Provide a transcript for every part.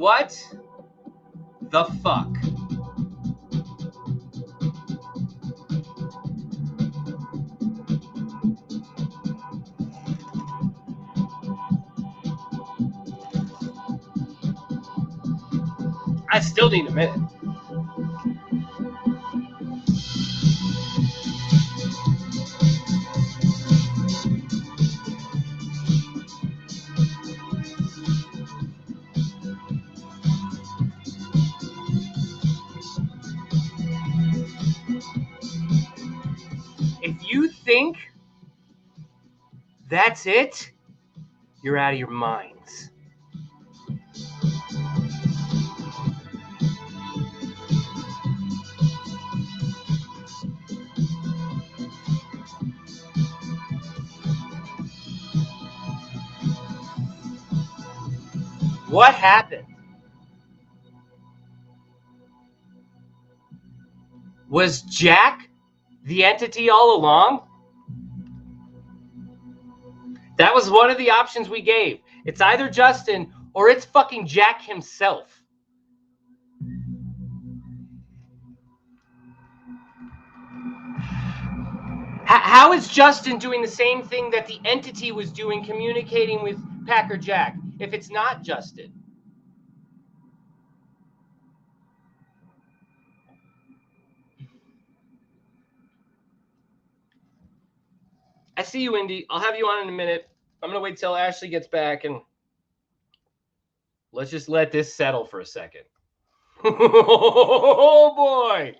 What the fuck? I still need a minute. If you think that's it, you're out of your minds. What happened? Was Jack the entity all along? That was one of the options we gave. It's either Justin or it's fucking Jack himself. How is Justin doing the same thing that the entity was doing, communicating with Packer Jack, if it's not Justin? I see you, Indy. I'll have you on in a minute. I'm going to wait till Ashley gets back, and let's just let this settle for a second. Oh, boy.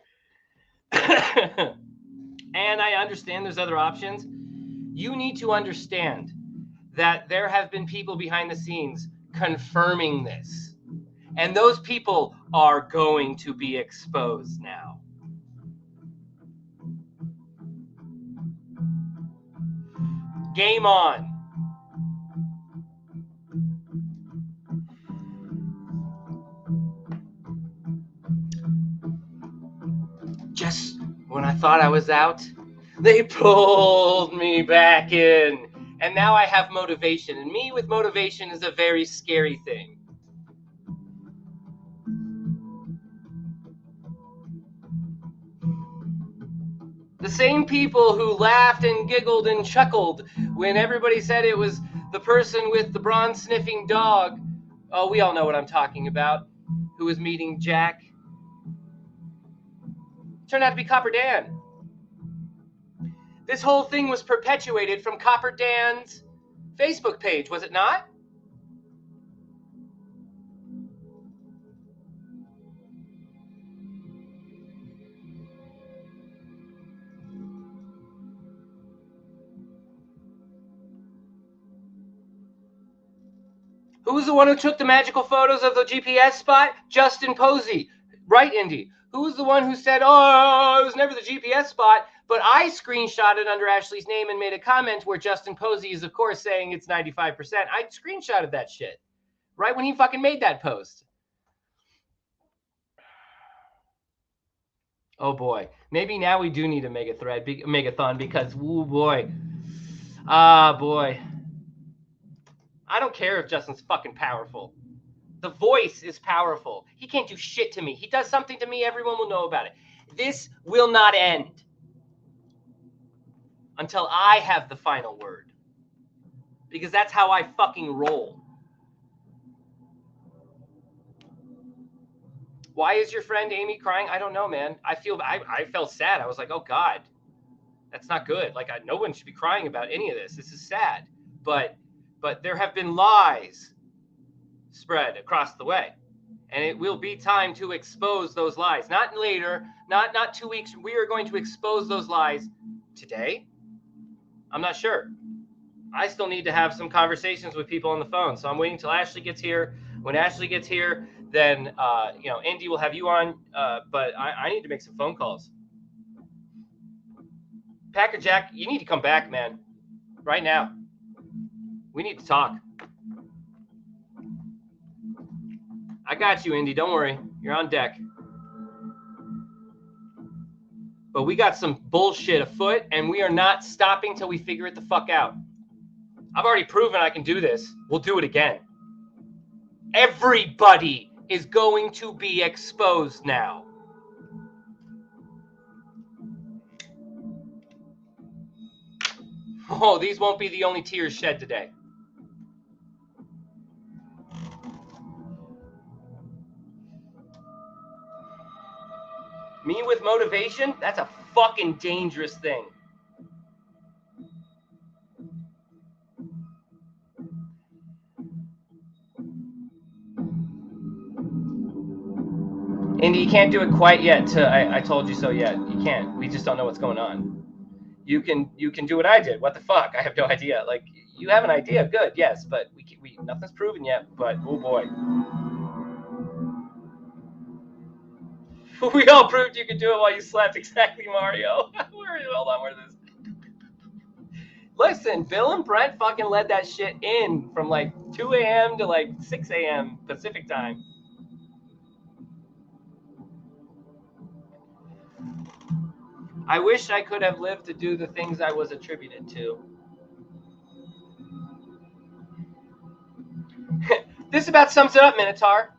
And I understand there's other options. You need to understand that there have been people behind the scenes confirming this. And those people are going to be exposed now. Game on. Just when I thought I was out, they pulled me back in. And now I have motivation. And me with motivation is a very scary thing. The same people who laughed and giggled and chuckled when everybody said it was the person with the bronze-sniffing dog. Oh, we all know what I'm talking about. Who was meeting Jack. Turned out to be Copper Dan. This whole thing was perpetuated from Copper Dan's Facebook page, was it not? Who was the one who took the magical photos of the GPS spot? Justin Posey. Right, Indy. Who's the one who said, oh, it was never the GPS spot, but I screenshotted under Ashley's name and made a comment where Justin Posey is, of course, saying it's 95%. I screenshotted that shit right when he fucking made that post. Oh, boy. Maybe now we do need a megathon because, oh, boy. Ah, boy. I don't care if Justin's fucking powerful. The voice is powerful. He can't do shit to me. He does something to me, everyone will know about it. This will not end until I have the final word. Because that's how I fucking roll. Why is your friend Amy crying? I don't know, man. I felt sad. I was like, oh, God, that's not good. Like, no one should be crying about any of this. This is sad. But there have been lies spread across the way. And it will be time to expose those lies. Not later, not 2 weeks. We are going to expose those lies today. I'm not sure. I still need to have some conversations with people on the phone. So I'm waiting until Ashley gets here. When Ashley gets here, then, Indy will have you on. But I need to make some phone calls. Packer Jack, you need to come back, man. Right now. We need to talk. I got you, Indy. Don't worry. You're on deck. But we got some bullshit afoot, and we are not stopping till we figure it the fuck out. I've already proven I can do this. We'll do it again. Everybody is going to be exposed now. Oh, these won't be the only tears shed today. Me with motivation? That's a fucking dangerous thing. Indy, you can't do it quite yet. I told you so yet. You can't. We just don't know what's going on. You can do what I did. What the fuck? I have no idea. Like, you have an idea. Good. Yes, but we nothing's proven yet. But oh boy. We all proved you could do it while you slept. Exactly, Mario. Hold on, where is this? Listen, Bill and Brent fucking led that shit in from like 2 a.m. to like 6 a.m. Pacific time. I wish I could have lived to do the things I was attributed to. This about sums it up, Minotaur.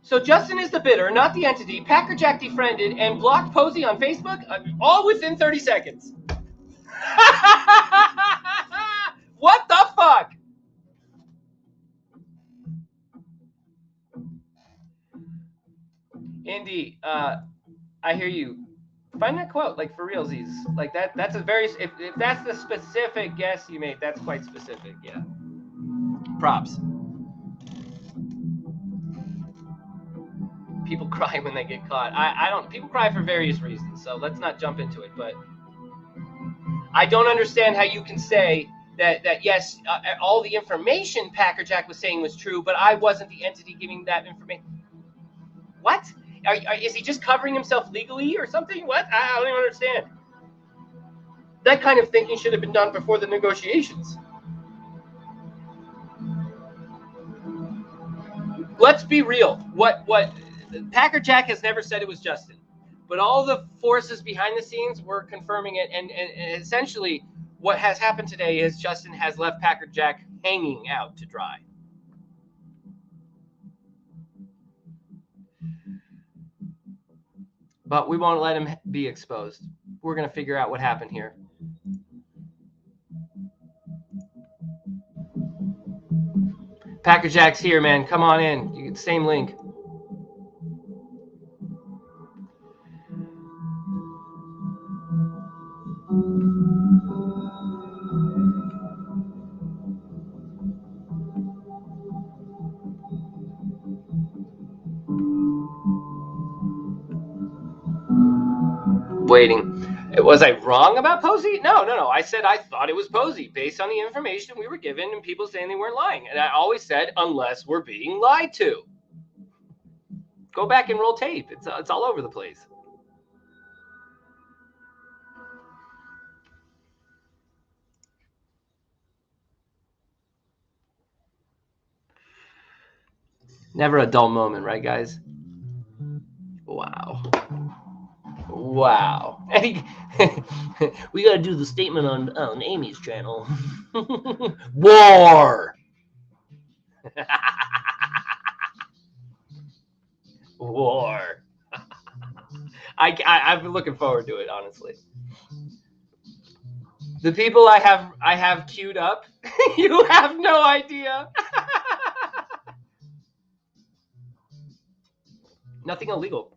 So Justin is the bidder, not the entity. Packer Jack defriended and blocked Posey on Facebook, all within 30 seconds. What the fuck? Indy, I hear you. Find that quote, like, for realsies. Like, that's a very, if that's the specific guess you made, that's quite specific, yeah. Props. People cry when they get caught. I don't, people cry for various reasons, so let's not jump into it, but I don't understand how you can say that yes, all the information Packer Jack was saying was true, but I wasn't the entity giving that information. What? Is he just covering himself legally or something? What? I don't even understand. That kind of thinking should have been done before the negotiations. Let's be real. What Packer Jack has never said it was Justin, but all the forces behind the scenes were confirming it, and essentially what has happened today is Justin has left Packer Jack hanging out to dry. But we won't let him be exposed. We're going to figure out what happened here. Packer Jack's here, man. Come on in. You get the same link. Waiting. Was I wrong about Posey? No. I said I thought it was Posey based on the information we were given and people saying they weren't lying. And I always said, unless we're being lied to. Go back and roll tape. It's all over the place. Never a dull moment, right, guys? Wow. We gotta do the statement on Amy's channel. War. War. I've been looking forward to it, honestly. The people I have queued up, you have no idea. Nothing illegal.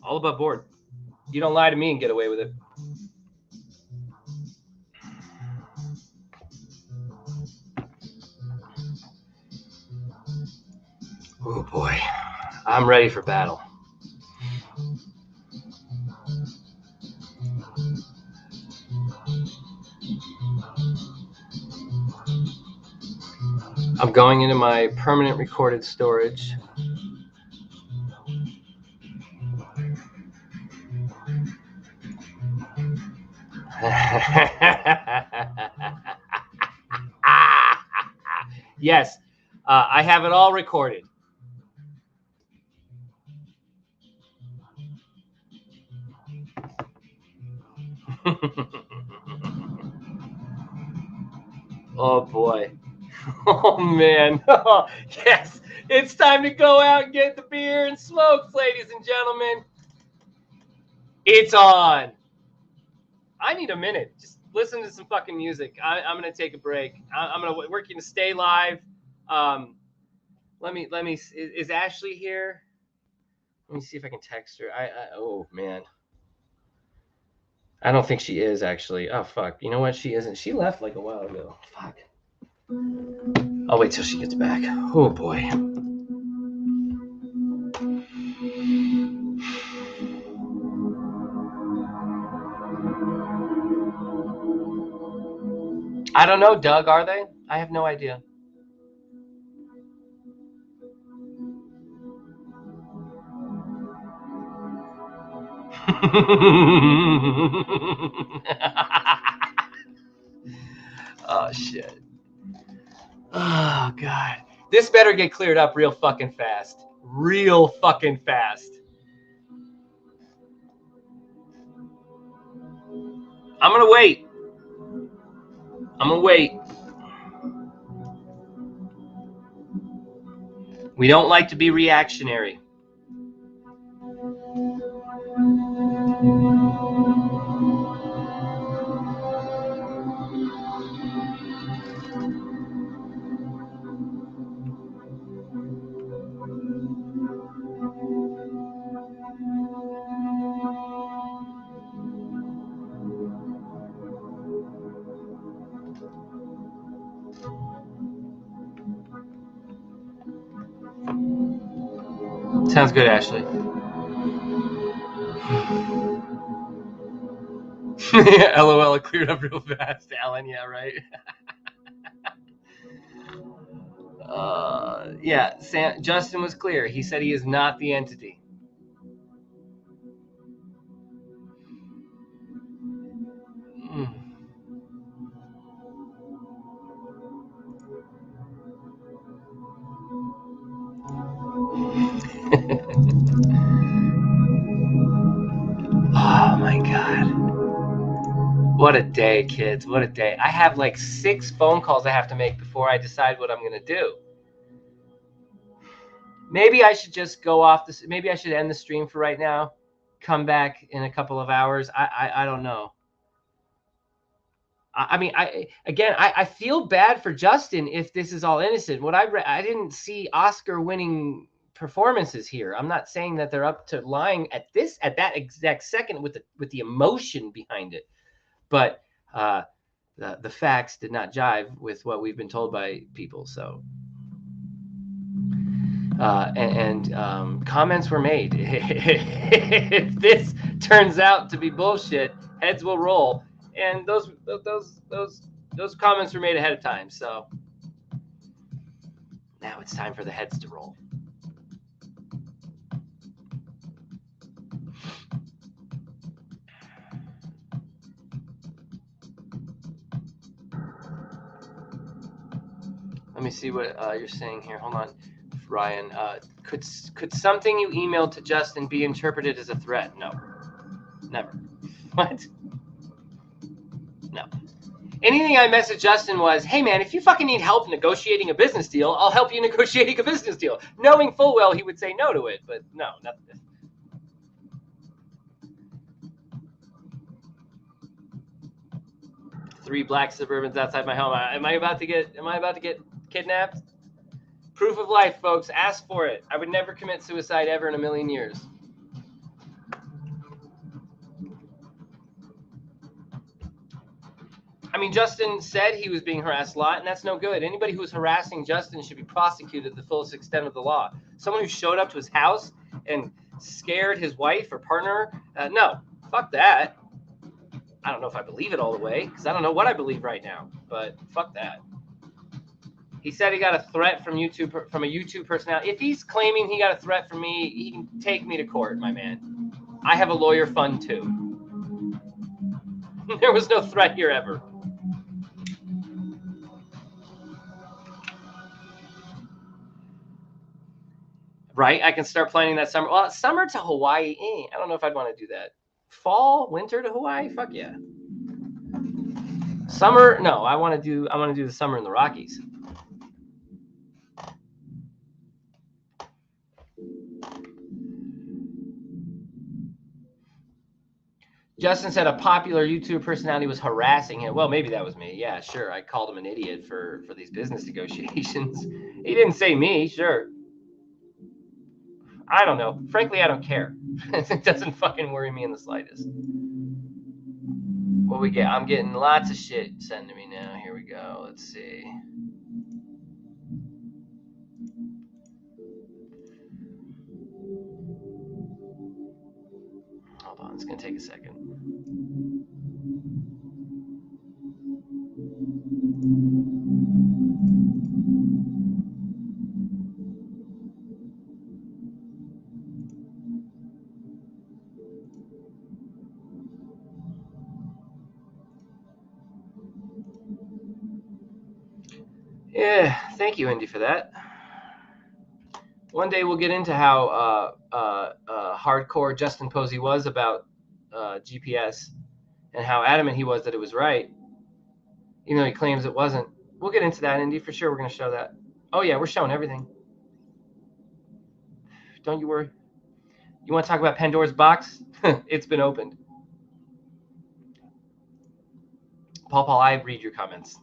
All above board. You don't lie to me and get away with it. Oh boy, I'm ready for battle. I'm going into my permanent recorded storage. Yes, I have it all recorded. Oh boy. Oh man. Yes, it's time to go out and get the beer and smokes, ladies and gentlemen. It's on. I need a minute. Just listen to some fucking music. I'm gonna take a break. I'm gonna work to stay live. Let me. Is Ashley here? Let me see if I can text her. Oh man. I don't think she is actually. Oh fuck. You know what? She isn't. She left like a while ago. Fuck. I'll wait till she gets back. Oh boy. I don't know, Doug. Are they? I have no idea. Oh shit. Oh god. This better get cleared up real fucking fast. Real fucking fast. I'm gonna wait. We don't like to be reactionary. Sounds good, Ashley. LOL, it cleared up real fast, Alan. Yeah, right. Yeah, Justin was clear. He said he is not the entity. Oh my god. What a day, kids. What a day. I have like 6 phone calls I have to make before I decide what I'm going to do. Maybe I should just go off this. Maybe I should end the stream for right now. Come back in a couple of hours. I don't know. I mean, I feel bad for Justin if this is all innocent. What I didn't see Oscar-winning performances here. I'm not saying that they're up to lying at that exact second with the emotion behind it, but the facts did not jive with what we've been told by people. So, comments were made. If this turns out to be bullshit, heads will roll. And those comments were made ahead of time. So now it's time for the heads to roll. Let me see what you're saying here. Hold on, Ryan. Could something you emailed to Justin be interpreted as a threat? No, never. What? No. Anything I messaged Justin was, hey man, if you fucking need help negotiating a business deal, I'll help you negotiating a business deal. Knowing full well he would say no to it, but no, nothing. 3 black Suburbans outside my home. Am I about to get kidnapped? Proof of life, folks. Ask for it. I would never commit suicide ever in a million years. I mean, Justin said he was being harassed a lot, and that's no good. Anybody who's harassing Justin should be prosecuted to the fullest extent of the law. Someone who showed up to his house and scared his wife or partner, no, fuck that. I don't know if I believe it all the way, because I don't know what I believe right now, but fuck that. He said he got a threat from a YouTube personality. If he's claiming he got a threat from me, he can take me to court, my man. I have a lawyer fund too. There was no threat here ever. Right? I can start planning that summer. Well, summer to Hawaii, I don't know if I'd want to do that. Fall, winter to Hawaii, fuck yeah. Summer, no. I want to do the summer in the Rockies. Justin said a popular YouTube personality was harassing him. Well, maybe that was me. Yeah, sure. I called him an idiot for these business negotiations. He didn't say me, sure. I don't know. Frankly, I don't care. It doesn't fucking worry me in the slightest. What we get? I'm getting lots of shit sent to me now. Here we go. Let's see. Hold on. It's going to take a second. Yeah, thank you, Indy, for that. One day we'll get into how hardcore Justin Posey was about GPS and how adamant he was that it was right, even though he claims it wasn't. We'll get into that, Indy, for sure. We're going to show that. Oh, yeah, we're showing everything. Don't you worry. You want to talk about Pandora's box? It's been opened. Paul, I read your comments.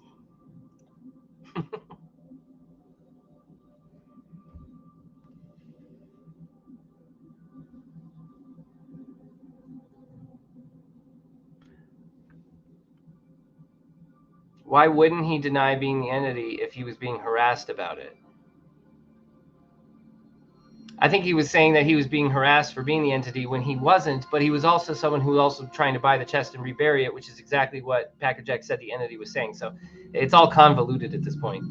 Why wouldn't he deny being the entity if he was being harassed about it? I think he was saying that he was being harassed for being the entity when he wasn't, but he was also someone who was also trying to buy the chest and rebury it, which is exactly what Packer Jack said the entity was saying. So it's all convoluted at this point.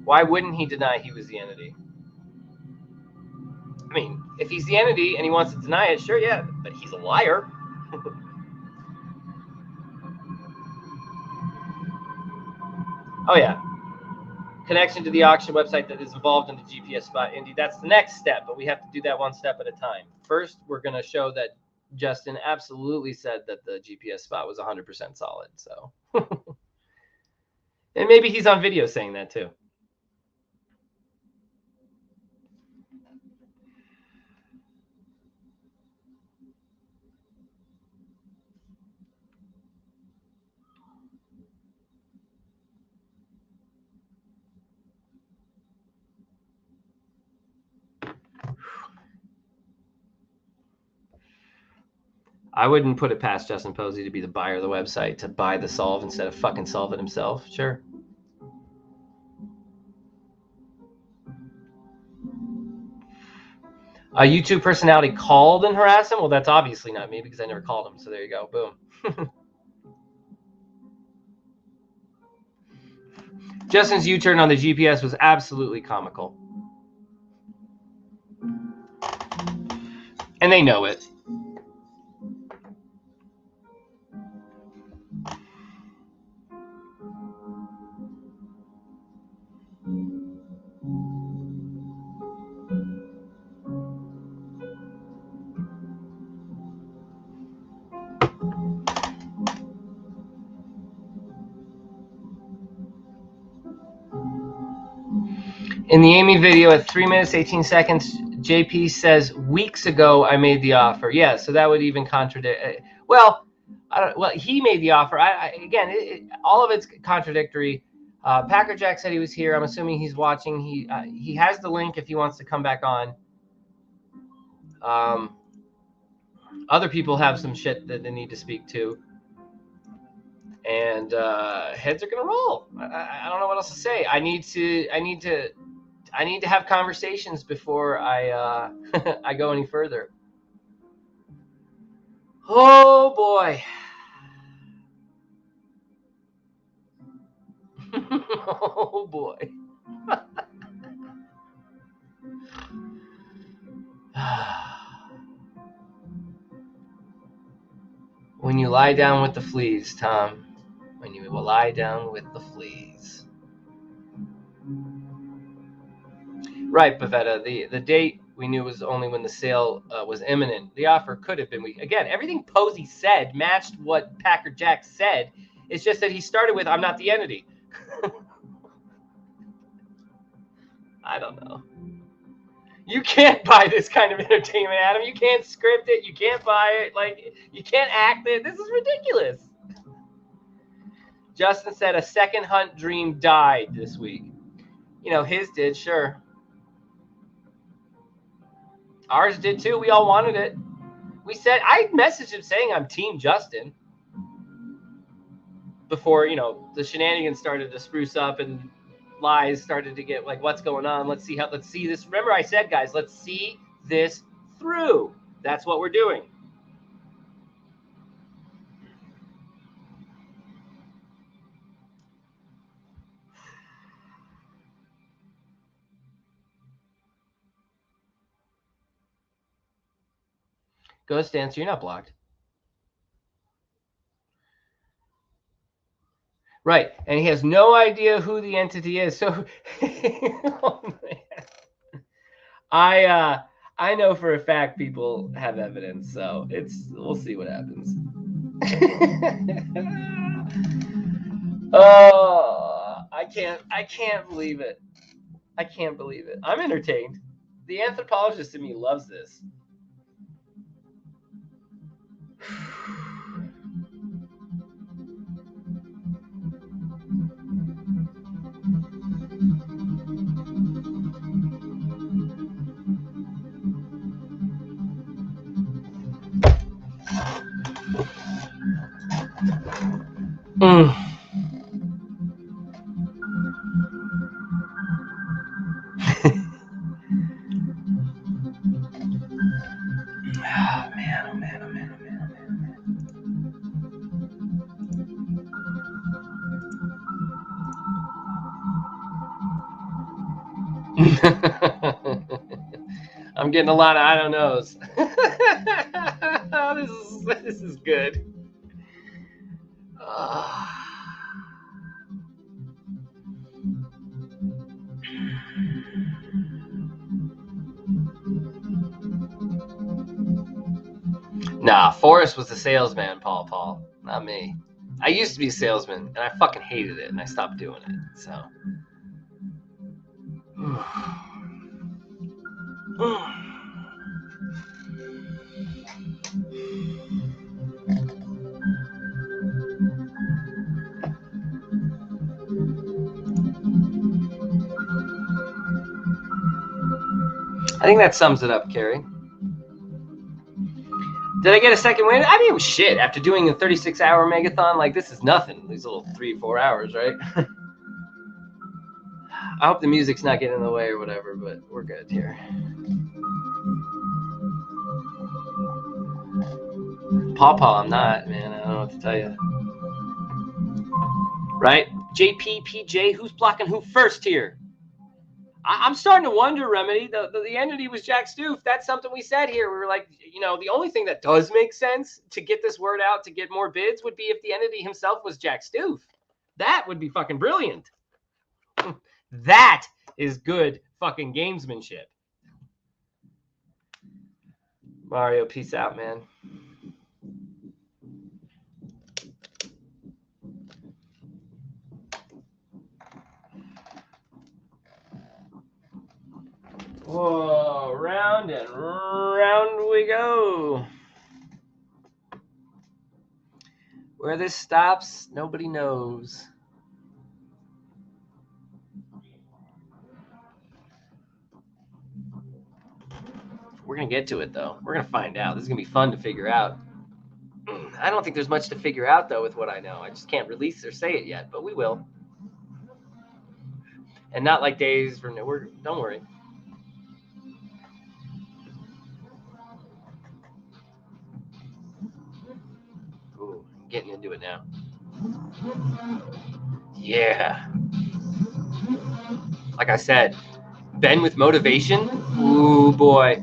Why wouldn't he deny he was the entity? I mean, if he's the entity and he wants to deny it, sure, yeah, but he's a liar. Oh, yeah. Connection to the auction website that is involved in the GPS spot. Indy, that's the next step, but we have to do that one step at a time. First, we're going to show that Justin absolutely said that the GPS spot was 100% solid. So, and maybe he's on video saying that too. I wouldn't put it past Justin Posey to be the buyer of the website, to buy the solve instead of fucking solve it himself. Sure. A YouTube personality called and harassed him? Well, that's obviously not me because I never called him. So there you go. Boom. Justin's U-turn on the GPS was absolutely comical. And they know it. In the Amy video at 3 minutes, 18 seconds, JP says, weeks ago I made the offer. Yeah, so that would even contradict. Well, he made the offer. Again, all of it's contradictory. Packer Jack said he was here. I'm assuming he's watching. He has the link if he wants to come back on. Other people have some shit that they need to speak to. And heads are gonna roll. I don't know what else to say. I need to have conversations before I I go any further. Oh boy. Oh boy. When you lie down with the fleas, Tom. When you lie down with the fleas. Right, Pavetta. The date we knew was only when the sale was imminent. The offer could have been again, everything Posey said matched what Packer Jack said. It's just that he started with, I'm not the entity. I don't know. You can't buy this kind of entertainment, Adam. You can't script it. You can't buy it. Like, you can't act it. This is ridiculous. Justin said a second hunt dream died this week. You know, his did, sure. Ours did too. We all wanted it. We said, I messaged him saying I'm Team Justin before, you know, the shenanigans started to spruce up and lies started to get like, what's going on? Let's see this. Remember I said, guys, let's see this through. That's what we're doing. Ghost Dancer, you're not blocked. Right, and he has no idea who the entity is. So, oh, I know for a fact people have evidence. So we'll see what happens. Oh, I can't believe it. I can't believe it. I'm entertained. The anthropologist in me loves this. I'm getting a lot of I don't knows. This is good. Nah, Forrest was the salesman, Paul, not me. I used to be a salesman, and I fucking hated it, and I stopped doing it. So. I think that sums it up, Carrie. Did I get a second win? I mean, it was shit. After doing a 36-hour megathon, like, this is nothing. These little 3-4 hours, right? I hope the music's not getting in the way or whatever, but we're good here. Paw, I'm not, man. I don't know what to tell you. Right? JP, PJ, who's blocking who first here? I'm starting to wonder, Remedy. The entity was Jack Stoof. That's something we said here. We were like, you know, the only thing that does make sense to get this word out, to get more bids, would be if the entity himself was Jack Stoof. That would be fucking brilliant. That is good fucking gamesmanship. Mario, peace out, man. Whoa, round and round we go. Where this stops, nobody knows. We're going to get to it, though. We're going to find out. This is going to be fun to figure out. I don't think there's much to figure out, though, with what I know. I just can't release or say it yet, but we will. And not like days from now. Don't worry. Ooh, I'm getting into it now. Yeah. Like I said, Ben with motivation. Ooh, boy.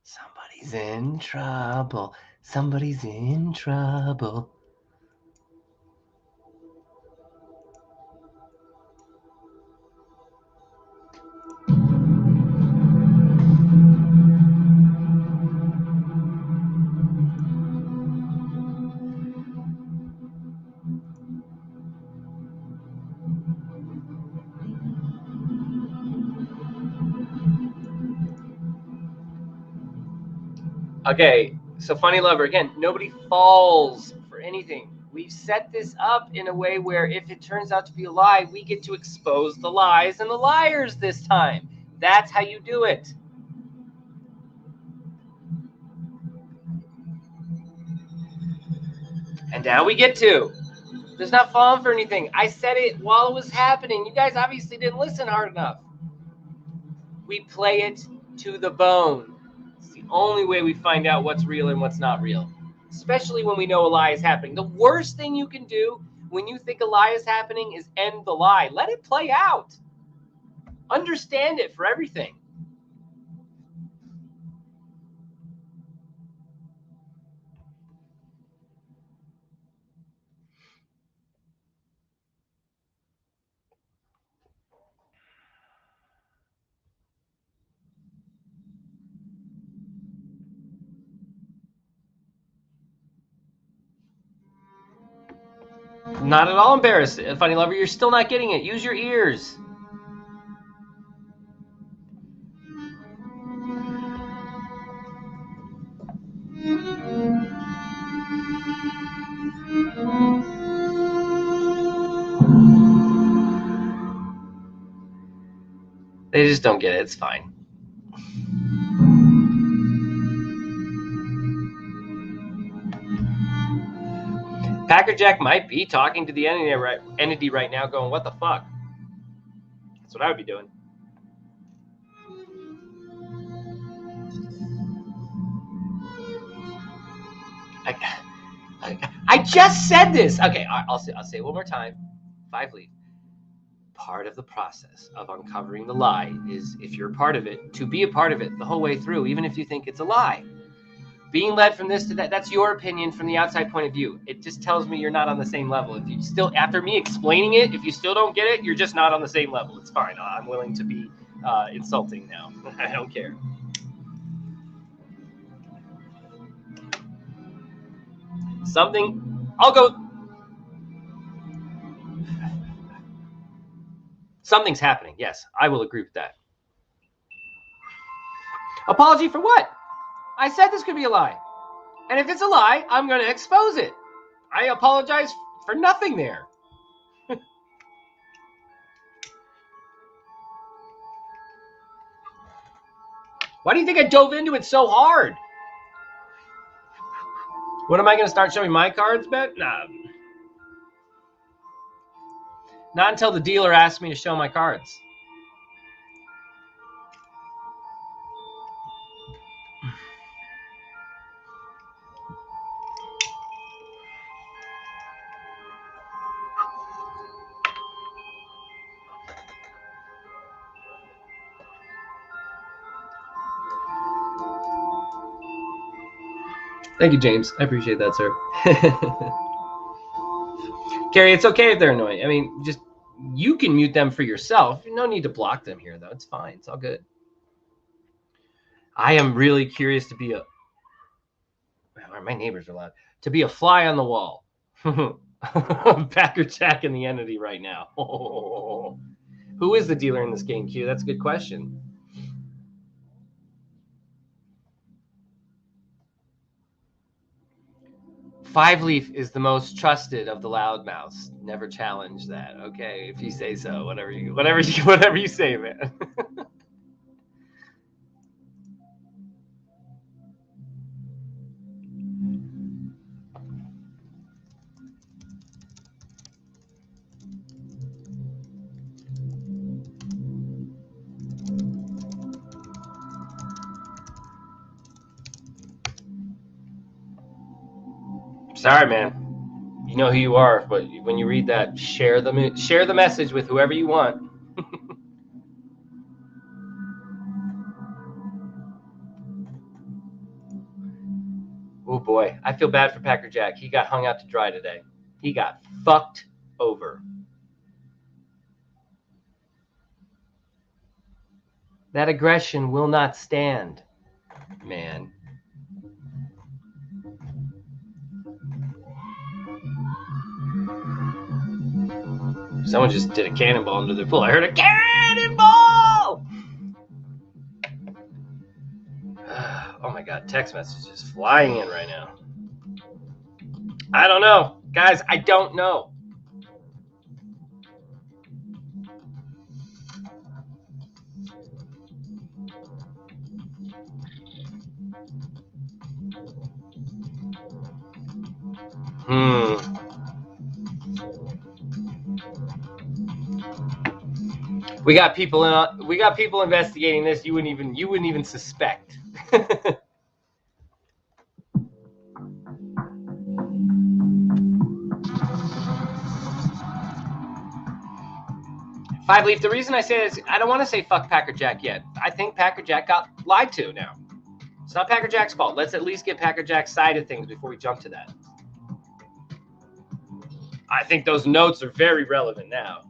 Somebody's in trouble. Somebody's in trouble. Okay, so Funny Lover, again, nobody falls for anything. We've set this up in a way where if it turns out to be a lie, we get to expose the lies and the liars this time. That's how you do it. And now we get to, there's not falling for anything. I said it while it was happening. You guys obviously didn't listen hard enough. We play it to the bone. It's the only way we find out what's real and what's not real, especially when we know a lie is happening. The worst thing you can do when you think a lie is happening is end the lie. Let it play out. Understand it for everything. Not at all embarrassed, Funny Lover. You're still not getting it. Use your ears. They just don't get it. It's fine. Packer Jack might be talking to the entity right now going, what the fuck? That's what I would be doing. I just said this. Okay, I'll say it one more time. 5 Leaf. Part of the process of uncovering the lie is, if you're a part of it, to be a part of it the whole way through, even if you think it's a lie. Being led from this to that, that's your opinion from the outside point of view. It just tells me you're not on the same level. If you still, after me explaining it, if you still don't get it, you're just not on the same level. It's fine. I'm willing to be insulting now. I don't care. I'll go. Something's happening. Yes, I will agree with that. Apology for what? I said this could be a lie. And if it's a lie, I'm going to expose it. I apologize for nothing there. Why do you think I dove into it so hard? What am I going to start showing my cards, Bet? Nah. Not until the dealer asks me to show my cards. Thank you, James. I appreciate that, sir. Carrie, it's okay if they're annoying. I mean, just you can mute them for yourself. No need to block them here, though. It's fine. It's all good. I am really curious to be My neighbors are loud. To be a fly on the wall. Packer Jack and the entity right now. Who is the dealer in this game, Q? That's a good question. Five Leaf is the most trusted of the loudmouths. Never challenge that. Okay, if you say so. Whatever you say, man. Sorry, man. You know who you are, but when you read that, share the message with whoever you want. Oh boy, I feel bad for Packer Jack. He got hung out to dry today. He got fucked over. That aggression will not stand, man. Someone just did a cannonball into their pool. I heard a cannonball! Oh my God, text messages flying in right now. I don't know. Guys, I don't know. We got people investigating this. You wouldn't even suspect. Five Leaf, the reason I say this, I don't want to say fuck Packer Jack yet. I think Packer Jack got lied to now. It's not Packer Jack's fault. Let's at least get Packer Jack's side of things before we jump to that. I think those notes are very relevant now.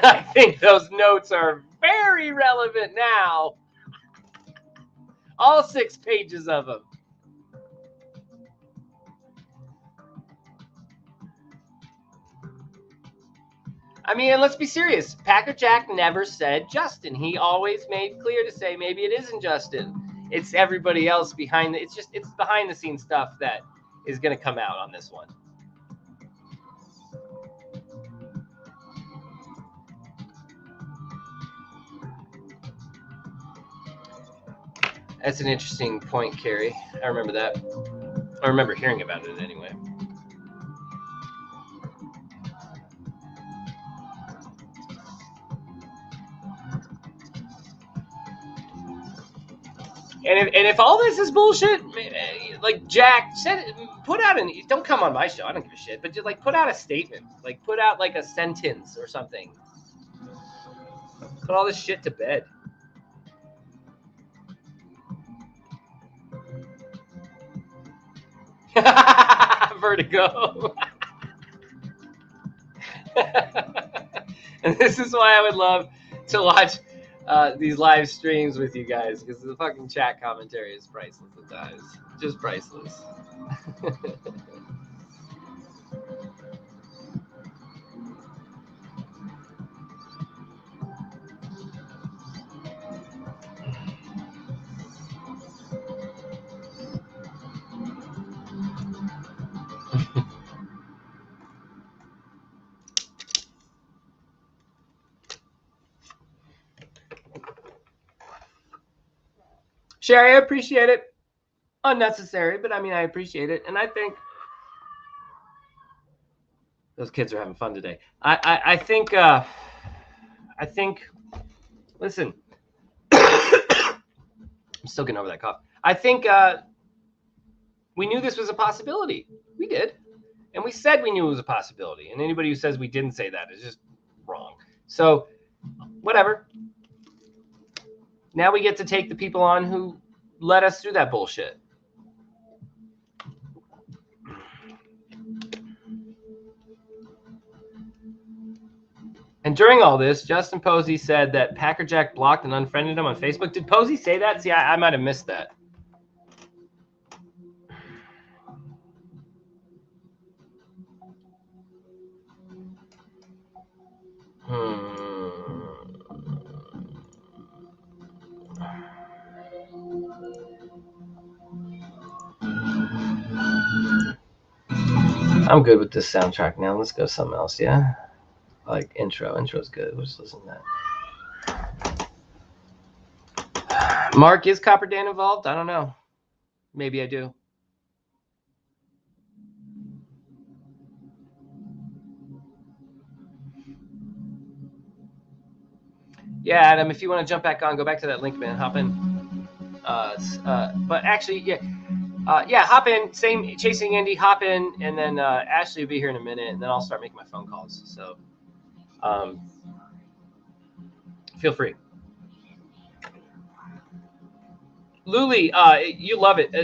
I think those notes are very relevant now. All 6 pages of them. I mean, and let's be serious. Packer Jack never said Justin. He always made clear to say maybe it isn't Justin. It's everybody else behind it. It's behind the scenes stuff that is going to come out on this one. That's an interesting point, Carrie. I remember that. I remember hearing about it anyway. And if all this is bullshit, like Jack said, don't come on my show. I don't give a shit. But just like put out a statement, like put out like a sentence or something. Put all this shit to bed. Vertigo. And this is why I would love to watch these live streams with you guys, because the fucking chat commentary is priceless at times. Just priceless. Sherry, I appreciate it. Unnecessary, but I mean, I appreciate it. And I think those kids are having fun today. I think, listen, I'm still getting over that cough. I think we knew this was a possibility. We did. And we said we knew it was a possibility. And anybody who says we didn't say that is just wrong. So, whatever. Now we get to take the people on who led us through that bullshit. And during all this, Justin Posey said that Packer Jack blocked and unfriended him on Facebook. Did Posey say that? See, I might have missed that. I'm good with this soundtrack now. Let's go something else, yeah? Like intro. Intro's good. We'll just listen to that. Mark, is Copper Dan involved? I don't know. Maybe I do. Yeah, Adam, if you want to jump back on, go back to that link, man. Hop in. But actually, yeah. Hop in. Same Chasing Andy. Hop in, and then Ashley will be here in a minute, and then I'll start making my phone calls. So, feel free. Luli, you love it.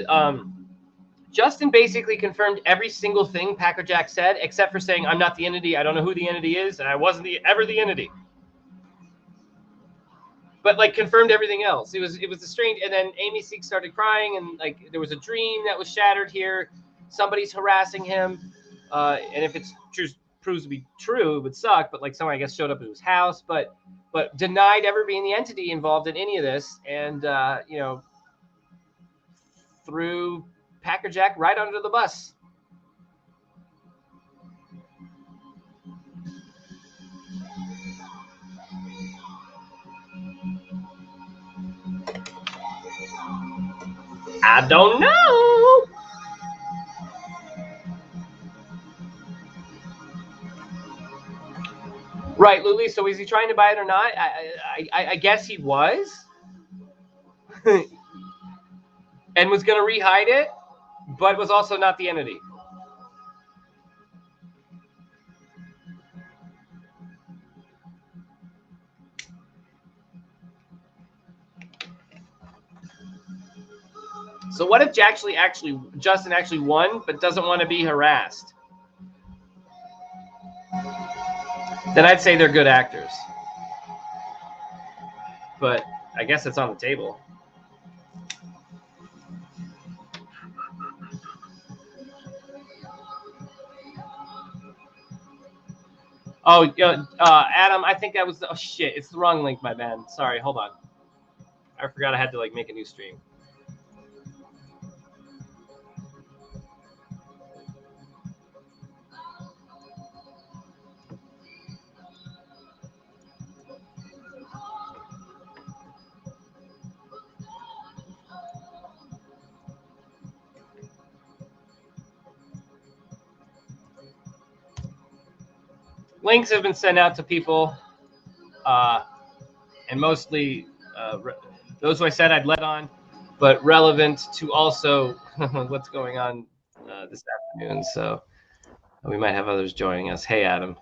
Justin basically confirmed every single thing Packer Jack said, except for saying, "I'm not the entity. I don't know who the entity is, and I wasn't ever the entity." But like confirmed everything else. It was a strange. And then Amy Seek started crying, and like there was a dream that was shattered here. Somebody's harassing him, and if it's proves to be true, it would suck. But like someone I guess showed up at his house, but denied ever being the entity involved in any of this, and threw Packer Jack right under the bus. I don't know. Right, Luli. So is he trying to buy it or not? I guess he was, and was going to rehide it, but was also not the entity. So what if Justin actually won, but doesn't want to be harassed? Then I'd say they're good actors. But I guess it's on the table. Oh, Adam, I think that was oh shit, it's the wrong link, my man. Sorry, hold on. I forgot I had to like make a new stream. Links have been sent out to people, and mostly those who I said I'd let on, but relevant to also what's going on this afternoon. So we might have others joining us. Hey, Adam.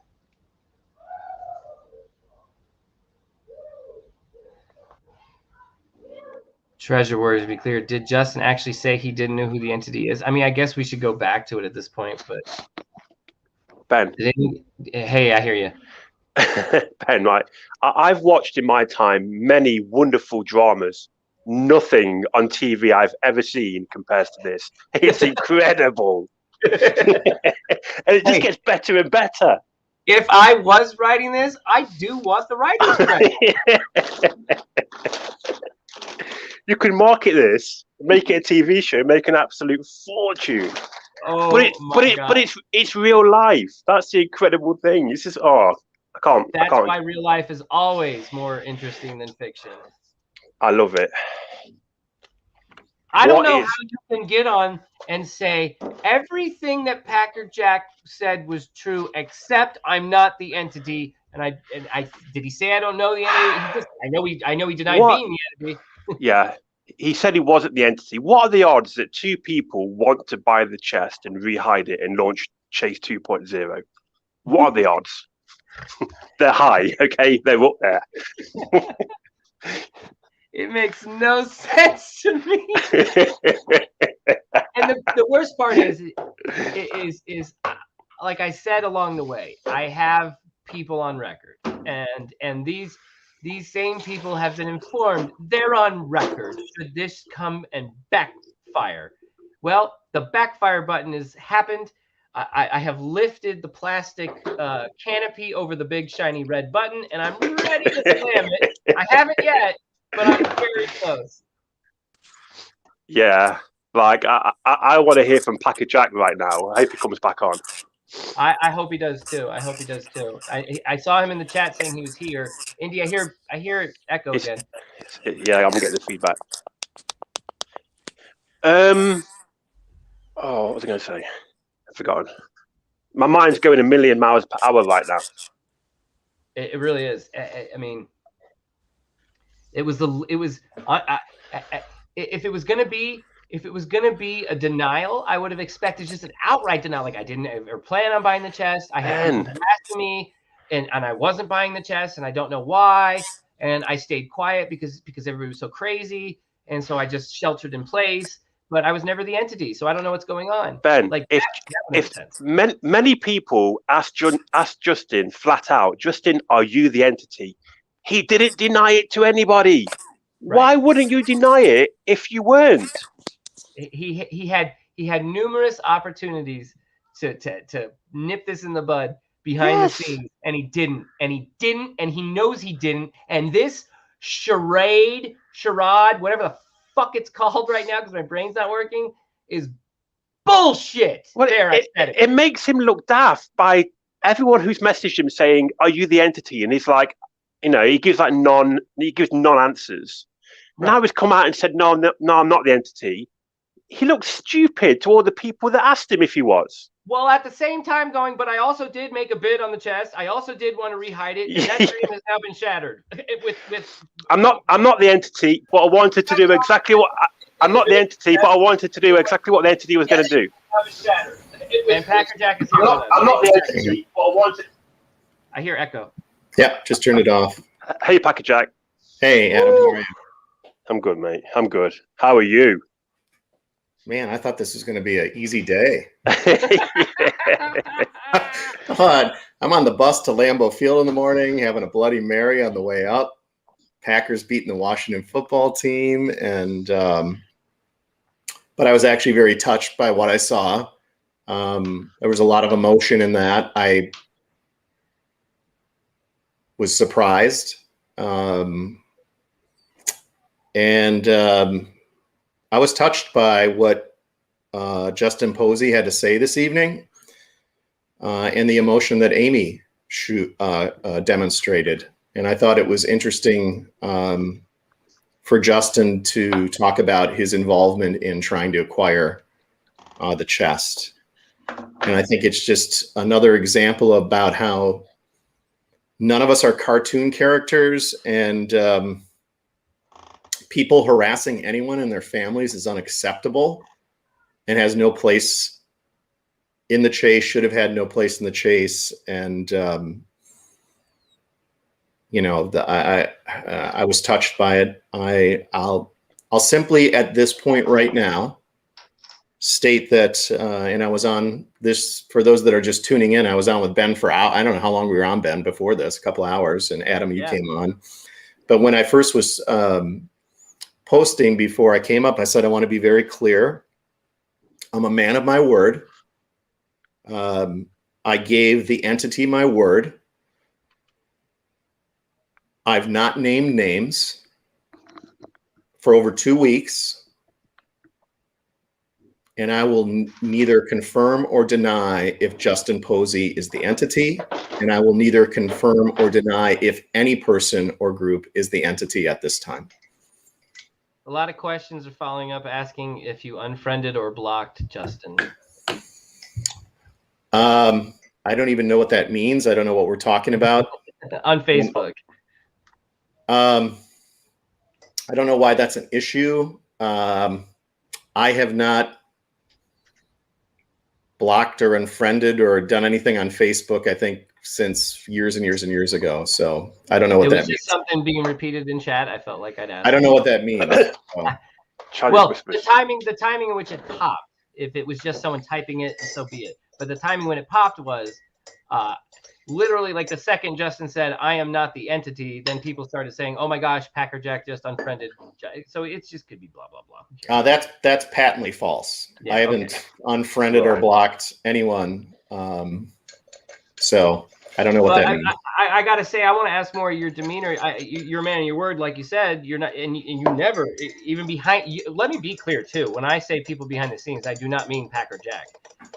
Treasure Warriors, to be clear, did Justin actually say he didn't know who the entity is? I mean, I guess we should go back to it at this point, but Ben. Hey, I hear you. Ben, right. I've watched in my time many wonderful dramas. Nothing on TV I've ever seen compares to this. It's incredible. And it just gets better and better. If I was writing this, I do want the writer's credit. You can market this, make it a TV show, make an absolute fortune. Oh, but it's real life. That's the incredible thing. It's just I can't. That's why real life is always more interesting than fiction. I love it. I don't know how you can get on and say everything that Packer Jack said was true, except I'm not the entity. And I did he say I don't know the entity? I know he denied being the entity. Yeah, he said he wasn't the entity. What are the odds that two people want to buy the chest and rehide it and launch Chase 2.0? What are the odds? They're high, okay? They're up there. It makes no sense to me. And the worst part is like I said along the way, I have people on record, and these same people have been informed they're on record should this come and backfire. Well, the backfire button has happened. I have lifted the plastic canopy over the big shiny red button, and I'm ready to slam it. I haven't yet, but I'm very close. Yeah, like I want to hear from Packer Jack right now. I hope he comes back on. I hope he does too. I hope he does too. I saw him in the chat saying he was here. Indy, I hear it echo again. Yeah, I'm getting the feedback. Oh, what was I going to say? I've forgotten. My mind's going a million miles per hour right now. It really is. I mean, if it was gonna be a denial, I would have expected just an outright denial. Like I didn't ever plan on buying the chest. I had people asking me, and I wasn't buying the chest, and I don't know why. And I stayed quiet because everybody was so crazy, and so I just sheltered in place. But I was never the entity, so I don't know what's going on. Ben, like if many people asked Justin flat out, Justin, are you the entity? He didn't deny it to anybody. Right. Why wouldn't you deny it if you weren't? He had numerous opportunities to nip this in the bud behind the scenes, and he didn't, and he knows he didn't. And this charade, whatever the fuck it's called right now, because my brain's not working, is bullshit. Well, it makes him look daft by everyone who's messaged him saying, "Are you the entity?" And he's like, he gives non-answers. Right. Now he's come out and said, no, I'm not the entity. He looks stupid to all the people that asked him if he was. Well, at the same time but I also did make a bid on the chest. I also did want to rehide it, and that dream has now been shattered. I'm not the entity, but I wanted to do exactly what I'm not the entity, but I wanted to do exactly what the entity was going to do. Shattered. And Packer Jack is here with us. I'm not the entity, but I wanted. I hear echo. Yep, just turned it off. Hey, Packer Jack. Hey, Adam, how are you? I'm good, mate. I'm good. How are you? Man, I thought this was going to be an easy day. I'm on the bus to Lambeau Field in the morning, having a Bloody Mary on the way up. Packers beating the Washington football team, and but I was actually very touched by what I saw. There was a lot of emotion in that. I was surprised, and I was touched by what Justin Posey had to say this evening, and the emotion that Amy demonstrated. And I thought it was interesting for Justin to talk about his involvement in trying to acquire the chest. And I think it's just another example about how none of us are cartoon characters, and people harassing anyone and their families is unacceptable and has no place in the chase, should have had no place in the chase. And, I was touched by it. I'll simply at this point right now state that, and I was on this, for those that are just tuning in, I was on with Ben for, I don't know how long we were on, Ben, before this, a couple hours, and Adam, you came on. But when I first was posting before I came up, I said, I want to be very clear. I'm a man of my word. I gave the entity my word. I've not named names for over 2 weeks. And I will neither confirm or deny if Justin Posey is the entity. And I will neither confirm or deny if any person or group is the entity at this time. A lot of questions are following up asking if you unfriended or blocked Justin. I don't even know what that means. I don't know what we're talking about. On Facebook. I don't know why that's an issue. I have not blocked or unfriended or done anything on Facebook, I think, since years and years and years ago. So I don't know what that means. It was just something being repeated in chat. I felt like I'd ask. I don't know what that means. Well, the timing in which it popped, if it was just someone typing it, so be it. But the timing when it popped was literally like the second Justin said, "I am not the entity," then people started saying, "Oh my gosh, Packer Jack just unfriended." So it's just could be blah blah blah. That's patently false. Yeah, I haven't unfriended or blocked anyone. So I don't know what that means. I gotta say, I want to ask more of your demeanor. You're a man of your word, like you said. You're not, and you never even behind. Let me be clear too. When I say people behind the scenes, I do not mean Packer Jack.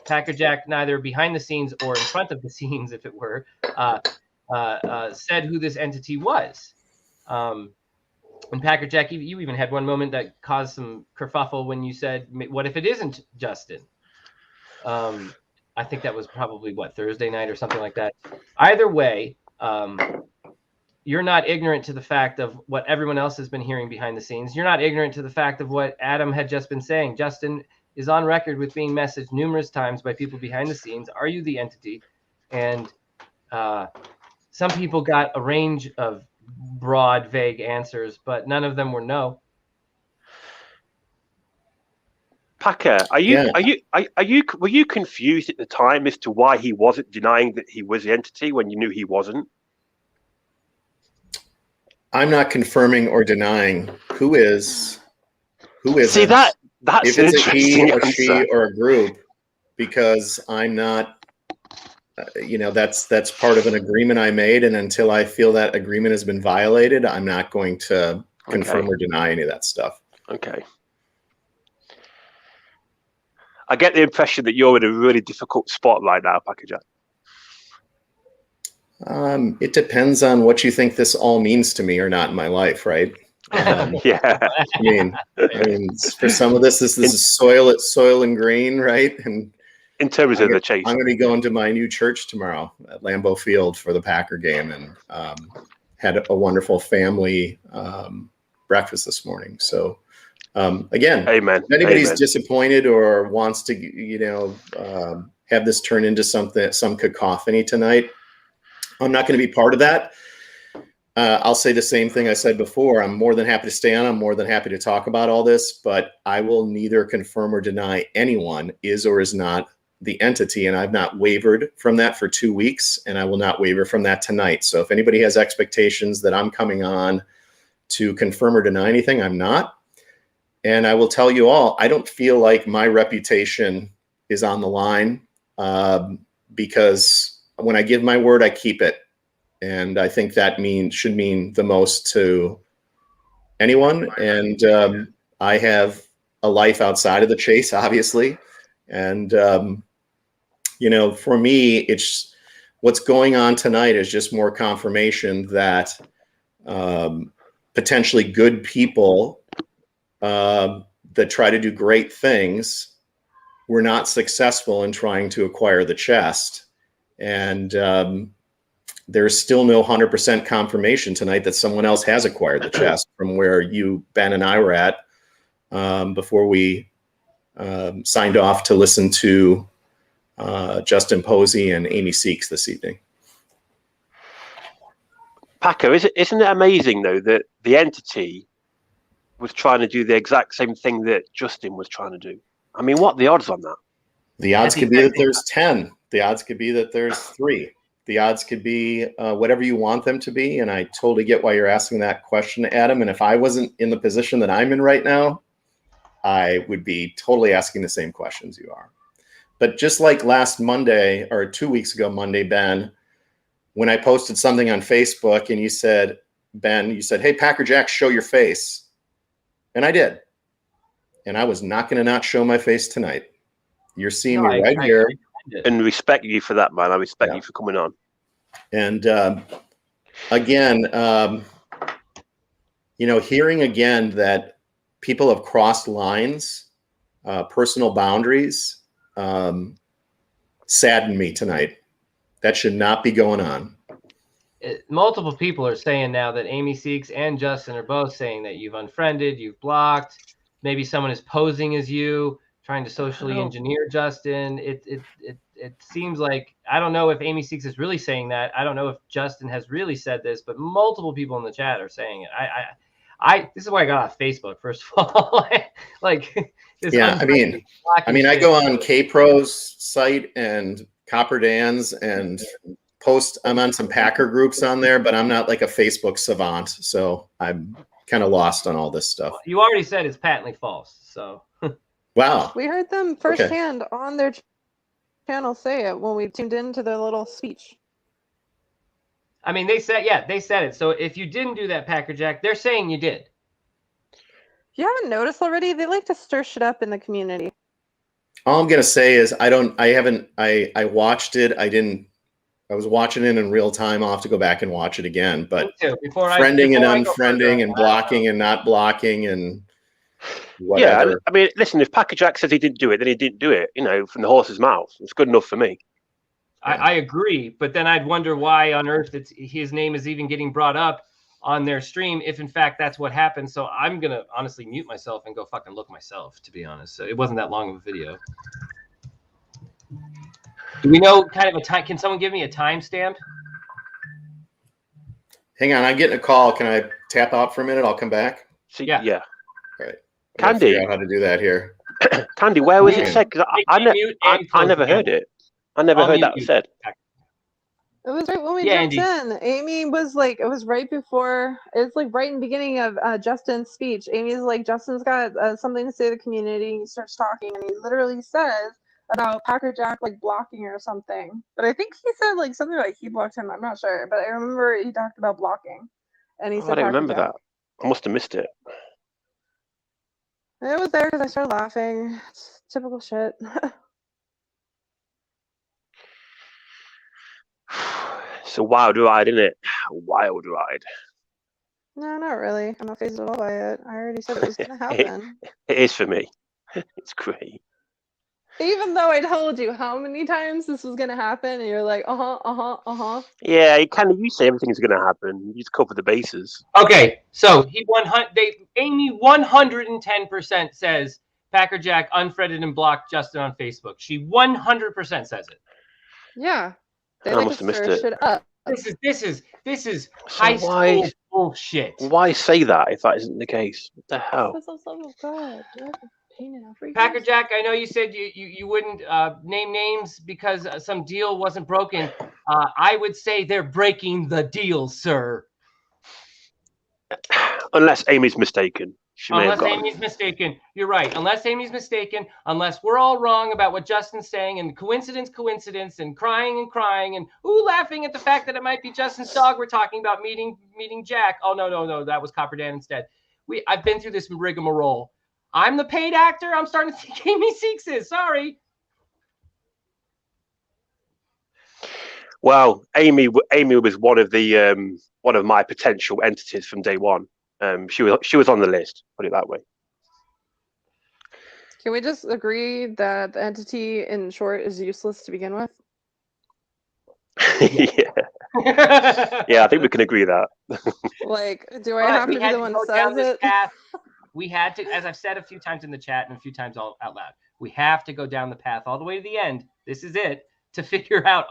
Packer Jack, neither behind the scenes or in front of the scenes, if it were, said who this entity was. And Packer Jack, you even had one moment that caused some kerfuffle when you said, "What if it isn't Justin?" I think that was probably Thursday night or something like that. Either way, you're not ignorant to the fact of what everyone else has been hearing behind the scenes. You're not ignorant to the fact of what Adam had just been saying. Justin is on record with being messaged numerous times by people behind the scenes. Are you the entity? And some people got a range of broad, vague answers, but none of them were no. Packer, were you confused at the time as to why he wasn't denying that he was the entity when you knew he wasn't? I'm not confirming or denying who is. See, that's if it's a he, a she, or a group, because I'm not. That's part of an agreement I made, and until I feel that agreement has been violated, I'm not going to confirm or deny any of that stuff. Okay. I get the impression that you're in a really difficult spot right now, Packer Jack. It depends on what you think this all means to me or not in my life, right? Yeah. I mean, for some of this is soil and green, right? And in terms of the chase, I'm going to be going to my new church tomorrow at Lambeau Field for the Packer game, and had a wonderful family breakfast this morning. So. Again, amen. If anybody's disappointed or wants to, have this turn into some cacophony tonight, I'm not going to be part of that. I'll say the same thing I said before. I'm more than happy to stay on. I'm more than happy to talk about all this, but I will neither confirm or deny anyone is or is not the entity. And I've not wavered from that for 2 weeks, and I will not waver from that tonight. So if anybody has expectations that I'm coming on to confirm or deny anything, I'm not. And I will tell you all, I don't feel like my reputation is on the line, because when I give my word, I keep it. And I think that should mean the most to anyone. And I have a life outside of the chase, obviously. And, for me, it's what's going on tonight is just more confirmation that potentially good people that try to do great things were not successful in trying to acquire the chest. And there's still no 100% confirmation tonight that someone else has acquired the chest from where you, Ben, and I were at before we signed off to listen to Justin Posey and Amy Seeks this evening. Packer, isn't it amazing, though, that the entity was trying to do the exact same thing that Justin was trying to do? I mean, what are the odds on that? The odds could be that there's 10. The odds could be that there's 3. The odds could be whatever you want them to be. And I totally get why you're asking that question, Adam. And if I wasn't in the position that I'm in right now, I would be totally asking the same questions you are. But just like last Monday, or 2 weeks ago Monday, Ben, when I posted something on Facebook and you said, Ben, you said, "Hey, Packer Jack, show your face." And I did. And I was not going to not show my face tonight. You're seeing me right here. And respect you for that, man. I respect you for coming on. And again, hearing again that people have crossed lines, personal boundaries, saddened me tonight. That should not be going on. Multiple people are saying now that Amy Seeks and Justin are both saying that you've unfriended, you've blocked. Maybe someone is posing as you, trying to socially engineer Justin. It seems like, I don't know if Amy Seeks is really saying that. I don't know if Justin has really said this, but multiple people in the chat are saying it. This is why I got off Facebook, first of all. I go on K-Pro's site and Copper Dan's and post. I'm on some Packer groups on there, but I'm not like a Facebook savant, so I'm kind of lost on all this stuff. You already said it's patently false, so. Wow. We heard them firsthand on their channel say it when we tuned into their little speech. I mean, they said it. So if you didn't do that, Packer Jack, they're saying you did. You haven't noticed already? They like to stir shit up in the community. All I'm gonna say is I watched it. I was watching it in real time. I'll have to go back and watch it again. But friending and unfriending and blocking and not blocking and whatever. Yeah, I mean, listen, if Packer Jack says he didn't do it, then he didn't do it, from the horse's mouth. It's good enough for me. I agree, but then I'd wonder why on earth his name is even getting brought up on their stream if in fact that's what happened. So I'm gonna honestly mute myself and go fucking look myself, to be honest. So it wasn't that long of a video. Do we know kind of a time? Can someone give me a timestamp? Hang on, I'm getting a call. Can I tap out for a minute? I'll come back. Yeah. All right. Candy, figure out how to do that here. Candy, where was it said? Because I never heard it. I never heard that said. It was right when we jumped in. Amy was like, it was right before, it's like right in the beginning of Justin's speech. Amy's like, Justin's got something to say to the community. He starts talking and he literally says about Packer Jack like blocking or something. But I think he said like something like he blocked him. I'm not sure. But I remember he talked about blocking. And he said, I don't remember that. I must have missed it. It was there because I started laughing. It's typical shit. It's a wild ride, isn't it? A wild ride. No, not really. I'm not phased at all by it. I already said it was going to happen. It is for me. It's great. Even though I told you how many times this was going to happen, and you're like, Yeah, you say everything's going to happen. You just cover the bases. Okay, so Amy 110% says Packer Jack unfriended and blocked Justin on Facebook. She 100% says it. Yeah. They I must have missed it. Up. This is high school bullshit. Why say that if that isn't the case? What the hell? Packer Jack, I know you said you wouldn't name names because some deal wasn't broken. I would say they're breaking the deal, sir. Unless Amy's mistaken. Unless Amy's mistaken. You're right. Unless Amy's mistaken, unless we're all wrong about what Justin's saying and coincidence, and crying and laughing at the fact that it might be Justin's dog we're talking about meeting Jack. Oh, no. That was Copper Dan instead. I've been through this rigmarole. I'm the paid actor. I'm starting to think Amy Seeks is. Sorry. Well, Amy was one of my potential entities from day one. She was on the list, put it that way. Can we just agree that the entity in short is useless to begin with? Yeah, I think we can agree that. Like, do I have to be the one that says it? We had to, as I've said a few times in the chat and a few times out loud, we have to go down the path all the way to the end. This is it, to figure out,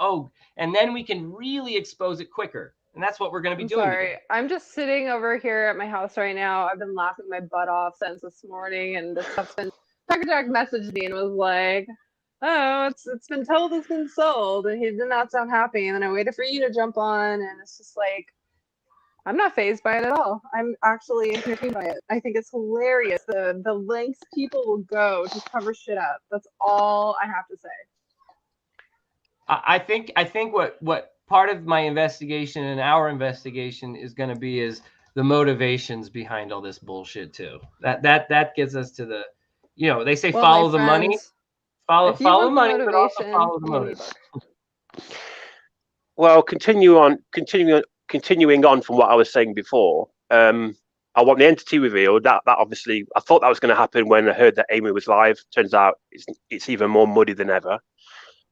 and then we can really expose it quicker. And that's what we're going to be doing. Sorry, I'm just sitting over here at my house right now. I've been laughing my butt off since this morning, and this stuff's been. Packer Jack messaged me and was like, "Oh, it's been told, it's been sold," and he did not sound happy. And then I waited for you to jump on, and it's just like, I'm not fazed by it at all. I'm actually entertained by it. I think it's hilarious the lengths people will go to cover shit up. That's all I have to say. I think what part of my investigation and our investigation is going to be is the motivations behind all this bullshit too. That gets us to the, they say follow the money, follow the money, but also follow the motive. Well, continuing on from what I was saying before, I want the entity revealed. That obviously, I thought that was going to happen when I heard that Amy was live. Turns out it's even more muddy than ever.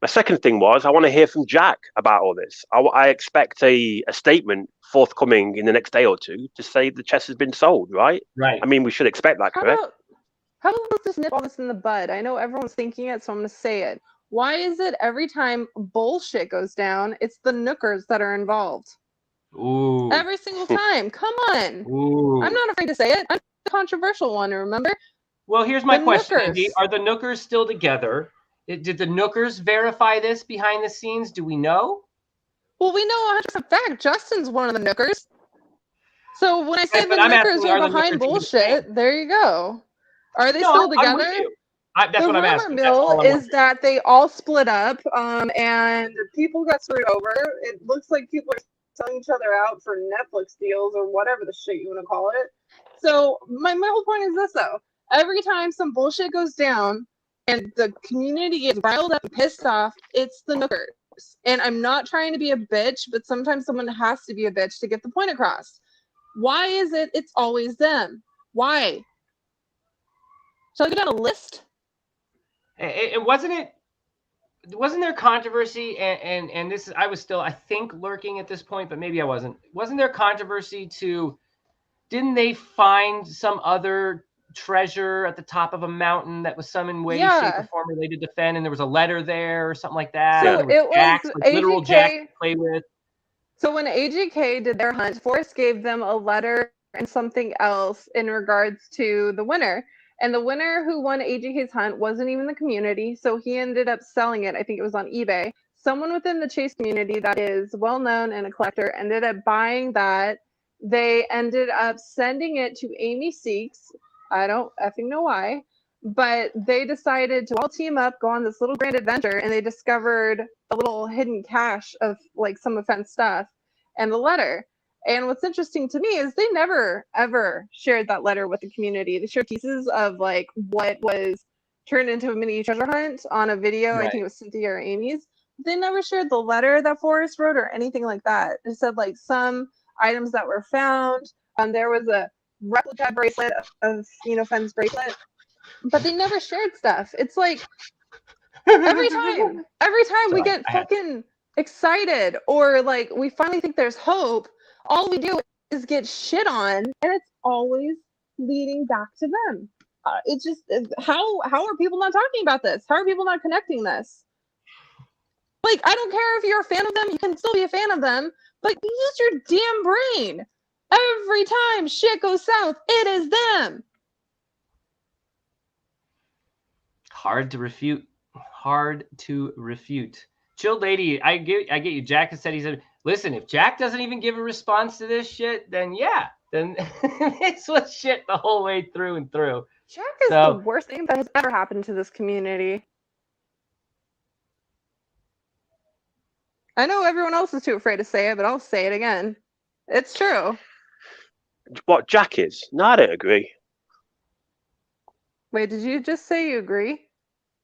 My second thing was I want to hear from Jack about all this. I expect a statement forthcoming in the next day or two to say the chess has been sold, right? Right. I mean, we should expect that, correct? How about let's just nip all this in the bud? I know everyone's thinking it, so I'm going to say it. Why is it every time bullshit goes down, it's the Nookers that are involved? Ooh. Every single time. Come on. Ooh. I'm not afraid to say it. I'm the controversial one, remember? Well, here's my question, Nookers. Andy. Are the Nookers still together? Did the Nookers verify this behind the scenes? Do we know? Well, we know 100% fact Justin's one of the Nookers. So when I say Yes, the but I'm Nookers asking, are are the behind Nookers even bullshit, there you go. Are they No, still I'm with together? you. That's The what I'm rumor asking. That's mill all I'm is wondering. that they all split up, and people got screwed over. It looks like people are selling each other out for Netflix deals or whatever the shit you want to call it. So my whole point is this though: every time some bullshit goes down and the community gets riled up and pissed off, it's the Nookers. And I'm not trying to be a bitch, but sometimes someone has to be a bitch to get the point across. Why is it it's always them? Why? Shall I go down a list? Wasn't there controversy and this is I was still I think lurking at this point, but maybe I wasn't there controversy didn't they find some other treasure at the top of a mountain that was some in way shape or form related to Fenn, and there was a letter there or something like that? So There it was jacks, like literal jacks to AGK. play with. So when AGK did their hunt, Forrest gave them a letter and something else in regards to the winner. And the winner who won AGK's hunt wasn't even the community, so he ended up selling it. I think it was on eBay. Someone within the chase community that is well known and a collector ended up buying that. They ended up sending it to Amy Seeks. I don't effing know why, but they decided to all team up, go on this little grand adventure, and they discovered a little hidden cache of like some of Fenn's stuff and the letter. And what's interesting to me is they never ever shared that letter with the community. They shared pieces of like what was turned into a mini treasure hunt on a video. Right. I think it was Cynthia or Amy's. They never shared the letter that Forrest wrote or anything like that. It said like some items that were found. There was a replica bracelet of Fenn's bracelet, but they never shared stuff. It's like every time we get fucking excited or like we finally think there's hope, all we do is get shit on, and it's always leading back to them. It's just how are people not talking about this? How are people not connecting this? Like, I don't care if you're a fan of them, you can still be a fan of them, but use your damn brain. Every time shit goes south, it is them. Hard to refute. Chill lady, I get you. Jack has said, he said, listen, if Jack doesn't even give a response to this shit, then this was shit the whole way through and through. Jack is the worst thing that has ever happened to this community. I know everyone else is too afraid to say it, but I'll say it again. It's true. What Jack is? No, I don't agree. Wait, did you just say you agree?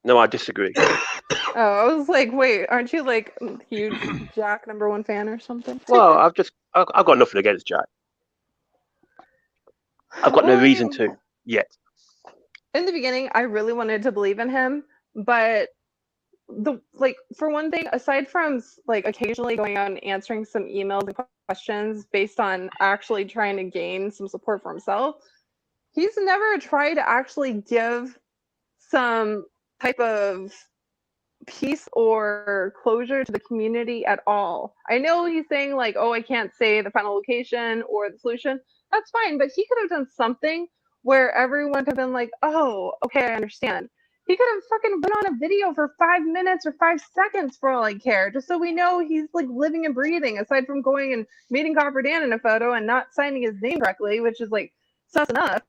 No, I disagree. Oh, I was like, wait, aren't you like huge Jack #1 fan or something? Well, I've got nothing against Jack. I've got no reason to yet. In the beginning, I really wanted to believe in him, but for one thing, aside from like occasionally going out and answering some emails and questions based on actually trying to gain some support for himself, he's never tried to actually give some type of peace or closure to the community at all. I know he's saying like, oh, I can't say the final location or the solution. That's fine, but he could have done something where everyone could have been like, oh, okay, I understand. He could have fucking been on a video for 5 minutes or 5 seconds for all I care, just so we know he's like living and breathing, aside from going and meeting Copper Dan in a photo and not signing his name correctly, which is like sus enough.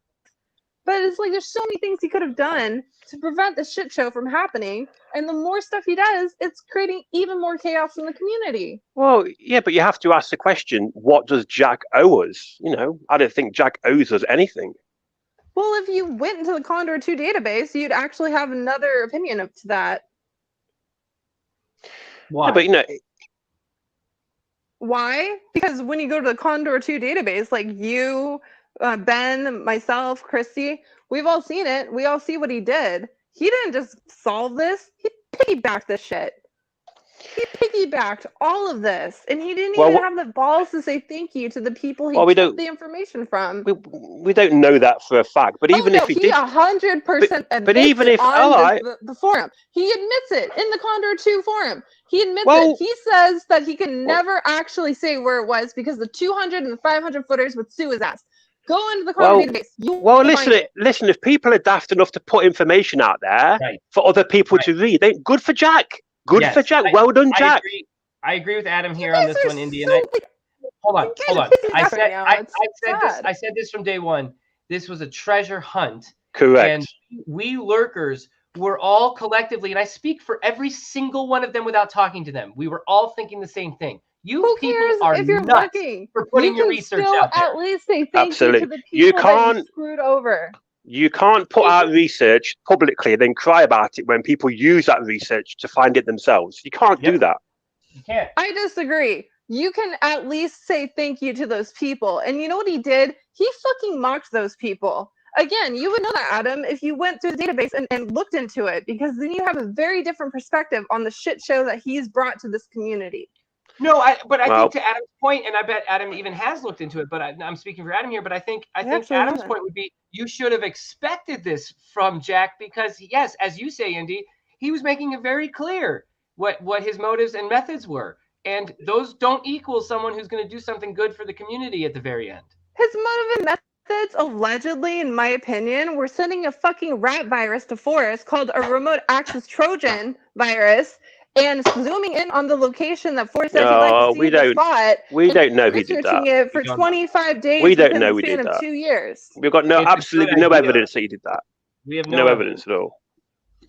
But it's like there's so many things he could have done to prevent the shit show from happening. And the more stuff he does, it's creating even more chaos in the community. Well, yeah, but you have to ask the question, what does Jack owe us? I don't think Jack owes us anything. Well, if you went into the Condor 2 database, you'd actually have another opinion to that. Why? Yeah, but Why? Because when you go to the Condor 2 database, like you, Ben, myself, Christy, we've all seen it. We all see what he did. He didn't just solve this. He piggybacked this shit. He piggybacked all of this, and he didn't even have the balls to say thank you to the people he took the information from. We don't know that for a fact, but even if he did, 100% but even if the forum, he admits it in the Condor 2 forum. He admits it. He says that he can never actually say where it was because the 200 and the 500 footers would sue his ass. Go into the Condor database. Listen. If people are daft enough to put information out there for other people to read, then good for Jack. Good for Jack. Well done, Jack. I agree with Adam here You on guys this are one, Indy. so, And hold on, you guys hold are on. pissing me I off said right now. I It's said this. sad. I said this from day one. This was a treasure hunt, Correct. and we lurkers were all collectively, and I speak for every single one of them without talking to them. We were all thinking the same thing. You Who people cares are if you're nuts lurking? for putting You your can research still out there. at least say thank you Absolutely. to the You people that you can't- screwed over. You can't put out research publicly and then cry about it when people use that research to find it themselves. You can't do Yep. that. You can't. I disagree. You can at least say thank you to those people. And you know what he did? He fucking mocked those people. Again, you would know that, Adam, if you went through the database and looked into it, because then you have a very different perspective on the shit show that he's brought to this community. No, but I Well- think to Adam's point, and I bet Adam even has looked into it, but I'm speaking for Adam here. But I think actually Adam's haven't. point would be you should have expected this from Jack because yes, as you say, Indy, he was making it very clear what his motives and methods were, and those don't equal someone who's going to do something good for the community at the very end. His motive and methods, allegedly, in my opinion, were sending a fucking rat virus to Forrest called a remote access Trojan virus and zooming in on the location that Forrest said he'd like No, to see we the don't- spot. We and don't know he did researching that. it for We don't know. 25 days We don't within know the we span did of that. 2 years. We've got It's a absolutely good no idea. evidence that he did that. We have No evidence at all.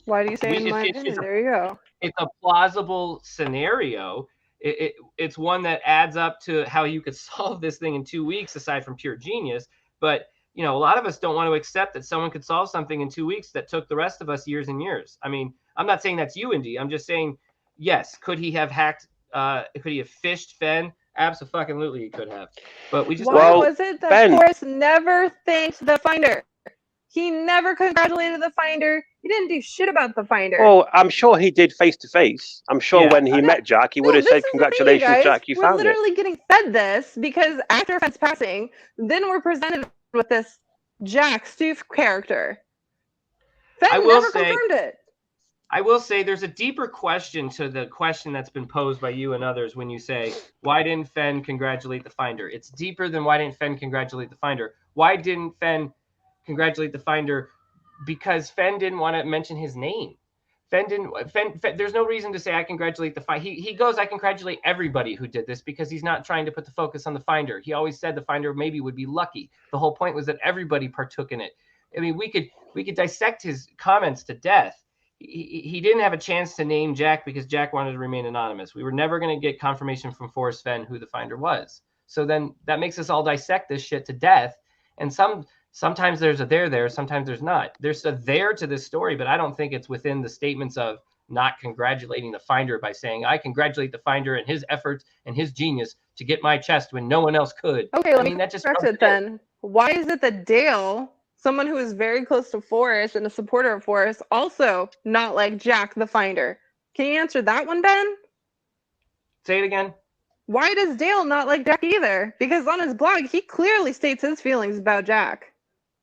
Why do you say We- in it's- my it's- opinion? it's a- There you go. It's a plausible scenario. It's one that adds up to how you could solve this thing in 2 weeks, aside from pure genius. But a lot of us don't want to accept that someone could solve something in 2 weeks that took the rest of us years and years. I mean, I'm not saying that's you, Indy. I'm just saying, yes, could he have hacked? Could he have fished Fenn? Absolutely, he could have. But we just Why Well, was it that Ben- Forrest never thanked the finder? He never congratulated the finder. He didn't do shit about the finder. Well, I'm sure he did face to face. I'm sure Yeah. when he met Jack, he would have this said, is the thing, "Congratulations, guys. Jack, you we're found it." literally getting fed this because after Fenn's passing, then we're presented with this Jack Stoof character. Fenn I will never say- confirmed it. I will say there's a deeper question to the question that's been posed by you and others when you say, why didn't Fenn congratulate the finder? It's deeper than why didn't Fenn congratulate the finder? Why didn't Fenn congratulate the finder? Because Fenn didn't want to mention his name. Fenn, there's no reason to say I congratulate the finder. He goes, I congratulate everybody who did this because he's not trying to put the focus on the finder. He always said the finder maybe would be lucky. The whole point was that everybody partook in it. I mean, we could dissect his comments to death. He didn't have a chance to name Jack because Jack wanted to remain anonymous. We were never going to get confirmation from Forrest Fenn who the finder was. So then that makes us all dissect this shit to death. And sometimes there's a there, sometimes there's not. There's a there to this story, but I don't think it's within the statements of not congratulating the finder by saying, I congratulate the finder and his efforts and his genius to get my chest when no one else could. Okay, let me that just correct it then. Why is it that Dale, someone who is very close to Forrest and a supporter of Forrest, also not like Jack the finder? Can you answer that one, Ben? Say it again. Why does Dale not like Jack either? Because on his blog, he clearly states his feelings about Jack.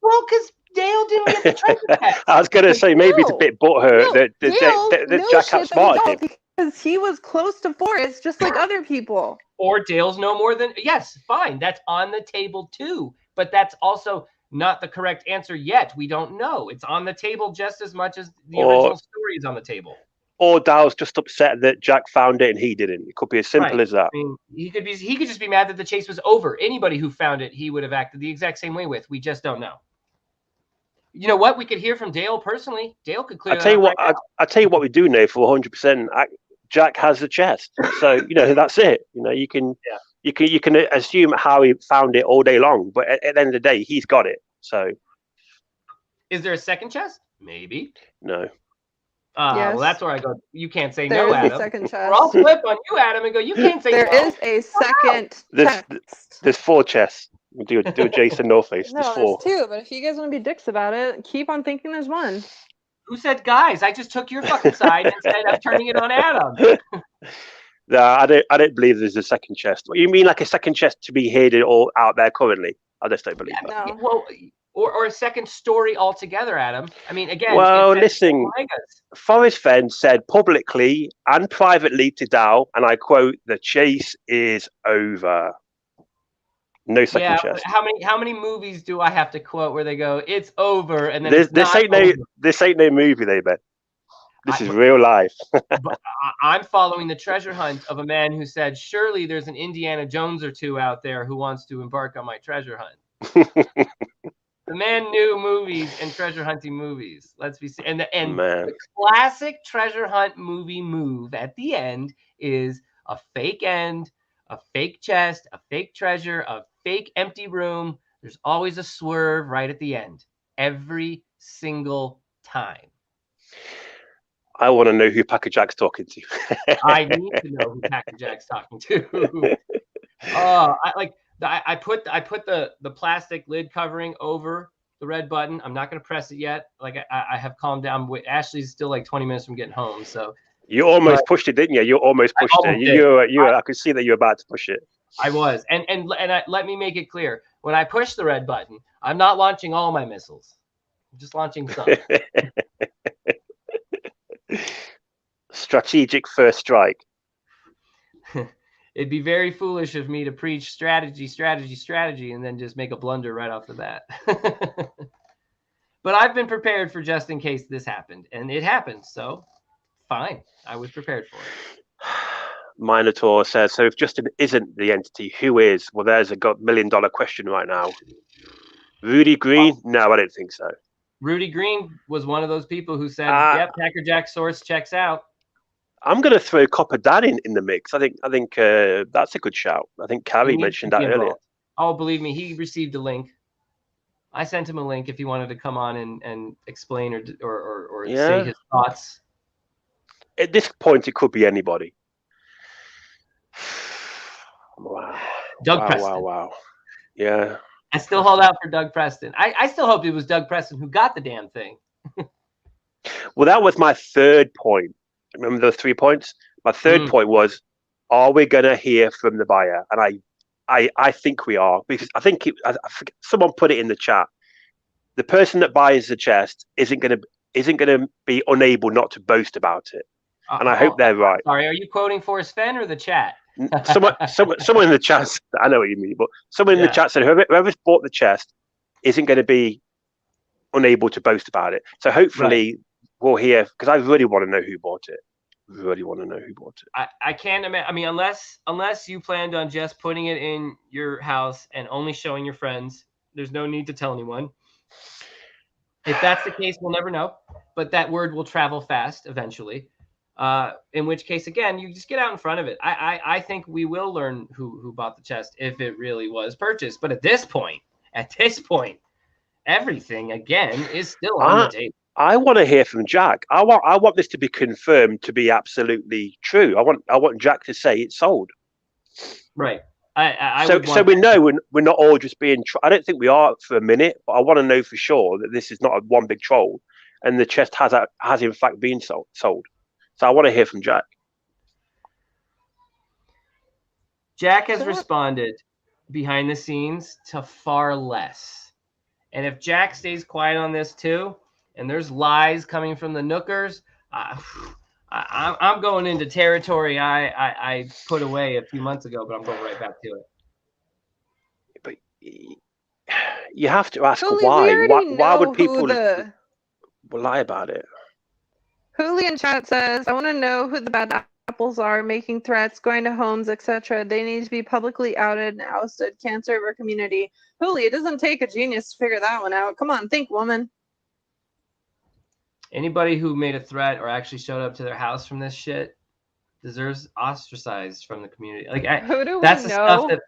Well, because Dale didn't get the treasure chest. I was going to say maybe it's a No. bit butthurt No, that Dale knows Jack shit that we outsmarted him. don't because he was close to Forrest just like other people. Or Dale's no more than yes, fine. That's on the table too. But that's also not the correct answer yet. We don't know. It's on the table just as much as the Or- original story is on the table. Or Dale's just upset that Jack found it and he didn't. It could be as simple Right. as that. I mean, he could just be mad that the chase was over. Anybody who found it, he would have acted the exact same way with. We just don't know. You know what? We could hear from Dale personally. Dale could clear. I tell you that what. up right I tell you what we do know for 100%. Jack has the chest, so that's it. You can you can assume how he found it all day long, but at the end of the day, he's got it. So now. Is there a second chest? Maybe. no. Yes. Well, that's where I go. You can't say There no, is a Adam. second chest. Or I'll flip on you, Adam, and go. You can't say There no. is a second There's- chest. There's 4 chests. We'll do a Jason North Face. No, There's there's 4. 2, but if you guys want to be dicks about it, keep on thinking there's one. Who said guys? I just took your fucking side and said I'm turning it on Adam. No, I don't believe there's a second chest. You mean like a second chest to be hidden or out there currently? I just don't believe that. No. Well, or a second story altogether, Adam. I mean, again. Well, it's listen, Vegas. Forrest Fenn said publicly and privately to Dow, and I quote, "The chase is over." No second Yeah, but chest. how many movies do I have to quote where they go, "It's over," and then it's This not ain't no over? this ain't no movie, though, Ben. This is real life. But I'm following the treasure hunt of a man who said, surely there's an Indiana Jones or two out there who wants to embark on my treasure hunt. The man knew movies and treasure hunting movies. Let's be and the classic treasure hunt movie move at the end is a fake end, a fake chest, a fake treasure, a fake empty room. There's always a swerve right at the end, every single time. I want to know who Packer Jack's talking to. I need to know who Packer Jack's talking to. I put the plastic lid covering over the red button. I'm not going to press it yet. Like I have calmed down. Ashley's still like 20 minutes from getting home, so you almost pushed it, didn't you? You almost pushed it. I could see that you were about to push it. I was, and let me make it clear. When I push the red button, I'm not launching all my missiles. I'm just launching some. Strategic first strike. It'd be very foolish of me to preach strategy, and then just make a blunder right off the bat. But I've been prepared for just in case this happened, and it happened. So fine, I was prepared for it. Minotaur says, so if Justin isn't the entity, who is? Well, there's a $1 million question right now. Rudy Green? No, I don't think so. Rudy Green was one of those people who said, yep, Packer Jack source checks out. I'm going to throw Copper Dan in the mix. I think that's a good shout. I think Carrie mentioned that earlier. Oh, believe me, he received a link. I sent him a link if he wanted to come on and explain or say his thoughts. At this point, it could be anybody. Wow. Doug Preston. Wow. Yeah. I still hold out for Doug Preston. I still hope it was Doug Preston who got the damn thing. Well, that was my third point. Remember those 3 points? My third point was, are we going to hear from the buyer? And I think we are, because I think someone put it in the chat. The person that buys the chest isn't going to be unable not to boast about it. And I hope they're right. Sorry, are you quoting Forrest Fenn or the chat? Someone in the chat, I know what you mean, but someone in the chat said whoever's bought the chest isn't going to be unable to boast about it. So hopefully we'll hear, because I really want to know who bought it. I can't imagine. I mean, unless you planned on just putting it in your house and only showing your friends, there's no need to tell anyone. If that's the case, we'll never know. But that word will travel fast eventually. In which case, again, you just get out in front of it. I think we will learn who bought the chest if it really was purchased. But at this point, everything again is still on the table. I want to hear from Jack. I want this to be confirmed to be absolutely true. I want Jack to say it's sold. Right. So we know we're not all just being. I don't think we are for a minute, but I want to know for sure that this is not a one big troll, and the chest has in fact been sold. So I want to hear from Jack. Jack has responded behind the scenes to far less. And if Jack stays quiet on this too, and there's lies coming from the Nookers, I'm going into territory I put away a few months ago, but I'm going right back to it. But you have to ask why. Why would people lie about it? Hooli in chat says, I want to know who the bad apples are, making threats, going to homes, etc. They need to be publicly outed and ousted. Can't serve our community. Hooli, it doesn't take a genius to figure that one out. Come on, think, woman. Anybody who made a threat or actually showed up to their house from this shit deserves ostracized from the community. Like who do that's we the know? stuff that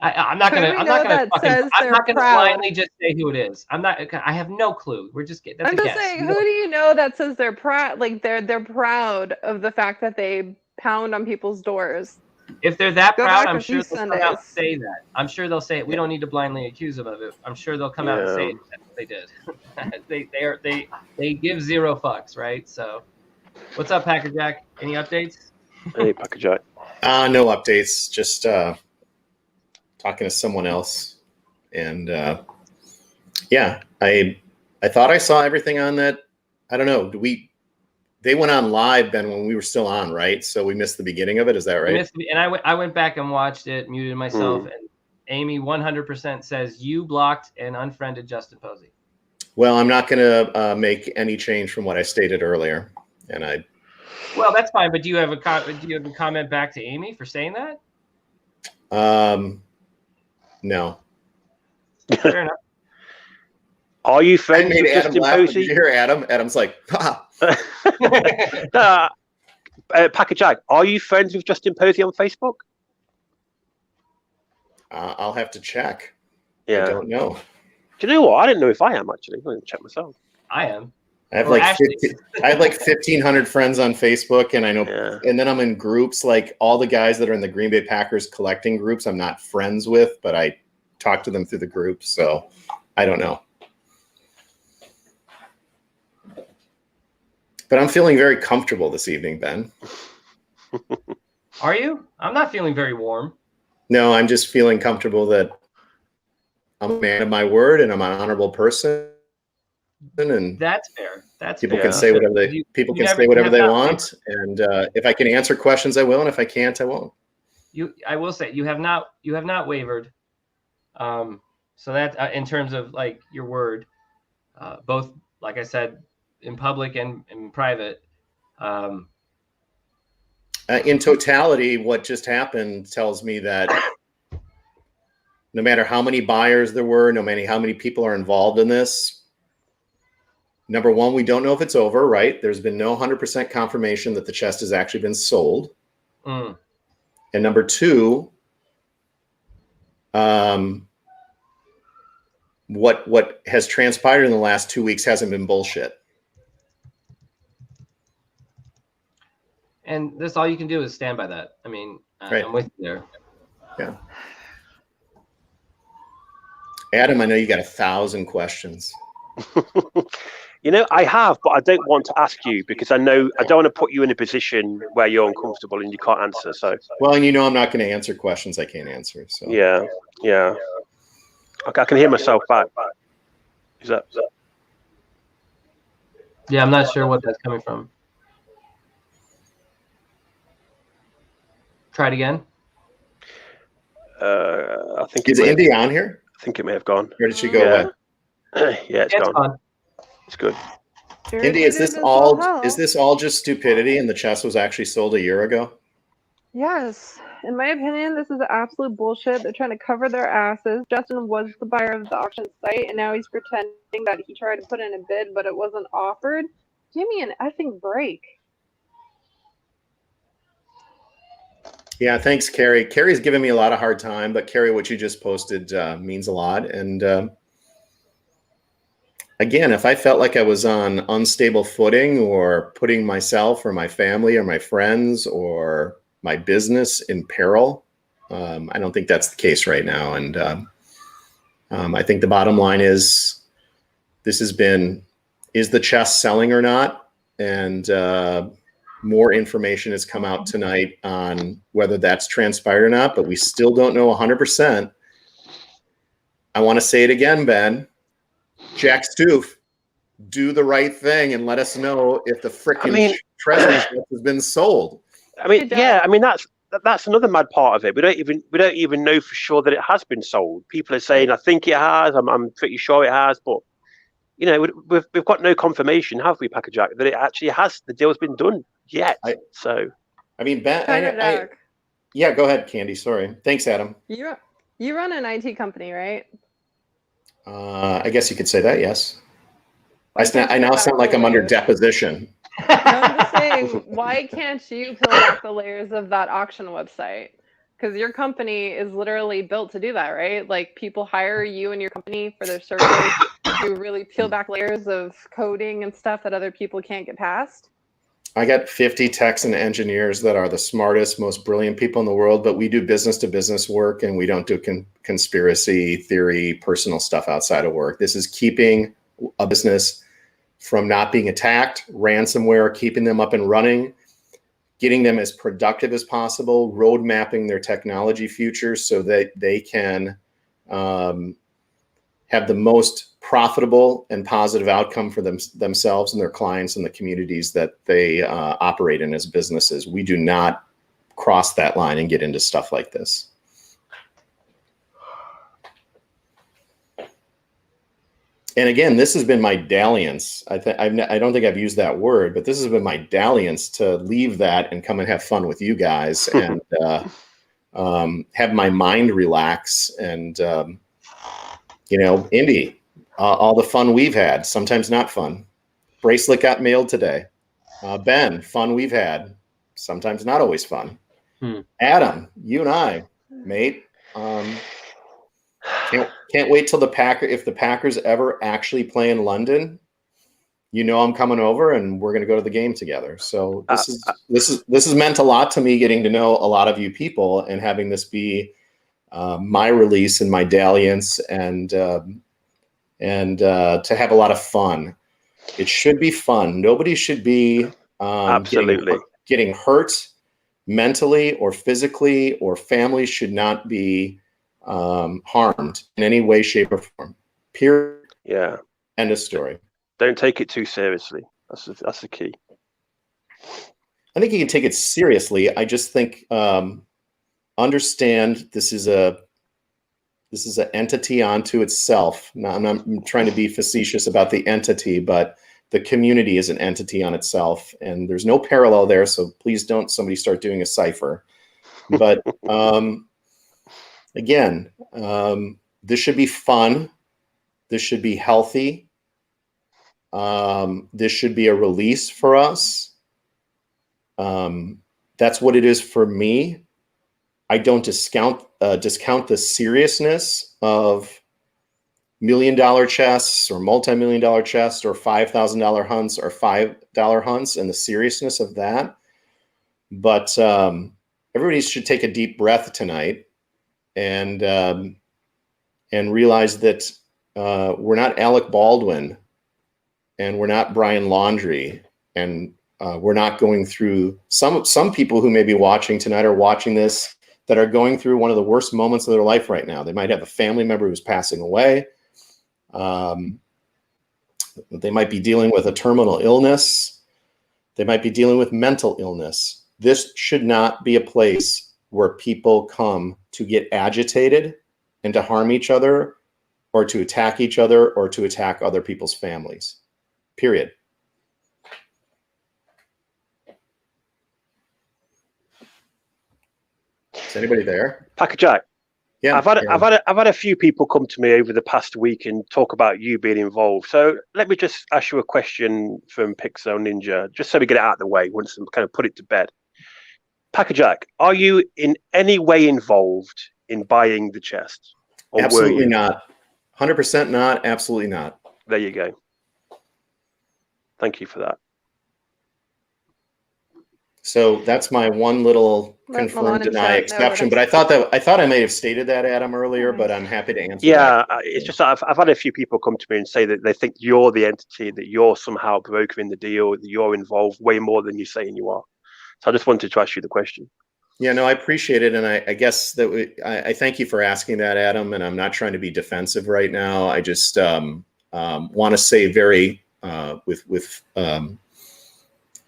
I'm not gonna blindly just say who it is. I have no clue. We're just getting. I'm just saying, who do you know that says they're proud? Like they're proud of the fact that they pound on people's doors. If they're that proud, I'm sure they'll come out and say that. I'm sure they'll say it. We don't need to blindly accuse them of it. I'm sure they'll come out and say that's what they did. they give zero fucks, right? So, what's up, Packer Jack? Any updates? Hey, Packer Jack. No updates. Just talking to someone else, and I thought I saw everything on that. I don't know. They went on live, Ben, when we were still on, right? So we missed the beginning of it. Is that right? And I went back and watched it, muted myself, and Amy 100% says you blocked and unfriended Justin Posey. Well, I'm not going to make any change from what I stated earlier, and Well, that's fine. But do you have a comment back to Amy for saying that? No. Fair enough. Are you I friends made with Adam Justin laugh. Did Posey? you hear Adam? Adam's like, ha. Packer Jack, are you friends with Justin Posey on Facebook? I'll have to check. Yeah. I don't know. Do you know what? I didn't know if I am actually. I'm going to check myself. I am. I have Or like Ashley. I have like 1,500 friends on Facebook, and I know, Yeah. and then I'm in groups like all the guys that are in the Green Bay Packers collecting groups. I'm not friends with, but I talk to them through the group. So I don't know. But I'm feeling very comfortable this evening, Ben. Are you? I'm not feeling very warm. No, I'm just feeling comfortable that I'm a man of my word and I'm an honorable person, and That's fair. That's people fair. can say whatever they You- people you can never- say whatever you they have not want. And if I can answer questions, I will, and if I can't, I won't. I will say you have not wavered. So that in terms of like your word, both like I said in public and in private. In totality, what just happened tells me that no matter how many buyers there were, no matter how many people are involved in this, number one, we don't know if it's over, right? There's been no 100% confirmation that the chest has actually been sold. Mm. And number two, what has transpired in the last 2 weeks hasn't been bullshit. And this all you can do is stand by that. I mean, Right. I'm with you there. Yeah. Adam, I know you got 1,000 questions. You know, I have, but I don't want to ask you because I know I don't want to put you in a position where you're uncomfortable and you can't answer. So, Well, and you know I'm not going to answer questions I can't answer. So yeah. Okay, I can hear myself back. Is that? Yeah, I'm not sure what that's coming from. Try it again. I think is it may have, Indy on here? I think it may have gone. Where did she go? Yeah. away? Yeah, it's It's gone. fun. It's good. Indy, is this all just stupidity and the chest was actually sold a year ago? Yes. In my opinion, this is absolute bullshit. They're trying to cover their asses. Justin was the buyer of the auction site, and now he's pretending that he tried to put in a bid, but it wasn't offered. Give me an effing break. Yeah, thanks, Carrie. Carrie's giving me a lot of hard time, but Carrie, what you just posted means a lot. And again, if I felt like I was on unstable footing or putting myself or my family or my friends or my business in peril, I don't think that's the case right now. And I think the bottom line is is the chest selling or not? And more information has come out tonight on whether that's transpired or not, but we still don't know 100%. I want to say it again, Ben. Jack Stoof, do the right thing and let us know if the frickin' treasury has been sold. I mean, yeah, I mean that's another mad part of it. We don't even know for sure that it has been sold. People are saying, I think it has. I'm pretty sure it has, but you know, we've got no confirmation, have we, Packer Jack, that it actually has. The deal's been done yet. Ben, yeah, go ahead, Candy. Sorry. Thanks, Adam. You run an IT company, right? I guess you could say that, yes. I now sound like I'm under deposition. No, I'm just saying, why can't you peel back the layers of that auction website? Because your company is literally built to do that, right? Like people hire you and your company for their services to really peel back layers of coding and stuff that other people can't get past. I got 50 techs and engineers that are the smartest, most brilliant people in the world, but we do business to business work and we don't do conspiracy theory, personal stuff outside of work. This is keeping a business from not being attacked, ransomware, keeping them up and running, getting them as productive as possible, road mapping their technology future so that they can have the most profitable and positive outcome for themselves and their clients and the communities that they operate in as businesses. We do not cross that line and get into stuff like this. And again, this has been my dalliance. I don't think I've used that word, but this has been my dalliance to leave that and come and have fun with you guys and have my mind relax. And Indy, all the fun we've had. Sometimes not fun. Bracelet got mailed today. Ben, fun we've had. Sometimes not always fun. Adam, you and I, mate. Can't wait till if the Packers ever actually play in London, I'm coming over and we're going to go to the game together. So this is meant a lot to me, getting to know a lot of you people and having this be my release and my dalliance and to have a lot of fun. It should be fun. Nobody should be absolutely getting hurt mentally or physically, or families should not be harmed in any way, shape, or form. Period. Yeah. End of story. Don't take it too seriously. That's the key. I think you can take it seriously. I just think understand this is an entity unto itself. Now, I'm not trying to be facetious about the entity, but the community is an entity on itself, and there's no parallel there. So please don't somebody start doing a cipher. But again, this should be fun. This should be healthy. This should be a release for us. That's what it is for me. I don't discount the seriousness of $1 million chests or multi-million-dollar chests or $5,000 hunts or $5 hunts and the seriousness of that. But everybody should take a deep breath tonight and realize that we're not Alec Baldwin and we're not Brian Laundrie, and we're not going through some people who may be watching tonight or watching this that are going through one of the worst moments of their life right now. They might have a family member who's passing away. They might be dealing with a terminal illness. They might be dealing with mental illness. This should not be a place where people come to get agitated and to harm each other or to attack each other or to attack other people's families. Period. Is anybody there? Packer Jack. Yeah, I've had a few people come to me over the past week and talk about you being involved. So let me just ask you a question from Pixel Ninja, just so we get it out of the way, once and kind of put it to bed. Packer Jack, are you in any way involved in buying the chest? Or absolutely not. 100% not. Absolutely not. There you go. Thank you for that. So that's my one little confirm, deny, exception. But I thought I may have stated that, Adam, earlier. But I'm happy to answer. Yeah, it's just I've had a few people come to me and say that they think you're the entity, that you're somehow brokering the deal, that you're involved way more than you're saying you are. So I just wanted to ask you the question. Yeah, no, I appreciate it, and I guess that I thank you for asking that, Adam. And I'm not trying to be defensive right now. I just want to say very with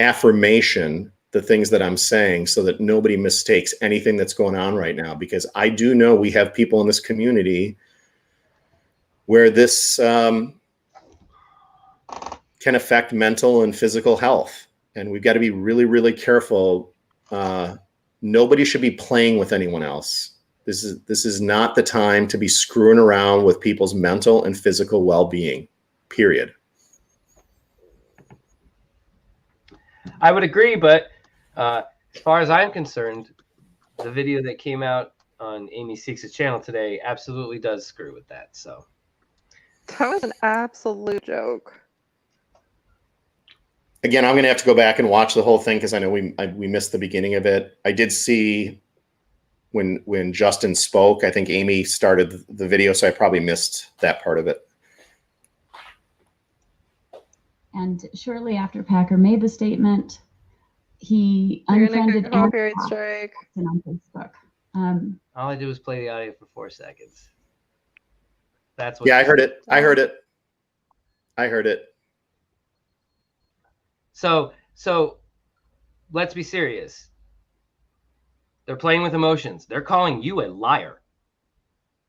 affirmation the things that I'm saying so that nobody mistakes anything that's going on right now, because I do know we have people in this community where this can affect mental and physical health. And we've got to be really, really careful. Nobody should be playing with anyone else. This is not the time to be screwing around with people's mental and physical well-being, period. I would agree, but as far as I'm concerned, the video that came out on Amy Seeks' channel today absolutely does screw with that. So that was an absolute joke. Again, I'm going to have to go back and watch the whole thing because I know we missed the beginning of it. I did see when Justin spoke. I think Amy started the video, so I probably missed that part of it. And shortly after Packer made the statement, he unfriended copyright strike on Facebook. All I do is play the audio for 4 seconds. That's what. Yeah, I heard it. I heard it. So let's be serious. They're playing with emotions. They're calling you a liar.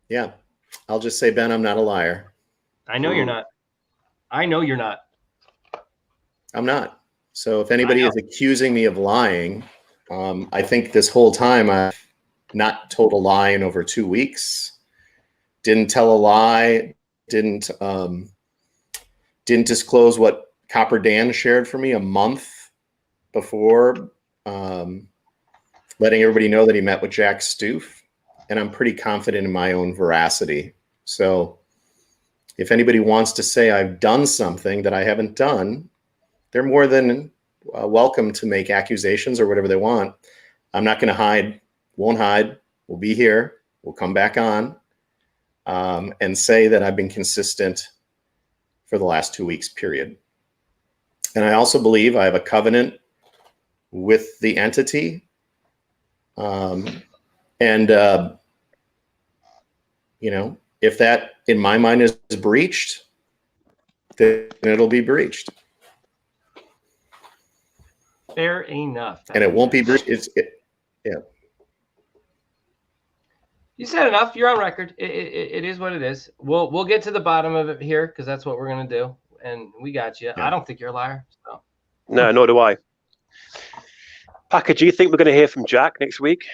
Yeah, I'll just say, Ben, I'm not a liar. I know you're not. I know you're not. I'm not. So if anybody is accusing me of lying, I think this whole time I've not told a lie in over 2 weeks. Didn't tell a lie. Didn't disclose what Copper Dan shared for me a month before, letting everybody know that he met with Jack Stoof. And I'm pretty confident in my own veracity. So if anybody wants to say I've done something that I haven't done, they're more than welcome to make accusations or whatever they want. I'm not going to hide, won't hide. We'll be here. We'll come back on and say that I've been consistent for the last 2 weeks, period. And I also believe I have a covenant with the entity. You know, if that in my mind is breached, then it'll be breached. Fair enough. And it won't be breached. Yeah. You said enough. You're on record. It is what it is. We'll get to the bottom of it here because that's what we're gonna do. And we got you. Yeah. I don't think you're a liar. So. No, nor do I. Packer, do you think we're going to hear from Jack next week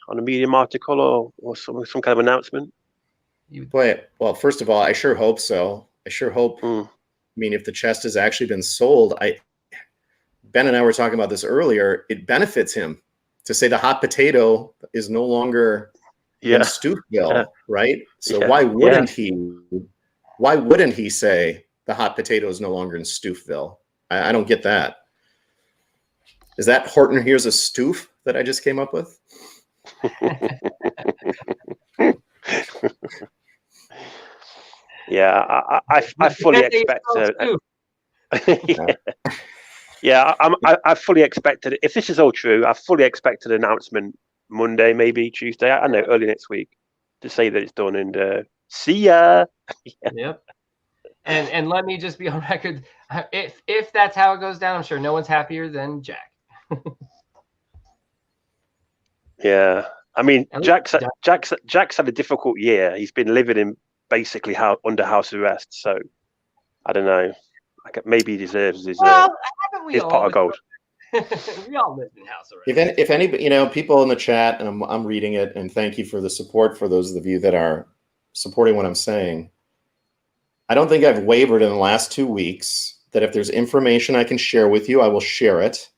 on a Medium article or some kind of announcement? Boy, well, first of all, I sure hope so. I sure hope. I mean, if the chest has actually been sold, Ben and I were talking about this earlier. It benefits him to say the hot potato is no longer in Stouffville, right? So why wouldn't he? Why wouldn't he say the hot potato is no longer in Stouffville? I don't get that. Is that Horton Hears a Stoof that I just came up with? Yeah, I fully expect I fully expected, if this is all true, I fully expected an announcement Monday, maybe Tuesday, I know, early next week, to say that it's done and see ya. Yep. And let me just be on record. If that's how it goes down, I'm sure no one's happier than Jack. Yeah. I mean, Jack's had a difficult year. He's been living in basically under house arrest. So I don't know. Maybe he deserves his pot of gold. We all live in house arrest. If any, people in the chat, and I'm reading it, and thank you for the support for those of you that are supporting what I'm saying. I don't think I've wavered in the last 2 weeks that if there's information I can share with you, I will share it.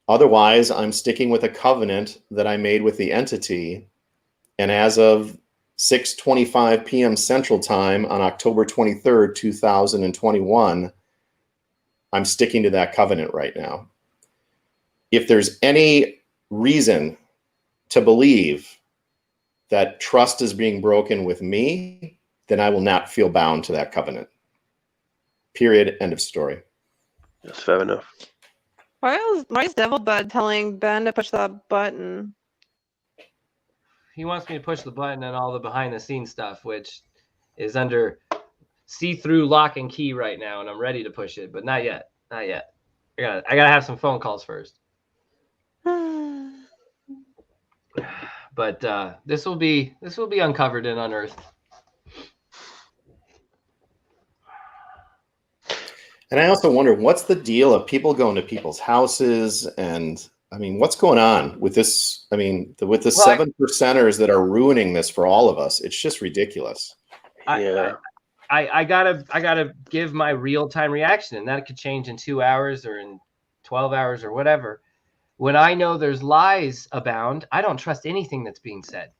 Otherwise, I'm sticking with a covenant that I made with the entity. And as of 6:25 p.m. Central Time on October 23rd, 2021, I'm sticking to that covenant right now. If there's any reason to believe that trust is being broken with me, then I will not feel bound to that covenant. Period. End of story. That's fair enough. Why is Devil Bud telling Ben to push that button? He wants me to push the button and all the behind the scenes stuff, which is under see-through lock and key right now, and I'm ready to push it, but not yet. Not yet. I gotta have some phone calls first. But this will be uncovered and unearthed. And I also wonder, what's the deal of people going to people's houses? And I mean, what's going on with this? I mean, with the 7%ers that are ruining this for all of us, it's just ridiculous. I gotta give my real-time reaction, and that could change in 2 hours or in 12 hours or whatever. When I know there's lies abound, I don't trust anything that's being said.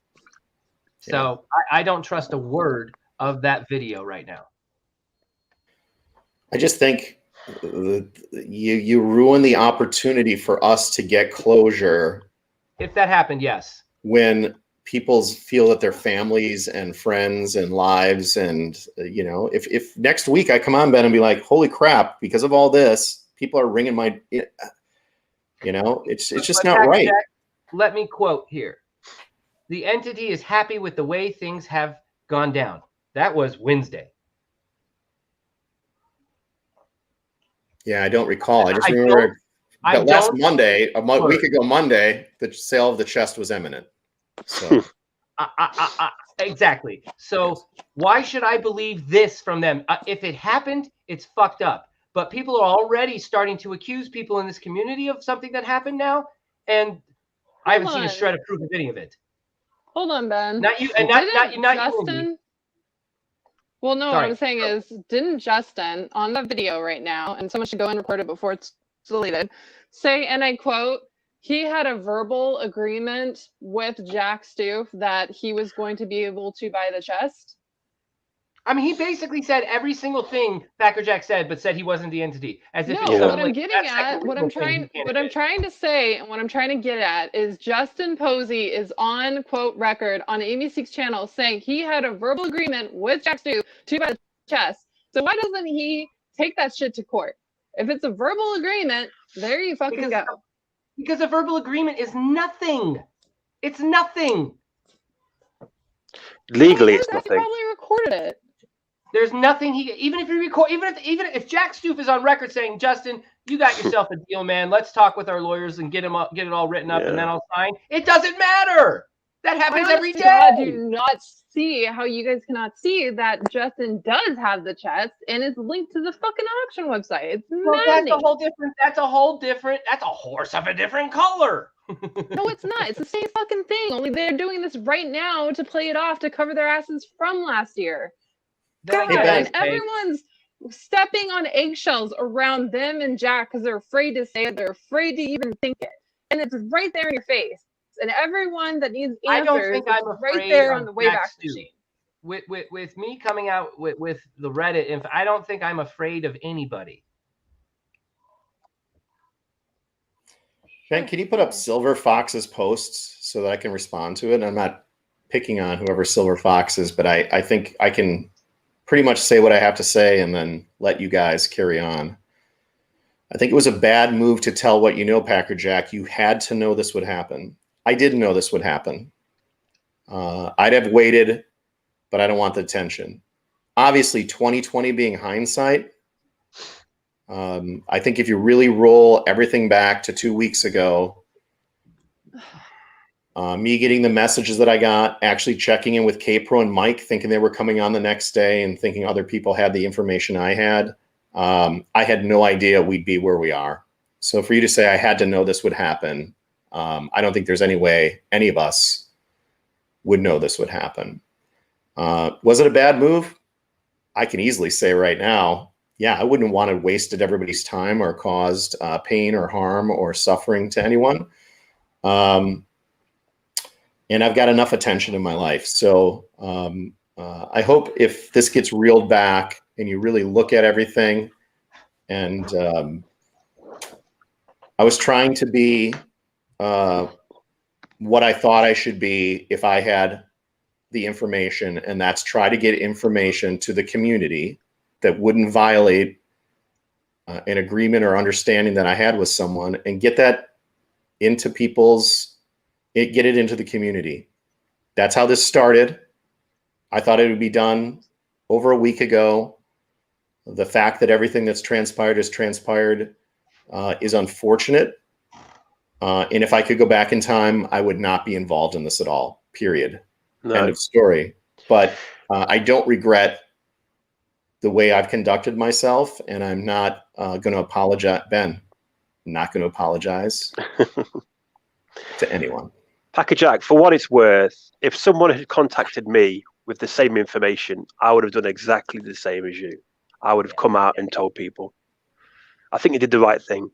So I don't trust a word of that video right now. I just think you ruin the opportunity for us to get closure. If that happened, yes. When people feel that their families and friends and lives and, if next week I come on, Ben, and be like, holy crap, because of all this, people are ringing my, it's just not right. Jack, let me quote here. The entity is happy with the way things have gone down. That was Wednesday. Yeah, I don't recall. I just remember that last Monday, week ago Monday, the sale of the chest was imminent. So Exactly. So why should I believe this from them? If it happened, it's fucked up. But people are already starting to accuse people in this community of something that happened now, and I haven't seen a shred of proof of any of it. Hold on, Ben. Not you, and not Didn't not Justin? Well, no, Sorry. what I'm saying is, didn't Justin on the video right now, and someone should go and report it before it's deleted, say, and I quote, he had a verbal agreement with Jack Stoof that he was going to be able to buy the chest? I mean, he basically said every single thing Packer Jack said, but said he wasn't the entity. As if No, it's what some, I'm like, getting that at, second what I'm thing he trying, can't what I'm admit. trying to say, and what I'm trying to get at is Justin Posey is on quote record on ABC channel saying he had a verbal agreement with Jack Stoof to buy the chest. So why doesn't he take that shit to court? If it's a verbal agreement, there you fucking go. Because a verbal agreement is nothing. It's nothing. Legally, Well, it's he nothing. probably recorded it. There's nothing he even if you record even if Jack Stoof is on record saying, Justin, you got yourself a deal, man. Let's talk with our lawyers and get it all written up, and then I'll sign. It doesn't matter. That happens every day. I do not see how you guys cannot see that Justin does have the chest and it's linked to the fucking auction website. It's maddening. That's a horse of a different color. No, it's not. It's the same fucking thing. Only they're doing this right now to play it off to cover their asses from last year. God, and everyone's stepping on eggshells around them and Jack because they're afraid to say it. They're afraid to even think it. And it's right there in your face. And everyone that needs answers, I don't think I'm right there on the Jack Wayback Stoof. Machine. With me coming out with the Reddit, I don't think I'm afraid of anybody. Ben, can you put up Silver Fox's posts so that I can respond to it? And I'm not picking on whoever Silver Fox is, but I think I can pretty much say what I have to say and then let you guys carry on. I think it was a bad move to tell what you know, Packer Jack. You had to know this would happen. I didn't know this would happen. I'd have waited, but I don't want the attention. Obviously, 2020 being hindsight, I think if you really roll everything back to 2 weeks ago, me getting the messages that I got, actually checking in with K-Pro and Mike, thinking they were coming on the next day and thinking other people had the information I had no idea we'd be where we are. So for you to say I had to know this would happen, I don't think there's any way any of us would know this would happen. Was it a bad move? I can easily say right now, yeah, I wouldn't want to have wasted everybody's time or caused pain or harm or suffering to anyone. And I've got enough attention in my life. So I hope if this gets reeled back and you really look at everything, and I was trying to be what I thought I should be if I had the information, and that's try to get information to the community that wouldn't violate an agreement or understanding that I had with someone, and get that into get it into the community. That's how this started. I thought it would be done over a week ago. The fact that everything that's transpired is unfortunate. And if I could go back in time, I would not be involved in this at all, period. No. End of story. But I don't regret the way I've conducted myself, and I'm not going to apologize. Ben, I'm not going to apologize to anyone. Packer Jack, for what it's worth, if someone had contacted me with the same information, I would have done exactly the same as you. I would have come out and told people. I think you did the right thing,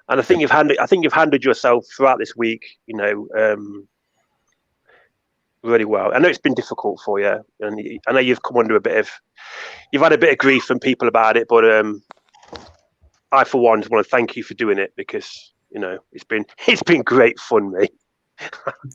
and I think you've handled yourself throughout this week, really well. I know it's been difficult for you, and I know you've come under you've had a bit of grief from people about it, but I, for one, want to thank you for doing it, because it's been great fun, mate.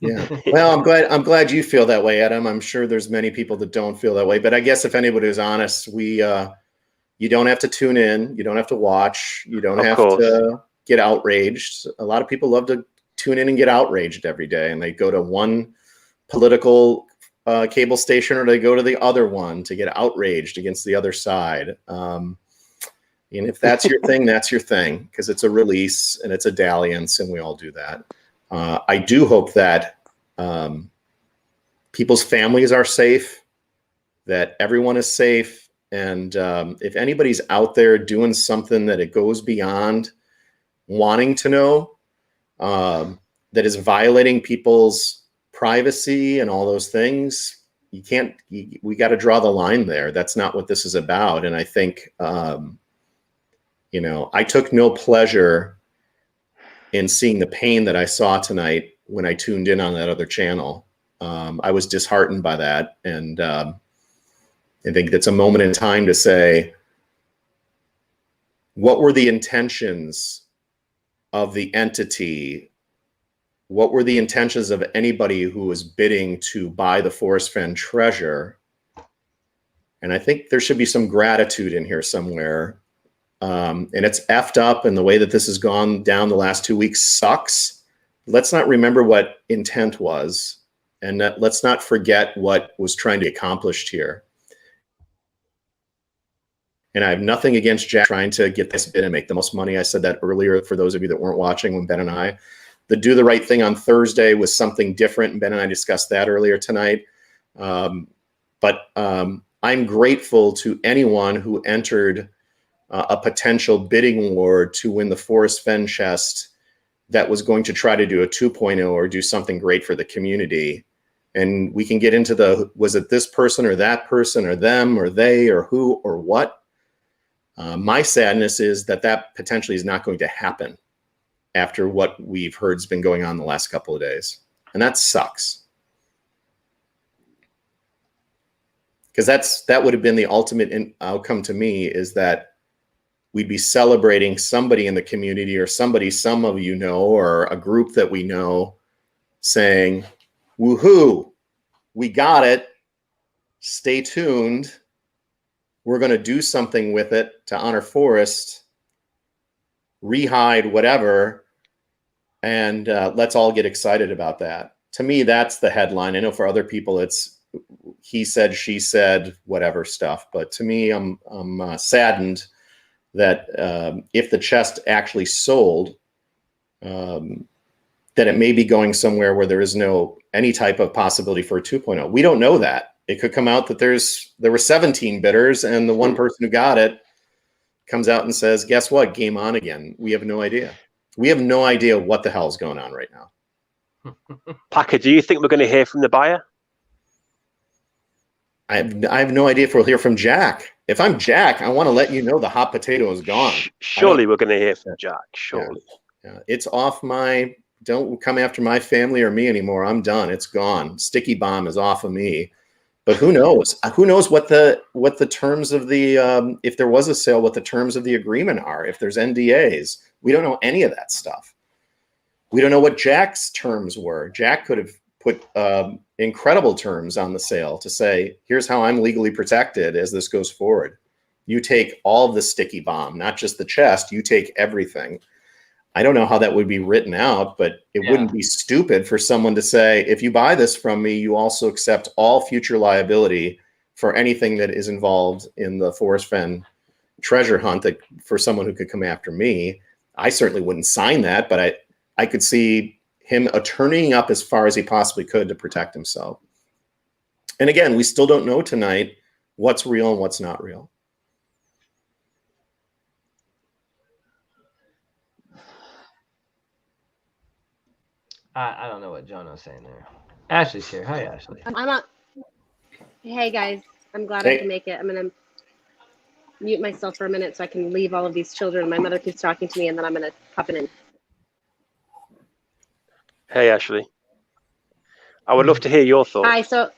Yeah. Well, I'm glad you feel that way, Adam. I'm sure there's many people that don't feel that way, but I guess if anybody is honest, you don't have to tune in, you don't have to watch, you don't have to get outraged. A lot of people love to tune in and get outraged every day, and they go to one political cable station, or they go to the other one to get outraged against the other side. And if that's your thing, that's your thing, because it's a release and it's a dalliance, and we all do that. I do hope that people's families are safe, that everyone is safe. And if anybody's out there doing something that it goes beyond wanting to know, that is violating people's privacy and all those things, we got to draw the line there. That's not what this is about. And I think, you know, I took no pleasure in seeing the pain that I saw tonight when I tuned in on that other channel. I was disheartened by that. And I think that's a moment in time to say, what were the intentions of the entity? What were the intentions of anybody who was bidding to buy the Forrest Fenn treasure? And I think there should be some gratitude in here somewhere. And it's effed up, and the way that this has gone down the last 2 weeks sucks. Let's not remember what intent was, and let's not forget what was trying to be accomplished here. And I have nothing against Jack trying to get this bid and make the most money. I said that earlier for those of you that weren't watching when Ben and I. The Do the Right Thing on Thursday was something different, and Ben and I discussed that earlier tonight. But I'm grateful to anyone who entered a potential bidding war to win the Forrest Fenn chest that was going to try to do a 2.0 or do something great for the community. And we can get into the, was it this person or that person or them or they or who or what? My sadness is that that potentially is not going to happen after what we've heard has been going on the last couple of days. And that sucks. Because that would have been the ultimate outcome to me, is that we'd be celebrating somebody in the community or somebody some of you know, or a group that we know, saying, woohoo, we got it, stay tuned, we're going to do something with it to honor Forrest, rehide whatever, and let's all get excited about that. To me, that's the headline. I know for other people it's he said, she said, whatever stuff. But to me, I'm saddened that if the chest actually sold, that it may be going somewhere where there is no any type of possibility for a 2.0. We don't know that. It could come out that there were 17 bidders, and the one person who got it comes out and says, guess what? Game on again. We have no idea. We have no idea what the hell is going on right now. Packer, do you think we're going to hear from the buyer? I have no idea if we'll hear from Jack. If I'm Jack, I want to let you know the hot potato is gone. Surely we're going to hear from Jack. Surely. Yeah. It's off my, don't come after my family or me anymore. I'm done. It's gone. Sticky bomb is off of me. But who knows? Who knows what the terms of the, if there was a sale, what the terms of the agreement are, if there's NDAs. We don't know any of that stuff. We don't know what Jack's terms were. Jack could have put incredible terms on the sale to say, here's how I'm legally protected as this goes forward. You take all of the sticky bomb, not just the chest, you take everything. I don't know how that would be written out, but it wouldn't be stupid for someone to say, if you buy this from me, you also accept all future liability for anything that is involved in the Forrest Fenn treasure hunt that for someone who could come after me. I certainly wouldn't sign that, but I could see him turning up as far as he possibly could to protect himself. And again, we still don't know tonight what's real and what's not real. I don't know what Jono's saying there. Ashley's here. Hi, Ashley. I'm on. Hey guys, I'm glad I can make it. I'm gonna mute myself for a minute so I can leave all of these children. My mother keeps talking to me, and then I'm gonna pop it in. Hey, Ashley. I would love to hear your thoughts. Hi. So,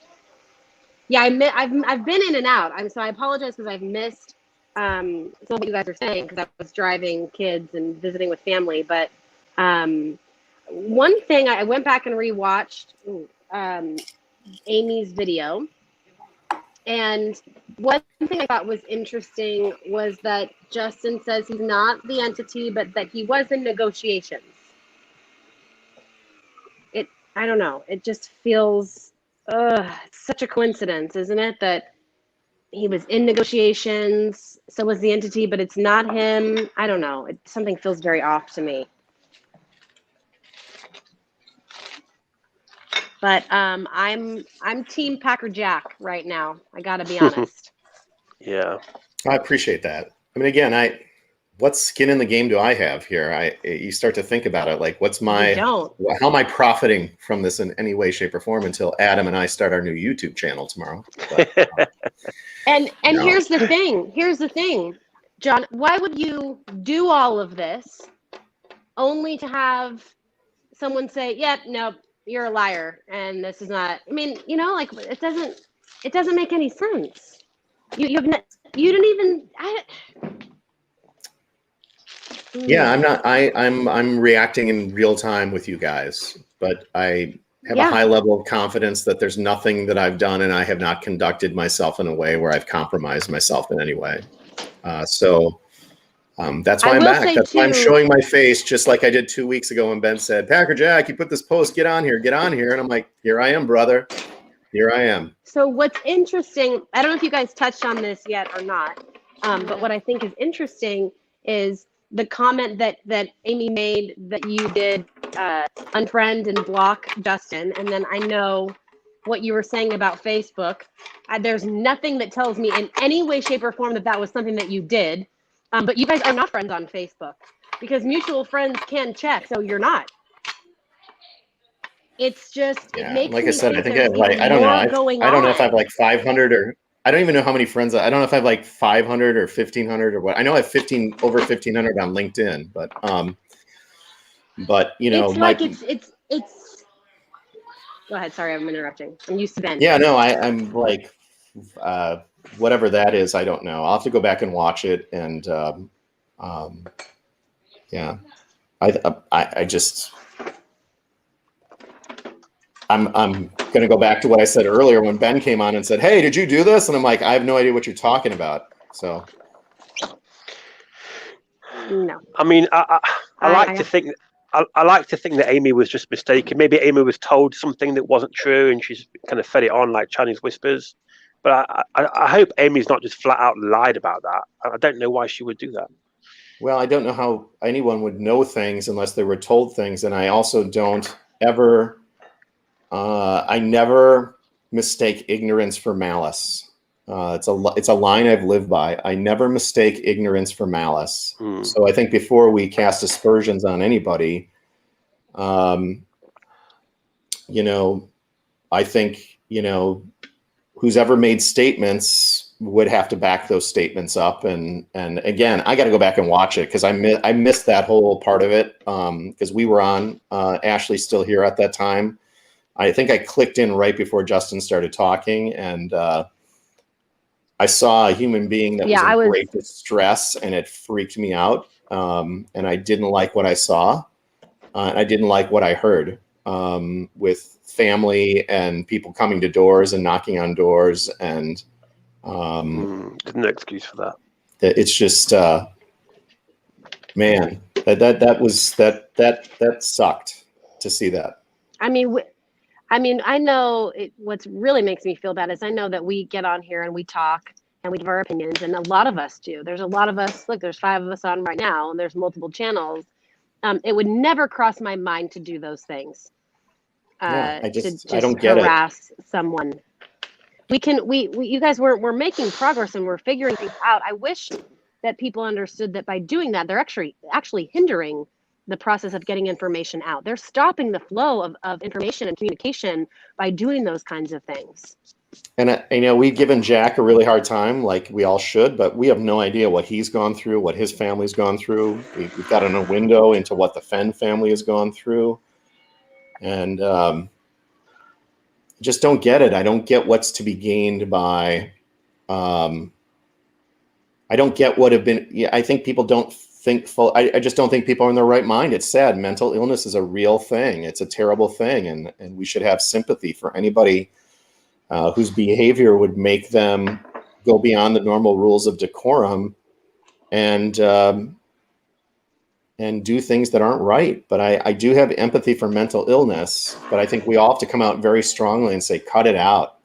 yeah, I've been in and out. So I apologize because I've missed some of what you guys are saying because I was driving kids and visiting with family. But one thing I went back and rewatched Amy's video, and one thing I thought was interesting was that Justin says he's not the entity, but that he was in negotiations. I don't know. It just feels such a coincidence, isn't it? That he was in negotiations, so was the entity, but it's not him. I don't know. Something feels very off to me. But I'm Team Packer Jack right now. I got to be honest. Yeah. I appreciate that. I mean, again, what skin in the game do I have here? You start to think about it, like, You don't. how am I profiting from this in any way, shape, or form until Adam and I start our new YouTube channel tomorrow? But, And No. here's the thing. Here's the thing, John. Why would you do all of this only to have someone say, "Yep, nope, you're a liar," and this is not? I mean, like it doesn't make any sense. You didn't even. yeah, I'm reacting in real time with you guys, but I have a high level of confidence that there's nothing that I've done and I have not conducted myself in a way where I've compromised myself in any way. So that's why I'm back. That's why I'm showing my face, just like I did 2 weeks ago when Ben said, "Packer Jack, you put this post, get on here. And I'm like, here I am, brother. Here I am. So what's interesting, I don't know if you guys touched on this yet or not, but what I think is interesting is the comment that Amy made that you did unfriend and block Justin. And then I know what you were saying about Facebook. There's nothing that tells me in any way, shape, or form that was something that you did. But you guys are not friends on Facebook because mutual friends can check. So you're not. It's just, it makes like me I said, I think I have there's like, even I don't know. more I going don't know if I on. have like 500 or I don't even know how many friends. I don't know if I have like 500 or 1,500 or what. I know I have over 1,500 on LinkedIn, but It's like it's. Go ahead. Sorry, I'm interrupting. I'm used to Ben. Yeah, no, I'm like, whatever that is, I don't know. I'll have to go back and watch it, and yeah, I just. I'm going to go back to what I said earlier when Ben came on and said, "Hey, did you do this?" And I'm like, I have no idea what you're talking about. So, no. I mean, I like to think I like to think that Amy was just mistaken. Maybe Amy was told something that wasn't true, and she's kind of fed it on like Chinese whispers. But I hope Amy's not just flat out lied about that. I don't know why she would do that. Well, I don't know how anyone would know things unless they were told things, and I also don't ever. I never mistake ignorance for malice. It's a line I've lived by. I never mistake ignorance for malice. So I think before we cast aspersions on anybody, I think, who's ever made statements would have to back those statements up. And again, I got to go back and watch it because I missed that whole part of it because we were on, Ashley's still here at that time. I think I clicked in right before Justin started talking, and I saw a human being that was in great distress, and it freaked me out. And I didn't like what I saw. I didn't like what I heard with family and people coming to doors and knocking on doors, and no excuse for that. It's just, man, that sucked to see that. I know what really makes me feel bad is I know that we get on here and we talk and we give our opinions, and a lot of us do. There's a lot of us. Look, there's 5 of us on right now, and there's multiple channels. It would never cross my mind to do those things. I to don't get harass someone. You guys we're making progress and we're figuring things out. I wish that people understood that by doing that, they're actually hindering the process of getting information out. They're stopping the flow of information and communication by doing those kinds of things. And we've given Jack a really hard time, like we all should, but we have no idea what he's gone through, what his family's gone through. We've got a window into what the Fenn family has gone through. And just don't get it. I don't get what's to be gained by, I don't get what have been, I think people don't think I just don't think people are in their right mind. It's sad. Mental illness is a real thing. It's a terrible thing. And we should have sympathy for anybody whose behavior would make them go beyond the normal rules of decorum and do things that aren't right. But I do have empathy for mental illness, but I think we all have to come out very strongly and say, cut it out.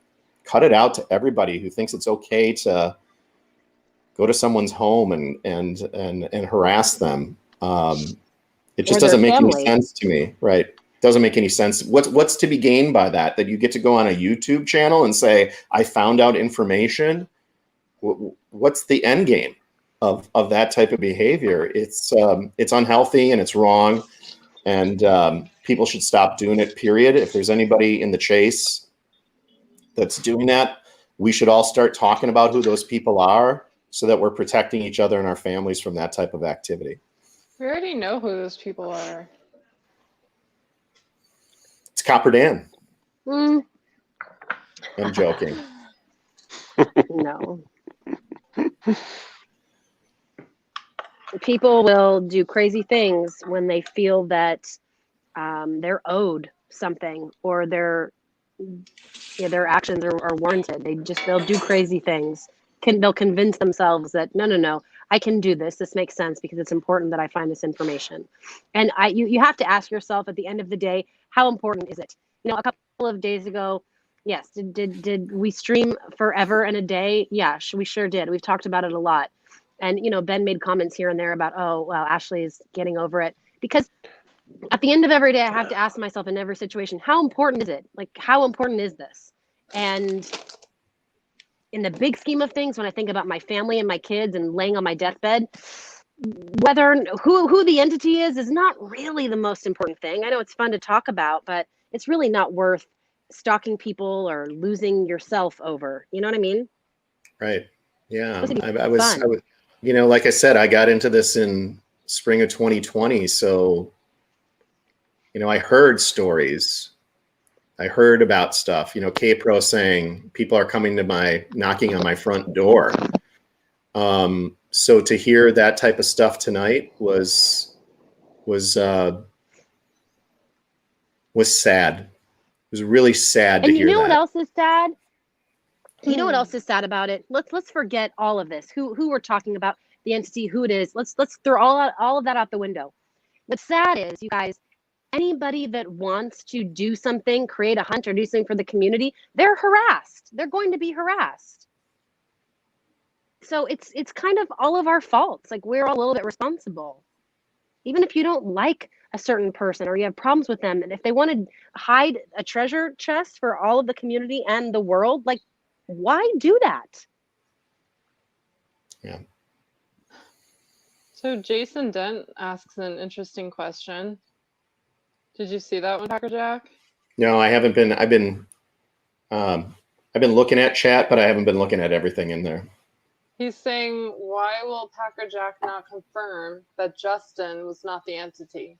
Cut it out to everybody who thinks it's okay to go to someone's home and harass them. It just doesn't make any sense to me. Right. Doesn't make any sense. What's to be gained by that? That you get to go on a YouTube channel and say, I found out information. What's the end game of that type of behavior? It's unhealthy and it's wrong, and people should stop doing it, period. If there's anybody in the chase that's doing that, we should all start talking about who those people are so that we're protecting each other and our families from that type of activity. We already know who those people are. It's Copper Dan. Mm, I'm joking. no. People will do crazy things when they feel that they're owed something, or their actions are warranted. They'll do crazy things. They'll convince themselves that no, I can do this. This makes sense because it's important that I find this information. And you have to ask yourself at the end of the day, how important is it? A couple of days ago, yes, did we stream forever and a day? Yeah, we sure did. We've talked about it a lot. And, Ben made comments here and there about, oh, well, Ashley is getting over it. Because at the end of every day, I have to ask myself in every situation, how important is it? Like, how important is this? And in the big scheme of things, when I think about my family and my kids and laying on my deathbed, who the entity is not really the most important thing. I know it's fun to talk about, but it's really not worth stalking people or losing yourself over. You know what I mean? Right. Yeah. I was, like I said, I got into this in spring of 2020. So, I heard stories. I heard about stuff, K-Pro saying people are knocking on my front door. So to hear that type of stuff tonight was sad. It was really sad to hear that. And you know what else is sad? You know what else is sad about it? Let's forget all of this. Who we're talking about, the entity, who it is. Let's throw all of that out the window. What's sad is, you guys, anybody that wants to do something, create a hunt or do something for the community, they're harassed. They're going to be harassed. So it's kind of all of our faults. Like, we're all a little bit responsible. Even if you don't like a certain person or you have problems with them, and if they want to hide a treasure chest for all of the community and the world, like, why do that? Yeah. So Jason Dent asks an interesting question. Did you see that one, Packer Jack? No, I haven't been. I've been looking at chat, but I haven't been looking at everything in there. He's saying, why will Packer Jack not confirm that Justin was not the entity?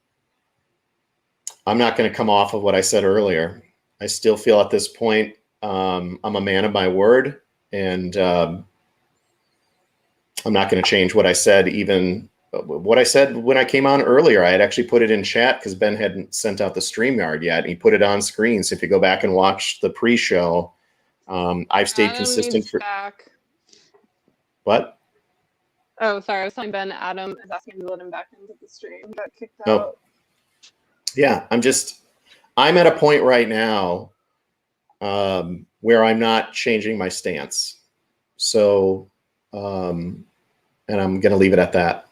I'm not going to come off of what I said earlier. I still feel at this point I'm a man of my word, and I'm not going to change what I said. Even what I said when I came on earlier, I had actually put it in chat because Ben hadn't sent out the StreamYard yet. And he put it on screen. So if you go back and watch the pre-show, I've stayed consistent for. Back. What? Oh, sorry. I was telling Ben Adam is asking to let him back into the stream. He got kicked out. Oh. Yeah, I'm at a point right now where I'm not changing my stance. So, and I'm going to leave it at that.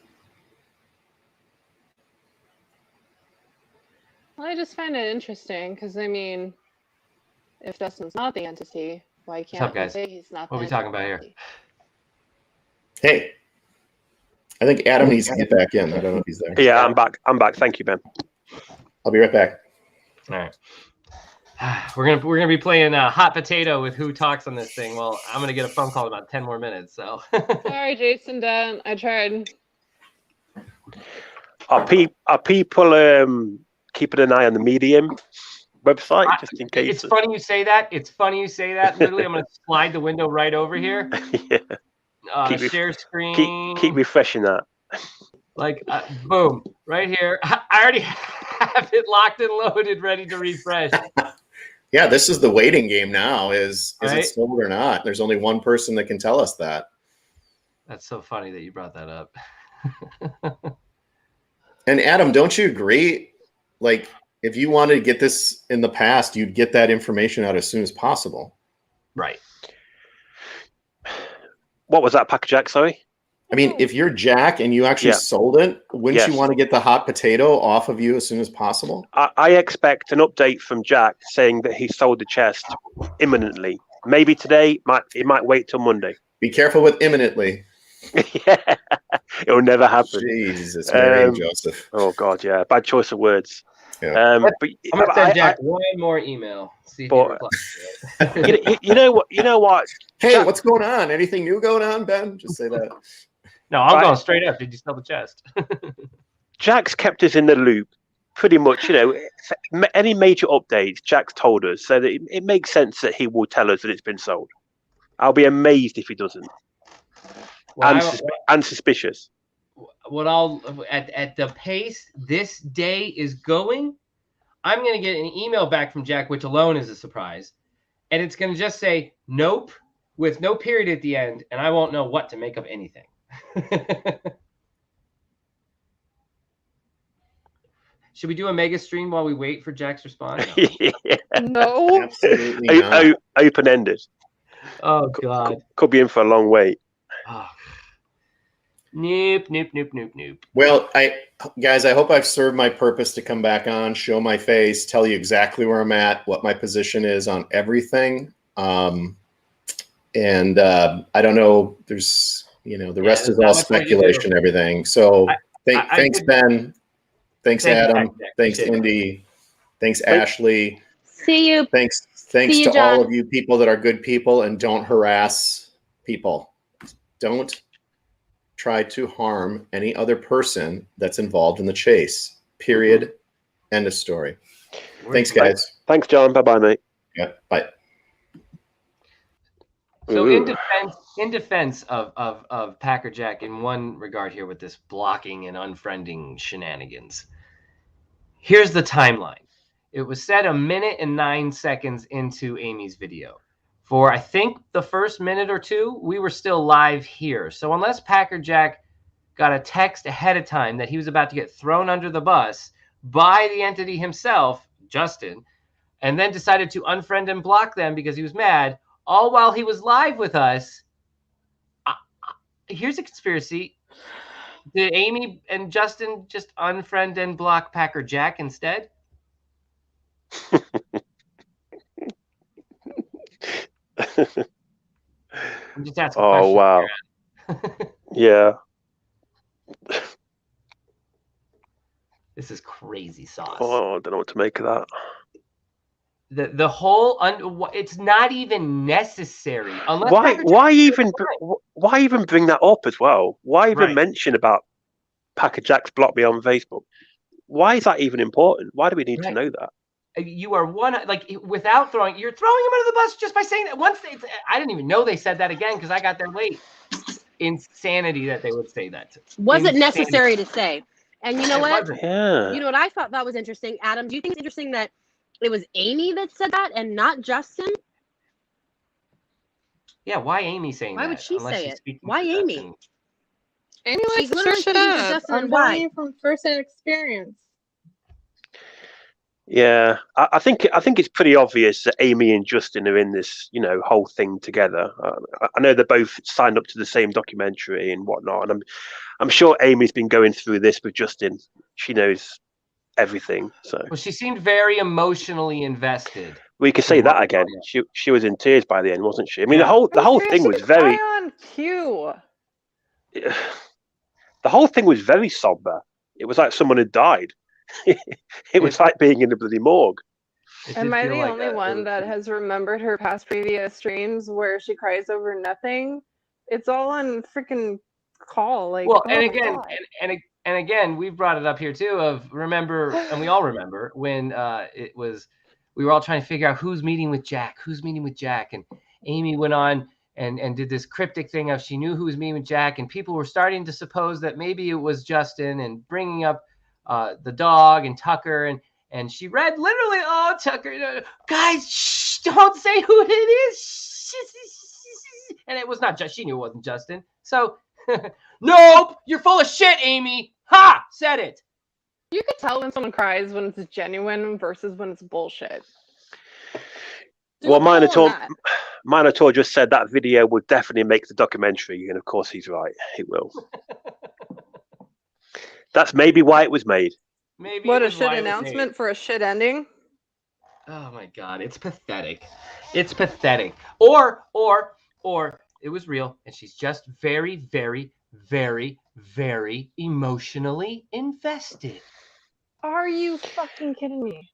Well, I just find it interesting because, if Justin's not the entity, why can't we say he's not the entity? What are we talking about here? Hey, I think Adam needs to get back in. I don't know if he's there. Yeah, I'm back. Thank you, Ben. I'll be right back. All right. We're gonna be playing hot potato with who talks on this thing. Well, I'm gonna get a phone call in about 10 more minutes. So. Sorry, Jason Dent. I tried. Are people keeping an eye on the Medium website just in case? It's funny you say that. Literally, I'm gonna slide the window right over here. Yeah. Share screen. Keep refreshing that. Like, boom, right here. I already have it locked and loaded, ready to refresh. Yeah, this is the waiting game now. Is right? It sold or not? There's only one person that can tell us that. That's so funny that you brought that up. And Adam, don't you agree? Like, if you wanted to get this in the past, you'd get that information out as soon as possible. Right. What was that, Packer Jack? Sorry. I mean, if you're Jack and you actually Yeah. sold it, wouldn't you Yes. want to get the hot potato off of you as soon as possible? I expect an update from Jack saying that he sold the chest imminently. Maybe today. It might wait till Monday. Be careful with imminently. Yeah, it'll never happen. Jesus, Mary and Um, Joseph. Oh God, yeah, bad choice of words. Yeah. But I'm gonna send Jack one more email. See if he But- replies. you know what? You know what? Hey, Jack- what's going on? Anything new going on, Ben? Just say that. No, I'm Right. going straight up. Did you sell the chest? Jack's kept us in the loop pretty much. Any major updates, Jack's told us, so that it makes sense that he will tell us that it's been sold. I'll be amazed if he doesn't, Well, and suspicious. what I'll at the pace this day is going, I'm gonna get an email back from Jack, which alone is a surprise, and it's gonna just say nope with no period at the end, and I won't know what to make of anything. Should we do a mega stream while we wait for Jack's response? No. Absolutely not. Open ended. Oh God. Could be in for a long wait. Oh. Nope. Well, guys, I hope I've served my purpose to come back on, show my face, tell you exactly where I'm at, what my position is on everything. And I don't know. There's, the rest is there's all not much more to do. speculation, everything. So thanks, Ben. Thanks, Thank you, Adam. Jack. Thanks, Appreciate it. Indy. Thanks, Ashley. See you. Thanks See you, to all John. of you people that are good people and don't harass people. Don't try to harm any other person that's involved in the chase. Period. End of story. Thanks, guys. Thanks, John. Bye, bye, mate. Yeah. Bye. So Ooh. in defense of Packer Jack in one regard here with this blocking and unfriending shenanigans, here's the timeline. It was said 1 minute and 9 seconds into Amy's video. For I think the first minute or two, we were still live here. So unless Packer Jack got a text ahead of time that he was about to get thrown under the bus by the entity himself, Justin, and then decided to unfriend and block them because he was mad, all while he was live with us. Here's a conspiracy. Did Amy and Justin just unfriend and block Packer Jack instead? I'm just asking Oh, questions. wow. Yeah. This is crazy sauce. Oh, I don't know what to make of that. The whole it's not even necessary unless Packer Jack- Why even bring that up as well? Why even Right. mention about Packer Jack's blocked me on Facebook? Why is that even important? Why do we need to Right. know that? You are without you're throwing him under the bus just by saying that. I didn't even know they said that again because I got there late. Insanity that they would say that. Wasn't Insanity. necessary to say. And you know It what? wasn't. Yeah. You know what I thought that was interesting, Adam? Do you think it's interesting that it was Amy that said that and not Justin? Yeah, why Amy saying Why that? would she unless say she's it? speaking Why for Amy? Justin? Amy likes She's to literally shit speaking for up. Justin I'm and why? telling you from first-hand experience. Yeah, I think it's pretty obvious that Amy and Justin are in this, whole thing together. I know they're both signed up to the same documentary and whatnot, and I'm sure Amy's been going through this with Justin. She knows everything, so Well, she seemed very emotionally invested. we could say Yeah. that again. She was in tears by the end, wasn't she? I mean, Yeah. the whole thing was very on cue. the whole thing was very somber. It was like someone had died. It was like being in the bloody morgue. It Am did I feel the like only that. one that has remembered her past previous streams where she cries over nothing? It's all on freaking call. Like, Well, oh and my again, God. and again, we've brought it up here too. Remember, and we all remember when we were all trying to figure out who's meeting with Jack, and Amy went on and did this cryptic thing of she knew who was meeting with Jack, and people were starting to suppose that maybe it was Justin, and bringing up the dog and Tucker, and she read literally, oh, Tucker, guys, shh, don't say who it is, and it was not just, she knew it wasn't Justin, so nope, you're full of shit, Amy. Ha, said it. You can tell when someone cries when it's genuine versus when it's bullshit. Do Well, a poll on that. Minotaur just said that video would definitely make the documentary, and of course he's right. It will. That's maybe why it was made. Maybe What it a was shit why it was announcement made. for a shit ending. Oh my god, it's pathetic. It's pathetic. Or it was real, and she's just very, very, very, very emotionally invested. Are you fucking kidding me?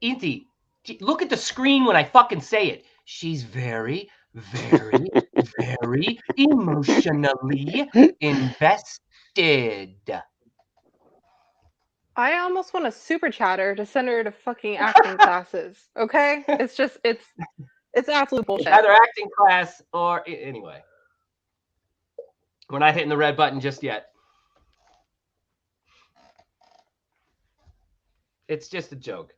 Inti, look at the screen when I fucking say it. She's very, very, very emotionally invested. I almost want a super chatter to send her to fucking acting classes. Okay? It's just it's absolute bullshit. Either acting class or anyway. We're not hitting the red button just yet. It's just a joke.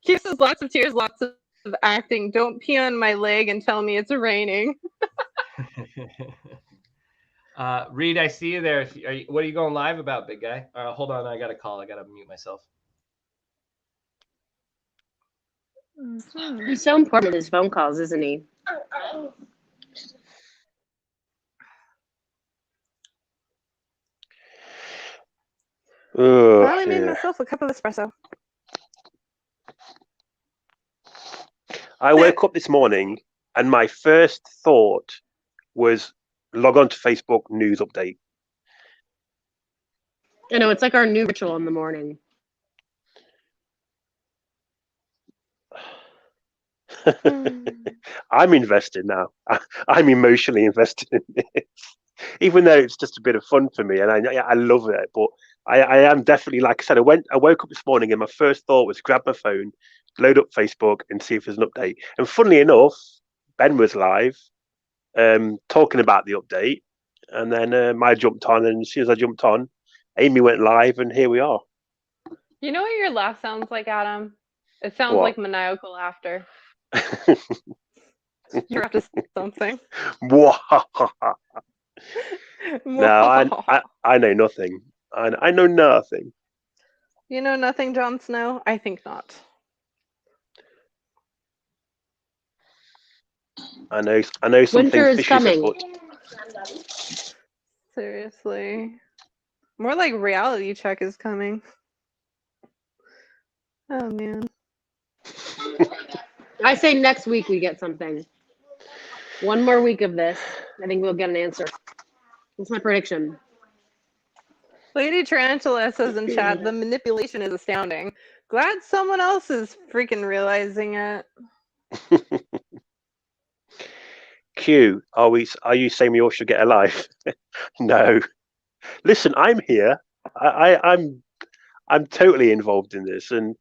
Q says lots of tears, lots of acting. Don't pee on my leg and tell me it's raining. Reed, I see you there. What are you going live about, big guy? Hold on, I got a call. I got to mute myself. He's so important with his phone calls, isn't he? Finally made myself a cup of espresso. I woke up this morning and my first thought was log on to Facebook news update. I know, it's like our new ritual in the morning. I'm invested now. I'm emotionally invested in this, even though it's just a bit of fun for me, and I love it. But I am definitely, like I said, I woke up this morning and my first thought was grab my phone, load up Facebook, and see if there's an update. And funnily enough, Ben was live, talking about the update, and then I jumped on, and as soon as I jumped on, Amy went live, and here we are. You know what your laugh sounds like, Adam? It sounds What? like maniacal laughter. You're up to something. No, I know nothing. I know nothing. You know nothing, Jon Snow? I think not. I know something Winter is fishy coming. afoot. Seriously. More like reality check is coming. Oh, man. I say next week we get something. One more week of this. I think we'll get an answer. That's my prediction. Lady Tarantula says in chat, the manipulation is astounding. Glad someone else is freaking realizing it. Q, are you saying we all should get a life? No. Listen, I'm here. I'm totally involved in this, and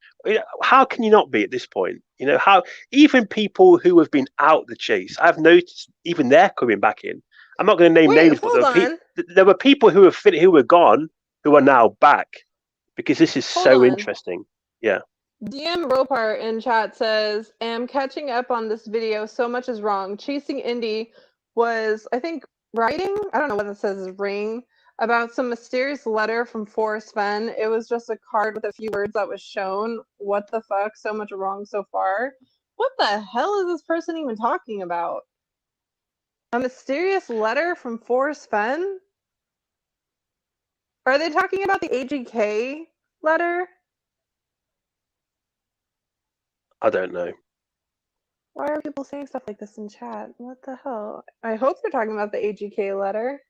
how can you not be at this point? You know, how even people who have been out the chase, I've noticed even they're coming back in. I'm not going to name names, but there were people who were gone who are now back because this is so interesting. Yeah. DM Ropar in chat says, am catching up on this video. So much is wrong. Chasing Indy was, I think, writing. I don't know what it says, ring, about some mysterious letter from Forrest Fenn. It was just a card with a few words that was shown. What the fuck? So much wrong so far. What the hell is this person even talking about? A mysterious letter from Forrest Fenn? Are they talking about the AGK letter? I don't know. Why are people saying stuff like this in chat? What the hell? I hope they're talking about the AGK letter.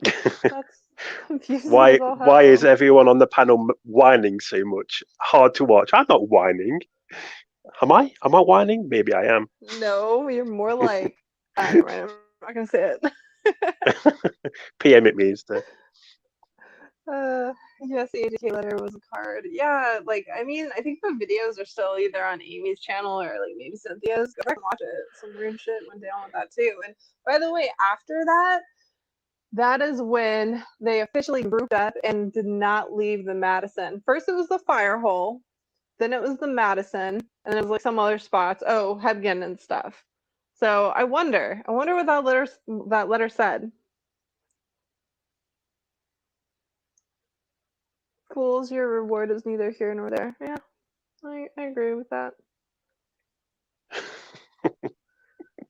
That's confusing. Why is everyone on the panel whining so much? Hard to watch. I'm not whining. Am I whining? Maybe I am. No, you're more like I'm not gonna say it. PM it me instead. Yes, the AGK letter was a card. Yeah, like I mean, I think the videos are still either on Amy's channel or like maybe Cynthia's. Go back and watch it. Some weird shit went down with that too. And by the way, after that is when they officially grouped up and did not leave the Madison. First it was the fire hole, then it was the Madison, and it was like some other spots. Oh, Hebgen and stuff. So I wonder what that letter said. Fools, your reward is neither here nor there. Yeah, I agree with that.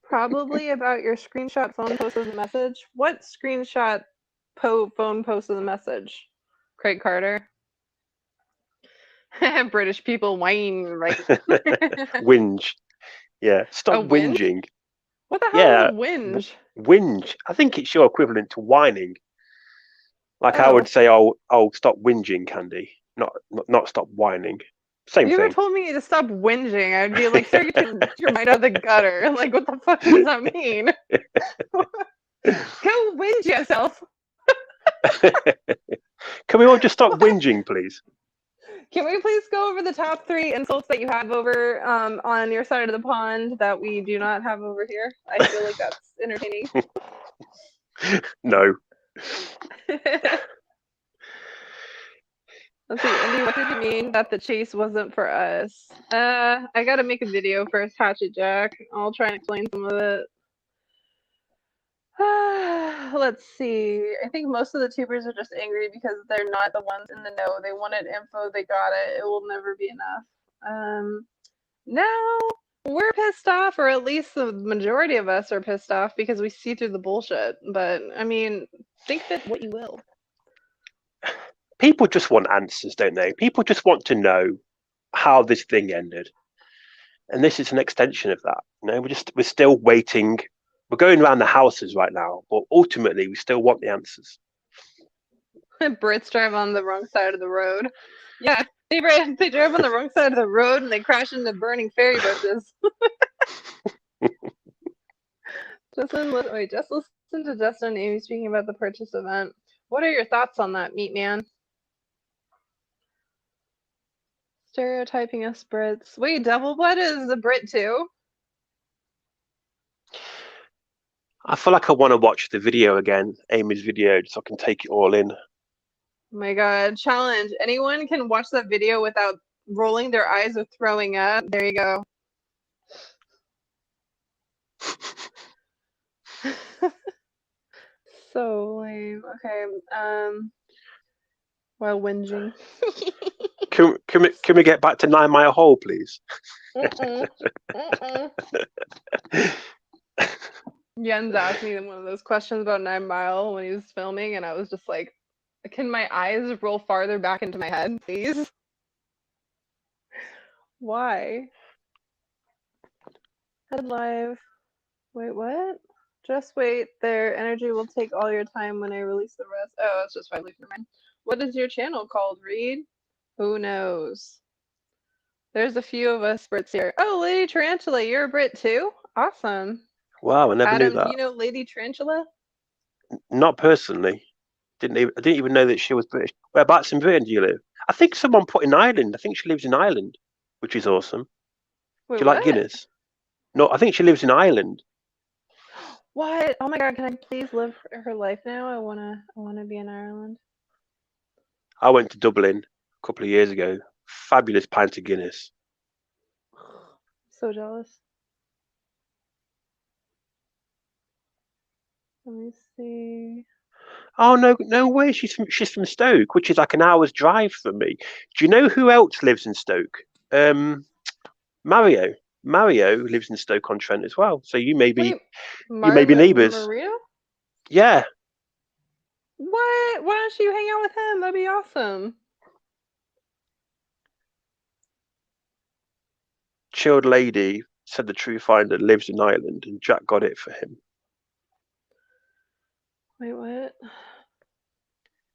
Probably about your screenshot phone post of the message. What screenshot phone post of the message? Craig Carter. British people whine, right? Whinge. Yeah. Stop A whinge? whinging. What the hell Yeah. is a whinge? Whinge. I think it's your equivalent to whining. Like I Oh. would say, oh, stop whinging, Candy. Not stop whining. Same If you ever thing. told me to stop whinging, I'd be like, sir, get your mind out of the gutter. Like, what the fuck does that mean? Go whinge yourself. Can we all just stop whinging, please? Can we please go over the top 3 insults that you have over on your side of the pond that we do not have over here? I feel like that's entertaining. No. Let's see, Andy, what did you mean that the chase wasn't for us? I gotta make a video first, Hatchet Jack. I'll try and explain some of it. Let's see. I think most of the tubers are just angry because they're not the ones in the know. They wanted info, they got it. It will never be enough. Now we're pissed off, or at least the majority of us are pissed off because we see through the bullshit. But I mean, think of it what you will. People just want answers, don't they? People just want to know how this thing ended, and this is an extension of that. You know, we're still waiting. We're going around the houses right now, but ultimately, we still want the answers. Brits drive on the wrong side of the road. Yeah, they drive on the wrong side of the road and they crash into burning ferry boats. Just listen to Justin and Amy speaking about the purchase event. What are your thoughts on that, Meat Man? Stereotyping us Brits. Wait, Double Blood is a Brit too? I feel like I want to watch the video again, Amy's video, so I can take it all in. Oh my god, challenge. Anyone can watch that video without rolling their eyes or throwing up. There you go. So lame. Okay. While whinging. Can we get back to 9 Mile Hole, please? Jens asked me one of those questions about 9 Mile when he was filming, and I was just like, can my eyes roll farther back into my head, please? Why? Head live. Wait, what? Just wait. Their energy will take all your time when I release the rest. Oh, it's just fine. Leave your mind. What is your channel called, Reed? Who knows? There's a few of us Brits here. Oh, Lady Tarantula, you're a Brit too? Awesome. Wow, I never knew Adam, that. do you know Lady Tarantula? Not personally. I didn't even know that she was British. Whereabouts in Britain do you live? I think someone put in Ireland. I think she lives in Ireland, which is awesome. Wait, do you like what? Guinness? No, I think she lives in Ireland. What? Oh my god, can I please live her life now? I wanna be in Ireland. I went to Dublin a couple of years ago. Fabulous pint of Guinness. So jealous. Let me see. Oh no way! She's from Stoke, which is like an hour's drive from me. Do you know who else lives in Stoke? Mario. Mario lives in Stoke-on-Trent as well. So you may be neighbours. Maria? Yeah. What? Why don't you hang out with him? That'd be awesome. Chilled Lady said the True Finder lives in Ireland, and Jack got it for him. Wait, what?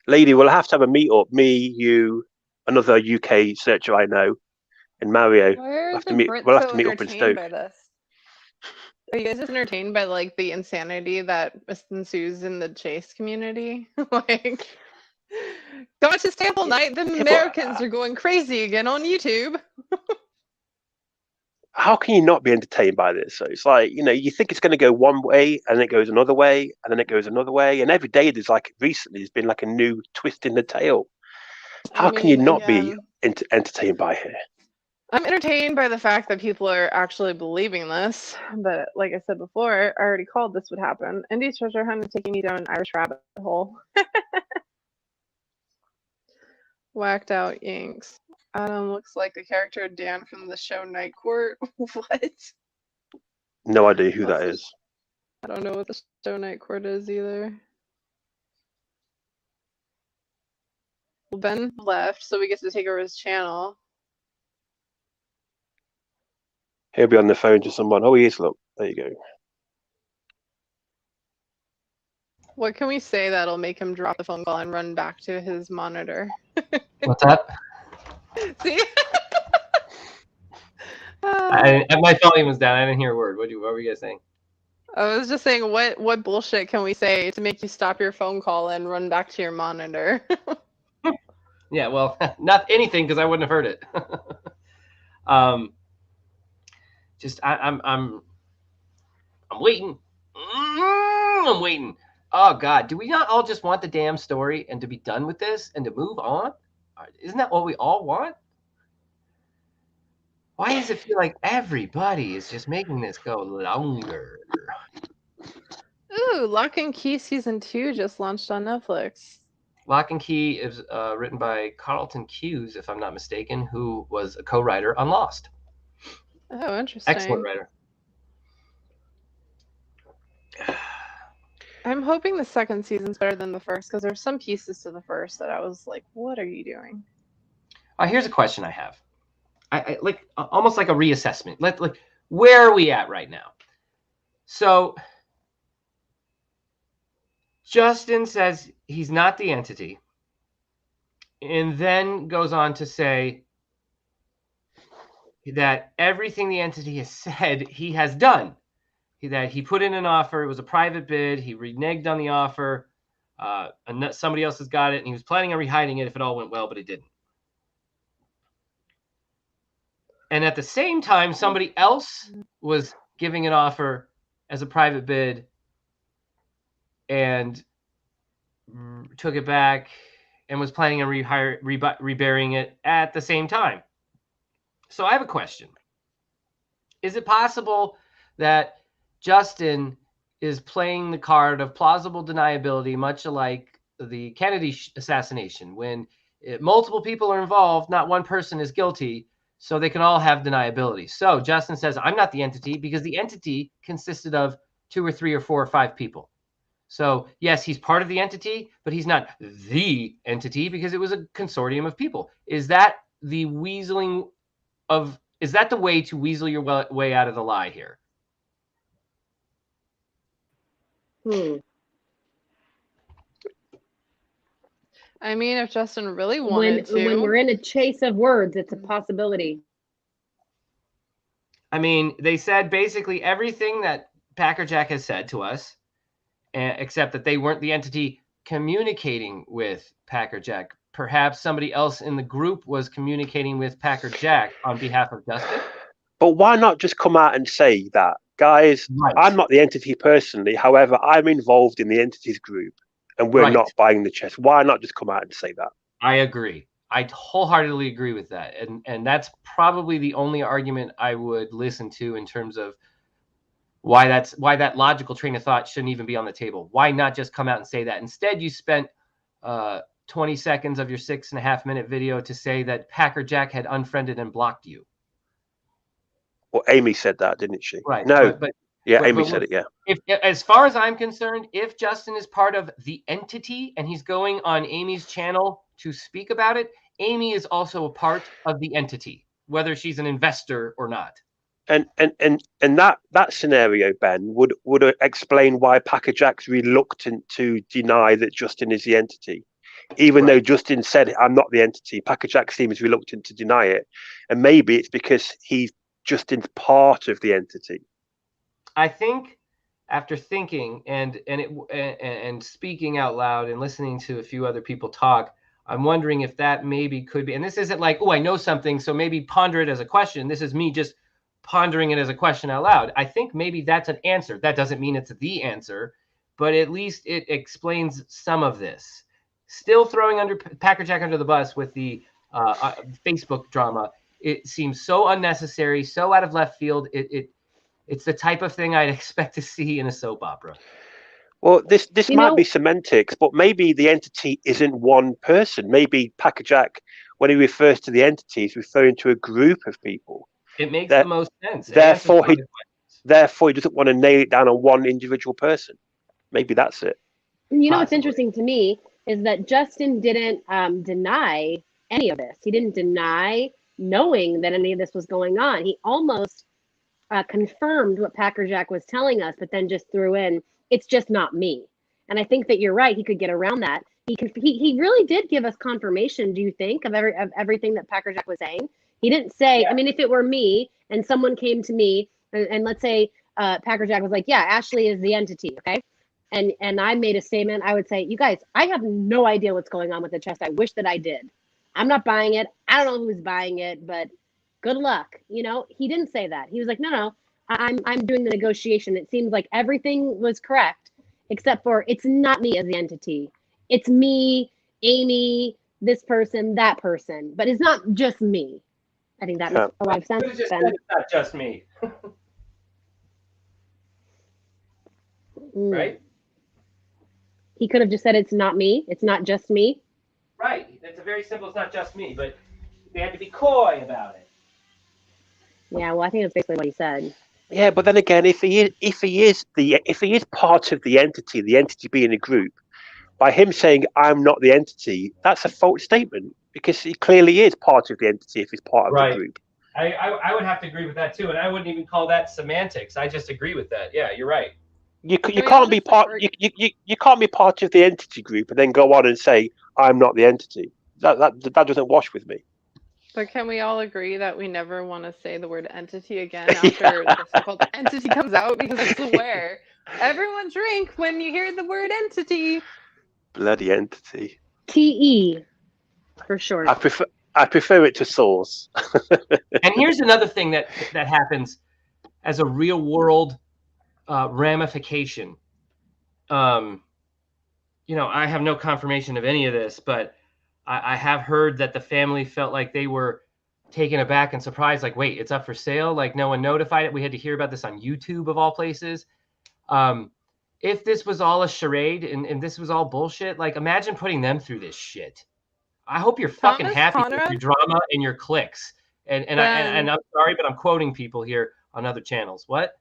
Lady, we'll have to have a meet up. Me, you, another UK searcher I know, and Mario. Why are We'll have to meet up in Stoke. By this? Are you guys just entertained by like the insanity that ensues in the chase community? Like, got to stay up all night. The Americans are going crazy again on YouTube. How can you not be entertained by this? So it's like, you think it's going to go one way and then it goes another way and then it goes another way. And every day there's been like a new twist in the tale. How can you not be entertained by it? I'm entertained by the fact that people are actually believing this. But like I said before, I already called this would happen. Indie's treasure hunt is taking me down an Irish rabbit hole. Whacked out Yanks. Adam looks like the character Dan from the show Night Court. What? No idea who that is. I don't know what the show Night Court is either. Well, Ben left, so we get to take over his channel. He'll be on the phone to someone. Oh, he is. Look, there you go. What can we say that'll make him drop the phone call and run back to his monitor? What's up? See? My volume was down. I didn't hear a word. What were you guys saying? I was just saying, what bullshit can we say to make you stop your phone call and run back to your monitor? Yeah, well, not anything because I wouldn't have heard it. I'm waiting. I'm waiting. Oh God, do we not all just want the damn story and to be done with this and to move on? Isn't that what we all want? Why does it feel like everybody is just making this go longer? Ooh, Lock and Key Season 2 just launched on Netflix. Lock and Key is written by Carlton Cuse, if I'm not mistaken, who was a co-writer on Lost. Oh, interesting. Excellent writer. I'm hoping the second season's better than the first because there's some pieces to the first that I was like, what are you doing? Here's a question I have. I like almost like a reassessment. Like where are we at right now? So Justin says he's not the entity, and then goes on to say that everything the entity has said he has done. That he put in an offer, it was a private bid, he reneged on the offer, and somebody else has got it, and he was planning on rehiding it if it all went well, but it didn't. And at the same time, somebody else was giving an offer as a private bid and took it back and was planning on reburying it at the same time. So I have a question. Is it possible that Justin is playing the card of plausible deniability, much like the Kennedy assassination, when multiple people are involved, not one person is guilty, so they can all have deniability? So Justin says, I'm not the entity because the entity consisted of 2 or 3 or 4 or 5 people. So yes, he's part of the entity, but he's not the entity because it was a consortium of people. Is that the weaseling of, is that the way to weasel your way out of the lie here? I mean, if Justin really wanted to. When we're in a chase of words, it's a possibility. I mean, they said basically everything that Packer Jack has said to us, except that they weren't the entity communicating with Packer Jack. Perhaps somebody else in the group was communicating with Packer Jack on behalf of Justin. But why not just come out and say that, guys, Right. I'm not the entity personally. However, I'm involved in the entities group and we're Right. not buying the chess. Why not just come out and say that? I agree. I wholeheartedly agree with that. And that's probably the only argument I would listen to in terms of why that logical train of thought shouldn't even be on the table. Why not just come out and say that? Instead, you spent 20 seconds of your 6.5-minute video to say that Packer Jack had unfriended and blocked you. Well, Amy said that, didn't she? Right. No. But Amy said it, yeah. If, as far as I'm concerned, if Justin is part of the entity and he's going on Amy's channel to speak about it, Amy is also a part of the entity, whether she's an investor or not. And that scenario, Ben, would explain why Packer Jack's reluctant to deny that Justin is the entity. Even though Justin said, I'm not the entity, Packer Jack seems reluctant to deny it. And maybe it's because Justin's part of the entity. I think after thinking and speaking out loud and listening to a few other people talk, I'm wondering if that maybe could be, and this isn't like, oh, I know something, so maybe ponder it as a question. This is me just pondering it as a question out loud. I think maybe that's an answer. That doesn't mean it's the answer, but at least it explains some of this. Still throwing Packer Jack under the bus with the Facebook drama. It seems so unnecessary, so out of left field. It's the type of thing I'd expect to see in a soap opera. Well, this You might know, be semantics, but maybe the entity isn't one person. Maybe Packer Jack, when he refers to the entity, is referring to a group of people. It makes the That most sense. It answers therefore a lot he of questions. therefore he doesn't want to nail it down on one individual person. Maybe that's it. you know what's Possibly. interesting to me is that Justin didn't deny any of this. He didn't deny knowing that any of this was going on. He almost confirmed what Packer Jack was telling us, but then just threw in, "It's just not me." And I think that you're right. He could get around that. He really did give us confirmation. Do you think of everything that Packer Jack was saying? He didn't say. Yeah. I mean, if it were me and someone came to me and let's say Packer Jack was like, "Yeah, Ashley is the entity," okay, and I made a statement, I would say, "You guys, I have no idea what's going on with the chest. I wish that I did. I'm not buying it. I don't know who's buying it, but good luck." You know, he didn't say that. He was like, no, I'm doing the negotiation. It seems like everything was correct, except for it's not me as the entity. It's me, Amy, this person, that person, but it's not just me. I think that makes a lot of sense. Could have just Ben. said it's not just me, Mm. right? He could have just said it's not me. It's not just me. Right. It's a very simple. It's not just me, but they had to be coy about it. Yeah, well, I think that's basically what he said. Yeah, but then again, if he is part of the entity being a group, by him saying I'm not the entity, that's a false statement because he clearly is part of the entity if he's part of Right. the group. I would have to agree with that too, and I wouldn't even call that semantics. I just agree with that. Yeah, you're right. You we all can't be just part agree? you can't be part of the entity group and then go on and say I'm not the entity. That doesn't wash with me. But can we all agree that we never want to say the word entity again after the so-called entity comes out? Because I swear, everyone drink when you hear the word entity. Bloody entity. TE for short. I prefer it to source. And here's another thing that happens as a real world ramification. You know, I have no confirmation of any of this, but I have heard that the family felt like they were taken aback and surprised, like, wait, it's up for sale? Like, no one notified it. We had to hear about this on YouTube, of all places. If this was all a charade and this was all bullshit, like, imagine putting them through this shit. I hope you're fucking Thomas happy with Conrad? your drama and your clicks. And I'm sorry, but I'm quoting people here on other channels. What?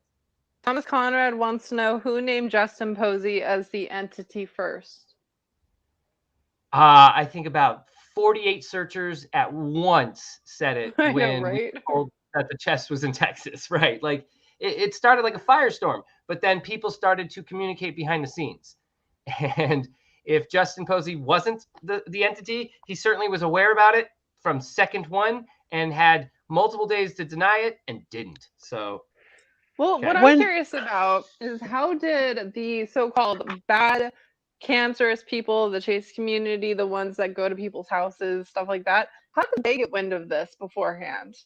Thomas Conrad wants to know who named Justin Posey as the entity first. I think about 48 searchers at once said it I know, when we right? told that the chest was in Texas, right? Like it started like a firestorm, but then people started to communicate behind the scenes. And if Justin Posey wasn't the entity, he certainly was aware about it from second one and had multiple days to deny it and didn't. So, Well, okay. what I'm When- curious about is how did the so-called bad, cancerous people, the Chase community, the ones that go to people's houses, stuff like that, how did they get wind of this beforehand?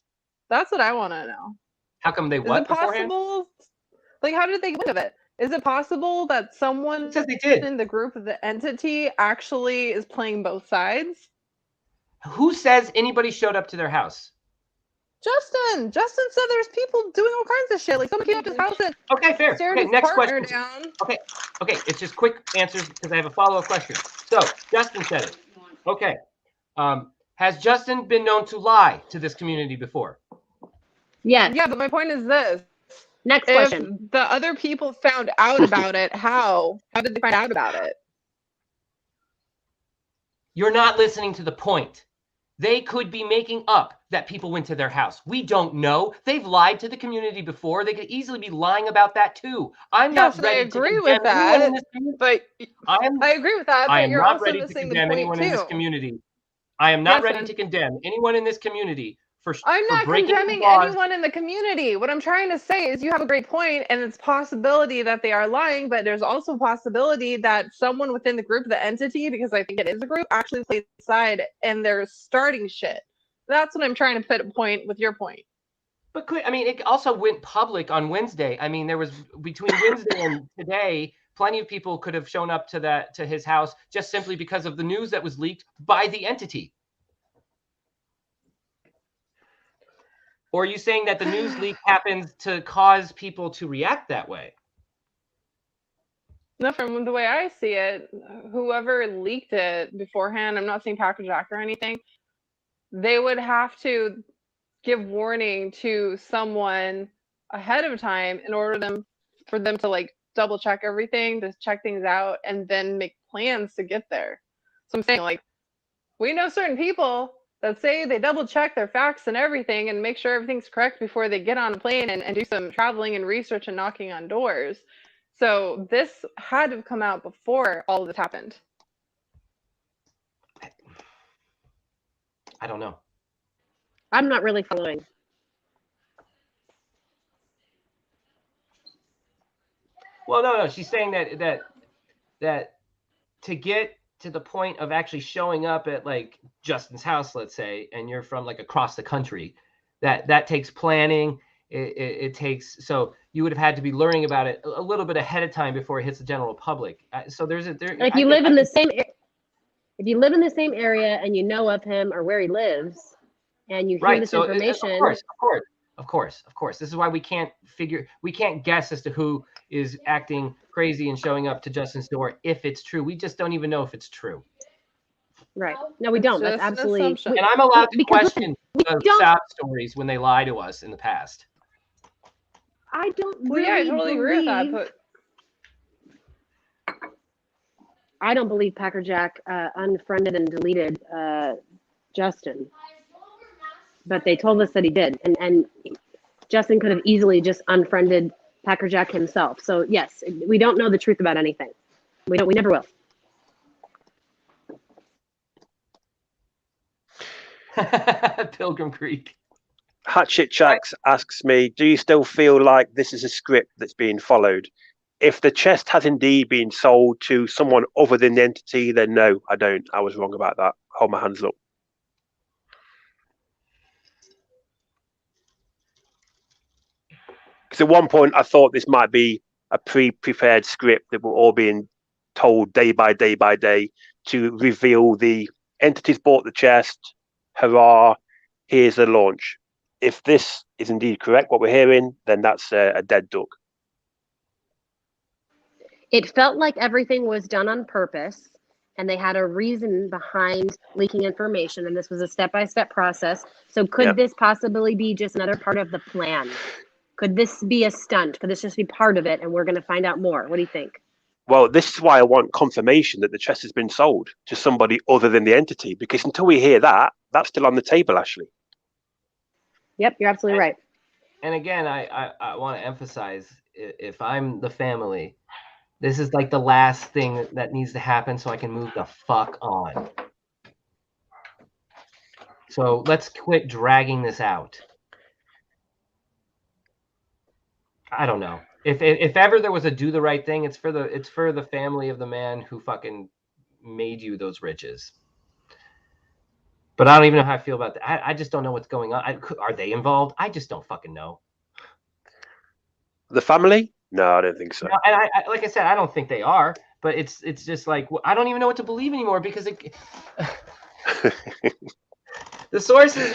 That's what I want to know. How come they Is what it beforehand? possible? Like, how did they get wind of it? Is it possible that someone It says they did. in the group of the entity actually is playing both sides? Who says anybody showed up to their house? Justin said there's people doing all kinds of shit. Like someone came up to his house and Okay, fair. stared Okay, his next partner question. down. Okay, it's just quick answers because I have a follow-up question. So Justin said it. Okay. Has Justin been known to lie to this community before? Yes. Yeah, but my point is this. Next If question. the other people found out about it, how? How did they find out about it? You're not listening to the point. They could be making up that people went to their house. We don't know. They've lied to the community before. They could easily be lying about that too. I'm Yes, not ready I agree to with condemn anyone in that. this community. But I agree with that, I but am you're not also ready to missing the condemn point anyone in this too. community. I am not Yes, ready and- to condemn anyone in this community I'm for not breaking condemning laws. anyone in the community. What I'm trying to say is you have a great point, and it's possibility that they are lying, but there's also possibility that someone within the group, the entity, because I think it is a group, actually plays side and they're starting shit. That's what I'm trying to put a point with your point. But I mean, it also went public on Wednesday. I mean, there was between Wednesday and today, plenty of people could have shown up to his house just simply because of the news that was leaked by the entity. Or are you saying that the news leak happens to cause people to react that way? No, from the way I see it, whoever leaked it beforehand, I'm not saying Packer Jack or anything, they would have to give warning to someone ahead of time in order for them to like double check everything, to check things out, and then make plans to get there. So I'm saying, like, we know certain people that say they double check their facts and everything and make sure everything's correct before they get on a plane and do some traveling and research and knocking on doors. So this had to have come out before all of this happened. I don't know. I'm not really following. Well, no. She's saying that to get to the point of actually showing up at like Justin's house, let's say, and you're from like across the country, that takes planning. It takes, so you would have had to be learning about it a little bit ahead of time before it hits the general public. So there's a there. If you live in the same, if you live in the same area and you know of him or where he lives, and you hear this information, of course. This is why we can't guess as to who is acting crazy and showing up to Justin's door if it's true. We just don't even know if it's true. Right? No, we don't. That's absolutely. And I'm allowed to question sob stories when they lie to us in the past. I don't really I totally agree with that. But I don't believe Packer Jack unfriended and deleted Justin, but they told us that he did, and Justin could have easily just unfriended Packer Jack himself. So yes, we don't know the truth about anything. We never will. Pilgrim Creek. Hatchet Jacks asks me, do you still feel like this is a script that's being followed? If the chest has indeed been sold to someone other than the entity, then no, I don't. I was wrong about that. Hold my hands up. Because at one point I thought this might be a pre-prepared script that we're all being told day by day by day to reveal the entities bought the chest. Hurrah, here's the launch. If this is indeed correct, what we're hearing, then that's a dead duck. It felt like everything was done on purpose, and they had a reason behind leaking information, and this was a step-by-step process. So could this possibly be just another part of the plan? Could this be a stunt? Could this just be part of it, and we're going to find out more? What do you think? Well, this is why I want confirmation that the chest has been sold to somebody other than the entity, because until we hear that, that's still on the table, Ashley. Yep, you're absolutely right. And again, I want to emphasize, if I'm the family, this is like the last thing that needs to happen so I can move the fuck on. So let's quit dragging this out. I don't know. If ever there was a do the right thing, it's for the family of the man who fucking made you those riches. But I don't even know how I feel about that. I just don't know what's going on. Are they involved? I just don't fucking know. The family? No, I don't think so. No, and I like I said, I don't think they are. But it's just like, I don't even know what to believe anymore because the sources.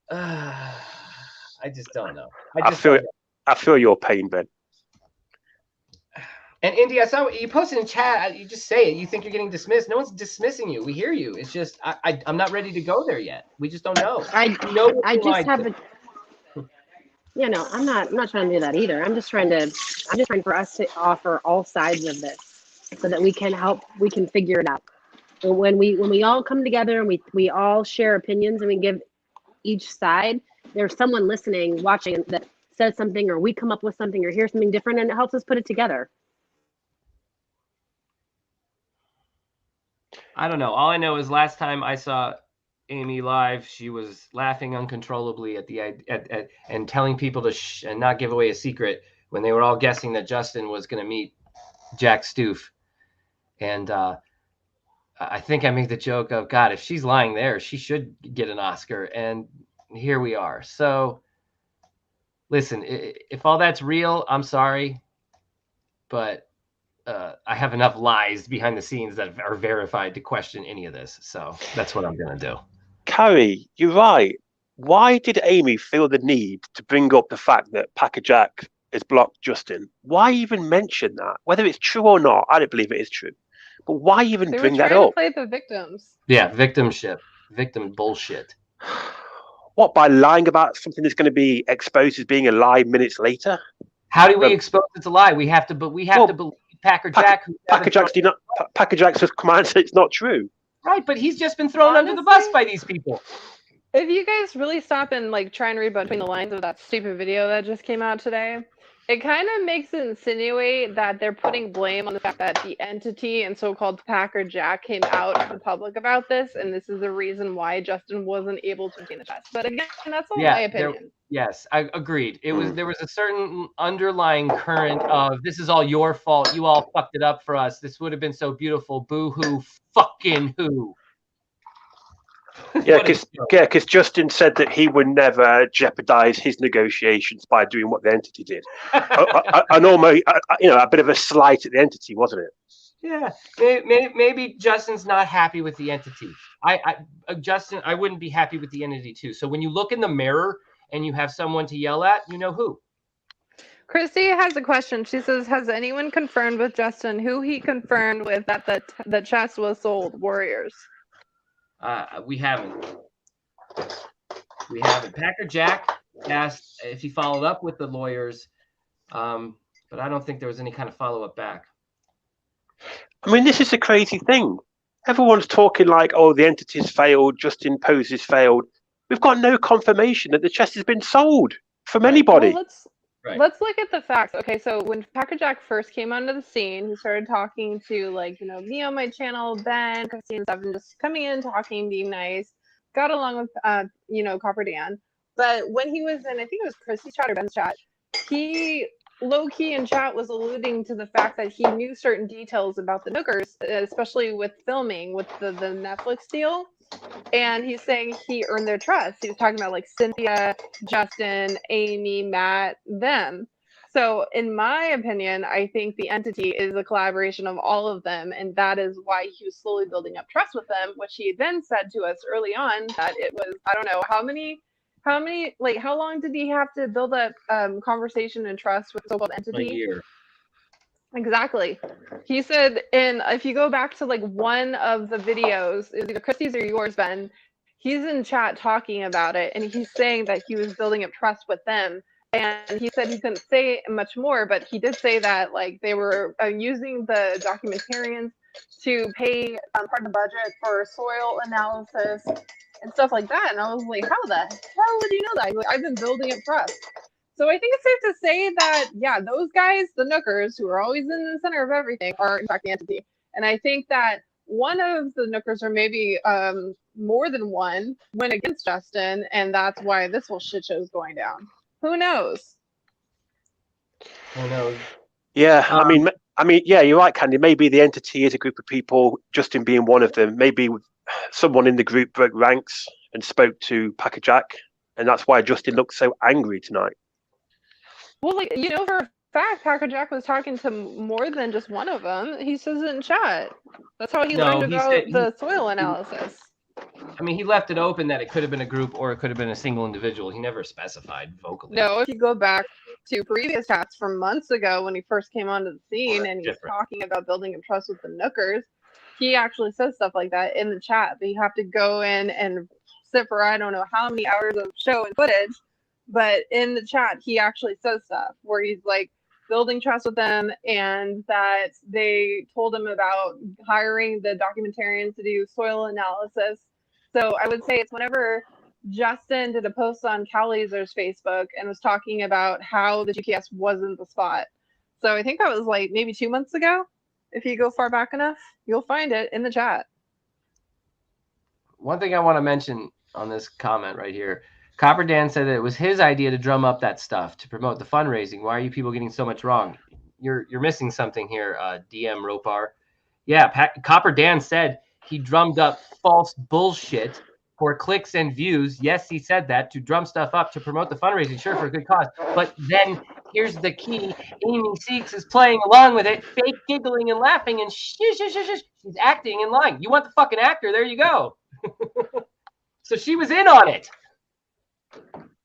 I just don't know. I feel your pain, Ben. And Indy, I saw what you posted in chat. You just say it. You think you're getting dismissed. No one's dismissing you. We hear you. It's just I'm not ready to go there yet. We just don't know. I just have a. Yeah, no, I'm not trying to do that either. I'm just trying for us to offer all sides of this so that we can figure it out. And when we all come together and we all share opinions and we give each side, there's someone listening, watching that says something, or we come up with something or hear something different, and it helps us put it together. I don't know. All I know is last time I saw Amy live, she was laughing uncontrollably at and telling people to and not give away a secret when they were all guessing that Justin was going to meet Jack Stoof. And I think I made the joke of, God, if she's lying there, she should get an Oscar. And here we are. So listen, if all that's real, I'm sorry, but I have enough lies behind the scenes that are verified to question any of this. So that's what I'm going to do. Carrie, you're right. Why did Amy feel the need to bring up the fact that Packer Jack has blocked Justin. Why even mention that? Whether it's true or not, I don't believe it is true. But why even They were bring that trying to up? play the victims. Yeah, victim bullshit. What, by lying about something that's going to be exposed as being a lie minutes later? How do we Well- expose it's a lie? We have to believe Packer Jack. Packer Jack's just come out and said it's not true. Right, but he's just been thrown under the bus Honestly? by these people. If you guys really stop and like try and read between the lines of that stupid video that just came out today, it kind of makes it insinuate that they're putting blame on the fact that the entity and so-called Packer Jack came out to the public about this, and this is the reason why Justin wasn't able to gain the test. But again, that's all my opinion. Yes, I agreed. There was a certain underlying current of this is all your fault. You all fucked it up for us. This would have been so beautiful. Boo hoo, fucking who. Yeah, because Justin said that he would never jeopardize his negotiations by doing what the entity did, and almost, a bit of a slight at the entity, wasn't it? Yeah, maybe Justin's not happy with the entity. Justin, I wouldn't be happy with the entity too. So when you look in the mirror and you have someone to yell at, you know who. Christy has a question. She says, has anyone confirmed with Justin who he confirmed with that the chest was sold? Warriors. We haven't. Packer Jack asked if he followed up with the lawyers, but I don't think there was any kind of follow-up back. I mean, this is the crazy thing. Everyone's talking like, oh, the entity's failed, Justin Posey's failed. We've got no confirmation that the chest has been sold from anybody. Well, let's look at the facts. Okay, so when Packer Jack first came onto the scene, he started talking to me on my channel, Ben, Christine, and stuff, and just coming in, talking, being nice. Got along with Copper Dan. But when he was in, I think it was Christy's chat or Ben's chat, he low-key in chat was alluding to the fact that he knew certain details about the Nookers, especially with filming with the Netflix deal. And he's saying he earned their trust. He was talking about like Cynthia, Justin, Amy, Matt, them. So in my opinion, I think the entity is a collaboration of all of them. And that is why he was slowly building up trust with them, which he then said to us early on that it was, I don't know, how long did he have to build up conversation and trust with the so-called entity? A year. Exactly. He said, and if you go back to like one of the videos, it's either Christy's or yours, Ben, he's in chat talking about it, and he's saying that he was building up trust with them. And he said he couldn't say much more, but he did say that like they were using the documentarians to pay part of the budget for soil analysis and stuff like that. And I was like, how the hell would you know that? Like, I've been building up trust. So I think it's safe to say that, yeah, those guys, the Nookers, who are always in the center of everything, are in fact the entity. And I think that one of the Nookers, or maybe more than one, went against Justin, and that's why this whole shit show is going down. Who knows? Who knows? Yeah, I mean, yeah, you're right, Candy. Maybe the entity is a group of people, Justin being one of them. Maybe someone in the group broke ranks and spoke to Packer Jack, and that's why Justin looked so angry tonight. Well, for a fact, Packer Jack was talking to more than just one of them. He says it in chat. That's how he learned about the soil analysis. I mean, he left it open that it could have been a group or it could have been a single individual. He never specified vocally. No, if you go back to previous chats from months ago when he first came onto the scene and he was talking about building a trust with the Nookers, he actually says stuff like that in the chat. But you have to go in and sit for I don't know how many hours of show and footage. But in the chat, he actually says stuff where he's like building trust with them, and that they told him about hiring the documentarians to do soil analysis. So I would say it's whenever Justin did a post on Cowlaser's Facebook and was talking about how the GPS wasn't the spot. So I think that was like maybe 2 months ago. If you go far back enough, you'll find it in the chat. One thing I want to mention on this comment right here. Copper Dan said that it was his idea to drum up that stuff to promote the fundraising. Why are you people getting so much wrong? You're missing something here, DM Ropar. Yeah, Copper Dan said he drummed up false bullshit for clicks and views. Yes, he said that, to drum stuff up to promote the fundraising, sure, for a good cause. But then here's the key. Amy Seeks is playing along with it, fake giggling and laughing, and she's acting and lying. You want the fucking actor, there you go. So she was in on it.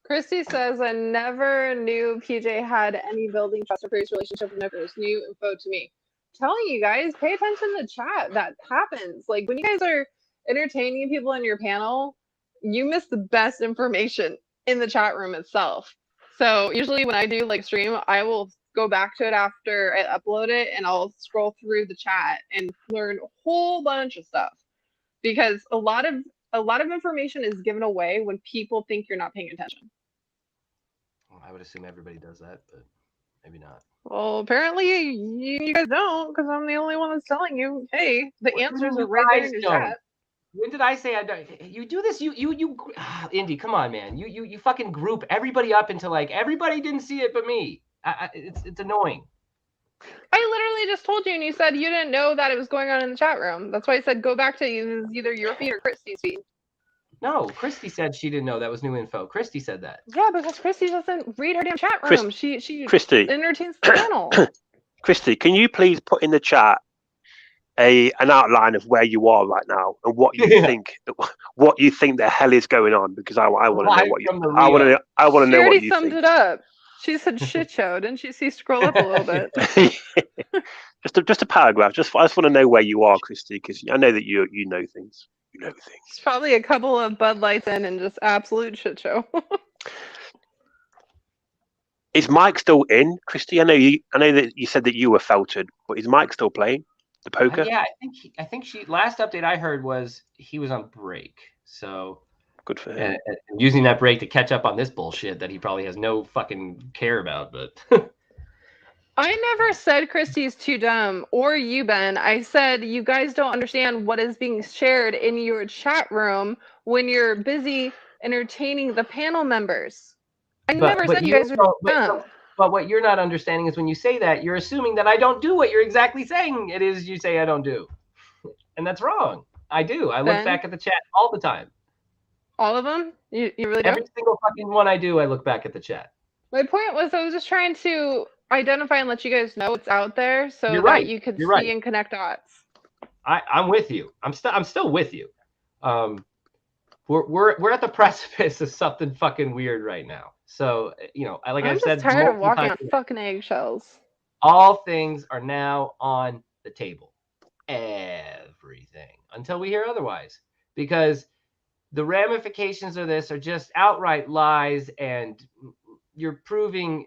Christy says, I never knew PJ had any building trust or previous relationship with Nickers. New info to me. I'm telling you guys, pay attention to the chat. That happens. Like when you guys are entertaining people in your panel, you miss the best information in the chat room itself. So usually when I do like stream, I will go back to it after I upload it and I'll scroll through the chat and learn a whole bunch of stuff. Because a lot of information is given away when people think you're not paying attention. Well, I would assume everybody does that, but maybe not. Well, apparently you guys don't, because I'm the only one that's telling you, hey, the answers are right there in your chat. When did I say I don't? You do this? Indy, come on, man. You fucking group everybody up into like everybody didn't see it but me. It's annoying. I literally just told you, and you said you didn't know that it was going on in the chat room. That's why I said go back to either your feed or Christy's feed. No, Christy said she didn't know that was new info. Christy said that. Yeah, because Christy doesn't read her damn chat room. She Christy entertains the panel. Christy, can you please put in the chat an outline of where you are right now and what you think the hell is going on? Because I want to know what you I want to know what you think. She already summed it up. She said shit show. Didn't she see scroll up a little bit? just a paragraph. I just want to know where you are, Christy, because I know that you know things. You know things. It's probably a couple of Bud Lights in and just absolute shit show. Is Mike still in, Christy? I know that you said that you were felted, but is Mike still playing the poker? Yeah, I think she last update I heard was he was on break. So good for him. And using that break to catch up on this bullshit that he probably has no fucking care about, but I never said Christy's too dumb or you, Ben. I said you guys don't understand what is being shared in your chat room when you're busy entertaining the panel members. I never said you guys were dumb. But what you're not understanding is when you say that, you're assuming that I don't do what you're exactly saying it is you say I don't do. And that's wrong. I do. I look back at the chat all the time. All of them? You really do? Every single fucking one I do, I look back at the chat. My point was I was just trying to identify and let you guys know what's out there so that you could see and connect dots. I'm with you. I'm still with you. We're at the precipice of something fucking weird right now. So, I've said, I'm tired of walking on fucking eggshells. All things are now on the table. Everything. Until we hear otherwise. Because the ramifications of this are just outright lies, and you're proving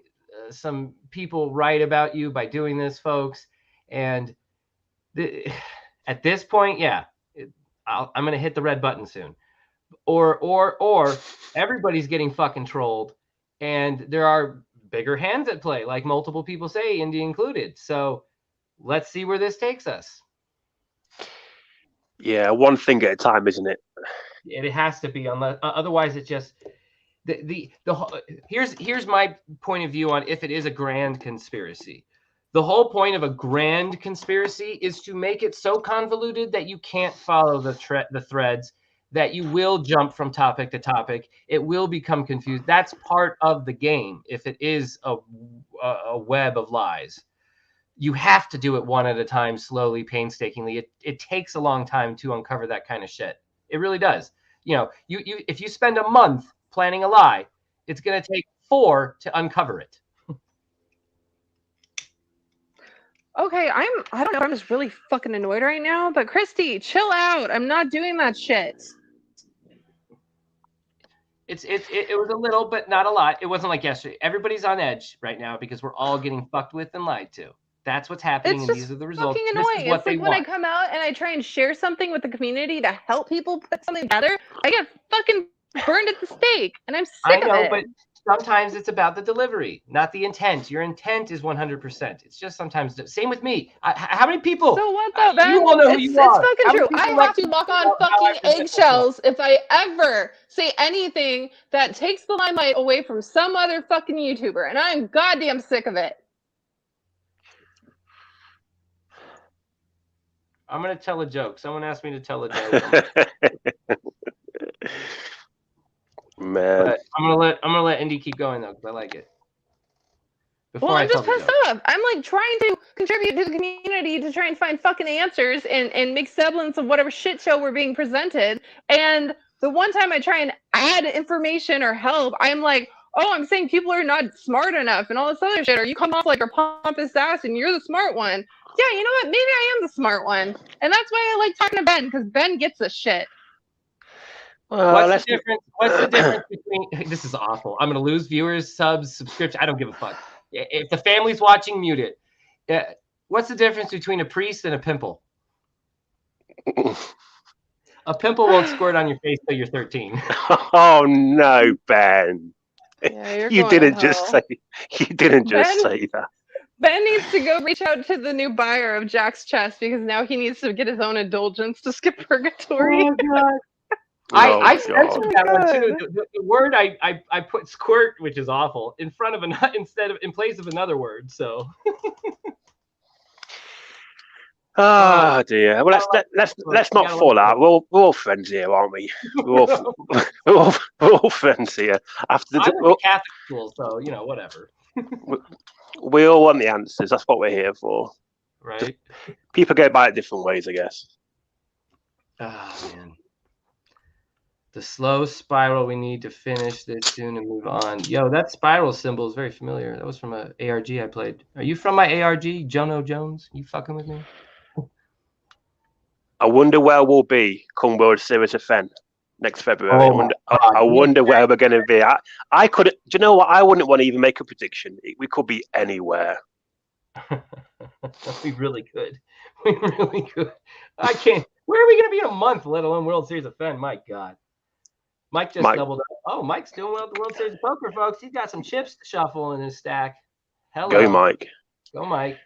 some people right about you by doing this, folks. And at this point, I'm going to hit the red button soon. Or everybody's getting fucking trolled, and there are bigger hands at play, like multiple people say, Indy included. So let's see where this takes us. Yeah, one thing at a time, isn't it? It has to be, unless otherwise it just here's my point of view on if it is a grand conspiracy. The whole point of a grand conspiracy is to make it so convoluted that you can't follow the threads, that you will jump from topic to topic. It will become confused. That's part of the game. If it is a web of lies, you have to do it one at a time, slowly, painstakingly. It takes a long time to uncover that kind of shit. It really does. If you spend a month planning a lie, it's going to take 4 to uncover it. Okay, I don't know if I'm just really fucking annoyed right now, but Christy, chill out. I'm not doing that shit. It was a little, but not a lot. It wasn't like yesterday. Everybody's on edge right now because we're all getting fucked with and lied to. That's what's happening, and these are the results. It's fucking annoying. It's like when I come out and I try and share something with the community to help people put something together, I get fucking burned at the stake, and I'm sick of it. But sometimes it's about the delivery, not the intent. Your intent is 100%. It's just sometimes same with me. How many people? So what though, Ben? You all know who you are. It's fucking true. I have to walk on fucking eggshells if I ever say anything that takes the limelight away from some other fucking YouTuber, and I'm goddamn sick of it. I'm gonna tell a joke. Someone asked me to tell a joke. Man, but I'm gonna let Indy keep going though, because I like it. I'm just pissed off. I'm like trying to contribute to the community to try and find fucking answers and make semblance of whatever shit show we're being presented. And the one time I try and add information or help. I'm like, oh, I'm saying people are not smart enough and all this other shit, or you come off like a pompous ass and you're the smart one. Yeah, you know what? Maybe I am the smart one. And that's why I like talking to Ben, because Ben gets the shit. Well, What's the difference? What's the difference between? This is awful. I'm gonna lose viewers, subs, subscription. I don't give a fuck. If the family's watching, mute it. What's the difference between a priest and a pimple? A pimple won't squirt on your face till you're 13. Oh no, Ben! Yeah, You didn't just say. You didn't just say that. Ben needs to go reach out to the new buyer of Jack's chest because now he needs to get his own indulgence to skip purgatory. Oh god. I censored that one too. The word I put squirt, which is awful, in front of in place of another word. So. Oh dear. Well, let's not fall out. We're all friends here, aren't we? We're all friends here. After I went to Catholic school, so whatever. We all want the answers. That's what we're here for. Right. People go by it different ways, I guess. Oh man. The slow spiral. We need to finish this soon and move on. Yo, that spiral symbol is very familiar. That was from a ARG I played. Are you from my ARG, Jono Jones? You fucking with me? I wonder where we'll be come World Series of Fen next February. I wonder where we're going to be. I could. Do you know what? I wouldn't want to even make a prediction. We could be anywhere. We really could. We really could. I can't. Where are we going to be in a month, let alone World Series of Fen? My God. Mike doubled up. Oh, Mike's doing well at the World Series of Poker, folks. He's got some chips to shuffle in his stack. Hello. Go, Mike. Go, Mike.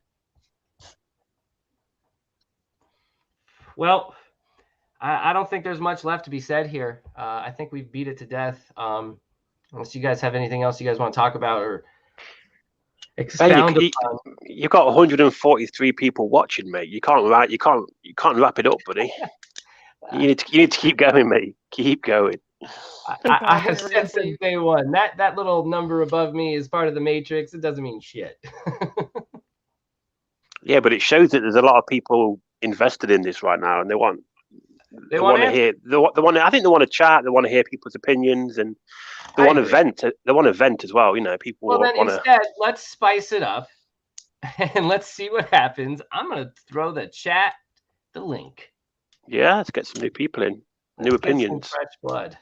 Well, I don't think there's much left to be said here. I think we've beat it to death. Unless you guys have anything else you guys want to talk about or expound upon. You've got 143 people watching, mate. You can't wrap it up, buddy. You need to keep going, mate. Keep going. I have said since day one that little number above me is part of the matrix. It doesn't mean shit. Yeah, but it shows that there's a lot of people invested in this right now, and they want to hear. I think they want to chat. They want to hear people's opinions, and they want to vent. They want to vent as well. People. Well, then instead, let's spice it up, and let's see what happens. I'm gonna throw the chat the link. Yeah, let's get some new people in, new opinions, fresh blood.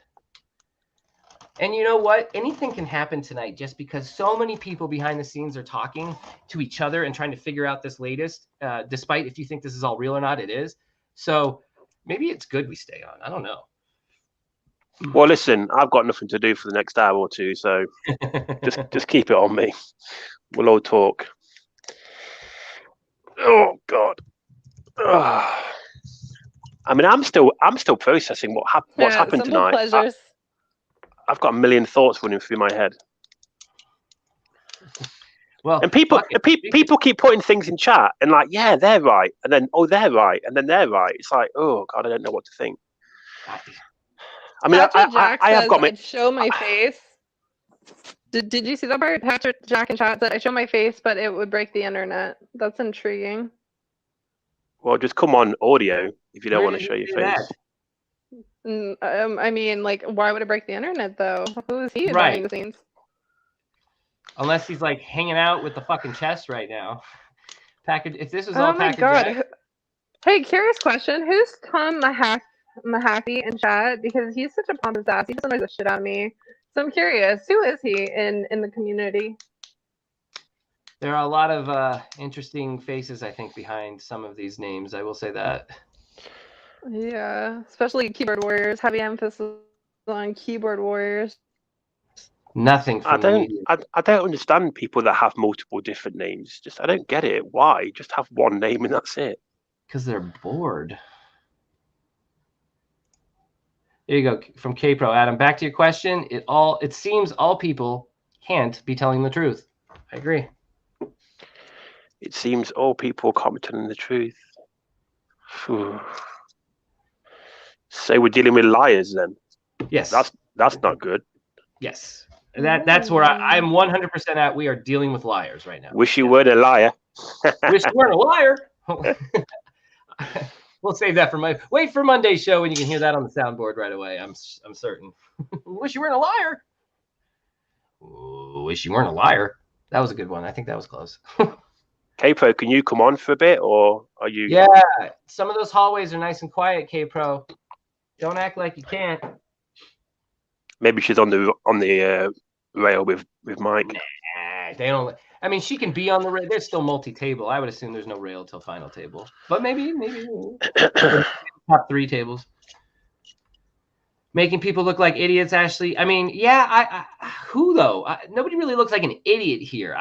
And you know what? Anything can happen tonight just because so many people behind the scenes are talking to each other and trying to figure out this latest, despite if you think this is all real or not, it is. So maybe it's good we stay on. I don't know. Well, listen, I've got nothing to do for the next hour or two, so just keep it on me. We'll all talk. Oh, God. I mean, I'm still processing what's happened tonight. I've got a million thoughts running through my head. Well, and people keep putting things in chat and like, yeah, they're right, and then they're right, and then they're right. It's like, oh God, I don't know what to think. I mean, I have got my show my face. Did you see that part? Patrick Jack in chat said I show my face, but it would break the internet. That's intriguing. Well, just come on audio if you don't want to show your face. I mean, like, why would it break the internet though? Who is he behind the scenes? Unless he's like hanging out with the fucking chest right now. If this was all Packer Jack. Hey, curious question: who's Tom Mahaffey in chat? Because he's such a pompous ass. He just annoys the shit out of me. So I'm curious, who is he in the community? There are a lot of interesting faces, I think, behind some of these names. I will say that. Yeah, especially keyboard warriors. Heavy emphasis on keyboard warriors. Nothing. I don't understand people that have multiple different names. I don't get it. Why? Just have one name and that's it. Because they're bored. There you go. From K-Pro, Adam. Back to your question. It seems all people can't be telling the truth. I agree. It seems all people can't be telling the truth. So we're dealing with liars then? Yes. That's not good. Yes. That's where I'm 100% at. We are dealing with liars right now. Wish you weren't a liar. Wish you weren't a liar. We'll save that for wait for Monday's show, and you can hear that on the soundboard right away. I'm certain. Wish you weren't a liar. Ooh, wish you weren't a liar. That was a good one. I think that was close. K-Pro, can you come on for a bit, or are you? Yeah, some of those hallways are nice and quiet, K-Pro. Don't act like you can't. Maybe she's on the rail with Mike. Nah, they don't. I mean, she can be on the rail. There's still multi-table. I would assume there's no rail till final table, but maybe top 3 tables. Making people look like idiots, Ashley. I mean, yeah. Who though? Nobody really looks like an idiot here.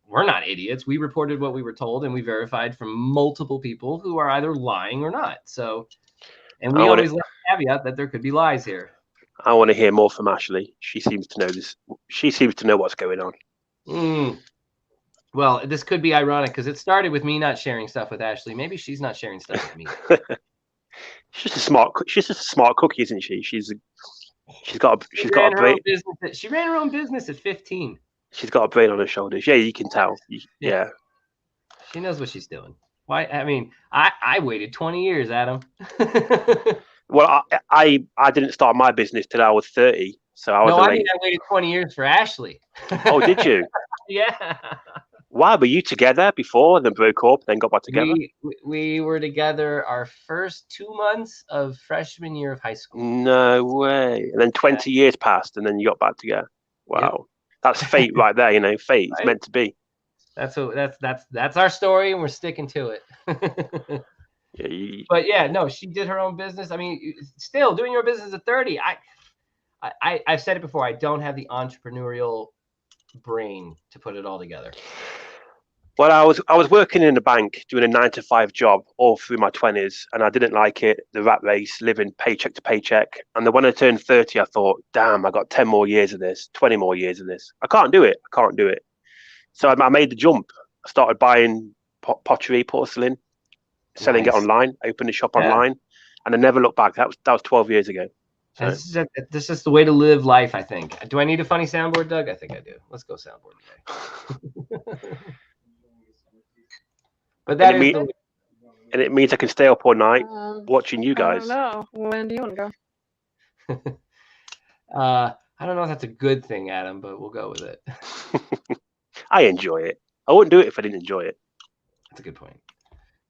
We're not idiots. We reported what we were told, and we verified from multiple people who are either lying or not. So, and we always let the caveat that there could be lies here. I want to hear more from Ashley. She seems to know this. She seems to know what's going on. Well, this could be ironic because it started with me not sharing stuff with Ashley. Maybe she's not sharing stuff with me. She's just a smart cookie, isn't she? She's got a brain. She ran her own business at 15. She's got a brain on her shoulders. Yeah, you can tell. Yeah. She knows what she's doing. Why? I mean, I waited 20 years, Adam. Well, I didn't start my business till I was 30. So I was. No, I mean I waited 20 years for Ashley. Oh, did you? Yeah. Why were you together before, then broke up, then got back together? We were together our first 2 months of freshman year of high school. No way. And then 20 years passed, and then you got back together. Wow, yep. That's fate right there. You know, fate. Right? It's meant to be. That's our story, and we're sticking to it. Yeah. But yeah, no, she did her own business. I mean, still doing your business at 30. I've said it before. I don't have the entrepreneurial brain to put it all together. Well, I was working in a bank doing a 9-to-5 job all through my 20s, and I didn't like it. The rat race, living paycheck to paycheck. And then when I turned 30, I thought, damn, I got 10 more years of this, 20 more years of this. I can't do it. So I made the jump. I started buying pottery, porcelain, selling it online, opened a shop online, and I never looked back. That was 12 years ago. So. This is the way to live life, I think. Do I need a funny soundboard, Doug? I think I do. Let's go soundboard today. But that and it means I can stay up all night watching you guys. I don't know. When do you want to go? I don't know if that's a good thing, Adam, but we'll go with it. I enjoy it. I wouldn't do it if I didn't enjoy it. That's a good point.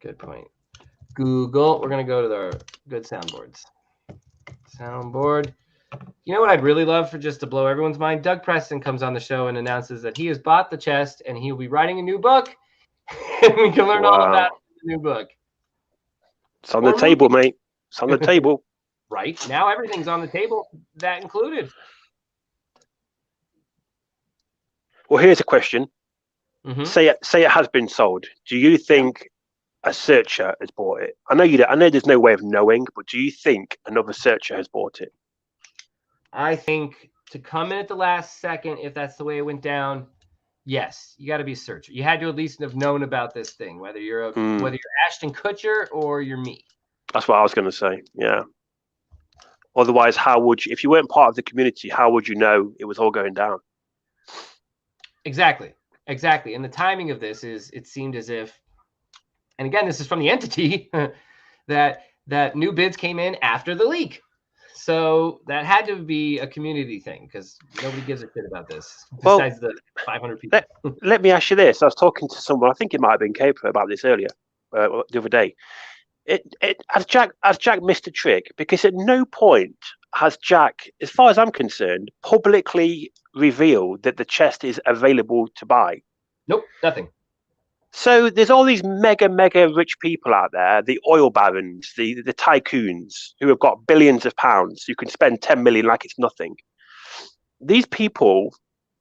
Good point. Google. We're going to go to our good soundboards. Soundboard. You know what I'd really love for just to blow everyone's mind? Doug Preston comes on the show and announces that he has bought the chest and he'll be writing a new book. And we can learn all about the new book. It's on the table, mate. It's on the table. Right. Now everything's on the table, that included. Well, here's a question. Mm-hmm. Say it has been sold. Do you think a searcher has bought it? I know there's no way of knowing, but do you think another searcher has bought it? I think to come in at the last second, if that's the way it went down, yes, you got to be a searcher. You had to at least have known about this thing, whether you're Ashton Kutcher or you're me. That's what I was going to say. Yeah. Otherwise, how would you, if you weren't part of the community, how would you know it was all going down? Exactly. And the timing of this is, it seemed as if, and again, this is from the entity, that new bids came in after the leak. So that had to be a community thing because nobody gives a shit about this besides the 500 people. Let me ask you this. I was talking to someone, I think it might have been K-Pro about this earlier, the other day. Has Jack missed a trick? Because at no point has Jack, as far as I'm concerned, publicly revealed that the chest is available to buy. Nope, nothing. So there's all these mega rich people out there, the oil barons, the tycoons who have got billions of pounds who can spend 10 million like it's nothing. These people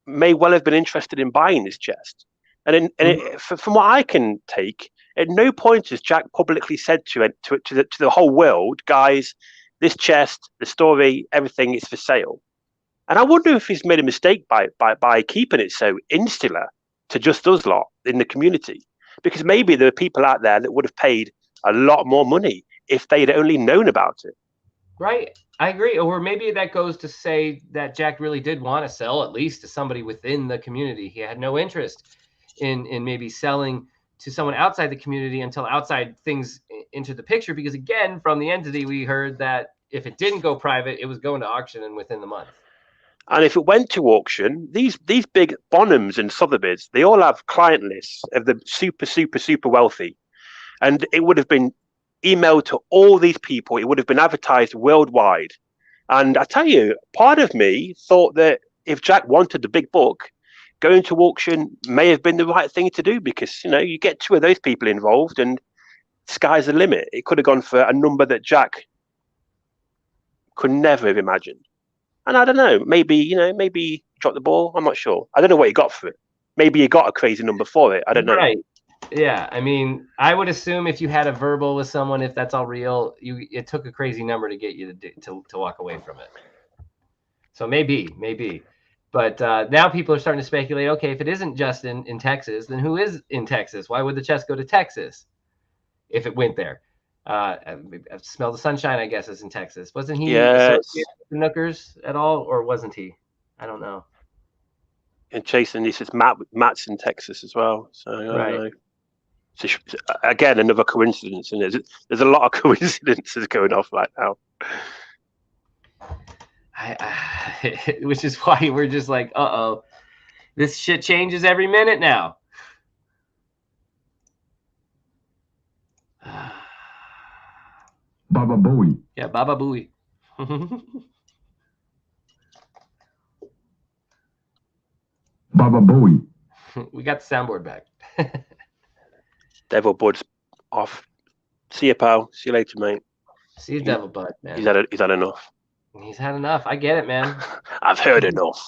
may well have been interested in buying this chest. From what I can take, at no point has Jack publicly said to the whole world, guys, this chest, the story, everything is for sale. And I wonder if he's made a mistake by keeping it so insular to just us lot in the community, because maybe there are people out there that would have paid a lot more money if they'd only known about it. Right. I agree. Or maybe that goes to say that Jack really did want to sell at least to somebody within the community. He had no interest in maybe selling to someone outside the community until outside things into the picture. Because again, from the entity, we heard that if it didn't go private, it was going to auction and within the month. And if it went to auction, these big Bonhams and Sotheby's, they all have client lists of the super wealthy. And it would have been emailed to all these people. It would have been advertised worldwide. And I tell you, part of me thought that if Jack wanted the big book, going to auction may have been the right thing to do, because, you know, you get two of those people involved and sky's the limit. It could have gone for a number that Jack could never have imagined. And I don't know, maybe he dropped the ball. I'm not sure. I don't know what he got for it. Maybe he got a crazy number for it. I don't know. Right. Yeah. I mean, I would assume if you had a verbal with someone, if that's all real, it took a crazy number to get you to walk away from it. So maybe. But now people are starting to speculate, okay, if it isn't Justin in Texas, then who is in Texas? Why would the chest go to Texas if it went there? Smell the Sunshine, I guess, is in Texas. Wasn't he associated with the Nookers at all, or wasn't he? I don't know. And Jason, he says Matt's in Texas as well. So I don't know. So, again, another coincidence, and there's a lot of coincidences going off right now. Which is why we're just like, this shit changes every minute now. Baba Booey. Yeah, Baba Booey. Baba Booey. We got the soundboard back. Devil Bud's off. See you, pal. See you later, mate. See you, Devil Bud, man. He's had enough. He's had enough. I get it, man. I've heard enough.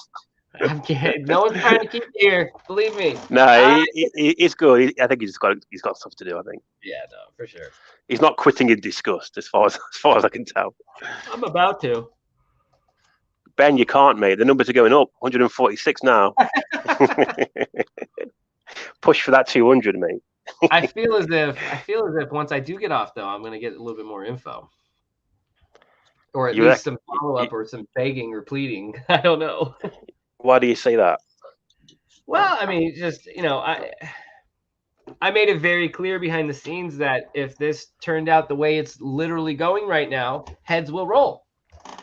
No one's trying to keep you here. Believe me. No, he's good. I think he's got stuff to do. I think. Yeah, no, for sure. He's not quitting in disgust, as far as I can tell. I'm about to. Ben, you can't, mate. The numbers are going up. 146 now. Push for that 200, mate. I feel as if once I do get off, though, I'm going to get a little bit more info, or at least some follow up or some begging or pleading. I don't know. Why do you say that? Well, I mean, just I made it very clear behind the scenes that if this turned out the way it's literally going right now, heads will roll,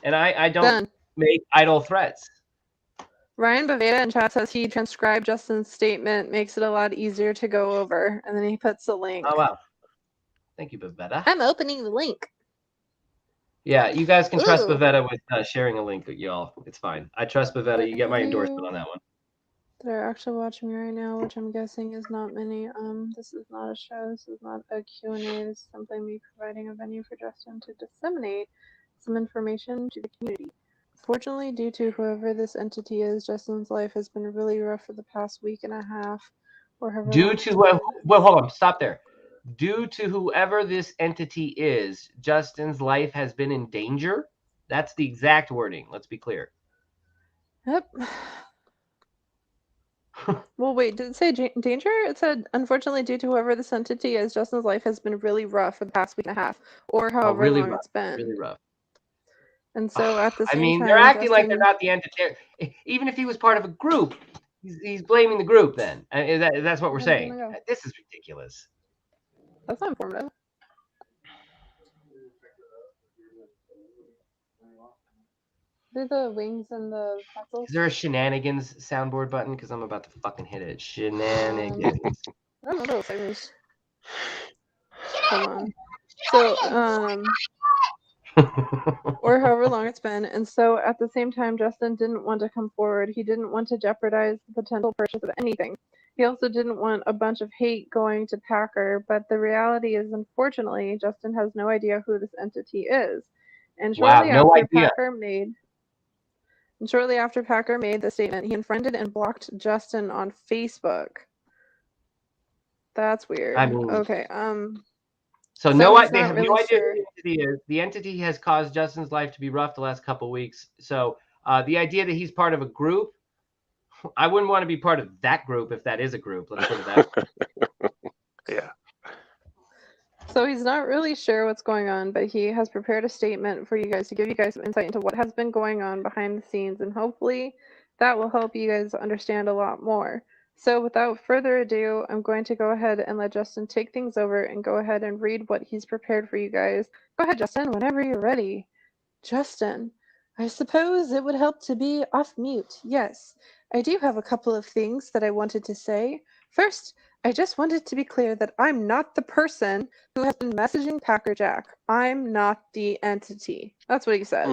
and I don't make idle threats. Ryan Baveda in chat says he transcribed Justin's statement, makes it a lot easier to go over, and then he puts the link. Oh, wow. Thank you, Baveda. I'm opening the link. Yeah, you guys can trust Baveda with sharing a link, y'all. It's fine. I trust Baveda. You get my endorsement on that one. They're actually watching me right now, which I'm guessing is not many. This is not a show. This is not a Q&A. This is simply me providing a venue for Justin to disseminate some information to the community. Fortunately, due to whoever this entity is, Justin's life has been really rough for the past week and a half. Or hold on, stop there. Due to whoever this entity is, Justin's life has been in danger. That's the exact wording. Let's be clear. Yep. Well, wait, did it say danger? It said, unfortunately, due to whoever this entity is, Justin's life has been really rough for the past week and a half, or however really long rough, it's been. Really rough. And so at the same time, they're acting like they're not the entity. Even if he was part of a group, he's blaming the group then. That's what we're saying. This is ridiculous. That's not informative. Do the wings and the pretzels? Is there a shenanigans soundboard button? Because I'm about to fucking hit it. Shenanigans. I don't know those things. Hold on. So, or however long it's been. And so at the same time, Justin didn't want to come forward. He didn't want to jeopardize the potential purchase of anything. He also didn't want a bunch of hate going to Packer. But the reality is, unfortunately, Justin has no idea who this entity is. And shortly after Packer made the statement, he unfriended and blocked Justin on Facebook. That's weird. I mean, okay. So they have no idea who the entity is. The entity has caused Justin's life to be rough the last couple of weeks. So the idea that he's part of a group, I wouldn't want to be part of that group if that is a group. Let's put it that way. Yeah. So he's not really sure what's going on, but he has prepared a statement for you guys to give you guys some insight into what has been going on behind the scenes, and hopefully that will help you guys understand a lot more. So without further ado, I'm going to go ahead and let Justin take things over and go ahead and read what he's prepared for you guys. Go ahead, Justin, whenever you're ready. Justin, I suppose it would help to be off mute. Yes, I do have a couple of things that I wanted to say. First, I just wanted to be clear that I'm not the person who has been messaging Packer Jack. I'm not the entity. That's what he says.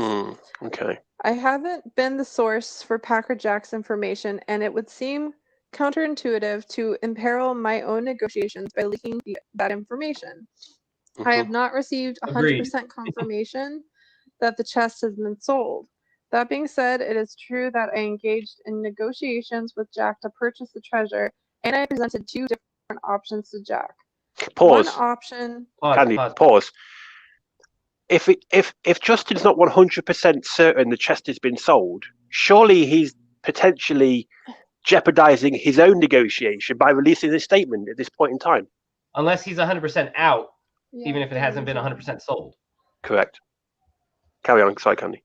Okay. I haven't been the source for Packer Jack's information, and it would seem counterintuitive to imperil my own negotiations by leaking that information. I have not received 100% confirmation that the chest has been sold. That being said, it is true that I engaged in negotiations with Jack to purchase the treasure, and I presented two different options to Jack. Pause. One option. Pause. If Justin's not 100% certain the chest has been sold, surely he's potentially jeopardizing his own negotiation by releasing this statement at this point in time. Unless he's 100% out, even if it hasn't been 100% sold. Correct. Carry on. Sorry, Candy.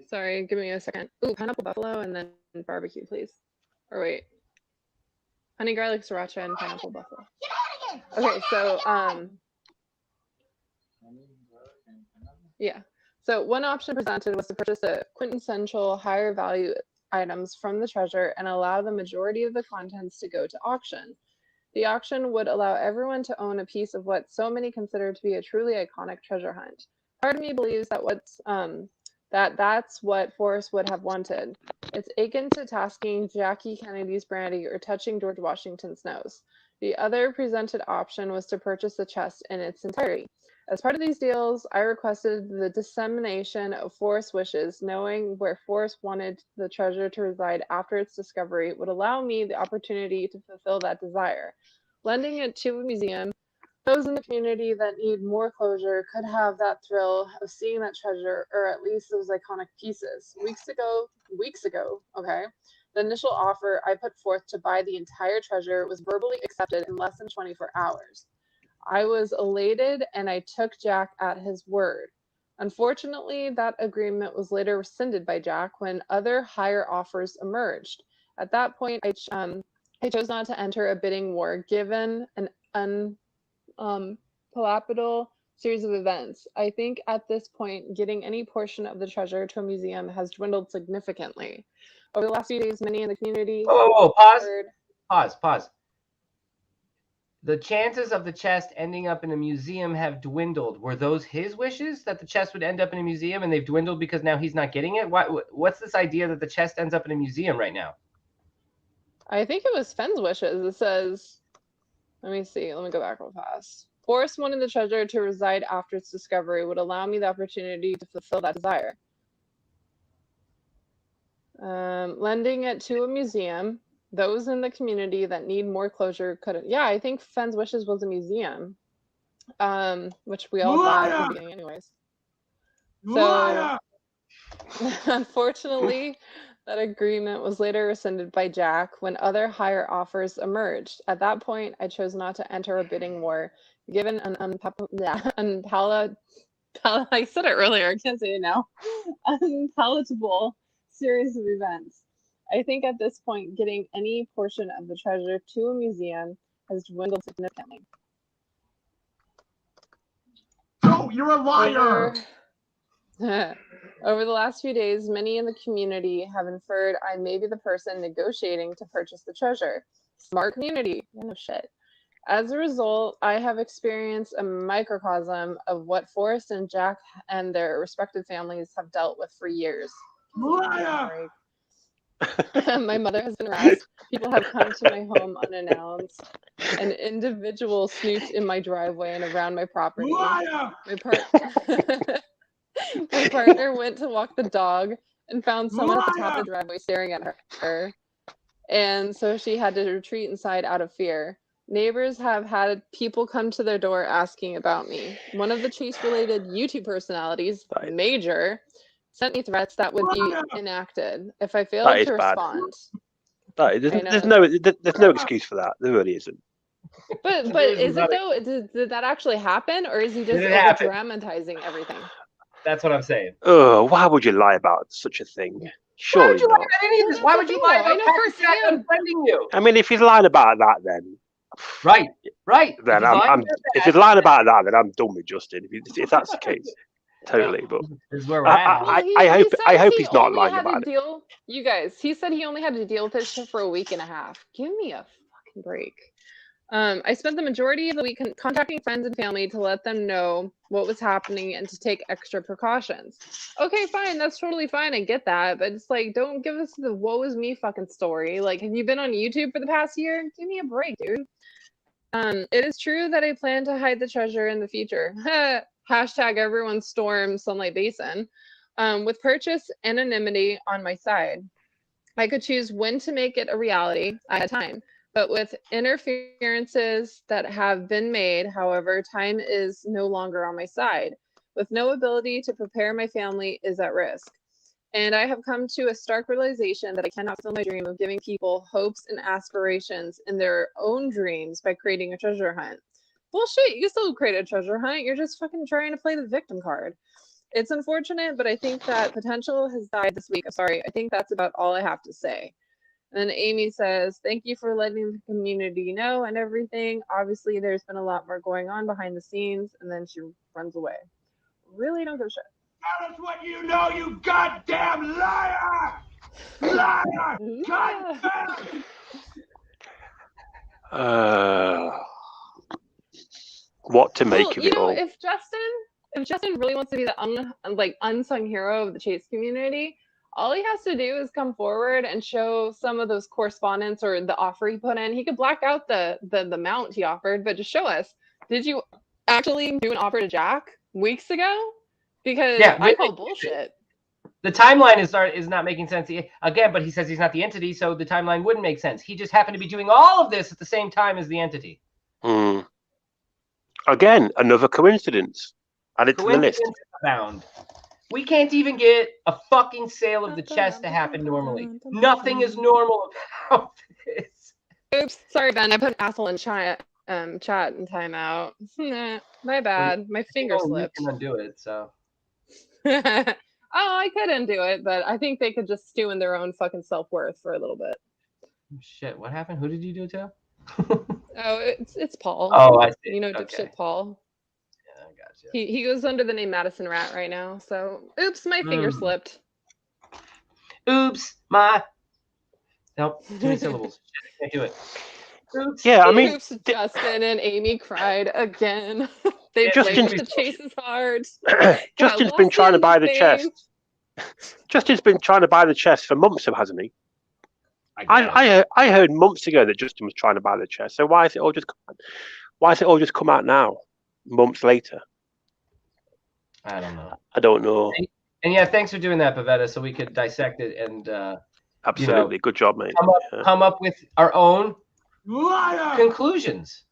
Sorry, give me a second. Ooh, pineapple buffalo and then barbecue, please. Or wait. Honey garlic sriracha and pineapple buffalo. Okay, so yeah. So one option presented was to purchase the quintessential higher value items from the treasure and allow the majority of the contents to go to auction. The auction would allow everyone to own a piece of what so many consider to be a truly iconic treasure hunt. Part of me believes that that's what Forrest would have wanted. It's akin to tasking Jackie Kennedy's brandy or touching George Washington's nose. The other presented option was to purchase the chest in its entirety. As part of these deals, I requested the dissemination of Forrest's wishes. Knowing where Forrest wanted the treasure to reside after its discovery would allow me the opportunity to fulfill that desire. Lending it to a museum, those in the community that need more closure could have that thrill of seeing that treasure, or at least those iconic pieces. Weeks ago, okay, the initial offer I put forth to buy the entire treasure was verbally accepted in less than 24 hours. I was elated and I took Jack at his word. Unfortunately, that agreement was later rescinded by Jack when other higher offers emerged. At that point, I chose not to enter a bidding war given an palpable series of events. I think at this point, getting any portion of the treasure to a museum has dwindled significantly. Over the last few days, many in the community... Pause. The chances of the chest ending up in a museum have dwindled. Were those his wishes that the chest would end up in a museum and they've dwindled because now he's not getting it? What's this idea that the chest ends up in a museum right now? I think it was Fenn's wishes. It says, let me see. Let me go back real fast. Forrest wanted the treasure to reside after its discovery would allow me the opportunity to fulfill that desire. Lending it to a museum. Those in the community that need more closure couldn't. Yeah, I think Fenn's wishes was a museum, which we all thought at the beginning anyways. So, unfortunately, that agreement was later rescinded by Jack when other higher offers emerged. At that point, I chose not to enter a bidding war, given an I said it earlier, I can't say it now, unpalatable series of events. I think at this point, getting any portion of the treasure to a museum has dwindled significantly. No, you're a liar! Over the last few days, many in the community have inferred I may be the person negotiating to purchase the treasure. Smart community. No shit. As a result, I have experienced a microcosm of what Forrest and Jack and their respective families have dealt with for years. Liar! My mother has been harassed. People have come to my home unannounced. An individual snooped in my driveway and around my property. Liar! My partner went to walk the dog and found someone at the top of the driveway staring at her. And so she had to retreat inside out of fear. Neighbors have had people come to their door asking about me. One of the Chase-related YouTube personalities, Major, sent me threats that would be enacted if I failed to respond. There's no excuse for that. There really isn't. But is it though? Did that actually happen, or is he just dramatizing everything? That's what I'm saying. Oh, why would you lie about such a thing? Why would Surely you lie not. about any of this? Why would you lie I about know Packer Jack firsthand. unfriending you? I mean, if he's lying about that, then Right. then If he's lying I'm about if that, he's lying about that, then I'm done with Justin. If that's the case, totally. But this is where we're at. Well, I hope says he he's not only lying had to about it. deal. You guys, he said he only had to deal with this shit for a week and a half. Give me a fucking break. I spent the majority of the week contacting friends and family to let them know what was happening and to take extra precautions. Okay, fine, that's totally fine. I get that, but it's like, don't give us the woe is me fucking story. Like, have you been on YouTube for the past year? Give me a break, dude. It is true that I plan to hide the treasure in the future. Hashtag everyone storm Sunlight Basin. With purchase anonymity on my side, I could choose when to make it a reality. I had time. But with interferences that have been made, however, time is no longer on my side. With no ability to prepare, my family is at risk. And I have come to a stark realization that I cannot fulfill my dream of giving people hopes and aspirations in their own dreams by creating a treasure hunt. Bullshit, you can still create a treasure hunt. You're just fucking trying to play the victim card. It's unfortunate, but I think that potential has died this week. I'm sorry. I think that's about all I have to say. And then Amy says, thank you for letting the community know and everything. Obviously, there's been a lot more going on behind the scenes. And then she runs away. Really don't give a shit. Tell us what you know, you goddamn liar! Liar! Goddamn! What to make of you it know, all? if Justin really wants to be the unsung hero of the Chase community, all he has to do is come forward and show some of those correspondence or the offer he put in. He could black out the amount he offered, but just show us. Did you actually do an offer to Jack weeks ago? Because I call bullshit. The timeline is not making sense again, but he says he's not the entity, so the timeline wouldn't make sense. He just happened to be doing all of this at the same time as the entity. Again, another coincidence. Add it to the list. Abound. We can't even get a fucking sale of the chest to happen normally. Nothing is normal about this. Oops, sorry, Ben. I put an asshole in chat and timeout. My bad. My finger slipped. You can undo it, so. Oh, I could undo it, but I think they could just stew in their own fucking self-worth for a little bit. Shit, what happened? Who did you do it to? Oh, it's Paul. Oh, I see. You know, dipshit Paul. Yeah, I gotcha. He goes under the name Madison Rat right now. So, oops, my finger slipped. Oops, my. Nope, too many syllables. Shit, I can't do it. Oops. Yeah, I mean, oops, Justin and Amy cried again. They Justin's played the chases hard. Justin's been trying to buy the chest. Justin's been trying to buy the chest for months, hasn't he? I heard months ago that Justin was trying to buy the chest. So why is it all just come out now, months later? I don't know. I don't know. And yeah, thanks for doing that, Pavetta, so we could dissect it and absolutely good job, mate. Come up with our own liar conclusions.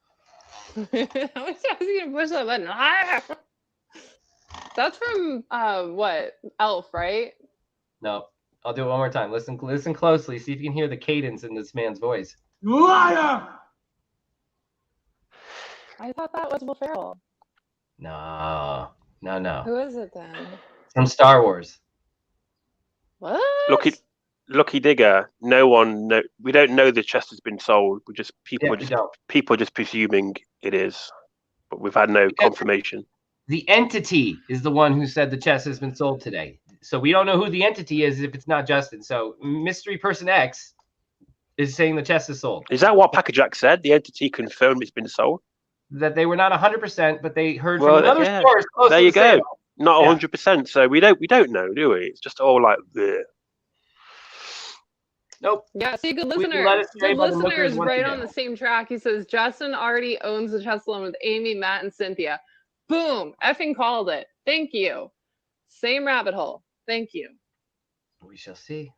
I was gonna push that button. That's from what? Elf, right? No, I'll do it one more time. Listen closely. See if you can hear the cadence in this man's voice. liar. I thought that was Will Ferrell. No. Who is it then? From Star Wars. What? Lucky Digger. We don't know the chest has been sold. People are just presuming it is, but we've had no confirmation. The entity is the one who said the chest has been sold today. So we don't know who the entity is if it's not Justin. So Mystery Person X is saying the chest is sold. Is that what Packer Jack said? The entity confirmed it's been sold? That they were not 100%, but they heard from another source. There you go. Not 100%. So we don't know, do we? It's just all like the. Nope. Yeah, see, good listener. Good listener is right on the same track. He says Justin already owns the chest alone with Amy, Matt, and Cynthia. Boom! Effing called it. Thank you. Same rabbit hole. Thank you. We shall see.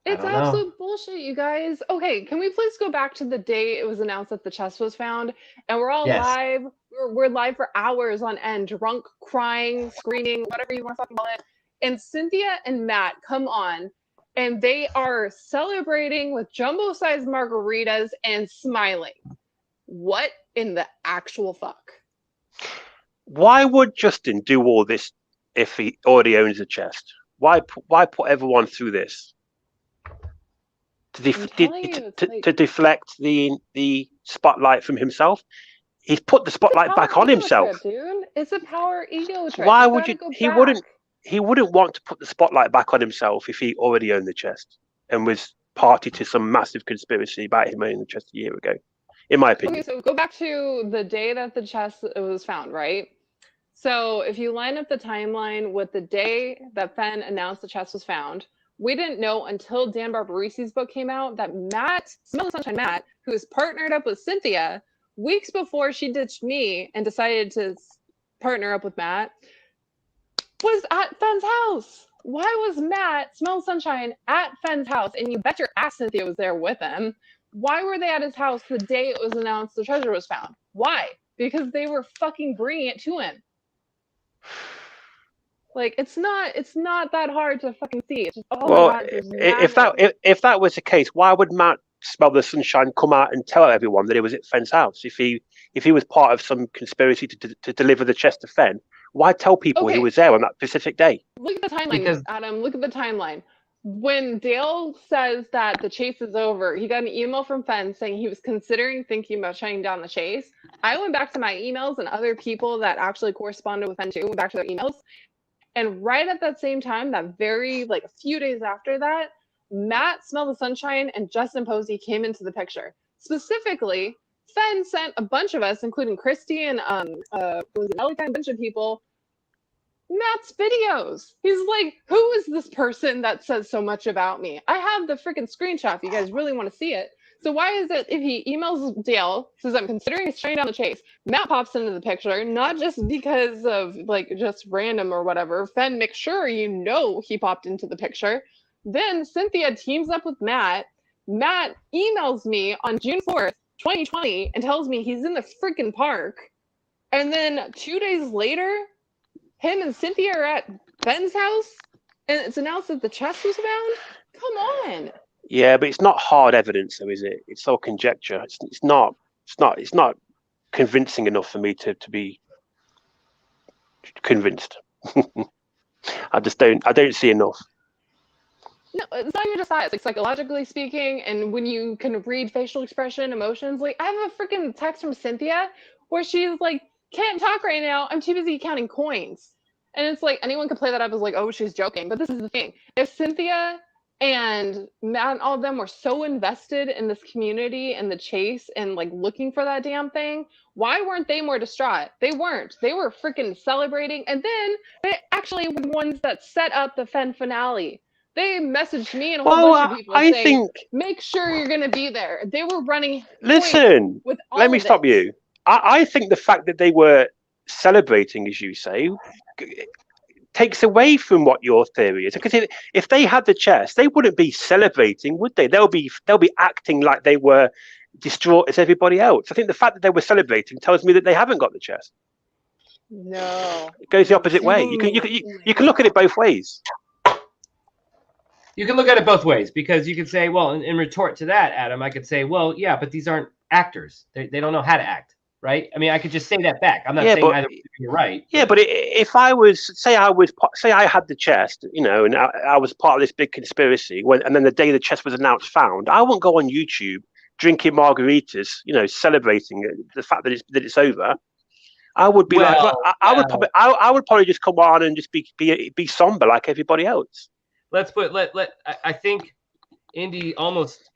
It's absolute bullshit, you guys. Okay, can we please go back to the day it was announced that the chest was found? And we're all live. We're live for hours on end, drunk, crying, screaming, whatever you want to fucking call it. And Cynthia and Matt come on, and they are celebrating with jumbo-sized margaritas and smiling. What in the actual fuck? Why would Justin do all this if he already owns a chest? Why put everyone through this? To deflect the spotlight from himself. He's put the spotlight back on himself. Dude, it's a power ego trip. Why would you? He wouldn't want to put the spotlight back on himself if he already owned the chest and was party to some massive conspiracy about him owning the chest a year ago. In my opinion. Okay, so go back to the day that the chest was found, right? So if you line up the timeline with the day that Fenn announced the chest was found, we didn't know until Dan Barbarisi's book came out that Matt, Smell the Sunshine Matt, who is partnered up with Cynthia, weeks before she ditched me and decided to partner up with Matt, was at Fenn's house. Why was Matt, Smell the Sunshine, at Fenn's house? And you bet your ass Cynthia was there with him. Why were they at his house the day it was announced the treasure was found? Why? Because they were fucking bringing it to him. Like, it's not that hard to fucking see. It's just, if that was the case, why would Matt Smell the Sunshine come out and tell everyone that it was at Fenn's house? If he was part of some conspiracy to deliver the chest to Fenn, why tell people he was there on that specific day? Look at the timeline, Adam. Look at the timeline. When Dale says that the chase is over, he got an email from Fenn saying he was thinking about shutting down the chase. I went back to my emails, and other people that actually corresponded with Fenn too went back to their emails. And right at that same time, that very, a few days after that, Matt, Smell the Sunshine, and Justin Posey came into the picture. Specifically, Fenn sent a bunch of us, including Christy and a bunch of people, Matt's videos. He's like, who is this person that says so much about me? I have the freaking screenshot if you guys really want to see it. So why is it if he emails Dale, says I'm considering shutting down the chase, Matt pops into the picture, not just because of just random or whatever. Fenn makes sure he popped into the picture. Then Cynthia teams up with Matt. Matt emails me on June 4th, 2020 and tells me he's in the freaking park. And then 2 days later, him and Cynthia are at Fenn's house and it's announced that the chest was found? Come on. Yeah, but it's not hard evidence, though, is it? It's all conjecture. It's not convincing enough for me to be convinced. I don't see enough. No, it's not even just that. It's like psychologically speaking, and when you can read facial expression, emotions. Like, I have a freaking text from Cynthia where she's like, can't talk right now. I'm too busy counting coins. And it's like, anyone could play that up as like, oh, she's joking. But this is the thing. If Cynthia and Matt and all of them were so invested in this community and the chase and looking for that damn thing, why weren't they more distraught? They weren't. They were freaking celebrating. And then they actually were the ones that set up the Fenn finale. They messaged me and a whole bunch of people saying, make sure you're going to be there. They were running. Listen, let me stop you. I think the fact that they were celebrating, as you say, takes away from what your theory is. Because if they had the chest, they wouldn't be celebrating, would they? They'll be acting like they were distraught as everybody else. I think the fact that they were celebrating tells me that they haven't got the chest. No, it goes the opposite way. You can look at it both ways. You can look at it both ways, because you could say, well, in retort to that, Adam, I could say, well, yeah, but these aren't actors. They don't know how to act, right? I mean, I could just say that back. I'm not saying either you're right. Yeah, but if I was, say I had the chest, and I was part of this big conspiracy, and then the day the chest was announced found, I wouldn't go on YouTube drinking margaritas, celebrating the fact that it's over. I would be I would probably just come on and just be somber like everybody else. I think Indy almost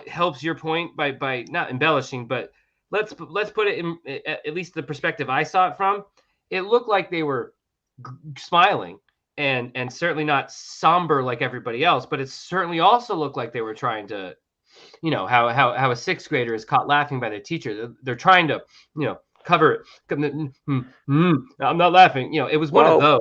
helps your point by not embellishing, but let's put it in at least the perspective I saw it from. It looked like they were smiling and certainly not somber like everybody else, but it certainly also looked like they were trying to, how a sixth grader is caught laughing by their teacher. They're trying to, cover it. I'm not laughing. It was one of those.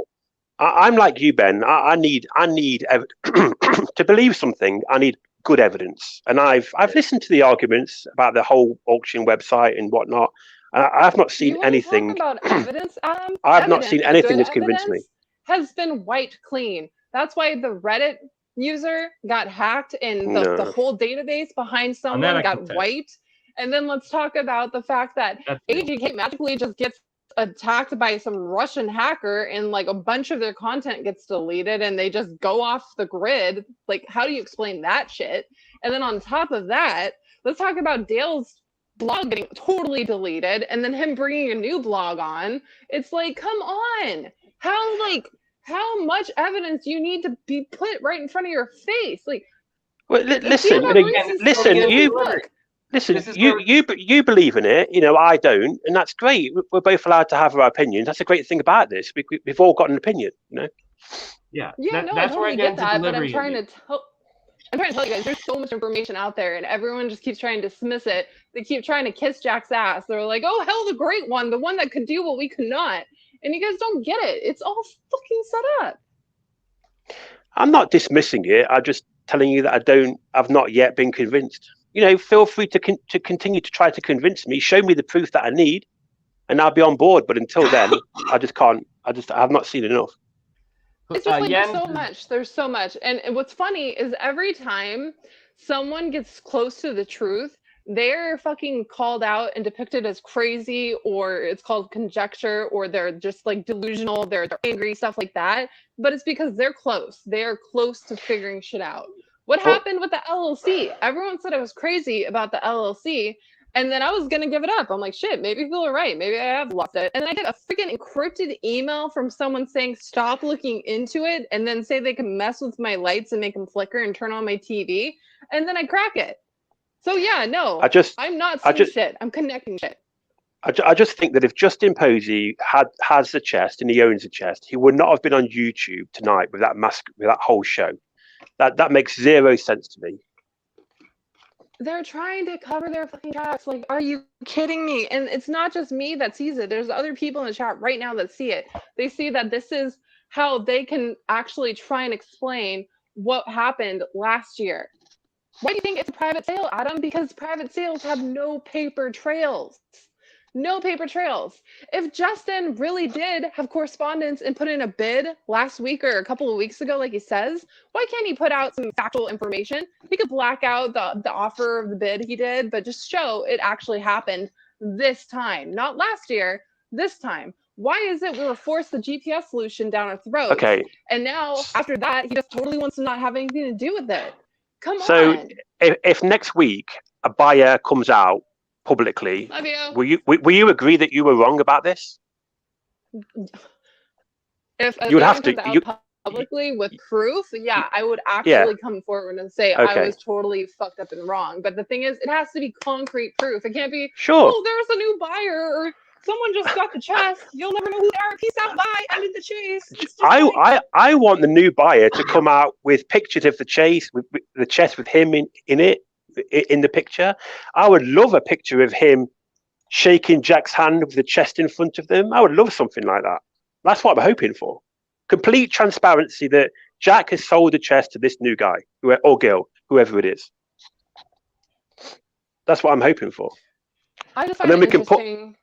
I'm like you, Ben. I need to believe something. I need good evidence, and I've listened to the arguments about the whole auction website and whatnot. I've not seen anything. Talk about evidence, Adam. I've not seen anything that's convinced me. Has been wiped clean. That's why the Reddit user got hacked, and the whole database behind someone got wiped. And then let's talk about the fact that AGK magically just gets attacked by some Russian hacker and like a bunch of their content gets deleted and they just go off the grid. Like, how do you explain that shit? And then on top of that, let's talk about Dale's blog getting totally deleted and then him bringing a new blog on. It's like, come on. How much evidence you need to be put right in front of your face? Like, well, listen, you believe in it, I don't, and that's great. We're both allowed to have our opinions. That's a great thing about this. We've all got an opinion, Yeah, I that's where totally I get into that, but I'm delivery. trying to tell you guys, there's so much information out there, and everyone just keeps trying to dismiss it. They keep trying to kiss Jack's ass. They're like, "Oh, hell, the great one, the one that could do what we could not." And you guys don't get it. It's all fucking set up. I'm not dismissing it. I'm just telling you that I've not yet been convinced. Feel free to continue to try to convince me. Show me the proof that I need, and I'll be on board. But until then, I just can't. I have not seen enough. It's just like so much. There's so much. And what's funny is every time someone gets close to the truth, they're fucking called out and depicted as crazy, or it's called conjecture, or they're just like delusional, they're angry, stuff like that. But it's because they're close. They are close to figuring shit out. What happened with the LLC? Everyone said I was crazy about the LLC. And then I was going to give it up. I'm like, shit, maybe people are right. Maybe I have lost it. And then I get a freaking encrypted email from someone saying, stop looking into it. And then say they can mess with my lights and make them flicker and turn on my TV. And then I crack it. So yeah, no, I'm not seeing shit. I'm connecting shit. I just think that if Justin Posey has the chest and he owns the chest, he would not have been on YouTube tonight with that whole show. That makes zero sense to me. They're trying to cover their fucking tracks. Like, are you kidding me? And it's not just me that sees it. There's other people in the chat right now that see it. They see that this is how they can actually try and explain what happened last year. Why do you think it's a private sale, Adam? Because private sales have no paper trails. No paper trails. If Justin really did have correspondence and put in a bid last week or a couple of weeks ago, like he says, why can't he put out some factual information? He could black out the offer of the bid he did, but just show it actually happened this time, not last year, this time. Why is it we were forced the GPS solution down our throats? Okay. And now, after that, he just totally wants to not have anything to do with it. Come on. So if next week a buyer comes out publicly, will you agree that you were wrong about this? If you would have to publicly with proof, yeah, I would actually come forward and say I was totally fucked up and wrong. But the thing is, it has to be concrete proof. It can't be oh, there's a new buyer or someone just got the chest. You'll never know who they are. Peace out, bye. Ended the chase. I want the new buyer to come out with pictures of the chase, with the chest with him in it. In the picture, I would love a picture of him shaking Jack's hand with the chest in front of them. I would love something like that. That's what I'm hoping for. Complete transparency that Jack has sold the chest to this new guy or girl, whoever it is. That's what I'm hoping for. I just find it interesting.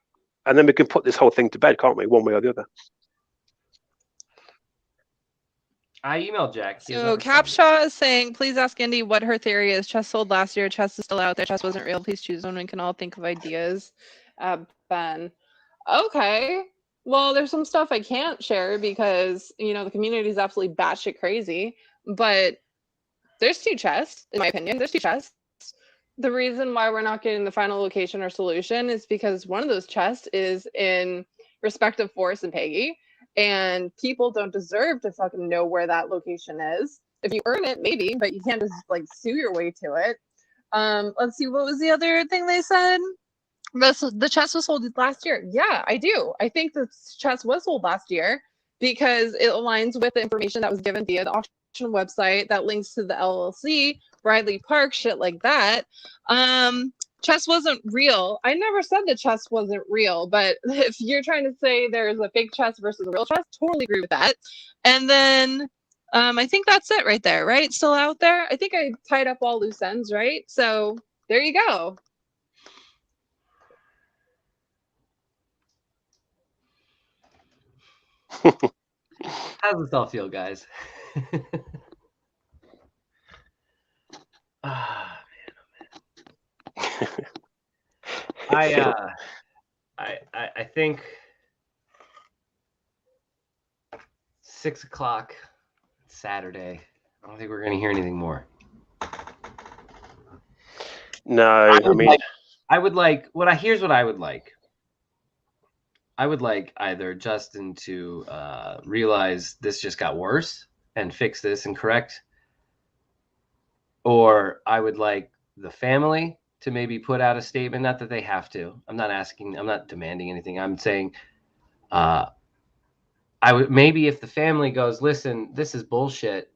And then we can put this whole thing to bed, can't we? One way or the other. I emailed Jack. So Capshaw is saying, please ask Indy what her theory is. Chess sold last year. Chess is still out there. Chess wasn't real. Please choose one. We can all think of ideas. Ben. Okay. Well, there's some stuff I can't share because, the community is absolutely batshit crazy. But there's two chests, in my opinion. There's two chests. The reason why we're not getting the final location or solution is because one of those chests is in respect of Forrest and Peggy. And people don't deserve to fucking know where that location is. If you earn it, maybe, but you can't just sue your way to it. Let's see, what was the other thing they said? The chest was sold last year. Yeah, I do. I think the chest was sold last year because it aligns with the information that was given via the auction website that links to the LLC, Bradley Park, shit like that. Chess wasn't real. I never said the chess wasn't real, but if you're trying to say there's a fake chess versus a real chess, totally agree with that. And then I think that's it right there, right? Still out there. I think I tied up all loose ends, right? So there you go. How does this all feel, guys? Ah, man, oh man. I think 6 o'clock Saturday. I don't think we're going to hear anything more. No, I mean, here's what I would like. I would like either Justin to realize this just got worse and fix this and correct, or I would like the family to maybe put out a statement. Not that they have to. I'm not demanding anything. I'm saying I would maybe if the family goes, listen, this is bullshit.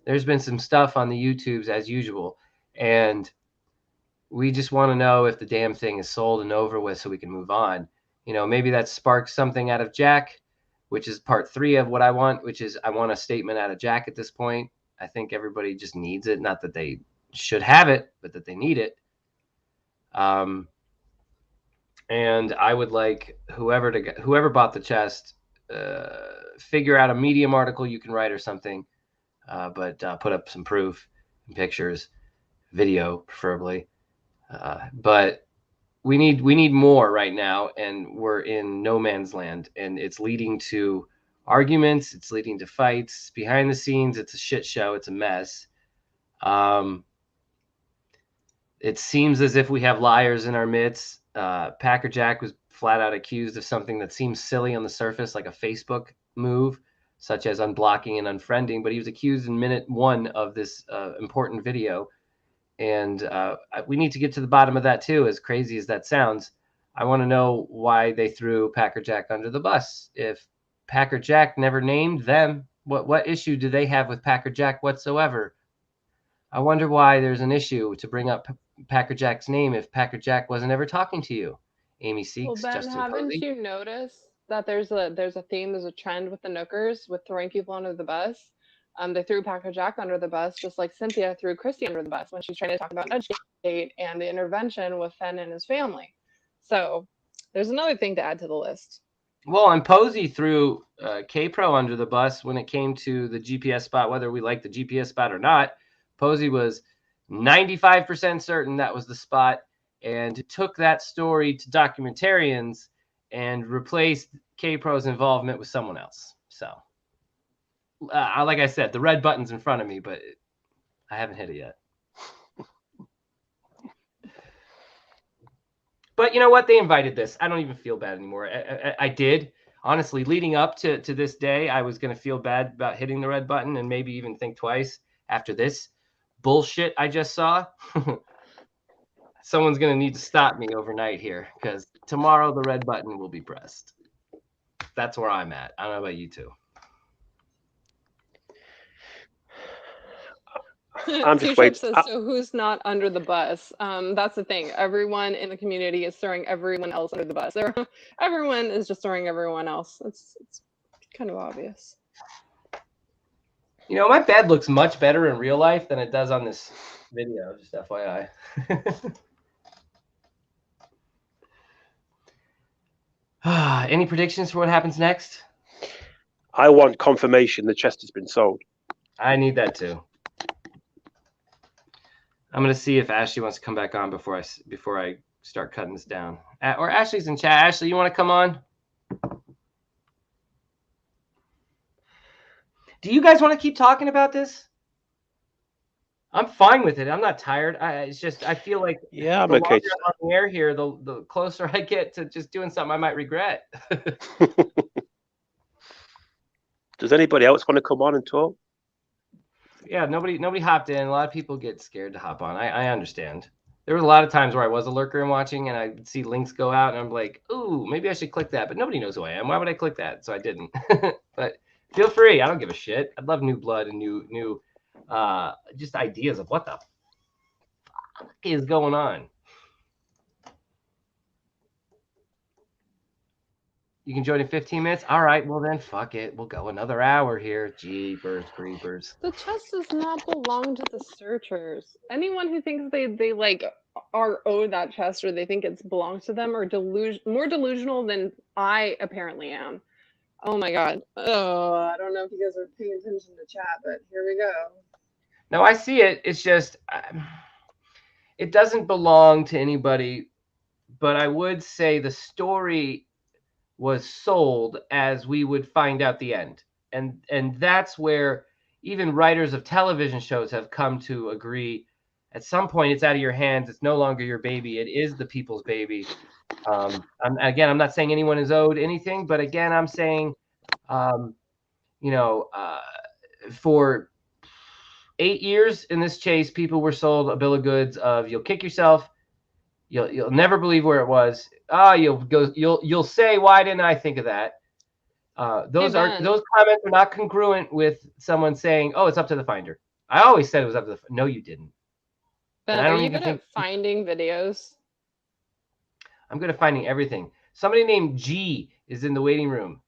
There's been some stuff on the YouTubes as usual, and we just want to know if the damn thing is sold and over with so we can move on. You know, maybe that sparks something out of Jack, which is part 3 of what I want, which is I want a statement out of Jack at this point. I think everybody just needs it. Not that they should have it, but that they need it. And I would like whoever bought the chest, figure out a Medium article you can write or something, but put up some proof and pictures, video preferably. But we need more right now, and we're in no man's land, and it's leading to arguments. It's leading to fights behind the scenes. It's a shit show. It's a mess. It seems as if we have liars in our midst. Packer Jack was flat out accused of something that seems silly on the surface, like a Facebook move, such as unblocking and unfriending, but he was accused in minute 1 of this important video. And we need to get to the bottom of that too, as crazy as that sounds. I want to know why they threw Packer Jack under the bus. If Packer Jack never named them, what issue do they have with Packer Jack whatsoever? I wonder why there's an issue to bring up Packer Jack's name if Packer Jack wasn't ever talking to you. Amy Seeks, Well, Ben, Justin haven't Posey. you noticed that there's a theme, there's a trend with the Nookers with throwing people under the bus? They threw Packer Jack under the bus, just like Cynthia threw Christy under the bus when she was trying to talk about Nudge Gate and the intervention with Fenn and his family. So there's another thing to add to the list. Well, and Posey threw K-Pro under the bus when it came to the GPS spot, whether we like the GPS spot or not. Posey was 95% certain that was the spot and took that story to documentarians and replaced K-Pro's involvement with someone else. So, like I said, the red button's in front of me, but I haven't hit it yet. But you know what? They invited this. I don't even feel bad anymore. I did. Honestly, leading up to this day, I was going to feel bad about hitting the red button and maybe even think twice after this bullshit I just saw. Someone's going to need to stop me overnight here because tomorrow the red button will be pressed. That's where I'm at. I don't know about you two. I'm just waiting. Says, so who's not under the bus? That's the thing. Everyone in the community is throwing everyone else under the bus. Everyone is just throwing everyone else. It's kind of obvious. You know, my bed looks much better in real life than it does on this video, just FYI. Any predictions for what happens next? I want confirmation the chest has been sold. I need that too. I'm going to see if Ashley wants to come back on before I start cutting this down. Or Ashley's in chat. Ashley, you want to come on? Do you guys want to keep talking about this? I'm fine with it. I'm not tired. It's just I feel like I'm the okay. longer I'm on the air here, the closer I get to just doing something I might regret. Does anybody else want to come on and talk? Yeah, nobody hopped in. A lot of people get scared to hop on. I understand. There was a lot of times where I was a lurker and watching, and I'd see links go out, and I'm like, ooh, maybe I should click that. But nobody knows who I am. Why would I click that? So I didn't. But feel free. I don't give a shit. I'd love new blood and new just ideas of what the fuck is going on. You can join in 15 minutes. All right, well then, fuck it. We'll go another hour here. Jeepers creepers. The chest does not belong to the searchers. Anyone who thinks they like are owed that chest or they think it belongs to them are more delusional than I apparently am. Oh my god. Oh, I don't know if you guys are paying attention to chat, but here we go. No, I see it. It's just it doesn't belong to anybody, but I would say the story was sold as we would find out the end. and that's where even writers of television shows have come to agree. At some point, it's out of your hands. It's no longer your baby. It is the people's baby. I'm not saying anyone is owed anything, but again, I'm saying, for 8 years in this chase, people were sold a bill of goods of you'll kick yourself, you'll never believe where it was. You'll say, why didn't I think of that? Those comments are not congruent with someone saying, oh, it's up to the finder. I always said it was up to the. No, you didn't. Ben, are you good at finding videos? I'm good at finding everything. Somebody named G is in the waiting room.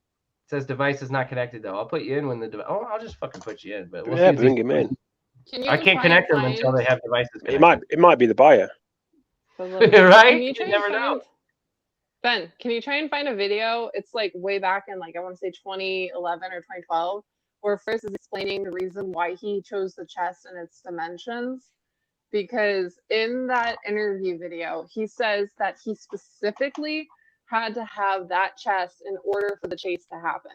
It says device is not connected though. I'll put you in when the device. Oh, I'll just fucking put you in. But we'll bring him in. I can't connect them until they have devices connected. It might be the buyer. Right? You never know. Ben, can you try and find a video? It's like way back in I want to say 2011 or 2012, where Fritz is explaining the reason why he chose the chest and its dimensions. Because in that interview video, he says that he specifically had to have that chest in order for the chase to happen.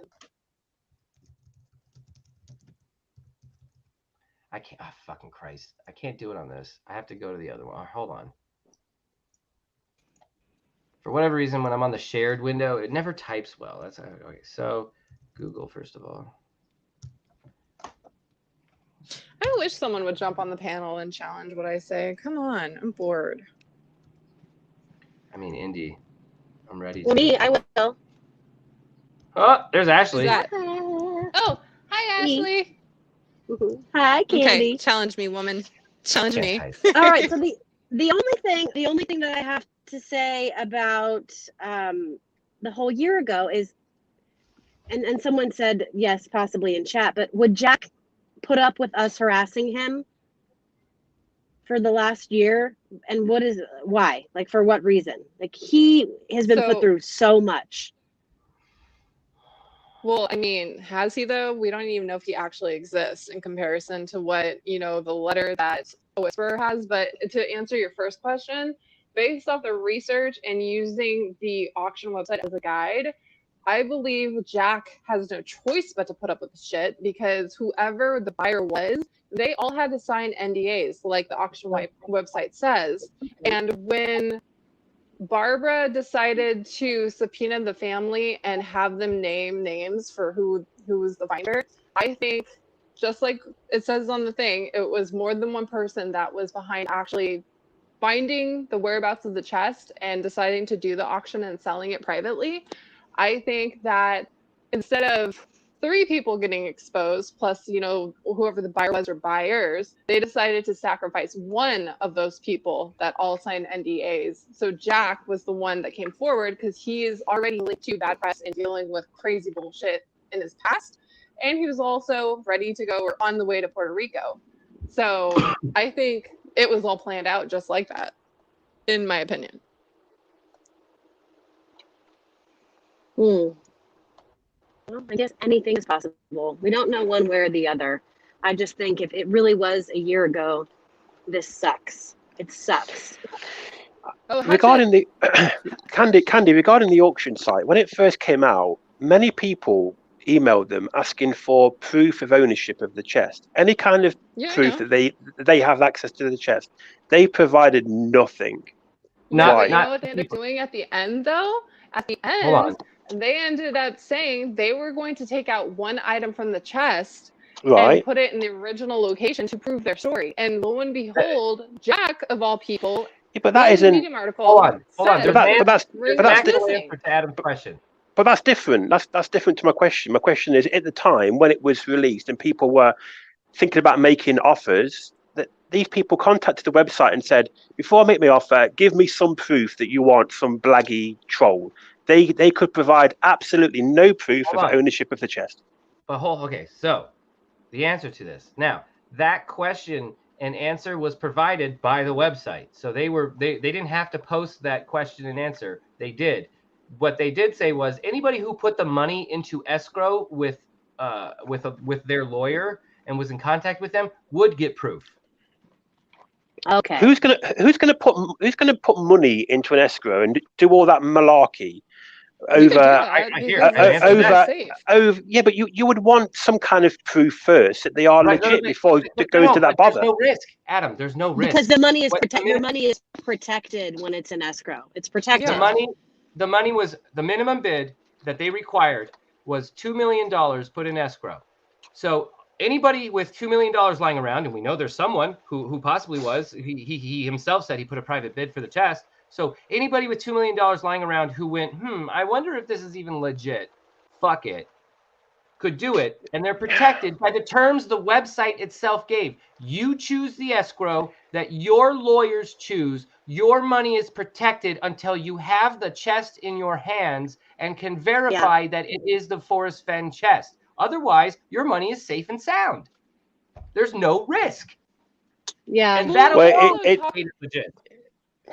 I can't. Oh, fucking Christ. I can't do it on this. I have to go to the other one. Oh, hold on. For whatever reason, when I'm on the shared window, it never types well. That's okay. So Google, first of all. I wish someone would jump on the panel and challenge what I say. Come on, I'm bored. I mean, Indy, I'm ready. Me, I will. Oh, there's Ashley. Oh, hi, Ashley. Hi, Candy. Okay, challenge me, woman. Challenge me. All right. So the only thing that I have to say about the whole year ago is, and someone said yes, possibly in chat, but would Jack put up with us harassing him for the last year? And why? Like, for what reason? Like, he has been put through so much. Well, I mean, has he though? We don't even know if he actually exists in comparison to what, the letter that a Whisperer has. But to answer your first question, based off the research and using the auction website as a guide, I believe Jack has no choice but to put up with the shit, because whoever the buyer was, they all had to sign NDAs, like the auction website says. And when Barbara decided to subpoena the family and have them name names for who was the finder, I think, just like it says on the thing, it was more than one person that was behind actually finding the whereabouts of the chest and deciding to do the auction and selling it privately. I think that instead of 3 people getting exposed, plus, whoever the buyer was or buyers, they decided to sacrifice one of those people that all signed NDAs. So Jack was the one that came forward because he is already linked to bad press and dealing with crazy bullshit in his past. And he was also ready to go or on the way to Puerto Rico. So I think it was all planned out just like that, in my opinion. Well, I guess anything is possible. We don't know one way or the other. I just think if it really was a year ago, this sucks. It sucks. Regarding the Candy, regarding the auction site, when it first came out, many people emailed them asking for proof of ownership of the chest. Any kind of proof that they have access to the chest. They provided nothing. You know what they ended up doing at the end, though? At the end, they ended up saying they were going to take out one item from the chest and put it in the original location to prove their story. And lo and behold, Jack, of all people, but that isn't. Medium article hold on. But that's different. To Adam's question. But that's different. That's different to my question. My question is, at the time when it was released and people were thinking about making offers, that these people contacted the website and said, before I make my offer, give me some proof that you want some blaggy troll. They could provide absolutely no proof of ownership of the chest. But okay, so the answer to this. Now, that question and answer was provided by the website. So they didn't have to post that question and answer. They did. What they did say was anybody who put the money into escrow with their lawyer and was in contact with them would get proof. Okay. Who's gonna put money into an escrow and do all that malarkey You could do over that I hear because it. I it's answered that. safe. over. Yeah, but you would want some kind of proof first that they are Right, no, legit but- before but going no, to that but there's bother. no risk, Adam. There's no risk. Because the money is What- the your minute- money is protected when it's in escrow. It's protected. The money was the minimum bid that they required was $2 million put in escrow. So anybody with $2 million lying around, and we know there's someone who possibly was, he himself said he put a private bid for the chest. So anybody with $2 million lying around who went, I wonder if this is even legit, fuck it, could do it. And they're protected by the terms the website itself gave. You choose the escrow that your lawyers choose. Your money is protected until you have the chest in your hands and can verify that it is the Forrest Fenn chest. Otherwise, your money is safe and sound. There's no risk. Yeah. And that Well, alone it- made it legit.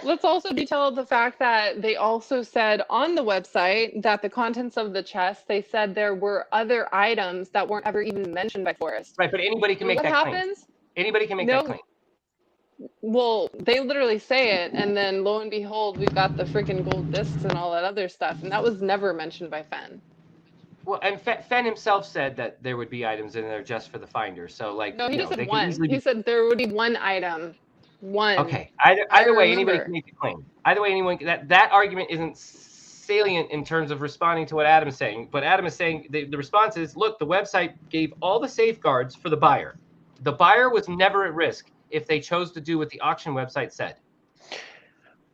Let's also detail the fact that they also said on the website that the contents of the chest, they said there were other items that weren't ever even mentioned by Forrest. Right, but anybody can make What that happens? claim. Anybody can make No. that claim. Well, they literally say it, and then lo and behold, we've got the freaking gold discs and all that other stuff, and that was never mentioned by Fenn. Well, and Fenn himself said that there would be items in there just for the finder. So, like, No, he you just know, they said could one. easily He be. said there would be one item. One. Okay. Either way, anybody remember. can make the claim. Either way, anyone that argument isn't salient in terms of responding to what Adam is saying. But Adam is saying the response is, look, the website gave all the safeguards for the buyer. The buyer was never at risk if they chose to do what the auction website said.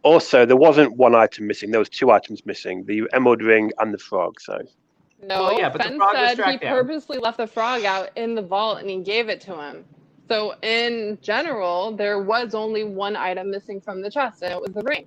Also, there wasn't one item missing. There was two items missing: the emerald ring and the frog. So No, Well, yeah, but the Fenn frog was said he tracked down. purposely left the frog out in the vault and he gave it to him. So in general, there was only one item missing from the chest, and it was the ring.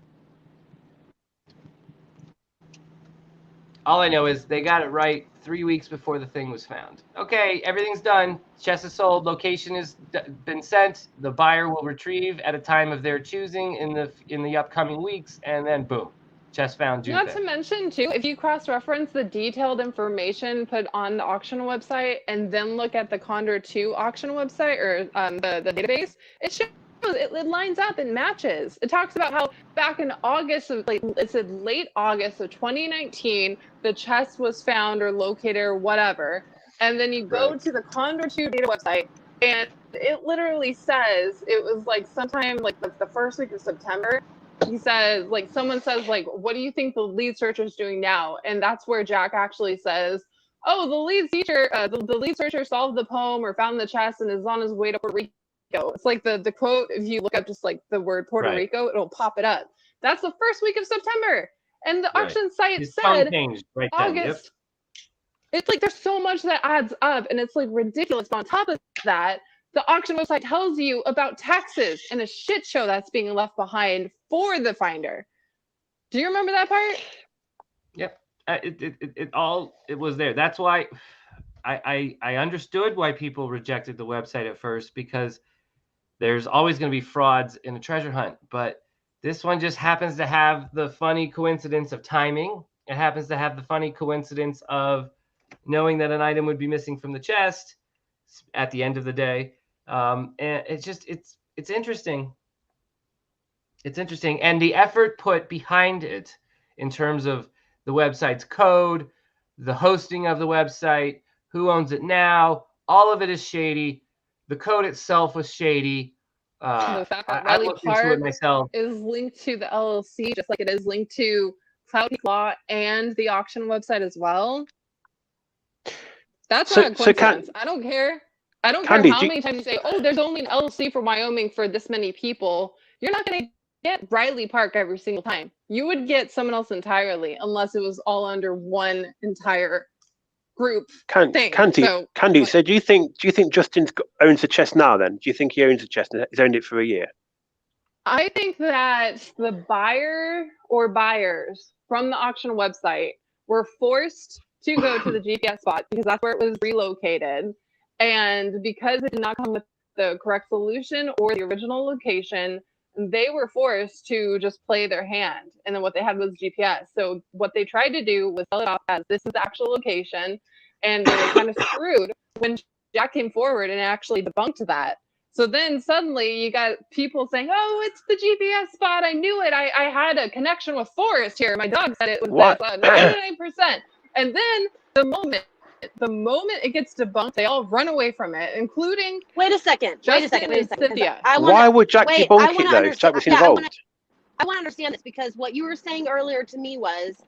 All I know is they got it right 3 weeks before the thing was found. Okay, everything's done. Chest is sold. Location has been sent. The buyer will retrieve at a time of their choosing in the upcoming weeks, and then boom, chest found June Not 5th. to mention, too, if you cross-reference the detailed information put on the auction website and then look at the Condor 2 auction website or the database, it shows it lines up and matches. It talks about how back in August of it said late August of 2019, the chest was found or located or whatever. And then you go to the Condor 2 data website and it literally says it was like sometime like the first week of September. He says, like, someone says, like, what do you think the lead searcher is doing now? And that's where Jack actually says, oh, the lead searcher solved the poem or found the chest and is on his way to Puerto Rico. It's like the quote, if you look up just like the word Puerto Right. Rico, it'll pop it up. That's the first week of September. And the Right. auction site His tone said changed right then. Yep. August. It's like there's so much that adds up and it's like ridiculous. But on top of that, the auction website tells you about taxes and a shit show that's being left behind for the finder. Do you remember that part? Yep. It was there. That's why I understood why people rejected the website at first, because there's always going to be frauds in a treasure hunt. But this one just happens to have the funny coincidence of timing. It happens to have the funny coincidence of knowing that an item would be missing from the chest at the end of the day. And it's interesting. It's interesting. And the effort put behind it in terms of the website's code, the hosting of the website, who owns it now, all of it is shady. The code itself was shady. The fact that I Riley looked into it Park myself. is linked to the LLC, just like it is linked to Cloud Law and the auction website as well. That's So- not a so coincidence. I don't care. I don't Candy, care how do you- many times you say, oh, there's only an LLC for Wyoming for this many people. You're not going to get Riley Park every single time. You would get someone else entirely, unless it was all under one entire group thing. Candy, what- so do you think Justin owns the chest now then? Do you think he owns the chest and he's owned it for a year? I think that the buyer or buyers from the auction website were forced to go to the GPS spot because that's where it was relocated. And because it did not come with the correct solution or the original location, they were forced to just play their hand. And then what they had was GPS. So what they tried to do was sell it off as this is the actual location. And they were kind of screwed when Jack came forward and actually debunked that. So then suddenly you got people saying, "Oh, it's the GPS spot. I knew it. I had a connection with Forrest here. My dog said it was What? 99%." And then the moment it gets debunked, they all run away from it, including Wait a second. Justin and 'cause Cynthia. I wanna- Why would Jack wait, I debunk wanna it though? understand- Jack was yeah, involved. I want to understand this because what you were saying earlier to me was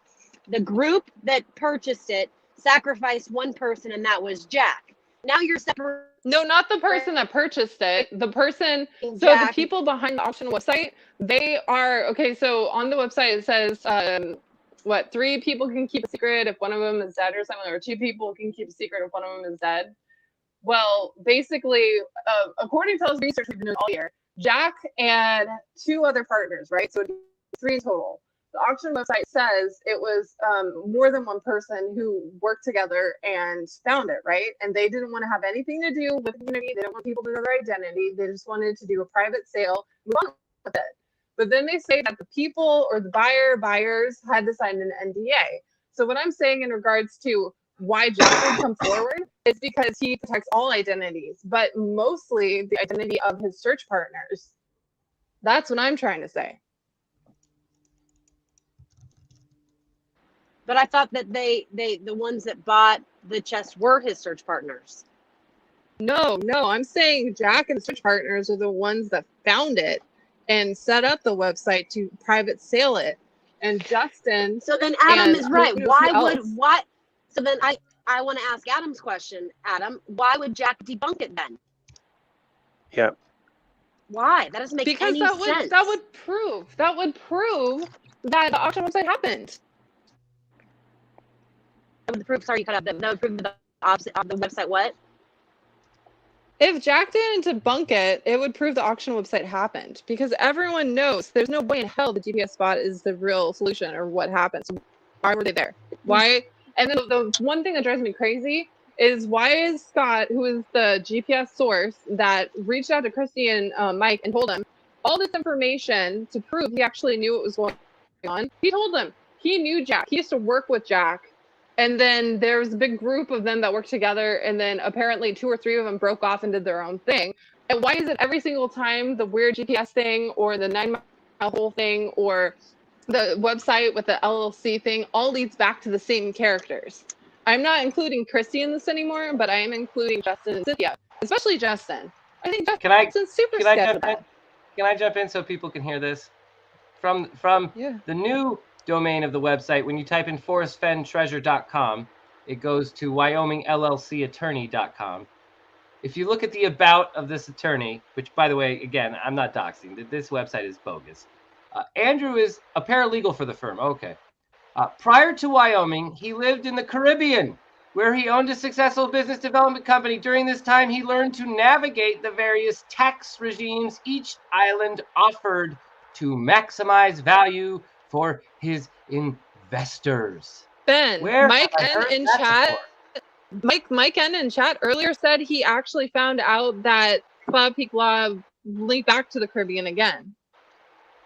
the group that purchased it sacrificed one person, and that was Jack. Now you're separating. No, not the person that purchased it. The person, so the Jack. people behind the auction website, they are, okay, so on the website it says, 3 people can keep a secret if one of them is dead or something, or 2 people can keep a secret if one of them is dead. Well, basically, according to those research we've been doing all year, Jack and 2 other partners, right? So it'd be 3 in total. The auction website says it was more than one person who worked together and found it, right? And they didn't want to have anything to do with the community. They didn't want people to know their identity. They just wanted to do a private sale, move on with it. But then they say that the people or the buyers had to sign an NDA. So what I'm saying in regards to why Jack would come forward is because he protects all identities, but mostly the identity of his search partners. That's what I'm trying to say. But I thought that the ones that bought the chest were his search partners. No, I'm saying Jack and his search partners are the ones that found it and set up the website to private sale it. And Justin. So then Adam is right. Why? So then I want to ask Adam's question. Adam, why would Jack debunk it then? Yeah. Why? That doesn't make any sense. That would prove that the auction website happened. That would prove. Sorry, you cut out. That would prove the opposite of the website. What? If Jack didn't debunk it, it would prove the auction website happened because everyone knows there's no way in hell the GPS spot is the real solution or what happened. So why were they there? Why? And then the one thing that drives me crazy is why is Scott, who is the GPS source that reached out to Christy and Mike and told him all this information to prove he actually knew what was going on. He told them he knew Jack. He used to work with Jack. And then there was a big group of them that worked together. And then apparently 2 or 3 of them broke off and did their own thing. And why is it every single time the weird GPS thing or the 9 Mile Hole thing or the website with the LLC thing all leads back to the same characters? I'm not including Christy in this anymore, but I am including Justin and Cynthia, especially Justin. I think Justin's super scared of that. Can I jump in so people can hear this? From the new domain of the website, when you type in forestfentreasure.com, it goes to wyomingllcattorney.com. If you look at the about of this attorney, which, by the way, again, I'm not doxing. This website is bogus. Andrew is a paralegal for the firm. Okay. Prior to Wyoming, he lived in the Caribbean, where he owned a successful business development company. During this time, he learned to navigate the various tax regimes each island offered to maximize value for his investors. Ben, Mike N in chat earlier said he actually found out that Cloud Peak Law linked back to the Caribbean again.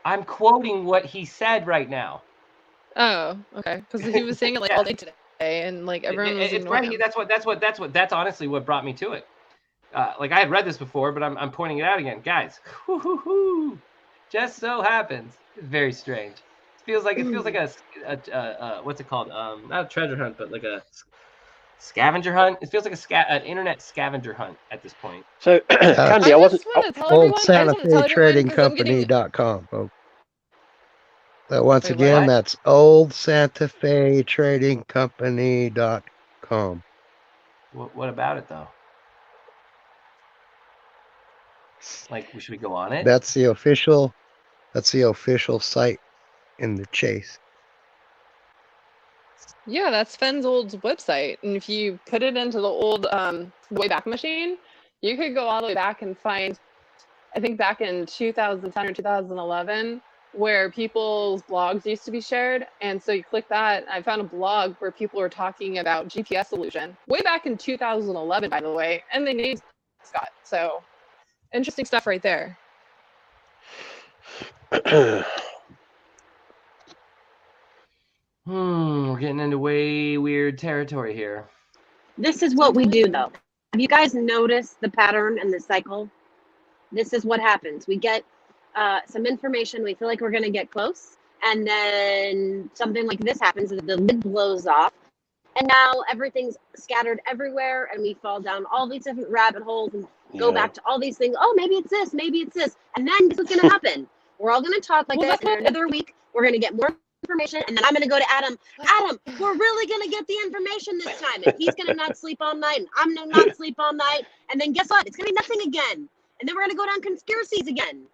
I'm quoting what he said right now. Oh, okay. Because he was saying it like all day today, and like everyone was ignoring him. That's honestly what brought me to it. Like I had read this before, but I'm pointing it out again, guys. Just so happens. It's very strange. It feels like a what's it called? Not a treasure hunt, but like a scavenger hunt. It feels like an internet scavenger hunt at this point. So, Candy, I wasn't. Old Santa Fe Trading Company.com, folks. Once again, that's Old Santa Fe Trading Company.com. What about it though? Like, should we go on it? That's the official site in the chase. Yeah, that's Fenn's old website. And if you put it into the old Wayback Machine, you could go all the way back and find, I think back in 2010 or 2011, where people's blogs used to be shared. And so you click that. I found a blog where people were talking about GPS illusion way back in 2011, by the way. And they named Scott. So interesting stuff right there. We're getting into way weird territory here. This is what we do, though. Have you guys noticed the pattern and the cycle? this is what happens. We get some information. We feel like we're going to get close. And then something like this happens, the lid blows off. And now everything's scattered everywhere. And we fall down all these different rabbit holes and go back to all these things. Oh, maybe it's this. Maybe it's this. And then this is going to happen. We're all going to talk like this. And another week, we're going to get more information. And then I'm going to go to Adam. Adam, we're really going to get the information this time. And he's going to not sleep all night. And I'm going to not sleep all night. And then guess what? It's going to be nothing again. And then we're going to go down conspiracies again.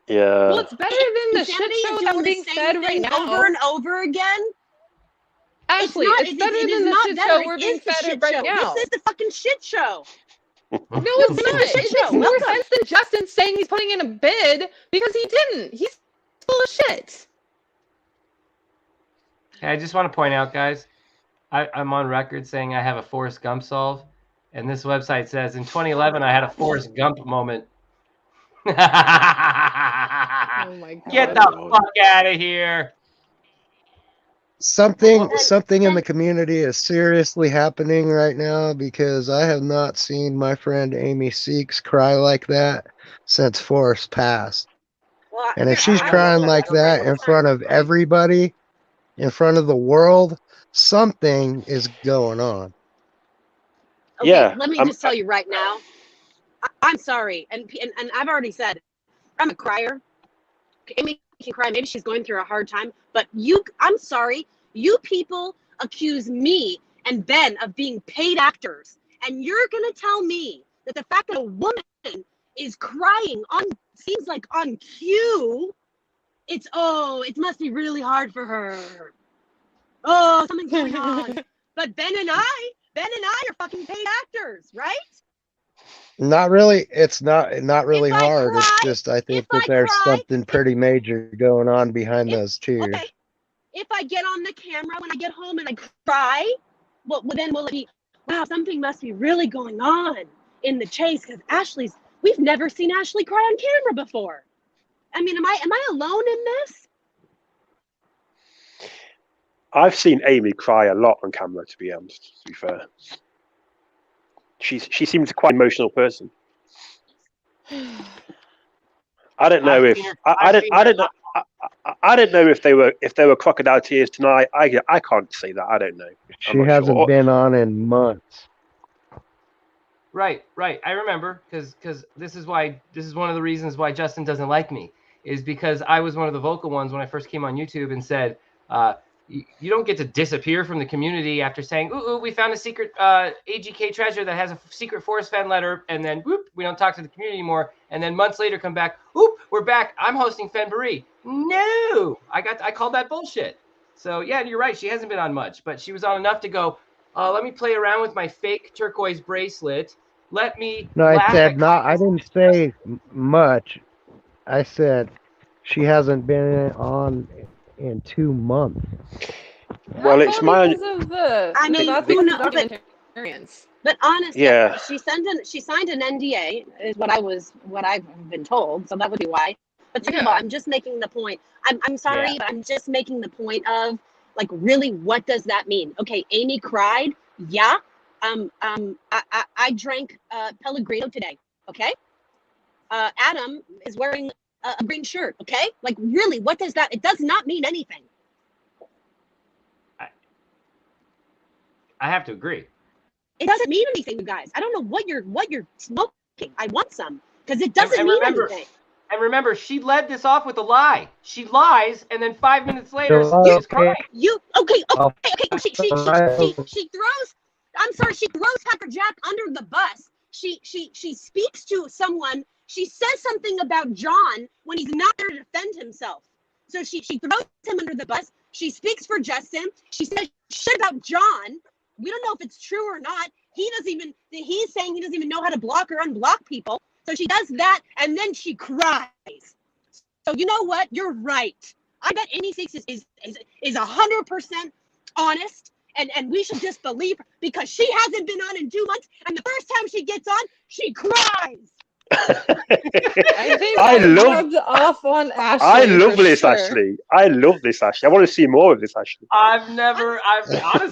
Yeah. Well, it's better than the shit show that we're being fed right now. Over and over again. Ashley, it's better than the shit show we're being fed right now. This is the fucking shit show. No, it's not. It makes more sense than Justin saying he's putting in a bid because he didn't. He's full of shit. Okay, I just want to point out, guys, I'm on record saying I have a Forrest Gump solve, and this website says in 2011 I had a Forrest Gump moment. Oh my God. Get the fuck out of here. Something in the community is seriously happening right now because I have not seen my friend Amy Seeks cry like that since Forrest passed. Well, And if she's crying like that in front of everybody, in front of the world, something is going on. Okay, Yeah, let me just tell you right now. I'm sorry, and I've already said I'm a crier. Amy can cry. Maybe she's going through a hard time, but I'm sorry. You people accuse me and Ben of being paid actors, and you're gonna tell me that the fact that a woman is crying seems like on cue. It must be really hard for her. Oh, something's going on. But Ben and I are fucking paid actors, right? Not really. It's not really If I hard. cry- It's just I think if that I there's cry- something pretty major going on behind those tears. Okay. If I get on the camera when I get home and I cry, well, then will it be, wow, something must be really going on in the chase because we've never seen Ashley cry on camera before. I mean, am I alone in this? I've seen Amy cry a lot on camera, to be honest, to be fair. She seems quite an emotional person. I don't know I don't know if they were crocodile tears tonight. I can't say that. I don't know. She hasn't been on in months. Right. I remember because this is one of the reasons why Justin doesn't like me is because I was one of the vocal ones when I first came on YouTube and said, you don't get to disappear from the community after saying, ooh, we found a secret AGK treasure that has a secret Forrest Fenn letter, and then whoop, we don't talk to the community anymore, and then months later come back, whoop, we're back, I'm hosting Fenbury. No, I called that bullshit. So yeah, you're right, she hasn't been on much, but she was on enough to go, let me play around with my fake turquoise bracelet. Let me. No, I said not. I didn't say much. I said she hasn't been on in 2 months. Well, it's my. I mean, but honestly, yeah. she signed an NDA, is what I've been told. So that would be why. But second of all, I'm just making the point. I'm sorry, but I'm just making the point of like, really, what does that mean? Okay, Amy cried. Yeah. I drank Pellegrino today. Okay. Adam is wearing a green shirt. Okay. Like, really, what does that? It does not mean anything. I have to agree. It doesn't mean anything, you guys. I don't know what you're smoking. I want some because it doesn't mean anything. And remember, she led this off with a lie. She lies, and then 5 minutes later, she's crying. Okay. She throws. I'm sorry. She throws Pepper Jack under the bus. She speaks to someone. She says something about John when he's not there to defend himself. So she throws him under the bus. She speaks for Justin. She says shit about John. We don't know if it's true or not. He's saying he doesn't even know how to block or unblock people. So she does that, and then she cries. So you know what? You're right. I bet Amy Seeks is 100% honest, and we should just believe her because she hasn't been on in 2 months, and the first time she gets on, she cries. I think I rubbed off on Ashley. I love this, sure. Ashley. I love this, Ashley. I want to see more of this, Ashley. I've never seen I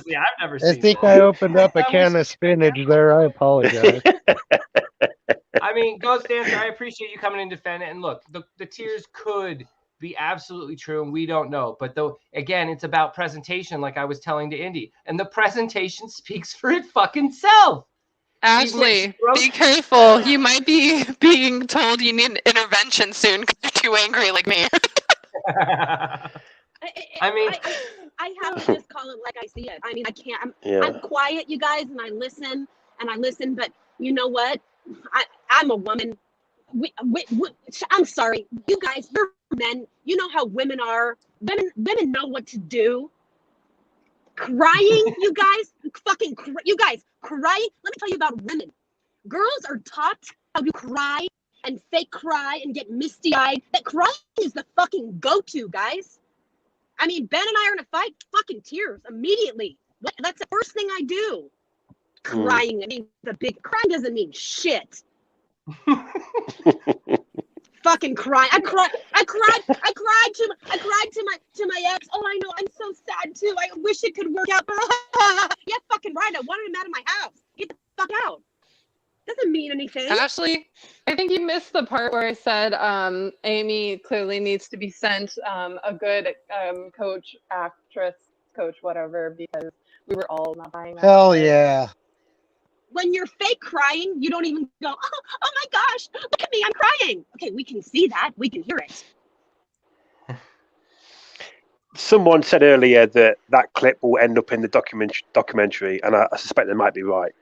think that. I opened up a can of spinach there. I apologize. I've I mean, Ghost Dancer, I appreciate you coming in to defend it. And look, the tears could be absolutely true, and we don't know. But though, again, it's about presentation, like I was telling to Indy, and the presentation speaks for it fucking self. Ashley, be careful. You might be being told you need an intervention soon because you're too angry like me. I have to just call it like I see it. I mean, I can't. I'm quiet, you guys, and I listen. But you know what? I'm a woman. I'm sorry, you guys. You're men. You know how women are. Women know what to do. Crying, you guys. You guys crying. Let me tell you about women. Girls are taught how to cry and fake cry and get misty-eyed. That crying is the fucking go-to, guys. I mean, Ben and I are in a fight. Fucking tears immediately. That's the first thing I do. Crying. I mean, crying doesn't mean shit. Fucking crying. I cried to my ex. Oh, I know. I'm so sad too. I wish it could work out. Yeah, fucking right. I wanted him out of my house. Get the fuck out. Doesn't mean anything. Ashley, I think you missed the part where I said Amy clearly needs to be sent a good actress coach, whatever, because we were all not buying that. Hell yeah. When you're fake crying, you don't even go, oh my gosh, look at me, I'm crying. Okay, we can see that. We can hear it. Someone said earlier that clip will end up in the documentary, and I suspect they might be right.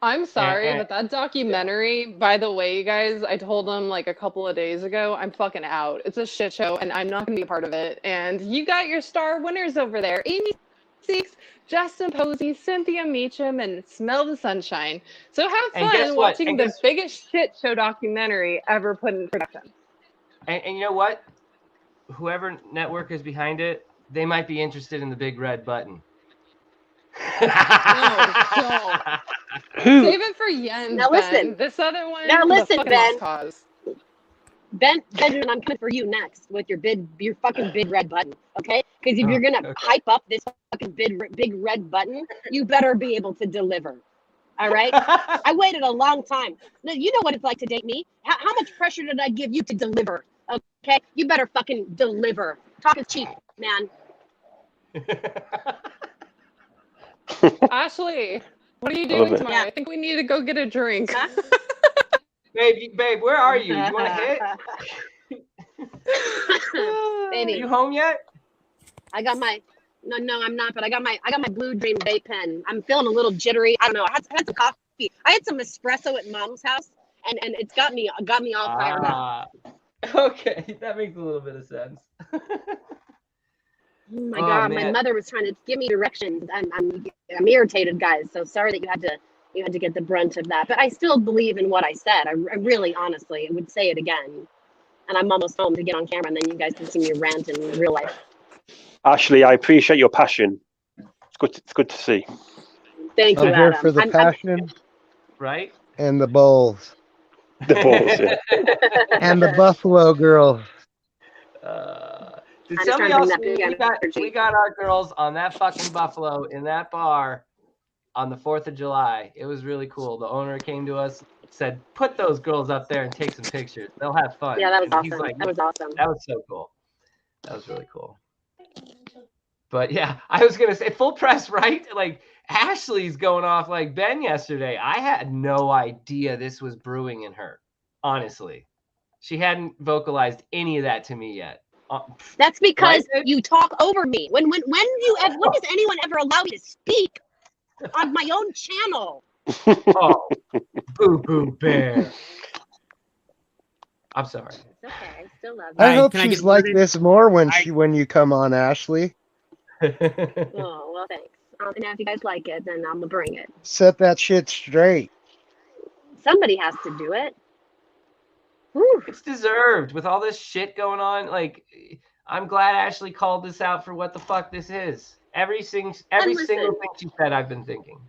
I'm sorry, but that documentary, by the way, you guys, I told them like a couple of days ago, I'm fucking out. It's a shit show, and I'm not going to be a part of it. And you got your star winners over there. Amy Seeks, Justin Posey, Cynthia Meacham, and Smell the Sunshine. So have fun watching the biggest shit show documentary ever put in production. And you know what? Whoever network is behind it, they might be interested in the big red button. No, don't. Save it for Yen. Now listen. Ben. This other one. Now listen, Ben. Ben, I'm coming for you next with your fucking big red button, okay? Because if you're gonna hype up this fucking big red button, you better be able to deliver. All right? I waited a long time. Now, you know what it's like to date me. How much pressure did I give you to deliver? Okay, you better fucking deliver. Talk is cheap, man. Ashley, what are you doing tomorrow? I think we need to go get a drink. Huh? Babe, where are you? You want to hit? Baby, are you home yet? I got my. No, I'm not. But I got my Blue Dream vape pen. I'm feeling a little jittery. I don't know. I had some coffee. I had some espresso at Mom's house, and it's got me all fired up. Okay, that makes a little bit of sense. Oh my God, man. My mother was trying to give me directions. I'm irritated, guys. So sorry that you had to get the brunt of that. But I still believe in what I said. I really, honestly, would say it again. And I'm almost home to get on camera, and then you guys can see me rant in real life. Ashley, I appreciate your passion. It's good to see. Thank you, I'm here Adam. for the passion. Right? And the bowls. The balls, yeah. And the Buffalo girls. Did somebody else? We got our girls on that fucking Buffalo in that bar on the 4th of July. It was really cool. The owner came to us, said, "Put those girls up there and take some pictures. They'll have fun." Yeah, that was awesome. He's like, that was awesome. That was so cool. That was really cool. But yeah, I was gonna say full press, right? Like Ashley's going off like Ben yesterday. I had no idea this was brewing in her. Honestly, she hadn't vocalized any of that to me yet. That's because you talk over me. When does anyone ever allow me to speak on my own channel? Oh, boo boo bear. I'm sorry. It's okay. I still love you. I hope she's like this more when you come on, Ashley. Oh, well, thanks. And if you guys like it, then I'm gonna bring it. Set that shit straight. Somebody has to do it. Whew. It's deserved with all this shit going on. Like, I'm glad Ashley called this out for what the fuck this is. Every single thing she said, I've been thinking.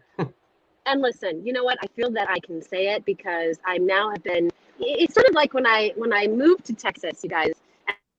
And listen, you know what? I feel that I can say it because I now have been. It's sort of like when I moved to Texas, you guys.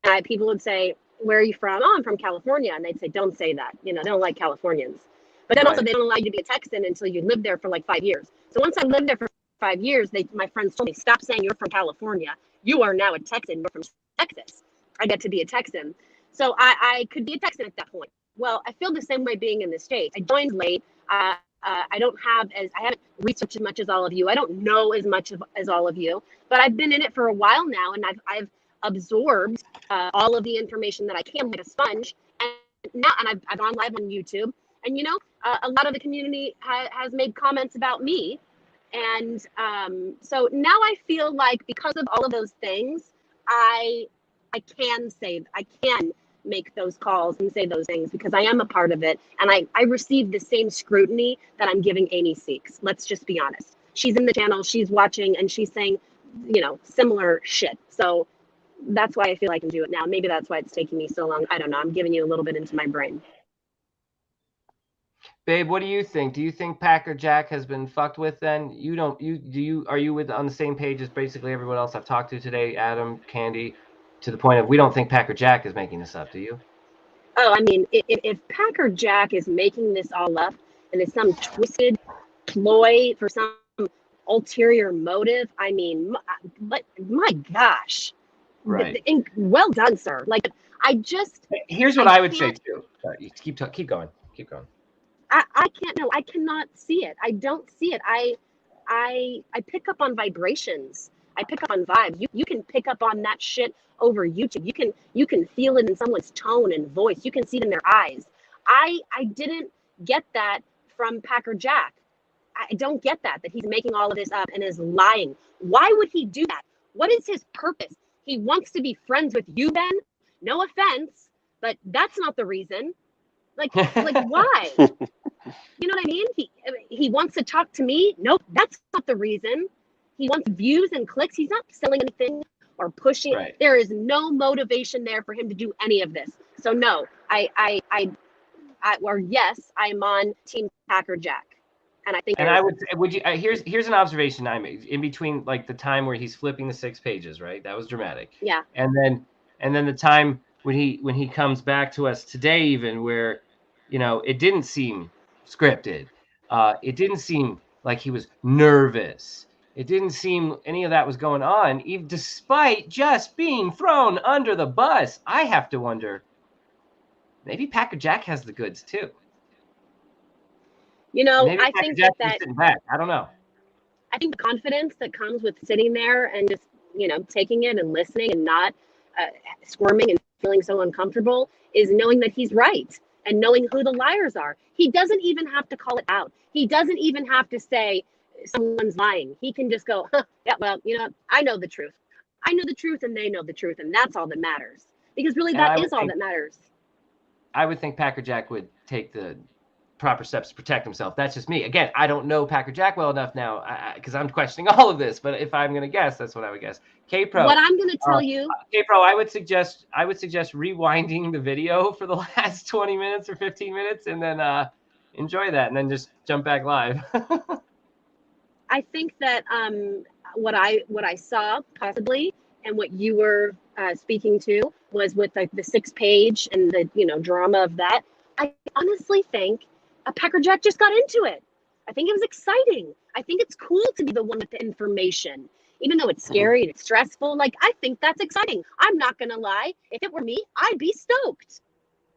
And people would say, "Where are you from?" "Oh, I'm from California," and they'd say, "Don't say that. You know, they don't like Californians." But then also, they don't allow you to be a Texan until you live there for like 5 years. So once I lived there for 5 years, my friends told me, stop saying you're from California. You are now a Texan. You're from Texas. I get to be a Texan. So I could be a Texan at that point. Well, I feel the same way being in the States. I joined late. I haven't researched as much as all of you. I don't know as much as all of you, but I've been in it for a while now, and I've absorbed all of the information that I can like a sponge. And I've gone live on YouTube, and a lot of the community has made comments about me, and so now I feel like because of all of those things, I can make those calls and say those things because I am a part of it, and I receive the same scrutiny that I'm giving Amy Seeks. Let's just be honest. She's in the channel, she's watching, and she's saying, similar shit. So that's why I feel I can do it now. Maybe that's why it's taking me so long. I don't know. I'm giving you a little bit into my brain. Babe, what do you think? Do you think Packer Jack has been fucked with then? Are you on the same page as basically everyone else I've talked to today, Adam, Candy, to the point of we don't think Packer Jack is making this up, do you? Oh, I mean, if Packer Jack is making this all up and it's some twisted ploy for some ulterior motive, I mean, my gosh. Right. Well done, sir. Like, Here's what I would say too. Sorry, keep going. Keep going. I can't. No, I cannot see it. I don't see it. I pick up on vibrations. I pick up on vibes. You can pick up on that shit over YouTube. You can feel it in someone's tone and voice. You can see it in their eyes. I didn't get that from Packer Jack. I don't get that he's making all of this up and is lying. Why would he do that? What is his purpose? He wants to be friends with you, Ben. No offense, but that's not the reason. Like why? You know what I mean? He wants to talk to me. Nope, that's not the reason. He wants views and clicks. He's not selling anything or pushing. Right. There is no motivation there for him to do any of this. So no, yes, I'm on Team Packer Jack. And I think, and here's an observation I made in between, like the time where he's flipping the 6 pages, right? That was dramatic. Yeah. And then the time when he comes back to us today, even where, it didn't seem scripted. It didn't seem like he was nervous. It didn't seem any of that was going on, even despite just being thrown under the bus. I have to wonder, maybe Packer Jack has the goods too. Maybe I think that sitting back. I don't know. I think the confidence that comes with sitting there and just, taking it and listening and not squirming and feeling so uncomfortable is knowing that he's right and knowing who the liars are. He doesn't even have to call it out. He doesn't even have to say someone's lying. He can just go, yeah, well, I know the truth. I know the truth and they know the truth. And that's all that matters. Because really that is all that matters. I would think Packer Jack would take the proper steps to protect himself. That's just me. Again, I don't know Packer Jack well enough now because I'm questioning all of this. But if I'm going to guess, that's what I would guess. K-Pro. What I'm going to tell you. K-Pro, I would suggest rewinding the video for the last 20 minutes or 15 minutes and then enjoy that and then just jump back live. I think that what I saw possibly and what you were speaking to was with the 6 page and the drama of that. I honestly think Packer Jack just got into it. I think it was exciting. I think it's cool to be the one with the information, even though it's scary and it's stressful. Like, I think that's exciting. I'm not gonna lie. If it were me, I'd be stoked.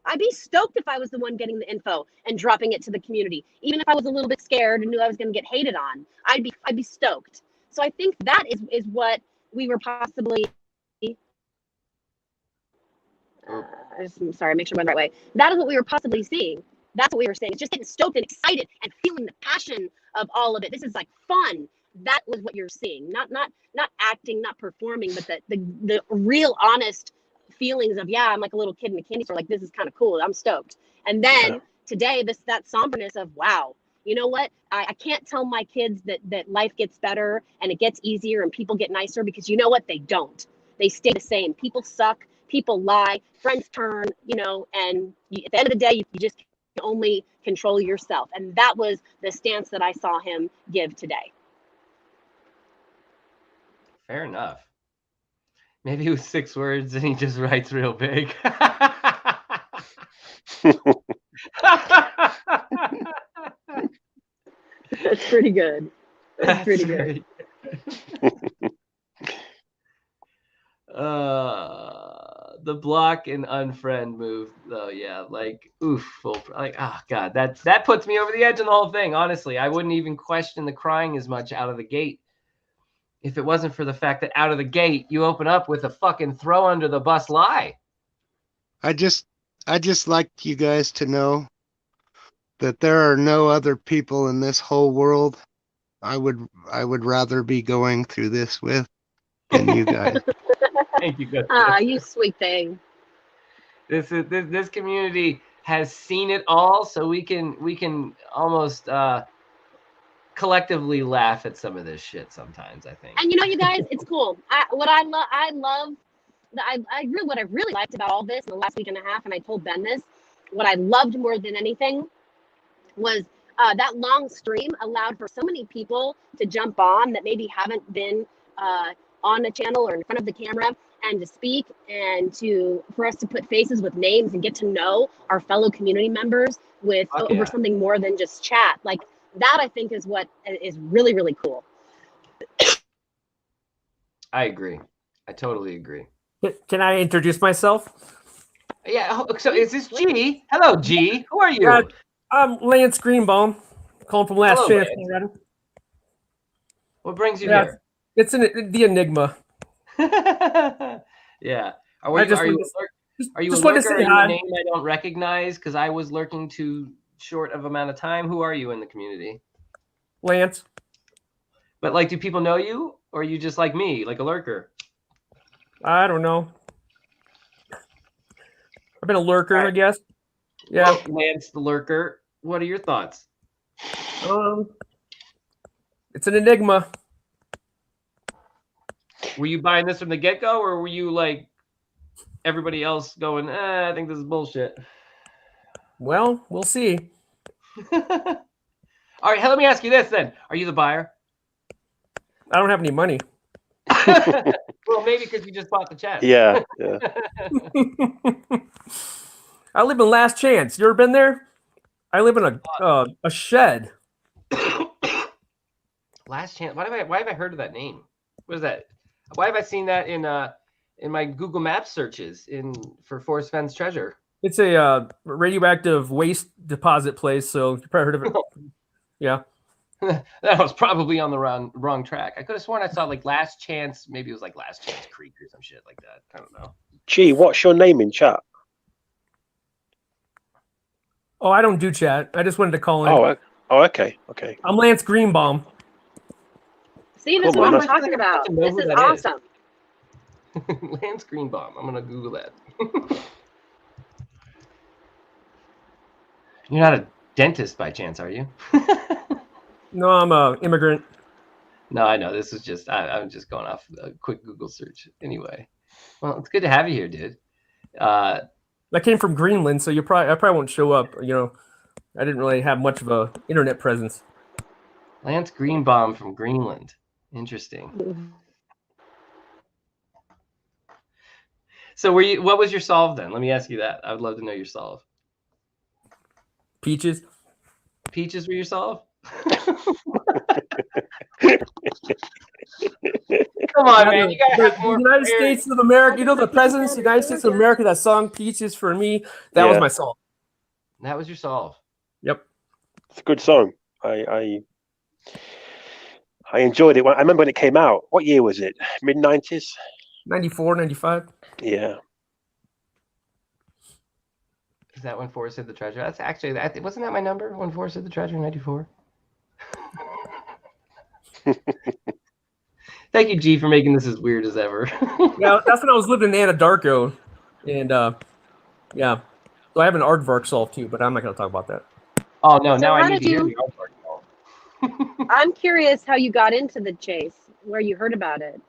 I'd be stoked if I was the one getting the info and dropping it to the community. Even if I was a little bit scared and knew I was gonna get hated on, I'd be stoked. So I think that is what we were possibly. I'm sorry, make sure I'm going the right way. That is what we were possibly seeing. That's what we were saying. It's just getting stoked and excited and feeling the passion of all of it. This is like fun. That was what you're seeing. Not acting, not performing, but the real honest feelings of, yeah, I'm like a little kid in a candy store. Like, this is kind of cool. I'm stoked. And then today, that somberness of, wow, you know what? I can't tell my kids that life gets better and it gets easier and people get nicer because you know what? They don't. They stay the same. People suck. People lie. Friends turn, and at the end of the day, you just can only control yourself. And that was the stance that I saw him give today. Fair enough. Maybe it was 6 words and he just writes real big. That's pretty good. It's pretty good. The block and unfriend move, though, yeah, like oof, like oh god, that puts me over the edge on the whole thing. Honestly, I wouldn't even question the crying as much out of the gate if it wasn't for the fact that out of the gate you open up with a fucking throw under the bus lie. I just like you guys to know that there are no other people in this whole world I would rather be going through this with than you guys. Thank you, good. You sweet thing. This community has seen it all, so we can almost collectively laugh at some of this shit sometimes, I think. And you guys, it's cool. What I really liked about all this in the last week and a half, and I told Ben this, what I loved more than anything was that long stream allowed for so many people to jump on that maybe haven't been on a channel or in front of the camera, and to speak, and for us to put faces with names and get to know our fellow community members over something more than just chat. Like that, I think, is what is really, really cool. I agree. I totally agree. Can I introduce myself? Yeah. So is this G? Hello, G. Who are you? I'm Lance Greenbaum, calling from Last Hello, Chance. Lance. What brings you here? It's the Enigma. Yeah. Are you a lurker in a name I don't recognize because I was lurking too short of amount of time? Who are you in the community? Lance. But like, do people know you, or are you just like me, like a lurker? I don't know. I've been a lurker, I guess. Yeah. Well, Lance the lurker, what are your thoughts? It's an enigma. Were you buying this from the get-go, or were you like everybody else going, I think this is bullshit? Well, we'll see. All right, let me ask you this then. Are you the buyer? I don't have any money. Well, maybe because you just bought the chest. Yeah. I live in Last Chance. You ever been there? I live in a shed. Last Chance. Why have I heard of that name? What is that? Why have I seen that in my Google Maps searches for Forrest Fenn's treasure? It's a radioactive waste deposit place, so you probably heard of it. Yeah. That was probably on the wrong track. I could have sworn I saw like Last Chance. Maybe it was like Last Chance Creek or some shit like that. I don't know. Gee, what's your name in chat? Oh, I don't do chat. I just wanted to call in. Oh, okay. I'm Lance Greenbaum. See, this is what I'm talking about. This is awesome. Lance Greenbaum. I'm gonna Google that. You're not a dentist by chance, are you? No, I'm an immigrant. No, I know. This is just I'm just going off a quick Google search. Anyway, well, it's good to have you here, dude. I came from Greenland, so I probably won't show up. I didn't really have much of a internet presence. Lance Greenbaum from Greenland. Interesting. So what was your solve then? Let me ask you that. I would love to know your solve. Peaches. Peaches were your solve? Come on, man. You gotta have more. The United States of America. The presidents of the United States of America, that song Peaches for Me. That was my solve. That was your solve. Yep. It's a good song. I enjoyed it. I remember when it came out. What year was it? Mid-90s? 94, 95. Yeah. Is that when Forrest hid the treasure? That's actually wasn't that my number when Forrest hid the treasure in 94? Thank you, G, for making this as weird as ever. Yeah, that's when I was living in Anadarko, and yeah, so I have an aardvark solve too, but I'm not going to talk about that. Oh no, So now I how need to did hear you- the aardvark solve. I'm curious how you got into the chase, where you heard about it.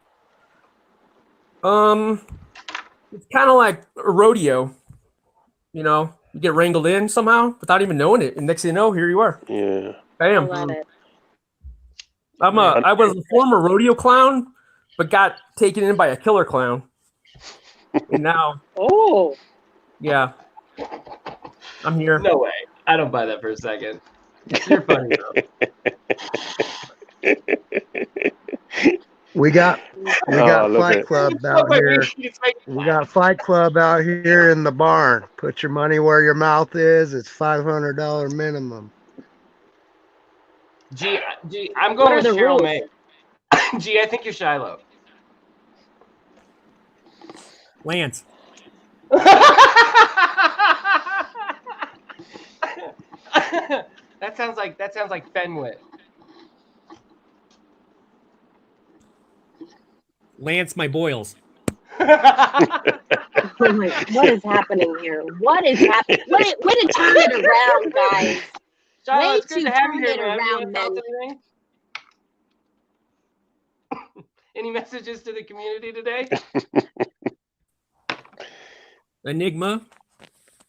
It's kind of like a rodeo, you get wrangled in somehow without even knowing it, and next thing you know, here you are. Yeah. Bam. I love it. I was a former rodeo clown, but got taken in by a killer clown. And now, yeah, I'm here. No way. I don't buy that for a second. You're funny though. We got I love Fight it. Club out here. We got Fight Club out here in the barn. Put your money where your mouth is. It's $500 minimum. G, I'm going with What are the Cheryl rules? May. G, I think you're Shiloh. Lance. That sounds like Fenway. Lance, my boils. Oh my, what is happening here? What is happening? Way to turn it around, guys. Shiloh, Way it's good to to have turn you here, it man. You around, wanna tell us men. anything? Any messages to the community today? Enigma.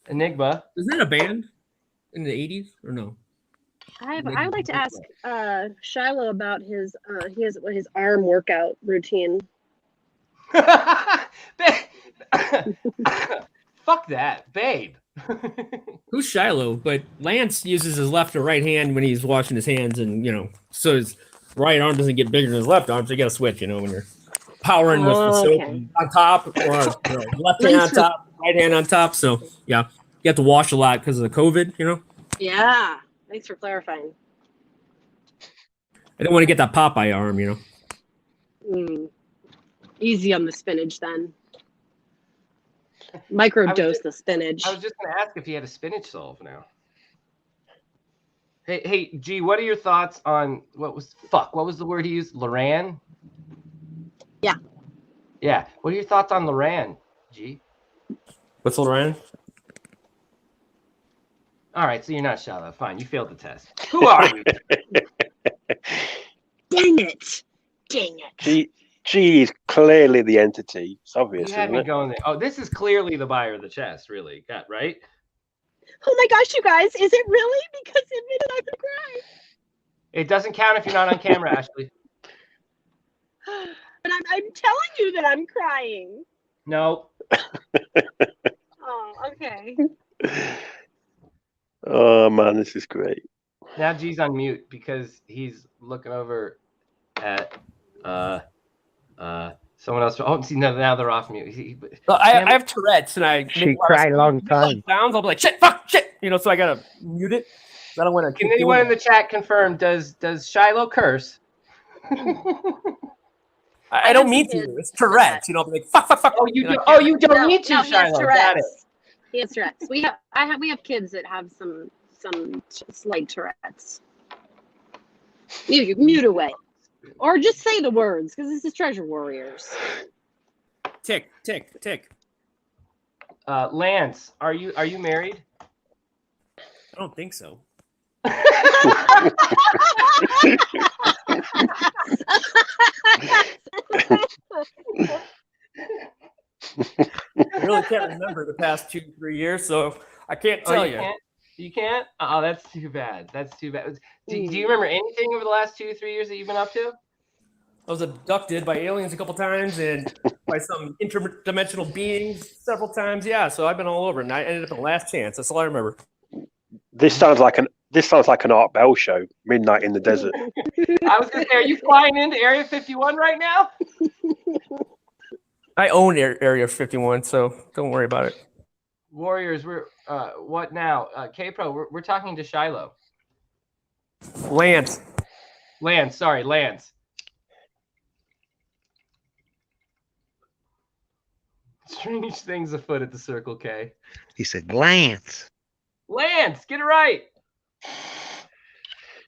Enigma. Is that a band in the 80s or no? I would like to ask Shiloh about his arm workout routine. Fuck that, babe. Who's Shiloh? But Lance uses his left or right hand when he's washing his hands, and so his right arm doesn't get bigger than his left arm. So you got to switch, when you're powering with the soap on top, or left hand on top, right hand on top. So yeah, you have to wash a lot because of the COVID. Yeah. Thanks for clarifying. I don't want to get that Popeye arm. Easy on the spinach then. Microdose the spinach. I was just going to ask if he had a spinach solve now. Hey, G, what are your thoughts on what was the word he used? Loran? Yeah. Yeah. What are your thoughts on Loran, G? What's Loran? All right, so you're not Shiloh. Fine, you failed the test. Who are you? Dang it. G is clearly the entity. It's obvious, You had isn't me it? going there. Oh, this is clearly the buyer of the chest, really. Got right? Oh my gosh, you guys, is it really? Because it made it I could cry. It doesn't count if you're not on camera, Ashley. But I'm telling you that I'm crying. No. Oh, okay. Oh man, this is great. Now G's on mute because he's looking over at someone else. Oh, see, now they're off mute. I have Tourette's, and She cried a long time. sounds. I'll be like, shit, fuck, shit. So I gotta mute it. I don't want to. Can anyone in the chat confirm? Does Shiloh curse? I don't mean to. It's Tourette's. I'll be like, fuck. Oh, you don't need to, No, he has Shiloh. Got it. Tourette's. He has Tourette's. We have kids that have some slight Tourette's. Mute away, or just say the words because this is Treasure Warriors. Tick, tick, tick. Lance, are you married? I don't think so. I really can't remember the past 2-3 years, so I can't tell you. You can't? Oh, that's too bad. That's too bad. Do you remember anything over the last 2-3 years that you've been up to? I was abducted by aliens a couple times and by some interdimensional beings several times. Yeah, so I've been all over, and I ended up in Last Chance. That's all I remember. This sounds like an Art Bell show. Midnight in the Desert. I was gonna say, are you flying into Area 51 right now? I own Area 51, so don't worry about it. Warriors, we're what now? K-Pro, we're talking to Shiloh. Lance. Sorry, Lance. Strange things afoot at the Circle K. He said, Lance. Lance, get it right.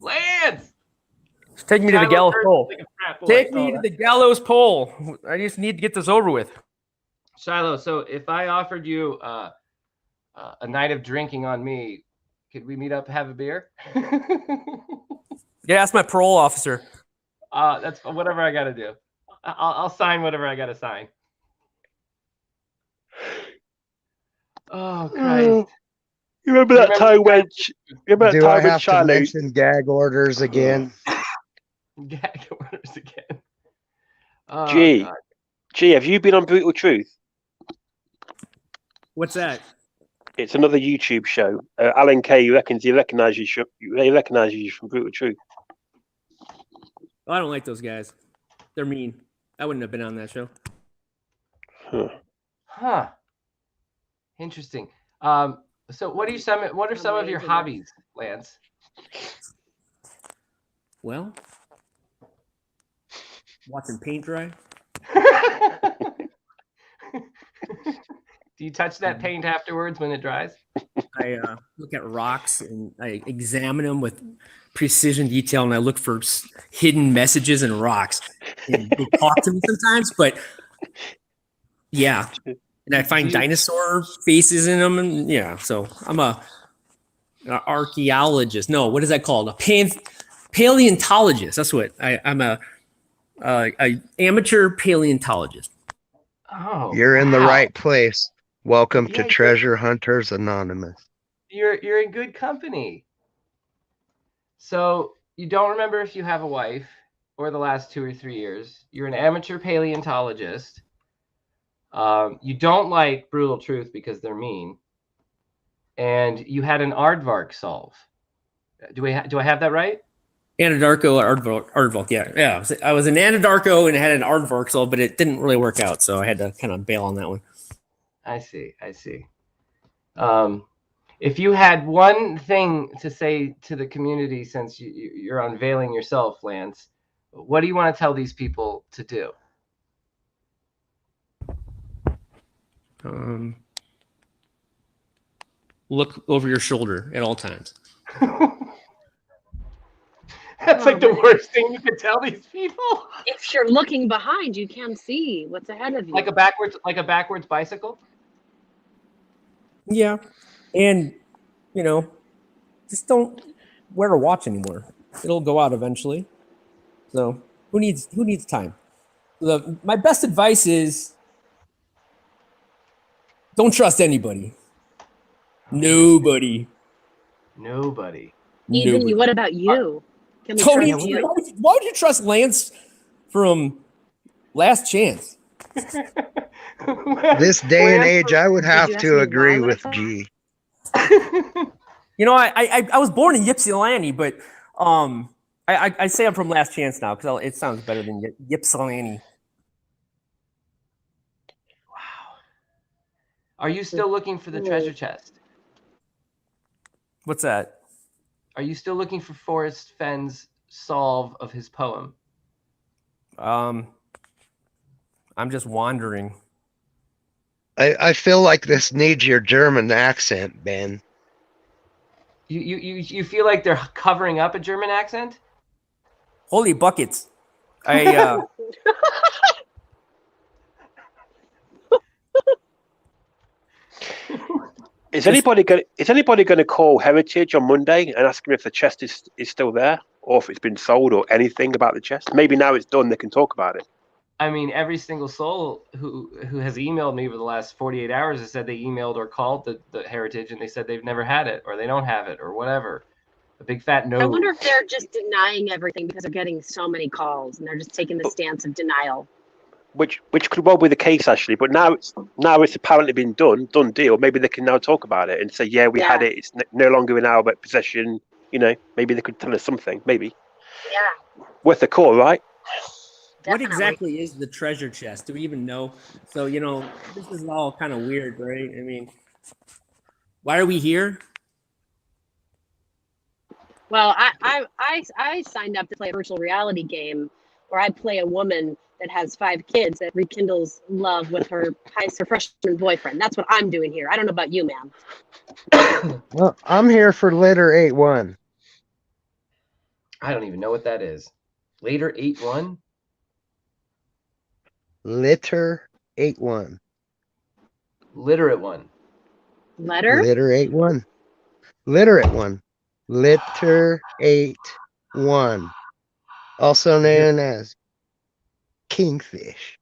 Lance. Take me to the gallows pole. Like a frat boy. Take me to the gallows pole. I just need to get this over with. Shiloh, so if I offered you a night of drinking on me, could we meet up, have a beer? Yeah, ask my parole officer. That's whatever I got to do. I'll sign whatever I got to sign. Oh, Christ. You remember that time when? Do I have to mention gag orders again? Gag orders again. Oh, G, God. G, have you been on Brutal Truth? What's that? It's another YouTube show. Alan Kay reckons he recognizes you from Brutal Truth. Oh, I don't like those guys. They're mean. I wouldn't have been on that show. Huh. Interesting. So what are some of your hobbies, Lance? Well, watching paint dry. Do you touch that paint afterwards when it dries? I look at rocks and I examine them with precision detail, and I look for hidden messages in rocks. And they talk to me sometimes, but yeah. And I find dinosaur faces in them, and yeah. So I'm an archaeologist. No, what is that called? A paleontologist. That's what I'm a amateur paleontologist. Oh, You're in the right place. Welcome to Treasure Hunters Anonymous. You're in good company. So you don't remember if you have a wife or the last 2 or 3 years. You're an amateur paleontologist. You don't like Brutal Truth because they're mean. And you had an aardvark solve. Do I have that right? Anadarko, aardvark, yeah. I was in Anadarko and had an aardvark solve, but it didn't really work out, so I had to kind of bail on that one. I see. If you had one thing to say to the community, since you're unveiling yourself, Lance, what do you want to tell these people to do? Look over your shoulder at all times. That's like the worst thing you could tell these people. If you're looking behind, you can't see what's ahead of you. Like a backwards bicycle? Yeah. And, just don't wear a watch anymore. It'll go out eventually. So who needs time? My best advice is don't trust anybody. Nobody. Even you. What about you? Can we Tony, trust you? why would you trust Lance from Last Chance? This day and age, I would have to agree with G. I was born in Ypsilanti, but I say I'm from Last Chance now because it sounds better than Ypsilanti. Wow. Are you still looking for the treasure chest? What's that? Are you still looking for Forrest Fenn's solve of his poem? I'm just wandering. I feel like this needs your German accent, Ben. You feel like they're covering up a German accent? Holy buckets! Is anybody going to call Heritage on Monday and ask them if the chest is still there, or if it's been sold, or anything about the chest? Maybe now it's done, they can talk about it. I mean, every single soul who has emailed me over the last 48 hours has said they emailed or called the Heritage and they said they've never had it, or they don't have it, or whatever. A big fat no. I wonder if they're just denying everything because they're getting so many calls and they're just taking the stance of denial. Which could well be the case, actually, but now it's apparently been done deal. Maybe they can now talk about it and say, yeah, we had it. It's no longer in our possession. Maybe they could tell us something. Maybe. Yeah. Worth a call, right? Definitely. What exactly is the treasure chest? Do we even know? So this is all kind of weird, right? I mean, why are we here? Well, I signed up to play a virtual reality game where I play a woman that has 5 kids that rekindles love with her freshman boyfriend. That's what I'm doing here. I don't know about you, ma'am. Well, I'm here for Litter 8-1. I don't even know what that is. Later 8-1? Litter 8-1. Literate one. Letter? Litter 8-1. Literate one. Litter 8-1. Also known as Kingfish.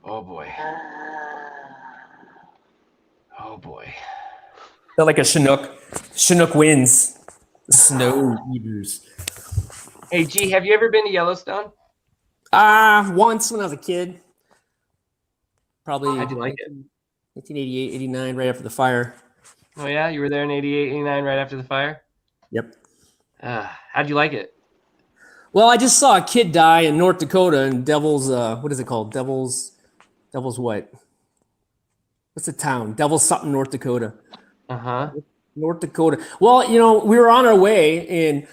Oh boy. Oh boy. They're like a Chinook. Chinook wins. Snow eaters. Hey, G, have you ever been to Yellowstone? Once when I was a kid. Probably How'd you like it? 1988, 89, right after the fire. Oh yeah? You were there in 88, 89, right after the fire? Yep. How'd you like it? Well, I just saw a kid die in North Dakota in Devil's. What is it called? Devil's what? What's the town? Devil's something, North Dakota. North Dakota. Well, we were on our way and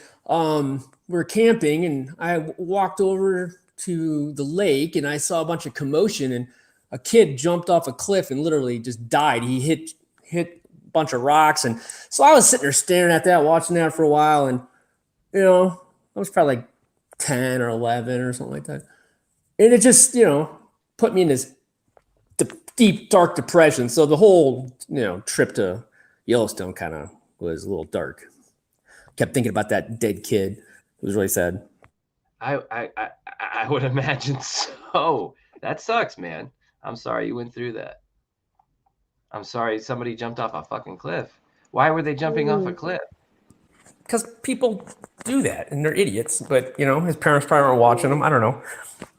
we were camping, and I walked over to the lake and I saw a bunch of commotion, and a kid jumped off a cliff and literally just died. He hit a bunch of rocks, and so I was sitting there staring at that, watching that for a while, and I was probably like 10 or 11 or something like that, and it just put me in this deep dark depression. So the whole trip to Yellowstone kind of was a little dark. Kept thinking about that dead kid. It was really sad. I would imagine so. That sucks, man. I'm sorry you went through that. I'm sorry somebody jumped off a fucking cliff. Why were they jumping off a cliff? Because people do that and they're idiots. But his parents probably weren't watching him. I don't know.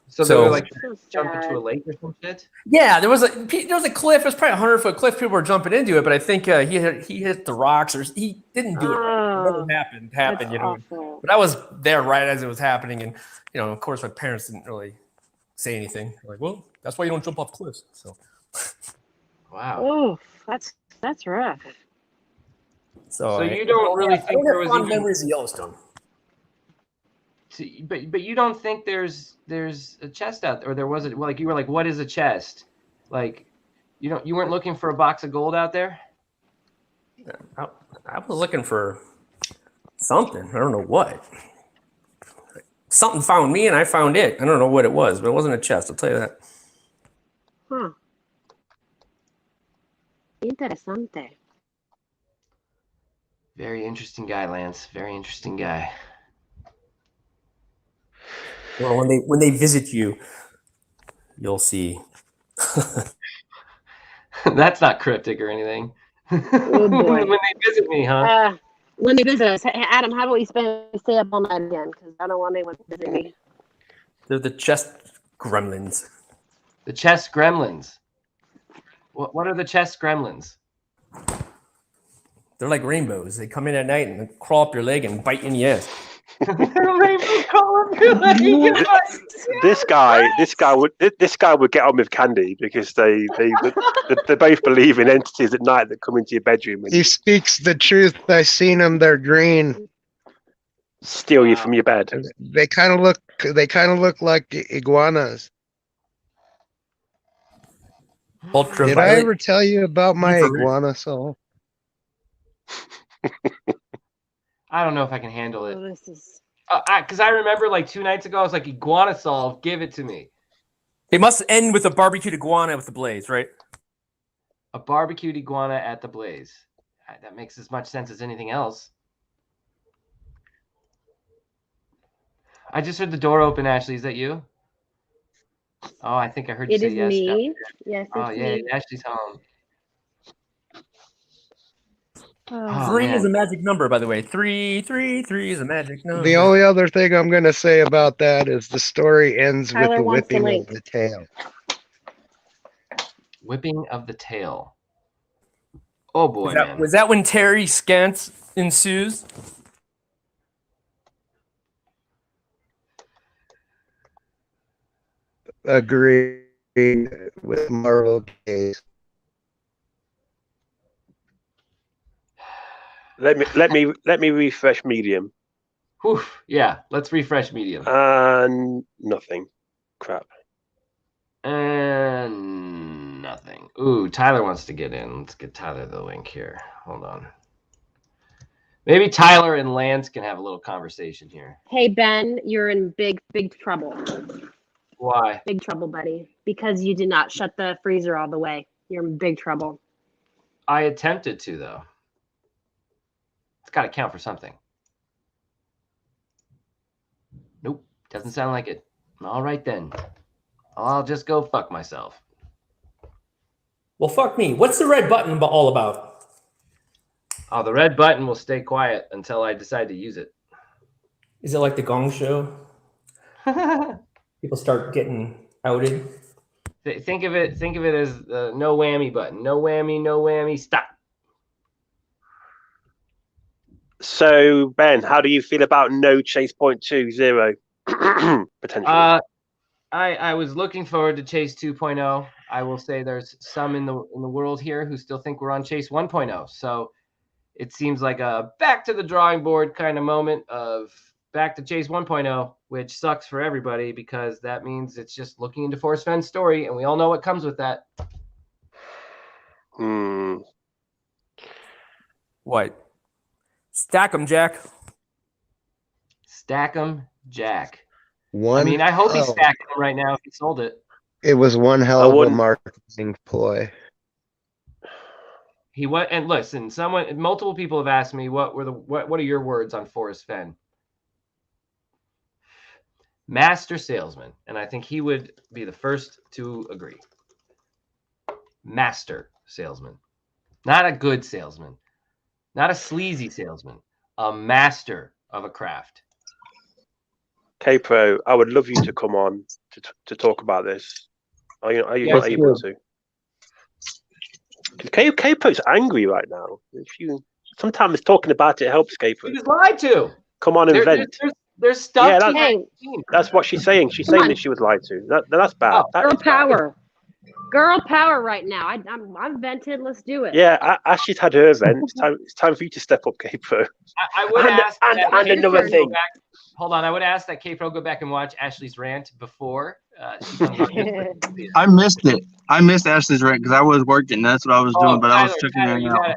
So they were like jumping into a lake or some shit? Yeah, there was a cliff. It was probably a 100-foot cliff. People were jumping into it, but I think he hit the rocks, or he didn't do it. Right. It happened. Awful. But I was there right as it was happening, and of course, my parents didn't really say anything. They're like, well, that's why you don't jump off cliffs. So, wow. Oh, that's rough. So you don't really think there was fond memories of Yellowstone. But you don't think there's a chest out there, or there was a, like, you were like, what is a chest? Like, you weren't looking for a box of gold out there? I was looking for something. I don't know what. Something found me and I found it. I don't know what it was, but it wasn't a chest. I'll tell you that. Huh. Interesante. Very interesting guy, Lance. Very interesting guy. Well, when they visit you, you'll see. That's not cryptic or anything. Oh boy. When they visit me, huh? When they visit us, hey, Adam, how about we stay up all night again? Because I don't want anyone to visit me. They're the chest gremlins. The chest gremlins. What are the chest gremlins? They're like rainbows. They come in at night and crawl up your leg and bite you in the ass. This guy would get on with Candy because they both believe in entities at night that come into your bedroom and He speaks the truth. I seen them. They're green. steal you from your bed. They kind of look like iguanas. Ultraviolet. Did I ever tell you about my iguana soul? I don't know if I can handle it. Oh, this is... Because I remember like 2 nights ago, I was like, iguana solve, give it to me. It must end with a barbecued iguana with the blaze, right? A barbecued iguana at the blaze. That makes as much sense as anything else. I just heard the door open, Ashley. Is that you? Oh, I think I heard you It say is yes. me. Yes, it's Oh, yeah, me. Ashley's home. Oh, 3 man. is a magic number, by the way. 3 is a magic number. The only other thing I'm going to say about that is the story ends with Tyler the wants to whipping link. of the tail. Whipping of the tail. Oh, boy, man. Was that when Terry Scant ensues? Agree with Marvel case. Let me refresh Medium. Whew. Yeah, let's refresh Medium. And nothing. Crap. And nothing. Ooh, Tyler wants to get in. Let's get Tyler the link here. Hold on. Maybe Tyler and Lance can have a little conversation here. Hey, Ben, you're in big trouble. Why? Big trouble, buddy. Because you did not shut the freezer all the way. You're in big trouble. I attempted to, though. It's got to count for something. Nope. Doesn't sound like it. All right, then. I'll just go fuck myself. Well, fuck me. What's the red button all about? Oh, the red button will stay quiet until I decide to use it. Is it like the Gong Show? People start getting outed. Think of it as the no whammy button. No whammy, stop. So Ben, how do you feel about no chase point 2 0? potentially? I was looking forward to Chase 2.0. I will say there's some in the world here who still think we're on Chase 1.0. So it seems like a back to the drawing board kind of moment of back to Chase 1.0, which sucks for everybody because that means it's just looking into Forrest Fenn's story, and we all know what comes with that. What? Stack 'em, Jack. Stack 'em, Jack. One. I mean, I hope he's stacking them right now if he sold it. It was one hell of a marketing ploy. He went and listen. Multiple people have asked me what are your words on Forrest Fenn? Master salesman, and I think he would be the first to agree. Master salesman, not a good salesman, not a sleazy salesman, a master of a craft. K-Pro, I would love you to come on to talk about this. Are you not able to? K-Pro's angry right now. Sometimes talking about it helps K-Pro. He was lied to. Come on and vent. There's stuff. Yeah, that's what she's saying. She's saying that she was lied to. That's bad. Girl power. Girl power right now. I'm vented. Let's do it. Yeah, Ashley's had her vent. It's time for you to step up, K-Pro. I would ask. And another thing. Hold on. I would ask that K-Pro go back and watch Ashley's rant before. I missed it. I missed Ashley's rant because I was working. That's what I was doing, but I was checking it out.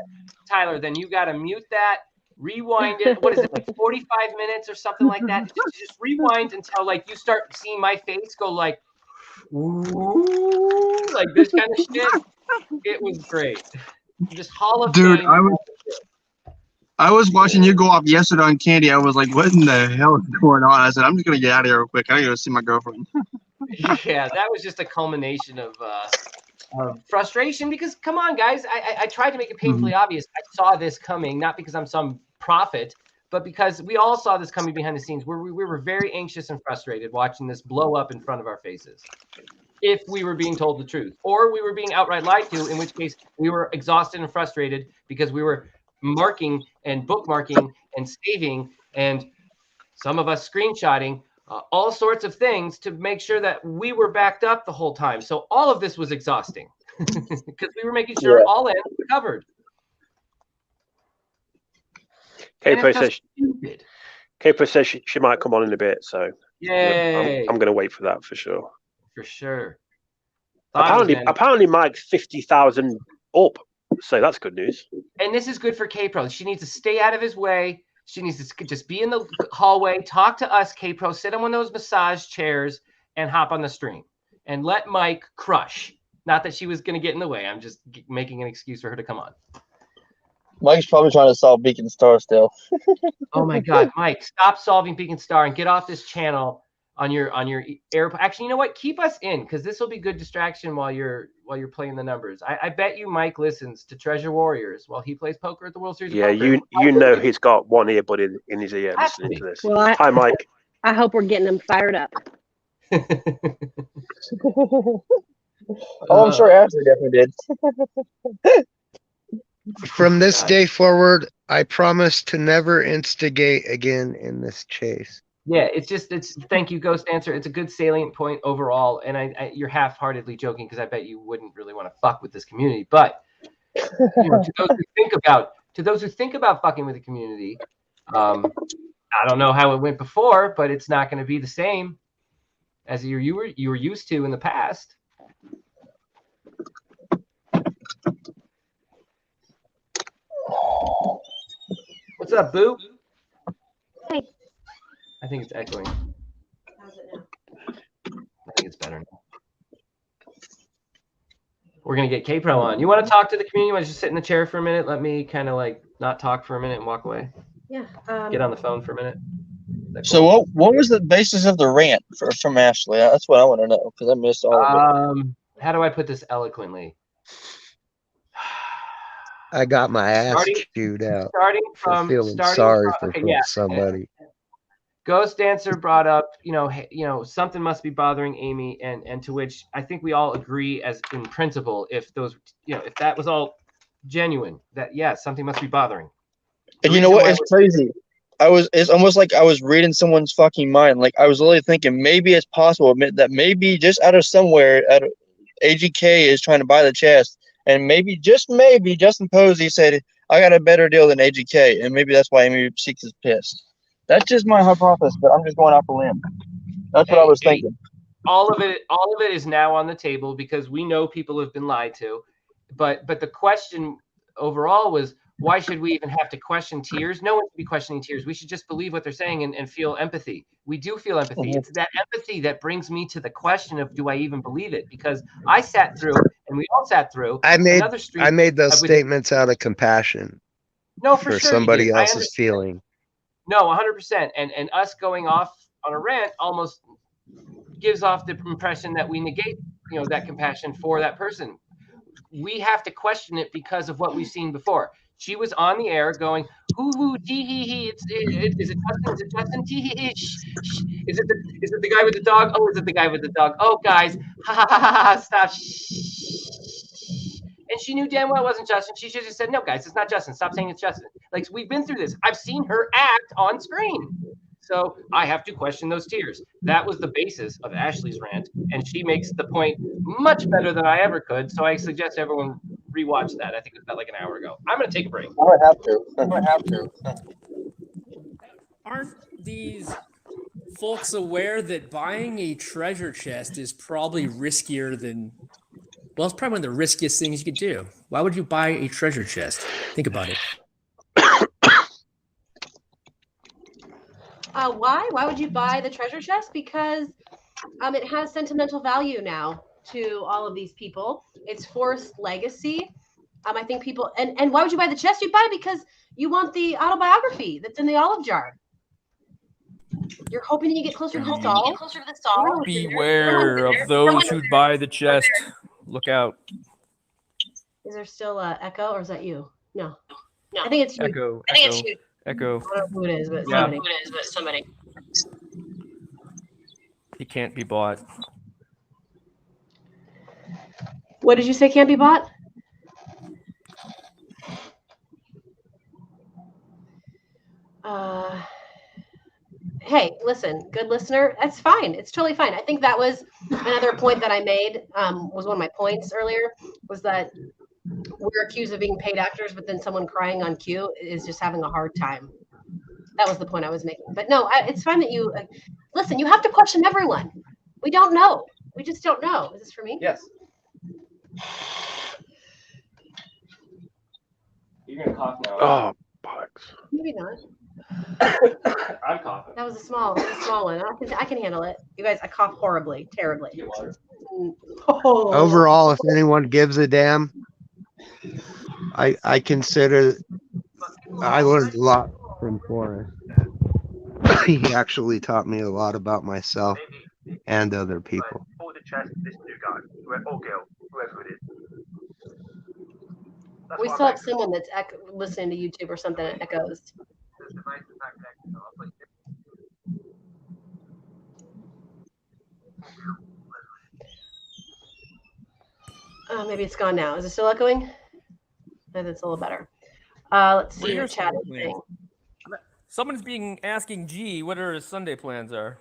Tyler, then you got to mute that. Rewind it. What is it, like 45 minutes or something like that? Just rewind until like you start seeing my face go like, ooh, like this kind of shit. It was great. Just Hall of Dude, Fame. I was watching you go off yesterday on Candy. I was like, what in the hell is going on? I said, I'm just gonna get out of here real quick. I gotta go see my girlfriend. Yeah, that was just a culmination of frustration because come on, guys. I tried to make it painfully obvious. I saw this coming, not because I'm some prophet, but because we all saw this coming behind the scenes. We were very anxious and frustrated watching this blow up in front of our faces. If we were being told the truth, or we were being outright lied to, in which case we were exhausted and frustrated because we were marking and bookmarking and saving and some of us screenshotting all sorts of things to make sure that we were backed up the whole time. So all of this was exhausting because we were making sure all ends were covered. K-Pro says she might come on in a bit, so yay. I'm going to wait for that for sure. For sure. Apparently Mike's 50,000 up, so that's good news. And this is good for K-Pro. She needs to stay out of his way. She needs to just be in the hallway, talk to us, K-Pro, sit on one of those massage chairs and hop on the stream and let Mike crush. Not that she was going to get in the way. I'm just making an excuse for her to come on. Mike's probably trying to solve Beacon Star still. Oh my God, Mike, stop solving Beacon Star and get off this channel on your air. Actually, you know what? Keep us in because this will be good distraction while you're playing the numbers. I bet you Mike listens to Treasure Warriors while he plays poker at the World Series. Yeah, you know he's got one earbud in his ear listening to this. Well, Hi, Mike. I hope we're getting him fired up. I'm sure Ashley definitely did. From this day forward, I promise to never instigate again in this chase. Yeah, thank you, Ghost Answer. It's a good salient point overall, and you're half-heartedly joking because I bet you wouldn't really want to fuck with this community. But to those who think about fucking with the community, I don't know how it went before, but it's not going to be the same as you were used to in the past. What's up, Boo? Hey. I think it's echoing. How's it now? I think it's better now. We're going to get K-Pro on. You want to talk to the community? You want to just sit in the chair for a minute? Let me kind of like not talk for a minute and walk away. Yeah. Get on the phone for a minute. So what was the basis of the rant from Ashley? That's what I want to know because I missed all of it. How do I put Oh, this eloquently? I got my ass chewed out. Feeling sorry for somebody. Ghost Dancer brought up, something must be bothering Amy, and to which I think we all agree as in principle, if that was all genuine, that something must be bothering. And you know what? It's crazy. it's almost like I was reading someone's fucking mind. Like I was literally thinking maybe it's possible that maybe just out of somewhere, AGK is trying to buy the chest, and maybe just maybe Justin Posey said, "I got a better deal than AGK," and maybe that's why Amy Six is pissed. That's just my hypothesis, but I'm just going off a limb. That's what I was thinking. All of it is now on the table because we know people have been lied to. But the question overall was, why should we even have to question tears? No one should be questioning tears. We should just believe what they're saying and feel empathy. We do feel empathy. It's that empathy that brings me to the question of, do I even believe it? Because I sat through, and we all sat through. I made those statements out of compassion. No, for sure. Somebody else's feeling. No, 100%. And us going off on a rant almost gives off the impression that we negate, that compassion for that person. We have to question it because of what we've seen before. She was on the air going, hoo tee hee hee. Is it Justin? Is it Justin? Tee hee hee. Is it the guy with the dog? Oh, is it the guy with the dog? Oh, guys, ha ha ha ha! Stop. And she knew damn well it wasn't Justin. She should have just said, "No, guys, it's not Justin. Stop saying it's Justin." Like, we've been through this. I've seen her act on screen. So I have to question those tears. That was the basis of Ashley's rant, and she makes the point much better than I ever could. So I suggest everyone rewatch that. I think it was about like an hour ago. I'm going to take a break. I might have to. Aren't these folks aware that buying a treasure chest is probably riskier than... Well, it's probably one of the riskiest things you could do. Why would you buy a treasure chest? Think about it. Why? Why would you buy the treasure chest? Because it has sentimental value now to all of these people. It's forced legacy. I think people and why would you buy the chest? You buy it because you want the autobiography that's in the olive jar. You're hoping you get closer to the stall. Beware of those who buy the chest. Look out. Is there still echo, or is that you? No. I think it's you. Echo. I think it's you. Echo. I don't know who it is, but Yeah. somebody. He can't be bought. What did you say can't be bought? Hey, listen, good listener. That's fine. It's totally fine. I think that was another point that I made, was one of my points earlier, was that we're accused of being paid actors, but then someone crying on cue is just having a hard time. That was the point I was making. But no, it's fine that you listen. You have to question everyone. We don't know. We just don't know. Is this for me? Yes. You're gonna cough now. Oh, bugs. Maybe not. I'm coughing. That was a small one. I can handle it. You guys, I cough horribly, terribly. Oh. Overall, if anyone gives a damn, I consider I learned a lot from Forrest. He actually taught me a lot about myself and other people. Hold the chest, this new guy, or girl, whoever it is. We still have someone that's listening to YouTube or something that echoes. Maybe it's gone now. Is it still echoing? Maybe it's a little better. Let's see your chat thing. Someone's asking G what her Sunday plans are.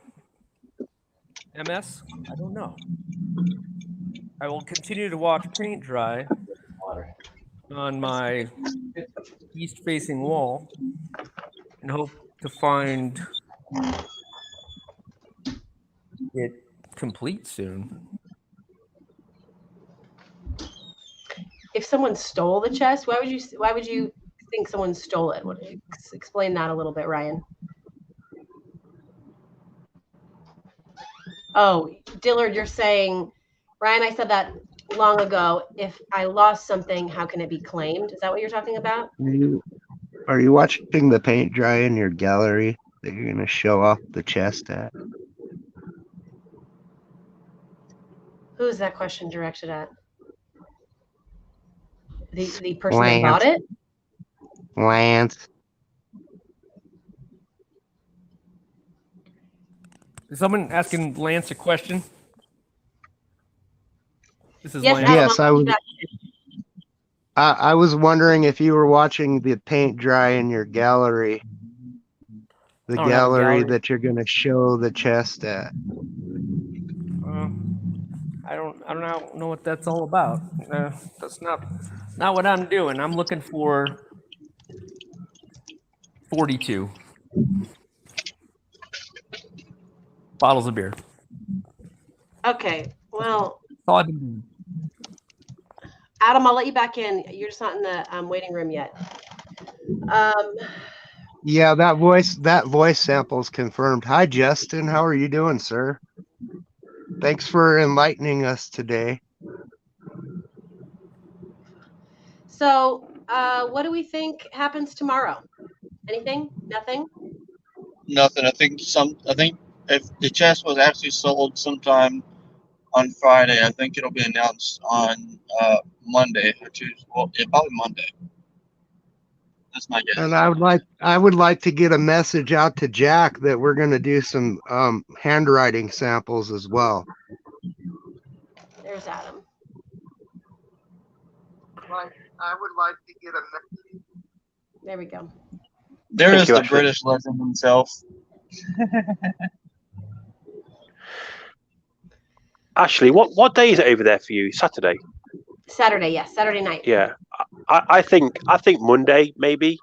MS? I don't know. I will continue to watch paint dry on my east-facing wall and hope to find it complete soon. If someone stole the chest, why would you think someone stole it? Explain that a little bit, Ryan. Oh, Dillard, you're saying, Ryan, I said that long ago. If I lost something, how can it be claimed? Is that what you're talking about? Are you watching the paint dry in your gallery that you're going to show off the chest at? Who is that question directed at? The person that bought it? Lance. Is someone asking Lance a question? This is Yes, Lance. Yes, I was wondering if you were watching the paint dry in your gallery the I don't have a gallery that you're going to show the chest at? I don't know what that's all about. That's not what I'm doing. I'm looking for 42 bottles of beer. Okay. Well, That's all I've been doing. Adam, I'll let you back in. You're just not in the waiting room yet. Yeah, that voice sample is confirmed. Hi, Justin. How are you doing, sir? Thanks for enlightening us today. So, what do we think happens tomorrow? Anything? Nothing? Nothing. I think if the chest was actually sold sometime on Friday, I think it'll be announced on Monday or Tuesday. Well, yeah, probably Monday. That's my guess. And I would like to get a message out to Jack that we're going to do some handwriting samples as well. There's Adam. I would like to get a message. There we go. There is the British legend himself. Ashley, what day is it over there for you? Saturday. Saturday, yes, Saturday night. Yeah, I think Monday, maybe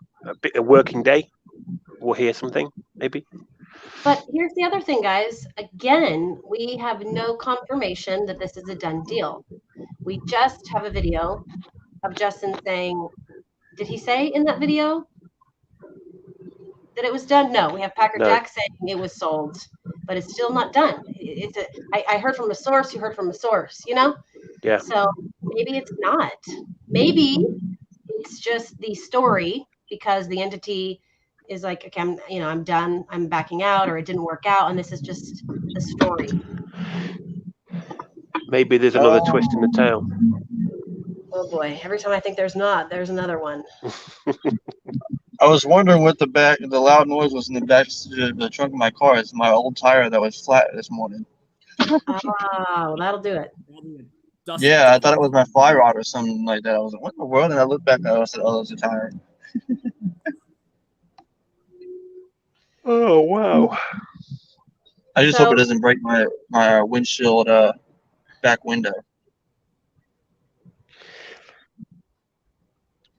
a working day. We'll hear something, maybe. But here's the other thing, guys. Again, we have no confirmation that this is a done deal. We just have a video of Justin saying, did he say in that video that it was done? No, we have Packer Jack saying it was sold, but it's still not done. I heard from a source who heard from a source, you know? Yeah. So maybe it's not. Maybe it's just the story because the entity is like, okay, I'm done. I'm backing out, or it didn't work out, and this is just the story. Maybe there's another twist in the tale. Oh boy! Every time I think there's not, there's another one. I was wondering what the loud noise was in the back of the trunk of my car. It's my old tire that was flat this morning. Oh, that'll do it. Yeah, I thought it was my fly rod or something like that. I was like, what in the world? And I looked back and I said, oh, it was a tire. Oh, wow. I just hope it doesn't break my windshield back window.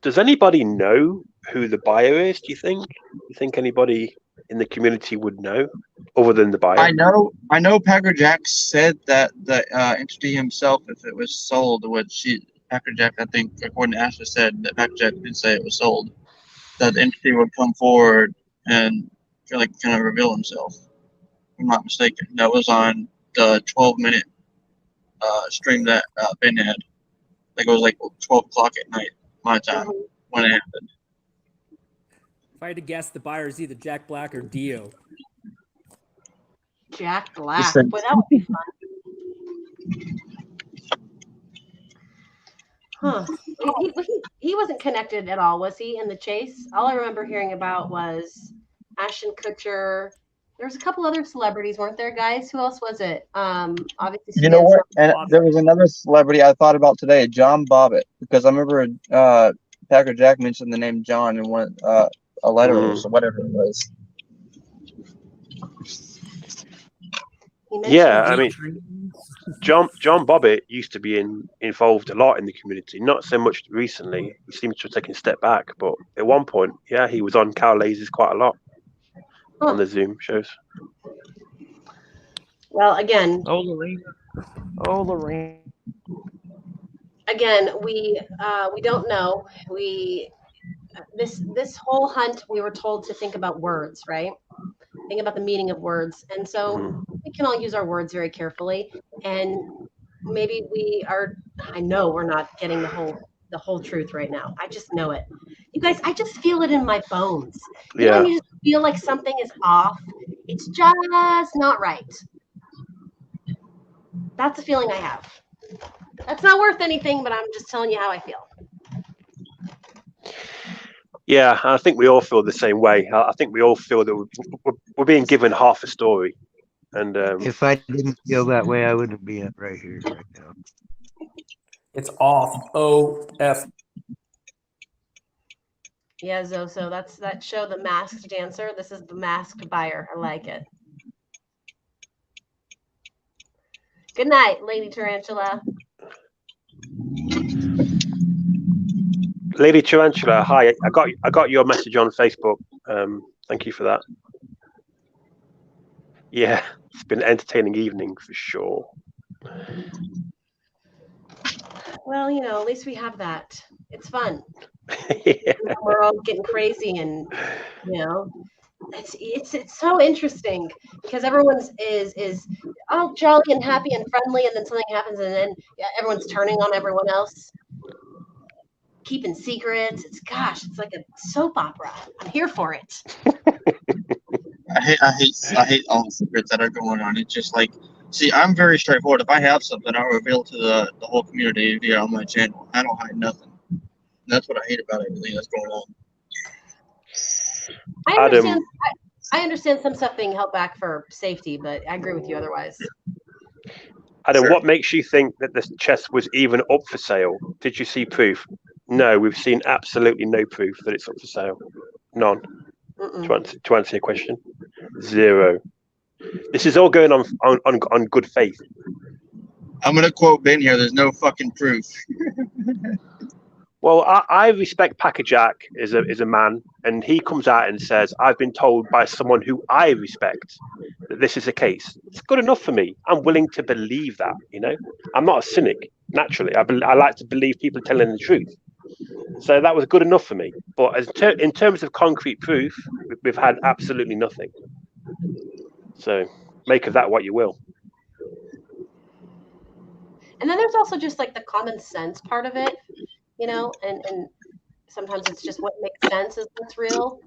Does anybody know who the buyer is, do you think? Do you think anybody in the community would know other than the buyer? I know Packer Jack said that the entity himself, if it was sold, Packer Jack, I think, according to Ashley, said that Packer Jack did say it was sold, that the entity would come forward and kind of reveal himself. If I'm not mistaken. That was on the 12-minute stream that Ben had. Like it was like 12 o'clock at night, my time, when it happened. If I had to guess, the buyer is either Jack Black or Dio. Jack Black. Boy, that would be fun. Huh. He wasn't connected at all, was he, in the chase? All I remember hearing about was Ashton Kutcher. There was a couple other celebrities, weren't there, guys? Who else was it? Obviously. You know what? And there was another celebrity I thought about today, John Bobbitt, because I remember Packer Jack mentioned the name John in one a letter or whatever it was. Yeah, I mean, John Bobbitt used to be involved a lot in the community. Not so much recently. He seems to have taken a step back, but at one point, yeah, he was on Carl Lazy's quite a lot on the Zoom shows. Well, again. Oh, Lorraine. Again, we don't know. This whole hunt, we were told to think about words, right? Think about the meaning of words, and so we can all use our words very carefully. And maybe I know we're not getting the whole truth right now. I just know it. You guys, I just feel it in my bones. You know when you just feel like something is off? It's just not right. That's the feeling I have. That's not worth anything, but I'm just telling you how I feel. Yeah, I think we all feel the same way. I think we all feel that we're being given half a story. And if I didn't feel that way, I wouldn't be right here right now. It's off. OF. Yeah, Zoso, that's that show, The Masked Dancer. This is The Masked Buyer. I like it. Good night, Lady Tarantula. Lady Tarantula, hi. I got your message on Facebook. Thank you for that. Yeah, it's been an entertaining evening for sure. Well, you know, at least we have that. It's fun. Yeah. We're all getting crazy, and you know, it's so interesting because everyone's is all jolly and happy and friendly, and then something happens, and then everyone's turning on everyone else, keeping secrets. It's like a soap opera. I'm here for it. I hate all the secrets that are going on. It's just like, see, I'm very straightforward. If I have something, I'll reveal to the whole community via on my channel. I don't hide nothing. That's what I hate about everything that's going on. I understand some stuff being held back for safety, but I agree with you otherwise. Adam, what makes you think that the chest was even up for sale? Did you see proof? No, we've seen absolutely no proof that it's up for sale. None. To answer your question, zero. This is all going on good faith. I'm gonna quote Ben here. There's no fucking proof. Well, I respect Packer Jack as a man, and he comes out and says, "I've been told by someone who I respect that this is the case." It's good enough for me. I'm willing to believe that. You know, I'm not a cynic naturally. I like to believe people telling the truth. So that was good enough for me. But in terms of concrete proof, we've had absolutely nothing. So make of that what you will. And then there's also just like the common sense part of it, you know, and sometimes it's just what makes sense is what's real.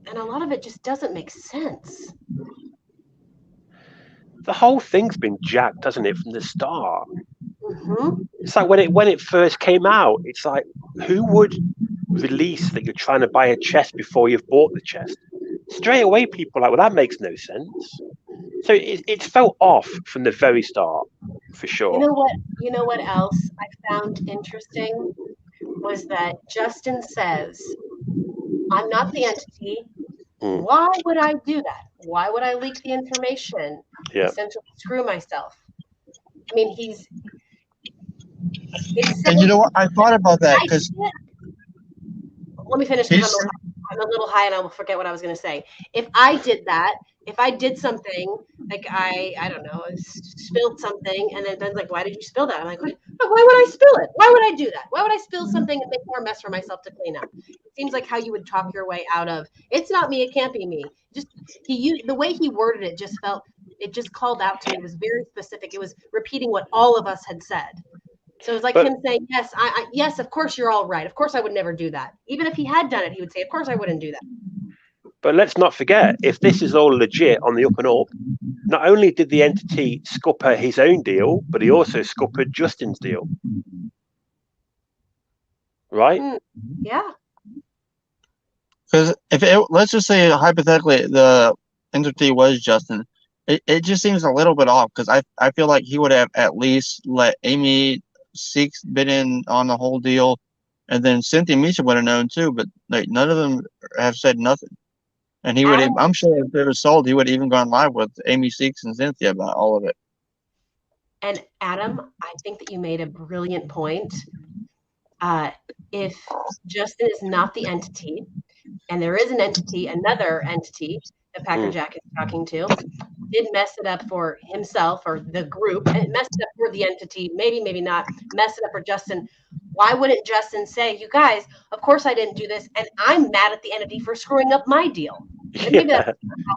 And a lot of it just doesn't make sense. The whole thing's been jacked, hasn't it, from the start? Mm-hmm. It's like when it first came out, it's like, who would release that you're trying to buy a chest before you've bought the chest? Straight away, people are like, well, that makes no sense. So it's felt off from the very start, for sure. You know what else I found interesting was that Justin says, I'm not the entity. Why would I do that? Why would I leak the information? Yeah. Essentially screw myself. I mean, And you know what? I thought about that because. Let me finish. I'm a little high and I will forget what I was going to say. If I did that, if I did something like I don't know, spilled something, and then Ben's like, "Why did you spill that?" I'm like, "Why would I spill it? Why would I do that? Why would I spill something and make more mess for myself to clean up?" It seems like how you would talk your way out of. It's not me. It can't be me. Just the way he worded it just felt. It just called out to me. It was very specific. It was repeating what all of us had said. So it was like him saying, "Yes, yes, of course you're all right. Of course I would never do that." Even if he had done it, he would say, "Of course I wouldn't do that." But let's not forget, if this is all legit on the up and up, not only did the entity scupper his own deal, but he also scuppered Justin's deal. Right? Yeah. Because let's just say hypothetically the entity was Justin, it just seems a little bit off because I feel like he would have at least let Amy Seeks bid in on the whole deal, and then Cynthia Misha would have known too, but like none of them have said nothing. And he would have, I'm sure if it was sold, he would have even gone live with Amy Seeks and Cynthia about all of it. And Adam, I think that you made a brilliant point. If Justin is not the entity, and there is an entity, another entity that Packer Jack is talking to, did mess it up for himself or the group, and it messed it up for the entity, maybe not, mess it up for Justin. Why wouldn't Justin say, "You guys, of course I didn't do this, and I'm mad at the entity for screwing up my deal"? Maybe that's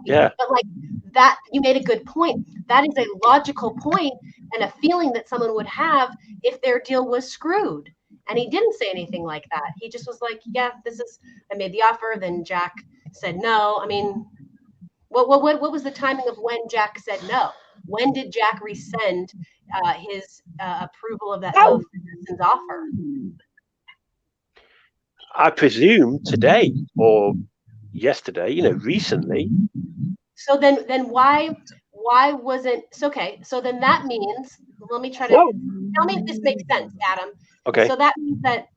but like that, you made a good point. That is a logical point and a feeling that someone would have if their deal was screwed. And he didn't say anything like that. He just was like, "Yeah, I made the offer." Then Jack said no. I mean, what was the timing of when Jack said no? When did Jack rescind his approval of Justin's offer? I presume today or yesterday, recently. So then why wasn't okay? So then that means, let me try to tell me if this makes sense, Adam. Okay. So that means that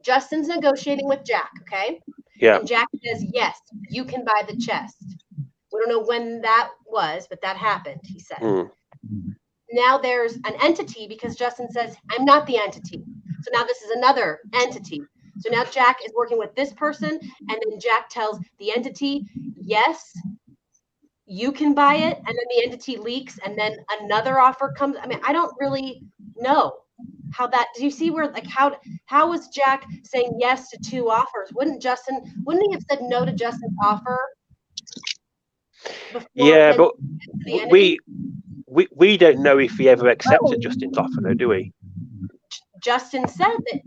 Justin's negotiating with Jack, okay? Yeah. And Jack says, yes, you can buy the chest. We don't know when that was, but that happened, he said. Now there's an entity because Justin says, I'm not the entity. So now this is another entity. So now Jack is working with this person, and then Jack tells the entity, yes, you can buy it, and then the entity leaks, and then another offer comes. I mean, I don't really know how that. Do you see where, like, how was Jack saying yes to 2 offers? Wouldn't he have said no to Justin's offer? Yeah, but we don't know if he ever accepted Justin's offer, though, do we? Justin said that.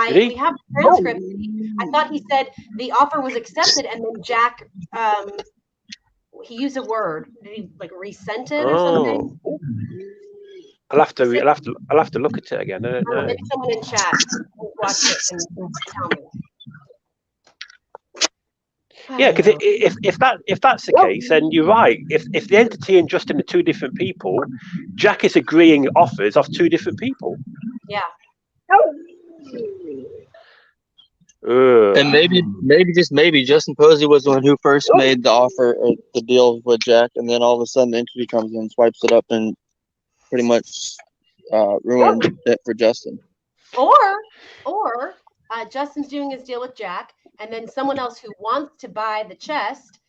Did he? We have the transcript. I thought he said the offer was accepted, and then Jack, he used a word. Did he like resent it or something? I'll have to look at it again. I don't know. Maybe someone in chat will watch it and tell me. Yeah, because if that's the case, then you're right. If the entity and Justin are 2 different people, Jack is agreeing offers of 2 different people. Yeah. And maybe just maybe Justin Posey was the one who first made the offer or the deal with Jack, and then all of a sudden the entity comes in, swipes it up, and pretty much ruined it for Justin. Or Justin's doing his deal with Jack, and then someone else who wants to buy the chest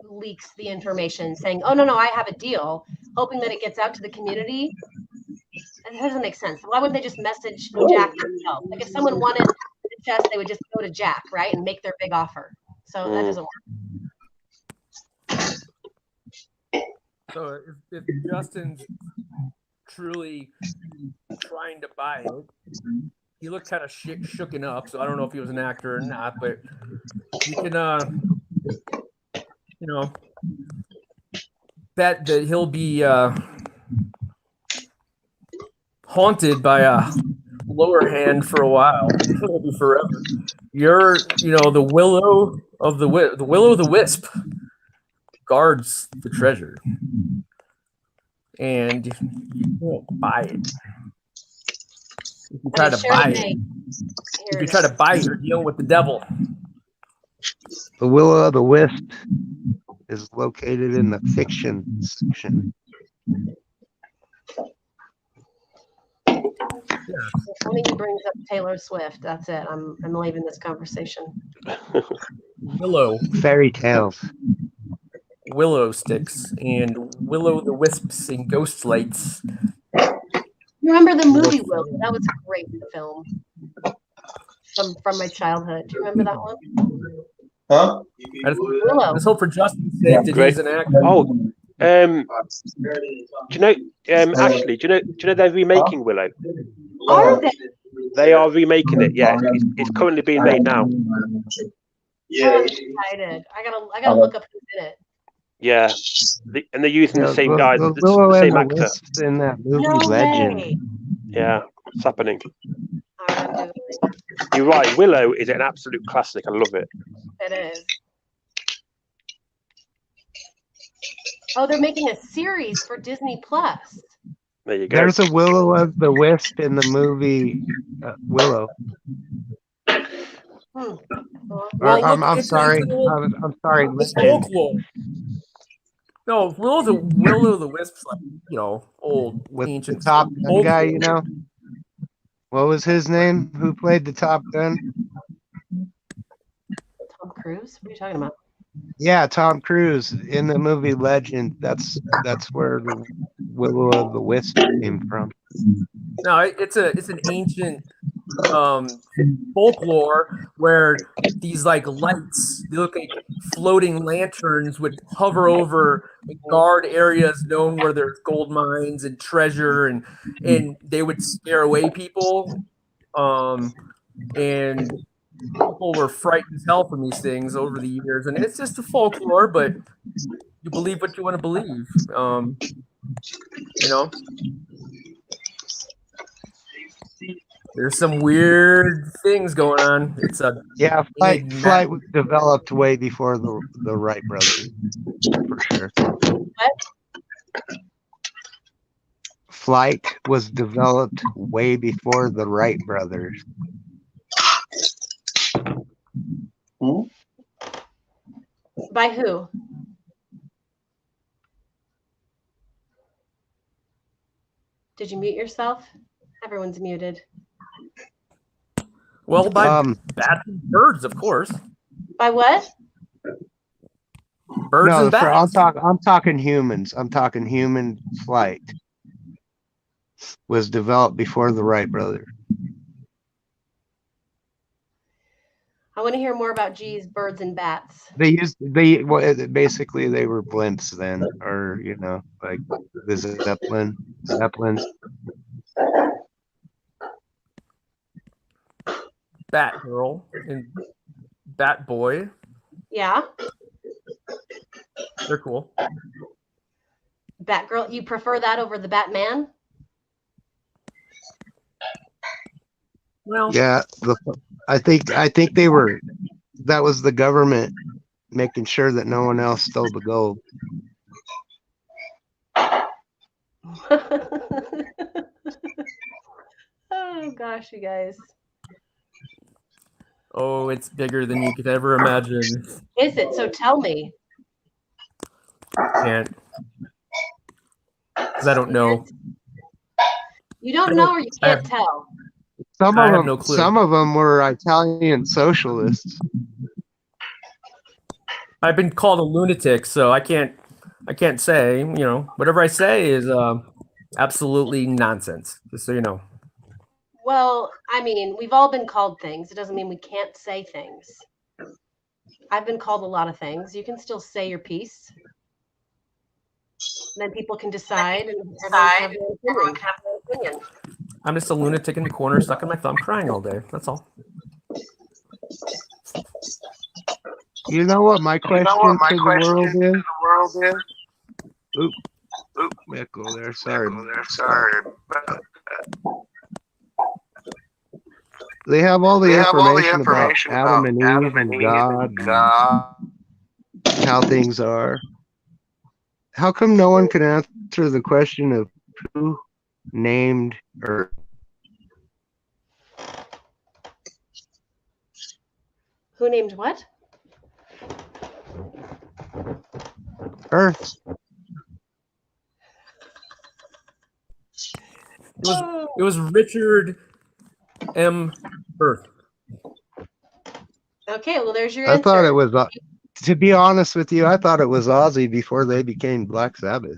leaks the information, saying, "Oh no, I have a deal," hoping that it gets out to the community. That doesn't make sense. Why wouldn't they just message Jack themselves? Like if someone wanted the chest, they would just go to Jack, right, and make their big offer. So that doesn't work. So if Justin's truly trying to buy it, he looked kind of shooken up. So I don't know if he was an actor or not, but you can, bet that he'll be haunted by a lower hand for a while, maybe forever. You're, the willow of the wisp guards the treasure, and you can't buy it. If you try to buy it, you're dealing with the devil. The Willow of the Wisp is located in the fiction section. When he brings up Taylor Swift, that's it. I'm leaving this conversation. Willow. Fairy tales. Willow sticks and Willow the Wisps and Ghost Lights. You remember the movie Willow? That was a great film from my childhood. Do you remember that one? Huh? I just hope for Justin's sake that he's an actor. Oh, do you know? Ashley, do you know they're remaking Willow? Are they? They are remaking it. Yeah, it's currently being made now. Yeah, I'm excited. I gotta look up who's in it. Yeah, and they're using the same guy, the same actor. In that movie, No Legend. way. Yeah, it's happening. You're right. Willow is an absolute classic. I love it. It is. Oh, they're making a series for Disney Plus. There you go. There's a Willow of the Wisp in the movie Willow. I'm sorry. I'm sorry. Legend. No, Willow the Wisp's like, old With ancient the Top Gun guy, folklore. What was his name? Who played the Top Gun? Tom Cruise? What are you talking about? Yeah, Tom Cruise in the movie Legend. That's where the Willow of the Wisp came from. No, it's an ancient folklore where these like lights, they look like floating lanterns, would hover over guard areas known where there's gold mines and treasure, and they would scare away people, and people were frightened as hell from these things over the years. And it's just a folklore, but you believe what you want to believe. There's some weird things going on. It's a Flight was developed way before the Wright brothers, for sure. flight was developed way before the Wright brothers? By who? Did you mute yourself? Everyone's muted. Well, by bats and birds, of course. By what? Birds No, and bats. I'm talking humans. I'm talking human flight was developed before the Wright brothers. I want to hear more about G's birds and bats. Basically they were blimps then, or like the Zeppelins. Batgirl and Batboy. Yeah. They're cool. Batgirl, you prefer that over the Batman? Well, yeah, I think they were. That was the government making sure that no one else stole the gold. Oh gosh, you guys. Oh, it's bigger than you could ever imagine. Is it? So tell me. Can't. Because I don't know. You don't know or you can't tell? Some I of have them, no clue. some of them were Italian socialists. I've been called a lunatic, so I can't say, whatever I say is absolutely nonsense, just so you know. Well, I mean, we've all been called things. It doesn't mean we can't say things. I've been called a lot of things. You can still say your piece. Then people can decide and everyone can have their opinion. I'm just a lunatic in the corner, sucking my thumb, crying all day. That's all. You know what my question to the world is? Oop, echo there. Sorry. They have all the information about Adam and Eve and God, and how things are. How come no one can answer the question of who named Earth? Who named what? Earth. It was Richard M. Earth. Okay, well, there's your I answer. thought it was, to be honest with you, I thought it was Ozzy before they became Black Sabbath.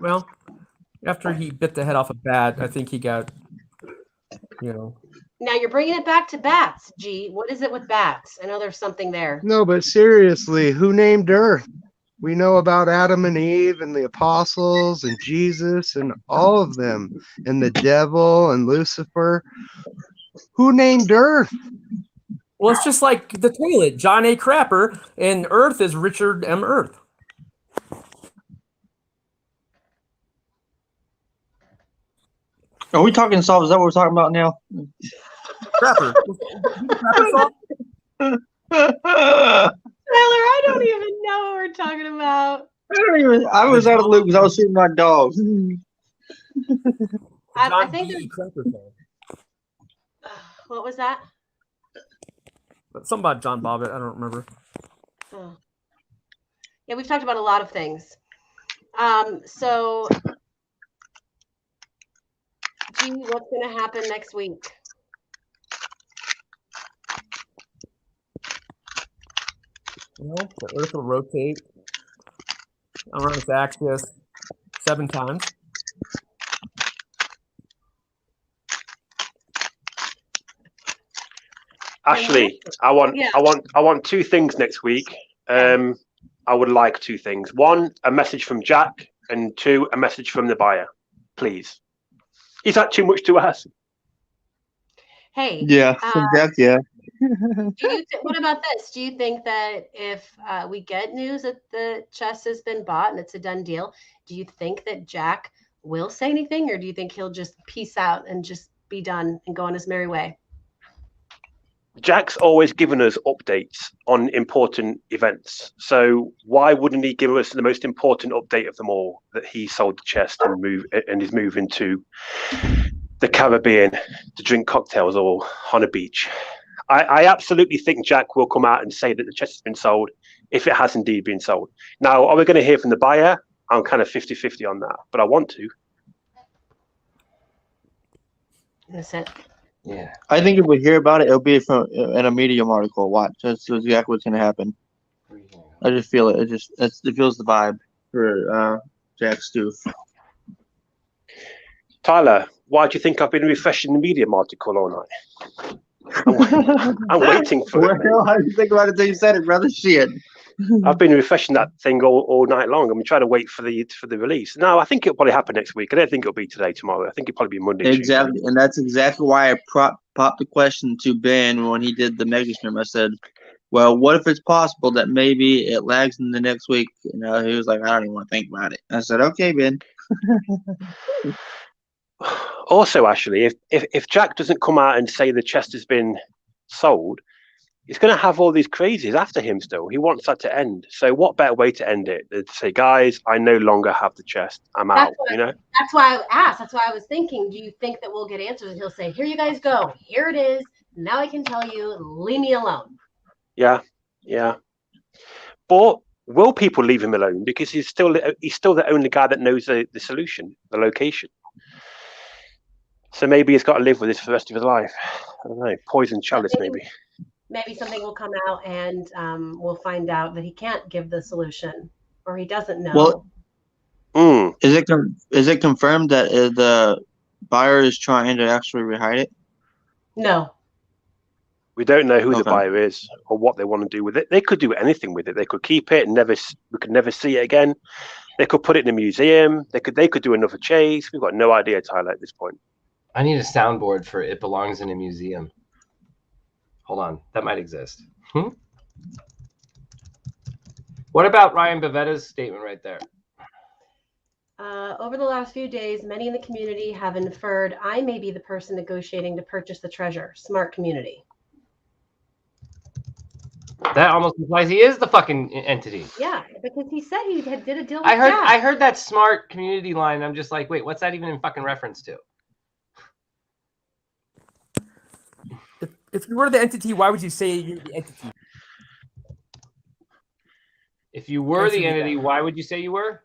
Well, after he bit the head off a bat, I think he got, Now you're bringing it back to bats, G. What is it with bats? I know there's something there. No, but seriously, who named Earth? We know about Adam and Eve and the apostles and Jesus and all of them, and the devil and Lucifer. Who named Earth? Well, it's just like the toilet, John A. Crapper, and Earth is Richard M. Earth. Are we talking salt? Is that what we're talking about now? Crapper. Tyler, I don't even know what we're talking about. I was out of the loop because I was shooting my dog. I think what was that? Something about John Bobbitt. I don't remember. Oh. Yeah, we've talked about a lot of things. So, G, what's going to happen next week? Well, the Earth will rotate around its axis 7 times. Ashley, I want 2 things next week. I would like 2 things. 1, a message from Jack, and 2, a message from the buyer. Please. Is that too much to ask? Hey. Yeah, from Jack, yeah. What about this? Do you think that if we get news that the chest has been bought and it's a done deal, do you think that Jack will say anything, or do you think he'll just peace out and just be done and go on his merry way? Jack's always given us updates on important events. So why wouldn't he give us the most important update of them all, that he sold the chest and is moving to the Caribbean to drink cocktails or on a beach? I absolutely think Jack will come out and say that the chest has been sold if it has indeed been sold. Now, are we going to hear from the buyer? I'm kind of 50-50 on that, but I want to. That's it. Yeah. I think if we hear about it, it'll be from in a Medium article. Watch. That's exactly what's gonna happen. I just feel it. It feels the vibe for Jack Stoof. Tyler, why do you think I've been refreshing the Medium article all night? I'm waiting for it. Well, I didn't think about it until you said it, brother. Shit. I've been refreshing that thing all night long. I'm trying to wait for the release. No, I think it'll probably happen next week. I don't think it'll be today, tomorrow. I think it'll probably be Monday. Exactly, Tuesday. and that's exactly why I popped the question to Ben when he did the mega stream. I said, "Well, what if it's possible that maybe it lags in the next week?" You know, he was like, "I don't even want to think about it." I said, "Okay, Ben." Also, actually, if Jack doesn't come out and say the chest has been sold, he's going to have all these crazies after him still. He wants that to end. So what better way to end it than to say, guys, I no longer have the chest. I'm out, you know? That's why I asked. That's why I was thinking, do you think that we'll get answers? And he'll say, here you guys go. Here it is. Now I can tell you, leave me alone. Yeah, yeah. But will people leave him alone? Because he's still the only guy that knows the solution, the location. So maybe he's got to live with this for the rest of his life. I don't know. Poison chalice, maybe. Maybe something will come out and we'll find out that he can't give the solution or he doesn't know. Well, is it confirmed that the buyer is trying to actually rehide it? No. We don't know who the buyer is or what they want to do with it. They could do anything with it. They could keep it and we could never see it again. They could put it in a museum. They could do another chase. We've got no idea, Tyler, at this point. I need a soundboard for "It Belongs in a Museum." Hold on, that might exist. What about Ryan Bavetta's statement right there? Over the last few days, many in the community have inferred I may be the person negotiating to purchase the treasure. Smart community. That almost implies he is the fucking entity. Yeah, because he said he did a deal with I heard that smart community line. I'm just like, wait, what's that even in fucking reference to? If you were the entity, why would you say you're the entity? If you were the entity, why would you say you were?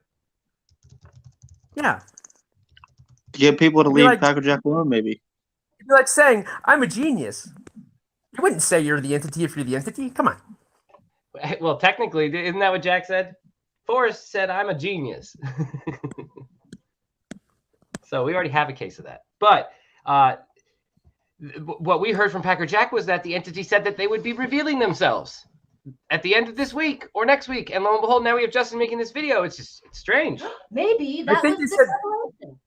Yeah. To get people to leave Packer Jack alone, maybe. It'd be like saying, I'm a genius. You wouldn't say you're the entity if you're the entity. Come on. Well, technically, isn't that what Jack said? Forrest said, I'm a genius. So we already have a case of that. But what we heard from Packer Jack was that the entity said that they would be revealing themselves at the end of this week or next week. And lo and behold, now we have Justin making this video. It's strange. Maybe that was the revelation.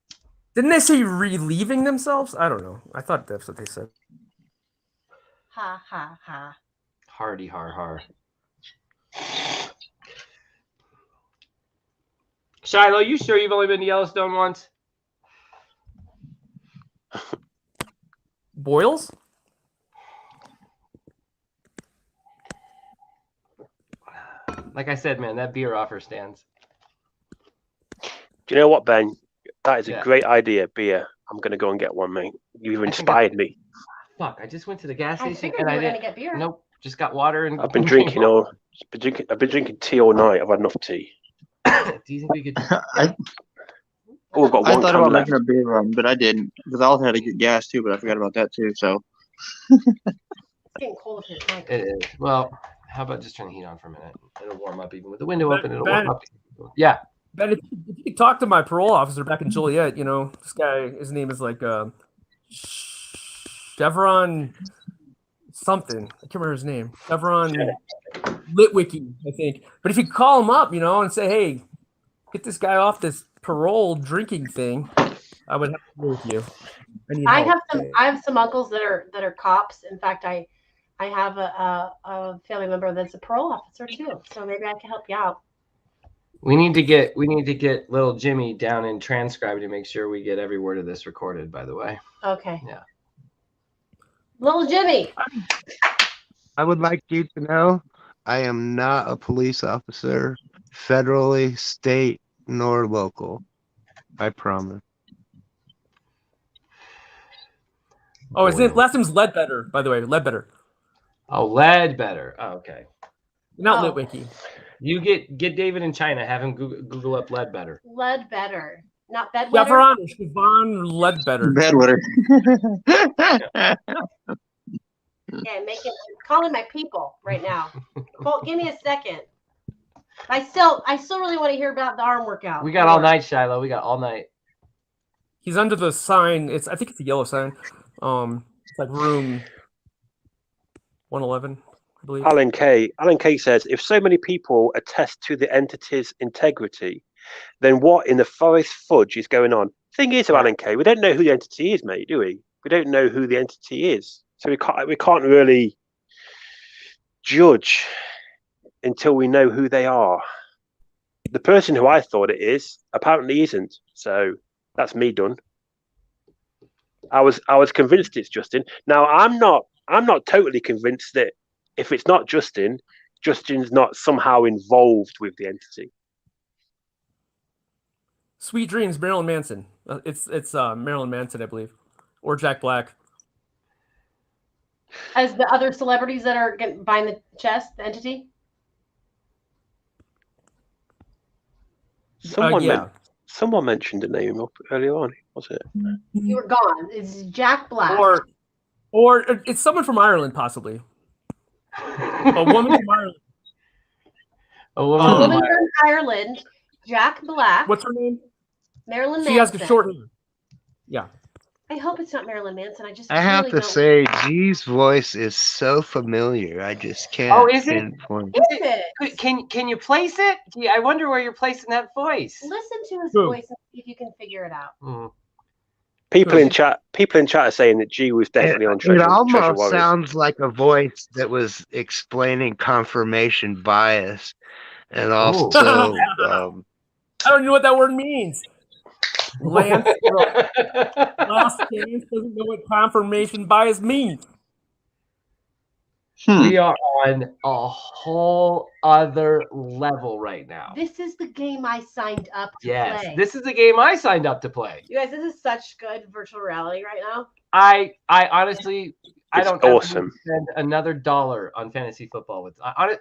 Didn't they say relieving themselves? I don't know. I thought that's what they said. Ha, ha, ha. Hardy har har. Shiloh, you sure you've only been to Yellowstone once? Boils? Like I said, man, that beer offer stands. Do you know what, Ben? That is a great idea, beer. I'm going to go and get one, mate. You've inspired me. Fuck, I just went to the gas station figured and you I were didn't. gonna get beer. Nope, just got water and. I've been drinking tea all night. I've had enough tea. Do you think we could? I've got I one thought can about left. making a beer run, but I didn't because I also had to get gas too. But I forgot about that too. So It's getting cold if it's It is. Well, how about just turn the heat on for a minute? It'll warm up even with the window open. It'll Ben- warm up. Yeah. Ben, if you could talk to my parole officer back in Joliet, you know, this guy, his name is like Chevron something. I can't remember his name. Chevron Litwicky, I think. But if you call him up, you know, and say, hey, get this guy off this parole drinking thing, I would have to agree with you. I have some uncles that are cops. In fact, I have a family member that's a parole officer too. So maybe I can help you out. We need to get little Jimmy down and transcribe to make sure we get every word of this recorded, by the way. Okay. Yeah. Little Jimmy. I would like you to know I am not a police officer, federally, state, nor local. I promise. Oh, his name, last name's Ledbetter, by the way. Ledbetter. Oh, Ledbetter. Oh, okay. Not Oh. Litwiki. You get David in China. Have him Google up Ledbetter. Ledbetter, not Yeah, bedwetter. Veron, Siobhan Ledbetter. Bedwetter. Yeah, calling my people right now. Well, give me a second. I still really want to hear about the arm workout. We got all night, Shiloh. We got all night. He's under the sign. I think it's a yellow sign. It's like room 111, I believe. Alan Kay says, if so many people attest to the entity's integrity, then what in the forest fudge is going on? Thing is, Alan Kay, we don't know who the entity is, mate, do we? We don't know who the entity is, so we can't really judge until we know who they are. The person who I thought it is apparently isn't, so that's me done. I was convinced it's Justin. Now I'm not totally convinced that if it's not Justin, Justin's not somehow involved with the entity. Sweet Dreams, Marilyn Manson. It's Marilyn Manson, I believe, or Jack Black. As the other celebrities that are buying the chest, the entity. Someone mentioned a name up earlier on. Was it? You were gone. It's Jack Black. Or it's someone from Ireland, possibly. A woman from Ireland. A woman from Ireland. Jack Black. What's her name? Marilyn Manson. She has the short hair. Yeah. I hope it's not Marilyn Manson. I have really to say, G's voice is so familiar. I just can't pinpoint. Is it? Can you place it? I wonder where you're placing that voice. Listen to his Who? voice and see if you can figure it out. People in chat are saying that G was definitely on Treasure, It almost Treasure Warriors. sounds like a voice that was explaining confirmation bias, and also I don't know what that word means. Lance Lost Chance doesn't know what confirmation bias means. We are on a whole other level right now. This is the game I signed up to Yes, play. this is the game I signed up to play. You guys, this is such good virtual reality right now. I honestly, I It's don't awesome. spend another $1 on fantasy football.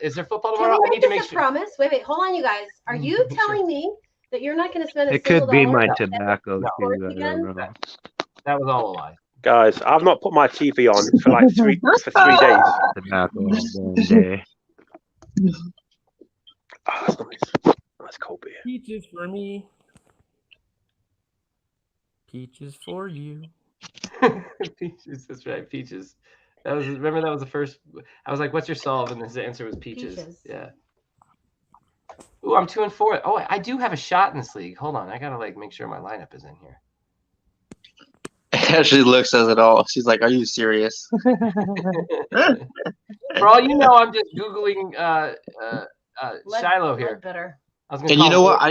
Is there football Can tomorrow? we I make need to this make a sure. promise? Wait, hold on, you guys. Are you telling me that you're not going to spend a It could single be dollar my on tobacco Sports too. I don't again? know. That was all a lie. Guys, I've not put my TV on for like 3 days. Tobacco all day. Oh, that's nice. That's cold beer. Peaches for me. Peaches for you. Peaches, that's right, peaches. That was the first. I was like, "What's your solve?" And his answer was peaches. Yeah. Ooh, I'm 2-4. Oh, I do have a shot in this league. Hold on, I gotta make sure my lineup is in here. Ashley looks at it all. She's like, "Are you serious?" For all you know, I'm just googling Shiloh here. Better. I was gonna And you call know him- what?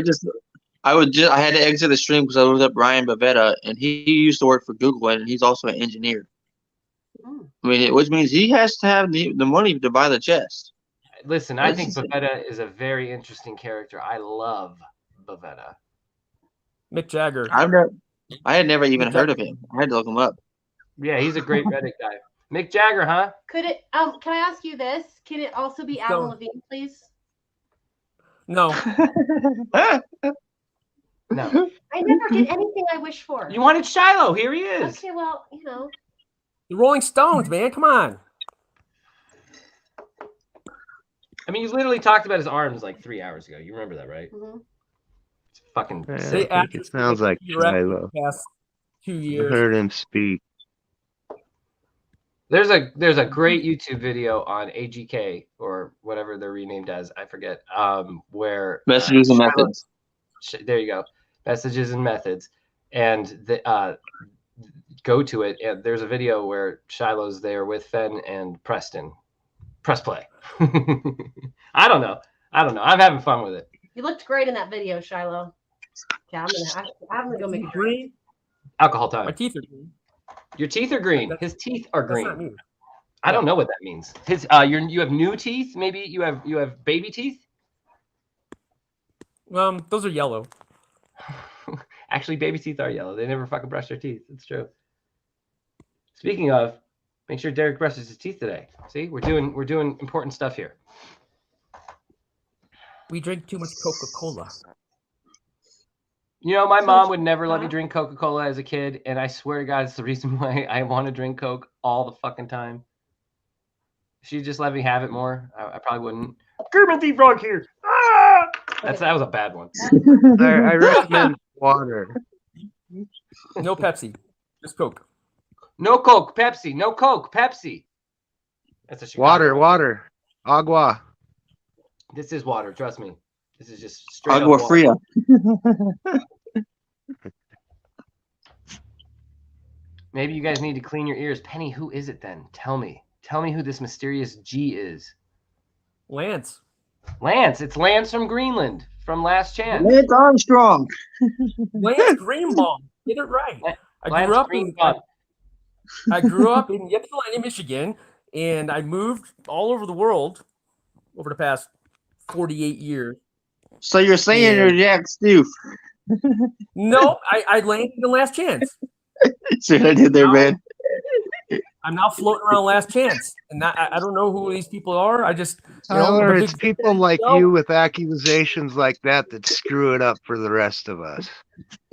I had to exit the stream because I looked up Ryan Bavetta, and he used to work for Google, and he's also an engineer. I mean, which means he has to have the money to buy the chest. Listen, I think Bavetta is a very interesting character. I love Bavetta. Mick Jagger. I had never even heard of him. I had to look him up. Yeah, he's a great Reddit guy. Mick Jagger, huh? Could it? Can I ask you this? Can it also be Alan Levine, please? No. No. I never get anything I wish for. You wanted Shiloh. Here he is. Okay, well, you know. The Rolling Stones, man. Come on. I mean, you literally talked about his arms like 3 hours ago. You remember that, right? It's fucking. I sick. think it sounds like Shiloh. Past 2 I years. heard him speak. There's a great YouTube video on AGK or whatever they're renamed as. I forget. Where Messages and Shiloh- methods. There you go. Messages and methods, and go to it. And there's a video where Shiloh's there with Fenn and Preston. Press play. I don't know. I'm having fun with it. You looked great in that video, Shiloh. Yeah, I'm gonna go make a drink. Alcohol time. My teeth are green. Your teeth are green. His teeth are That's not green. me. I don't know what that means. His you have new teeth? Maybe you have baby teeth? Those are yellow. Actually, baby teeth are yellow. They never fucking brush their teeth. It's true. Speaking of, make sure Derek brushes his teeth today. See, we're doing important stuff here. We drink too much Coca-Cola. You know, my mom would never let me drink Coca-Cola as a kid, and I swear to God, it's the reason why I want to drink Coke all the fucking time. If she'd just let me have it more, I probably wouldn't. Kermit Frog here. Ah! That was a bad one. I recommend water. No Pepsi, just Coke. No Coke, Pepsi. No Coke, Pepsi. That's a Chicago Water. Agua. This is water. Trust me. This is just straight Agua up fria. Maybe you guys need to clean your ears. Penny, who is it then? Tell me. Tell me who this mysterious G is. Lance. Lance. It's Lance from Greenland from Last Chance. Lance Armstrong. Lance Greenbaum. Get it right. I grew up in Ypsilanti, Michigan, and I moved all over the world over the past 48 years. So you're saying you're Jack Stoof? No, I landed in Last Chance. See what I did there, man? I'm now floating around Last Chance, and I don't know who these people are. I just Tyler, it's people like you with accusations like that screw it up for the rest of us.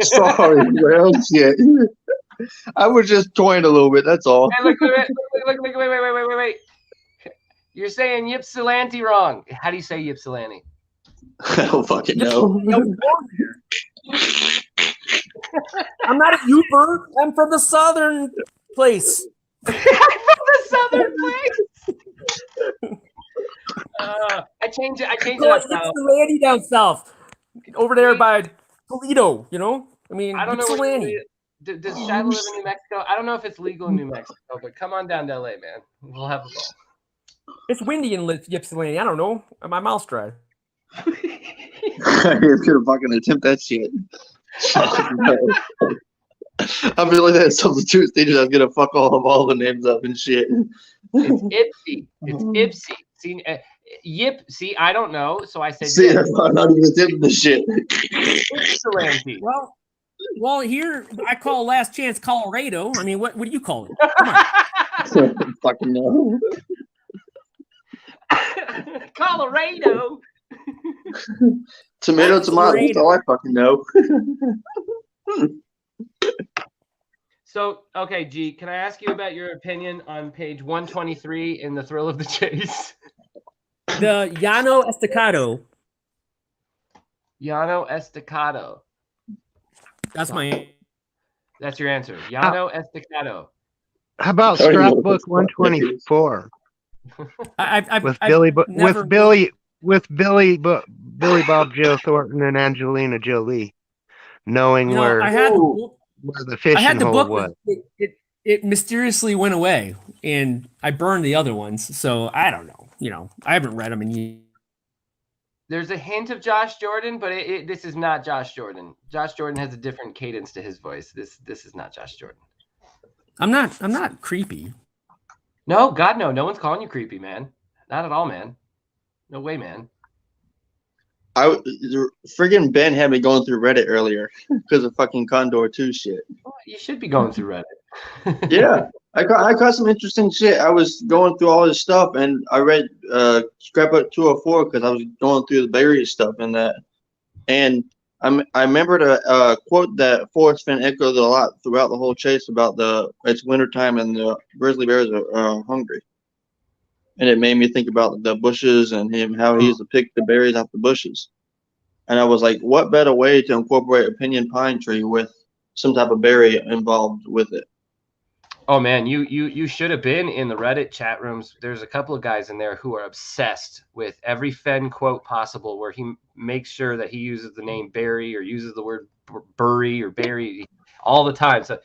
Sorry, well, shit. I was just toying a little bit. That's all. Hey, look, wait. You're saying Ypsilanti wrong. How do you say Ypsilanti? I don't fucking know. I'm not a Uber. I'm from the southern place. I'm from the southern place. I changed it. Ypsilanti down south, over there by Toledo. You know, I mean, I don't know. Ypsilanti. Does Shadow live in New Mexico? I don't know if it's legal in New Mexico, but come on down to LA, man. We'll have a ball. It's windy in Ypsilanti. I don't know. My mouth's dry. I was gonna fucking attempt that shit. I feel like that substitute stages. I was gonna fuck all the names up and shit. It's Ipsy. It's Ipsy. See, Yip. See, I don't know, so I said. See, that's why I'm not even attempting the shit. Ypsilanti. Well, here I call Last Chance Colorado. I mean, what do you call it? Fucking no. Colorado. Tomato. That's all I fucking know. So, okay, G, can I ask you about your opinion on page 123 in The Thrill of the Chase? The Llano Estacado. Llano Estacado. That's That's your answer. Llano Estacado. How about Scrapbook 124? With Billy Bob Joe Thornton and Angelina Jolie, knowing where the fishing hole was. It mysteriously went away, and I burned the other ones. So I don't know. You know, I haven't read them in years. There's a hint of Josh Jordan, but this is not Josh Jordan. Josh Jordan has a different cadence to his voice. This is not Josh Jordan. I'm not creepy. No, God, no. No one's calling you creepy, man. Not at all, man. No way, man. Friggin' Ben had me going through Reddit earlier because of fucking Condor 2 shit. Well, you should be going through Reddit. Yeah, I caught some interesting shit. I was going through all this stuff, and I read Scrapbook 204 because I was going through the Barry stuff and that. And I remembered a quote that Forrest Fenn echoed a lot throughout the whole chase about it's wintertime and the grizzly bears are hungry. And it made me think about the bushes and how he used to pick the berries off the bushes. And I was like, what better way to incorporate a pinyon pine tree with some type of berry involved with it? Oh man, you should have been in the Reddit chat rooms. There's a couple of guys in there who are obsessed with every Fenn quote possible, where he makes sure that he uses the name Barry or uses the word Burry or Barry all the time. So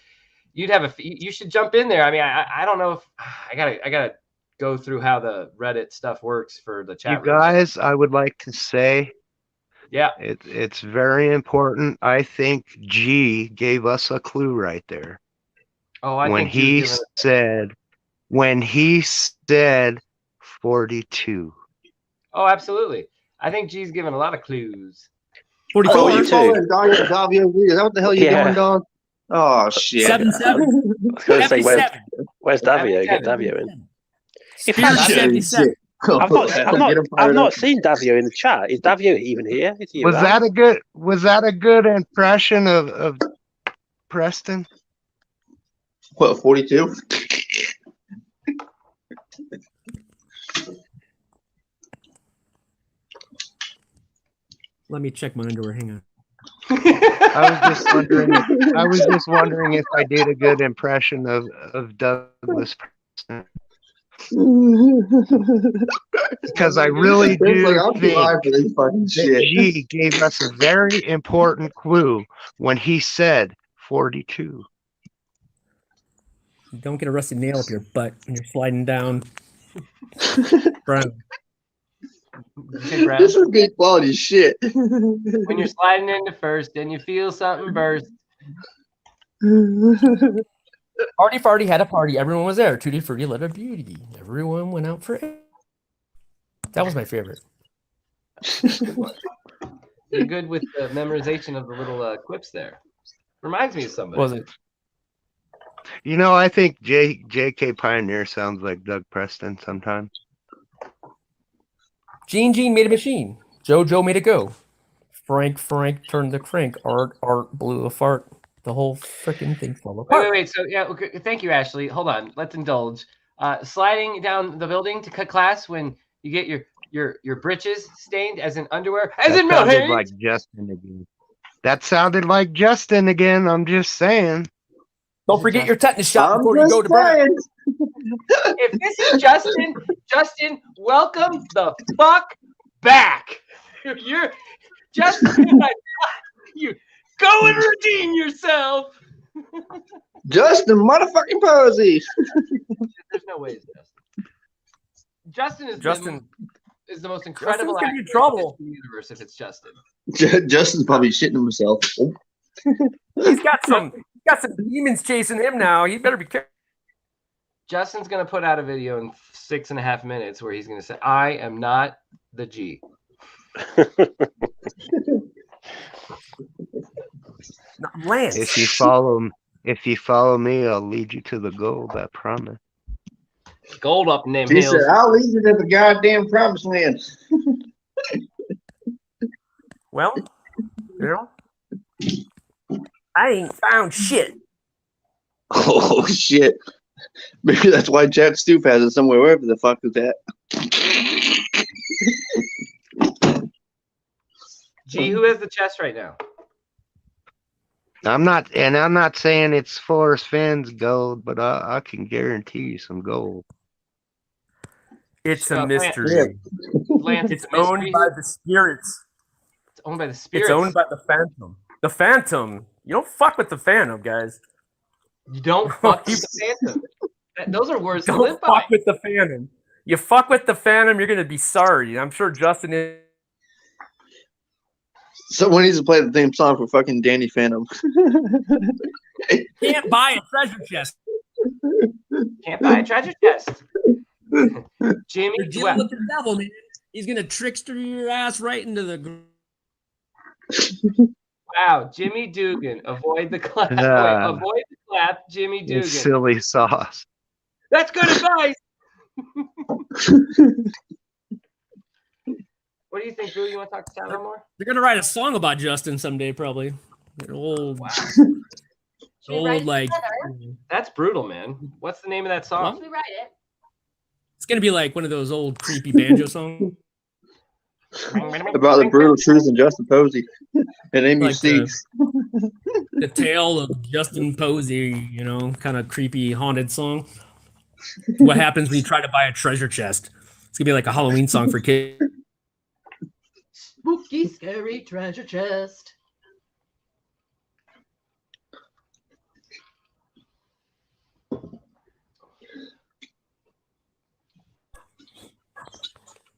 you should jump in there. I mean, I don't know if I gotta go through how the Reddit stuff works for the chat. You guys, I would like to say, yeah, it's very important. I think G gave us a clue right there. Oh, when he said when he said 42. Oh, absolutely. I think G's given a lot of clues. 44. Oh, you 42. following Davio Green? Is that what the hell you Yeah. doing, dog? Oh shit. 7-7. I was going to say, 77. where's Davio? Get Davio in. In Spirit fact, 77. I've not seen Davio in the chat. Is Davio even here? Is he Was around? that a good impression of Preston? What, 42? Let me check my underwear. Hang on. I was just wondering if I did a good impression of Douglas Preston. Because I really do think that G gave us a very important clue when he said 42. You don't get a rusty nail up your butt when you're sliding down. Brown. This is good quality shit. When you're sliding into first and you feel something burst. Party farty had a party. Everyone was there. Tutti Frutti let a beauty. Everyone went out for it. That was my favorite. You're good with the memorization of the little quips there. Reminds me of somebody. Was it? You know, I think J.K. Pioneer sounds like Doug Preston sometimes. Gene made a machine. Joe made it go. Frank turned the crank. Art blew a fart. The whole freaking thing fell apart. Wait. So yeah, okay, thank you, Ashley. Hold on. Let's indulge. Sliding down the building to cut class when you get your britches stained as in underwear. As in milk. Sounded like Justin again. That sounded like Justin again. I'm just saying. Don't forget your tetanus shot before you go to bed. If this is Justin, welcome the fuck back. You're Justin. You go and redeem yourself. Justin motherfucking Posey. There's no way it's Justin. Justin is the most incredible Justin's gonna be actor in trouble. in the universe if it's Justin. Justin's probably shitting himself. He's got some demons chasing him now. He better be careful. Justin's gonna put out a video in 6.5 minutes where he's gonna say, "I am not the G." Lance. If you follow me, I'll lead you to the gold. I promise. Gold up in them He hills. said, I'll lead you to the goddamn promised land. Well, you know, I ain't found shit. Oh shit. Maybe that's why Jack Stoop has it somewhere, wherever the fuck is that. G, who has the chest right now? I'm not saying it's Forrest Finn's gold, but I can guarantee you some gold. It's a mystery. Lance, It's owned by the spirits. It's owned by the spirits. It's owned by the Phantom. The Phantom. You don't fuck with the Phantom, guys. You don't fuck with the Phantom. Those are words to Don't live fuck by. with the Phantom. You fuck with the Phantom, you're gonna be sorry. I'm sure Justin is. Someone needs to play the theme song for fucking Danny Phantom. Can't buy a treasure chest. Can't buy a treasure chest. Jimmy, You're dealing with the devil, man. He's gonna trickster your ass right into the. Wow, Jimmy Dugan. Avoid the clap. Ah. Avoid the clap, Jimmy Dugan. It's silly sauce. That's good advice. What do you think, Boo? You want to talk to Tyler more? They're gonna write a song about Justin someday, probably. An old, old like. That's brutal, man. What's the name of that song? We write it. It's gonna be like one of those old creepy banjo songs. About the brutal truth of Justin Posey and Amy Like Seeks. The tale of Justin Posey, you know, kind of creepy haunted song. What happens when you try to buy a treasure chest? It's gonna be like a Halloween song for kids. Spooky, scary treasure chest.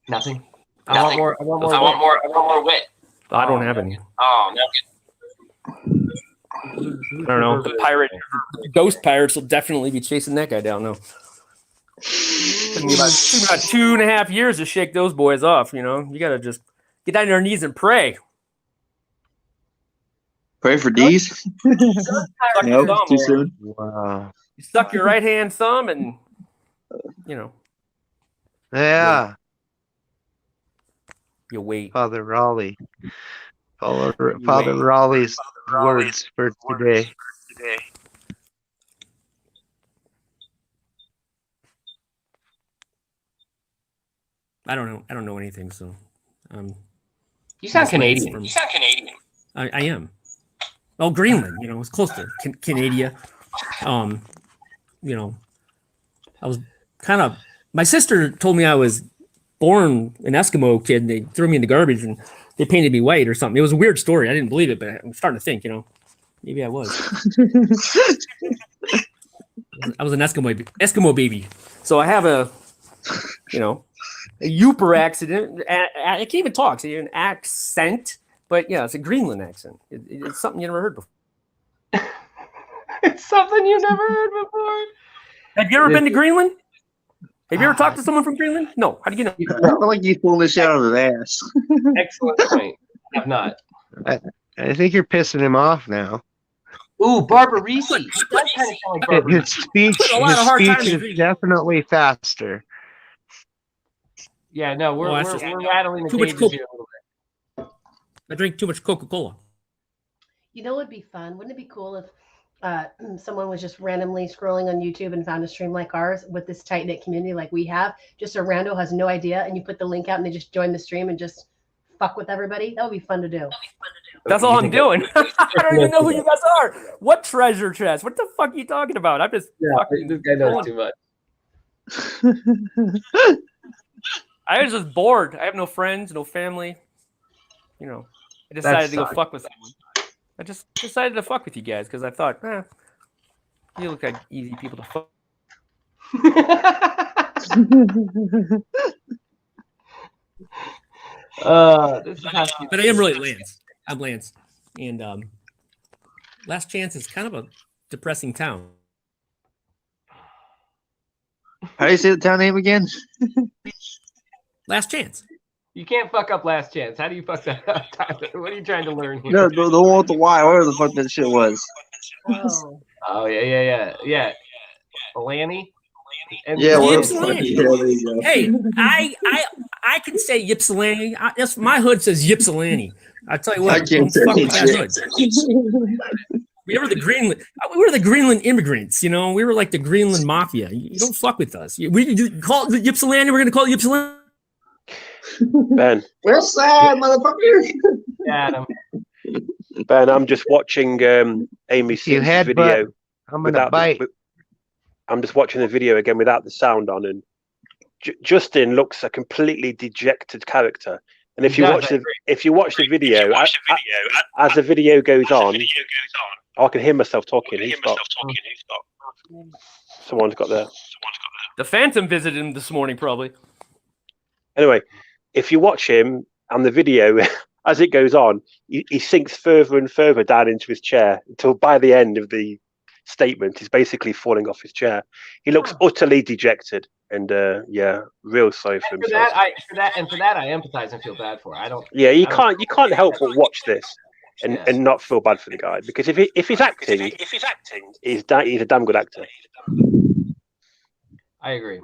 Nothing. I want more. I want more wit. I don't have any. Oh, no. I don't know. The ghost pirates will definitely be chasing that guy down. No. Took me about 2.5 years to shake those boys off. You know, you gotta just get down on your knees and pray. Pray for D's. Suck your No, thumb, too man. soon. Wow. You suck your right hand thumb, and you know, Yeah. you wait. Father Raleigh. Father wait. Raleigh's words for today. I don't know. I don't know anything. So, You sound just learning Canadian. from- You sound Canadian. I am. Well, Greenland. You know, it's close to Canada. You know, I was kind of. My sister told me I was born an Eskimo kid. And they threw me in the garbage and they painted me white or something. It was a weird story. I didn't believe it, but I'm starting to think. You know, maybe I was. I was an Eskimo baby. So I have a, you know, a Yooper accident. I can't even talk. So an accent, but yeah, it's a Greenland accent. It's something you never heard before. It's something you never heard before. Have you ever been to Greenland? Have you ever talked to someone from Greenland? No. How do you know? I feel like he's pulling this shit out of his ass. Excellent point. I have not. I think you're pissing him off now. Ooh, Barbarisi. That kind of sound like Barbarisi. His speech, Put a lot of hard time is in definitely faster. Yeah, no, we're rattling the too much cages Coke. here a little bit. I drink too much Coca-Cola. You know what would be fun? Wouldn't it be cool if someone was just randomly scrolling on YouTube and found a stream like ours with this tight knit community like we have? Just a rando has no idea, and you put the link out and they just join the stream and just fuck with everybody. That would be fun to do. That's all I'm doing. I don't even know who you guys are. What treasure chest? What the fuck are you talking about? I'm just fucking. This guy knows too much. I was just bored. I have no friends, no family. You know, I decided to go sucks. fuck with someone. I just decided to fuck with you guys because I thought, you look like easy people to fuck. But I am really Lance. I'm Lance. And Last Chance is kind of a depressing town. How do you say the town name again? Last Chance. You can't fuck up Last Chance. How do you fuck that up, Tyler? What are you trying to learn here? No, the one with the Y, whatever the fuck that shit was. Oh yeah. Lanny. Yeah, well, Ypsilanti. yeah, there you go. Hey, I can say Ypsilanti. My hood says Ypsilanti. I tell you what, I can't say don't fuck with that shit. hood. We were the Greenland immigrants. You know, we were like the Greenland mafia. You don't fuck with us. We call it Ypsilanti. We're gonna call it Ypsilanti. Ben. West side, motherfucker. Adam. Ben, I'm just watching Amy Sims' headbutt, video. I'm gonna bite. I'm just watching the video again without the sound on, and Justin looks a completely dejected character. And if you watch the video, as the video goes on, I can hear myself talking. Someone's got The Phantom visited him this morning, probably. Anyway, if you watch him and the video, as it goes on, he sinks further and further down into his chair until by the end of the statement, he's basically falling off his chair. He looks utterly dejected, and real sorry for himself. For that, I empathize and feel bad for. I don't. Yeah, you can't help but watch this and not feel bad for the guy, because if he's acting, he's a damn good actor. I agree,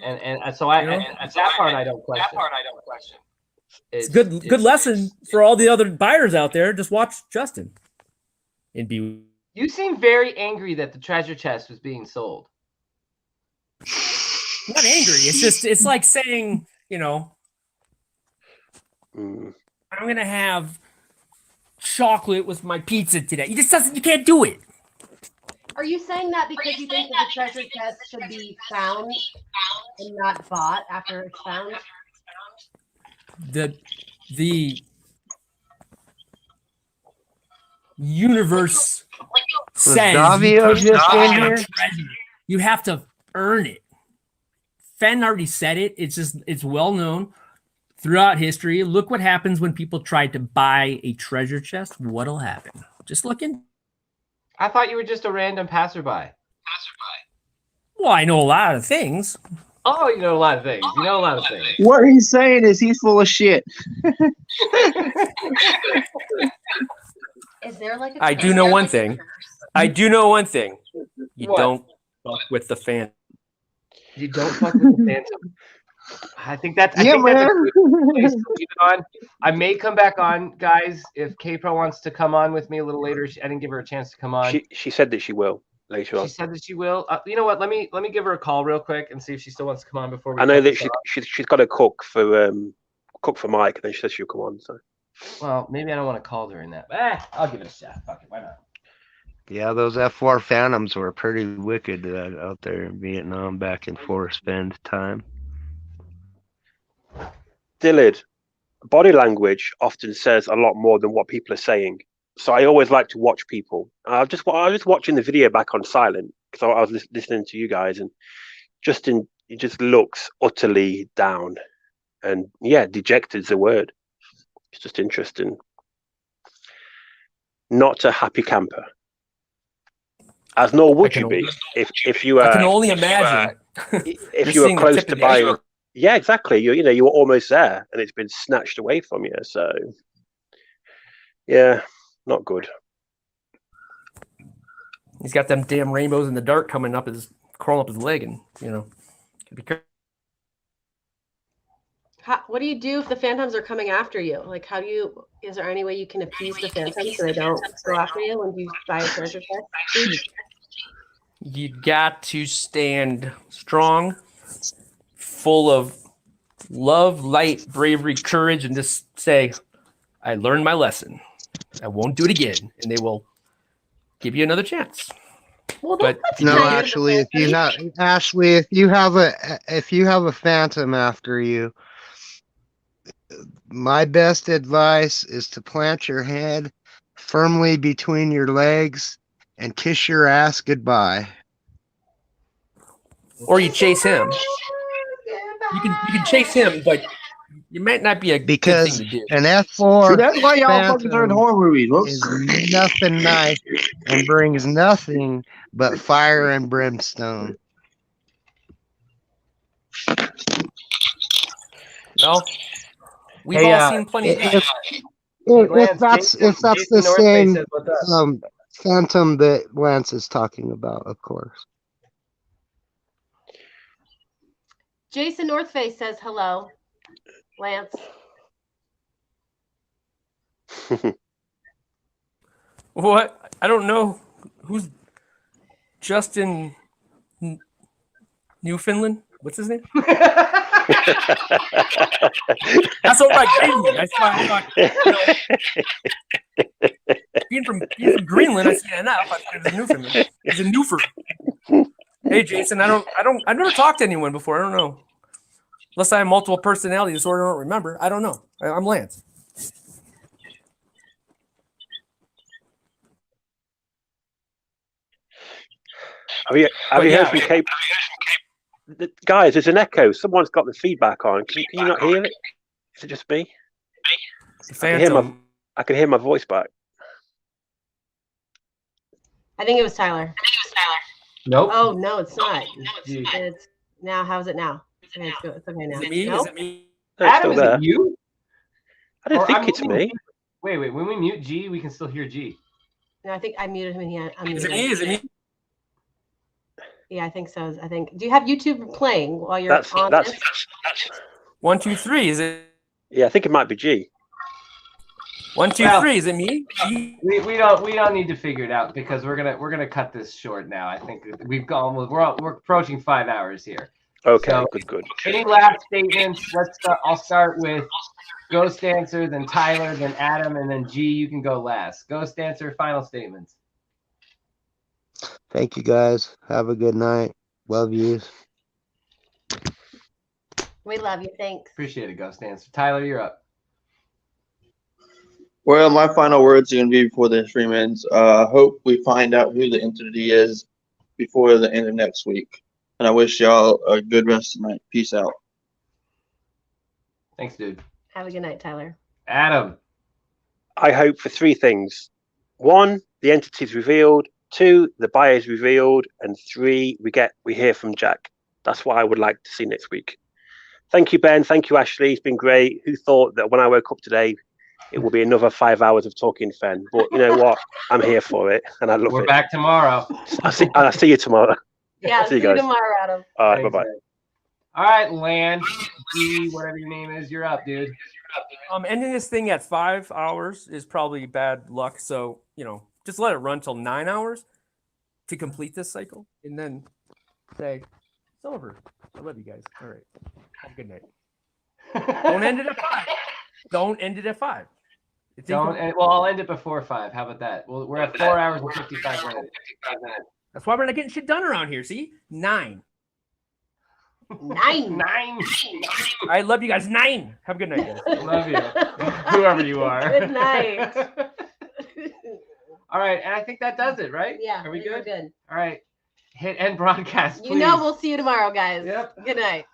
and so that part I don't question. It's good lesson for all the other buyers out there. Just watch Justin. And be. You seem very angry that the treasure chest was being sold. Not angry. It's like saying, you know, I'm gonna have chocolate with my pizza today. You can't do it. Are you saying that because you think that the treasure chest should be found and not bought after it's found? The universe says you have to earn it. Fenn already said it. It's well known throughout history. Look what happens when people try to buy a treasure chest. What'll happen? Just look in. I thought you were just a random passerby. Well, I know a lot of things. Oh, you know a lot of things. You know a lot of things. What he's saying is he's full of shit. Is there like a I do know one thing. I do know one thing. You What? don't fuck with the fan. You don't fuck with the Phantom. I think that's. I Yeah, think that's a man. good place to leave it on. I may come back on, guys, if K-Pro wants to come on with me a little later. I didn't give her a chance to come on. She said that she will later on. She said that she will. You know what? Let me give her a call real quick and see if she still wants to come on before we. I know cut that this off. she's got to cook for Mike, and then she says she'll come on. So Well, maybe I don't want to call during that. But, I'll give it a shot. Fuck it, why not? Yeah, those F4 Phantoms were pretty wicked out there in Vietnam back in Forest Bend time. Dillard, body language often says a lot more than what people are saying. So I always like to watch people. I was just watching the video back on silent because I was listening to you guys, and Justin, he just looks utterly down, and yeah, dejected is the word. It's just interesting. Not a happy camper. As nor would you be if you I can only imagine. if you were close to buying. Yeah, exactly. You know, you were almost there, and it's been snatched away from you. So, yeah, not good. He's got them damn rainbows in the dark coming up crawling up his leg, and you know. What do you do if the Phantoms are coming after you? Like, is there any way you can appease the Phantoms so they don't go after you when you buy a treasure chest? You got to stand strong, full of love, light, bravery, courage, and just say, I learned my lesson. I won't do it again. And they will give you another chance. Well, but no, actually, if you have a Phantom after you, my best advice is to plant your head firmly between your legs and kiss your ass goodbye. Or you chase him. You can chase him, but it might not be a good thing to do. An F4 See, that's why y'all fucking turn horror movies. is nothing nice and brings nothing but fire and brimstone. No, we've all seen plenty of that. If that's the same Phantom that Lance is talking about, of course. Jason Northface says hello, Lance. What? I don't know. Who's Justin Newfoundland? What's his name? That's over by Greenland. That's why I thought, being from Greenland, I see enough. I thought it was Newfoundland. He's a Newford. Hey, Jason, I've never talked to anyone before. I don't know. Unless I have multiple personality disorder, I don't remember. I don't know. I'm Lance. Have you heard from Cape? Guys, there's an echo. Someone's got the feedback on. Can you not hear it? Is it just me? I can hear my voice back. I think it was Tyler. Nope. Oh no, it's not. It's now. How's it now? Okay, it's okay now. Is it me? Nope. Is it me? No, Adam, is there. it you? I don't Or think I'm it's muting me. you. Wait. When we mute G, we can still hear G. No, I think I muted him and he unmuted. Is it me? Is it me? Yeah, I think so. I think. Do you have YouTube playing while you're on That's this? 1, 2, 3. Is it? Yeah, I think it might be G. 1, 2, 3. Is it me? We don't need to figure it out because we're gonna cut this short now. I think we're approaching 5 hours here. Okay, So, good. Any last statements? I'll start with Ghost Dancer, then Tyler, then Adam, and then G. You can go last. Ghost Dancer, final statements. Thank you, guys. Have a good night. Love you. We love you. Thanks. Appreciate it, Ghost Dancer. Tyler, you're up. Well, my final words are going to be before the stream ends. Hope we find out who the entity is before the end of next week. And I wish y'all a good rest of the night. Peace out. Thanks, dude. Have a good night, Tyler. Adam. I hope for 3 things. 1, the entity's revealed. 2, the buyer is revealed, and 3, we hear from Jack. That's what I would like to see next week. Thank you, Ben. Thank you, Ashley. It's been great. Who thought that when I woke up today, it will be another 5 hours of talking Fen? But you know what? I'm here for it, and I love it. We're back tomorrow. I'll see you tomorrow. Yeah, see you guys tomorrow, Adam. All right, bye-bye. All right, Lance, G, whatever your name is, you're up, dude. Ending this thing at 5 hours is probably bad luck. So, just let it run till 9 hours to complete this cycle and then say, it's over. I love you guys. All right. Have a good night. Don't end it at 5. Don't end it at 5. Well, I'll end it before 5. How about that? Well, we're at 4 hours and 55 minutes. That's why we're not getting shit done around here. See? 9. 9. I love you guys. 9. Have a good night, guys. Love you. Whoever you are. Good night. All right, and I think that does it, right? Yeah. Are we good? We're good. All right. Hit end broadcast, please. You know we'll see you tomorrow, guys. Yep. Good night.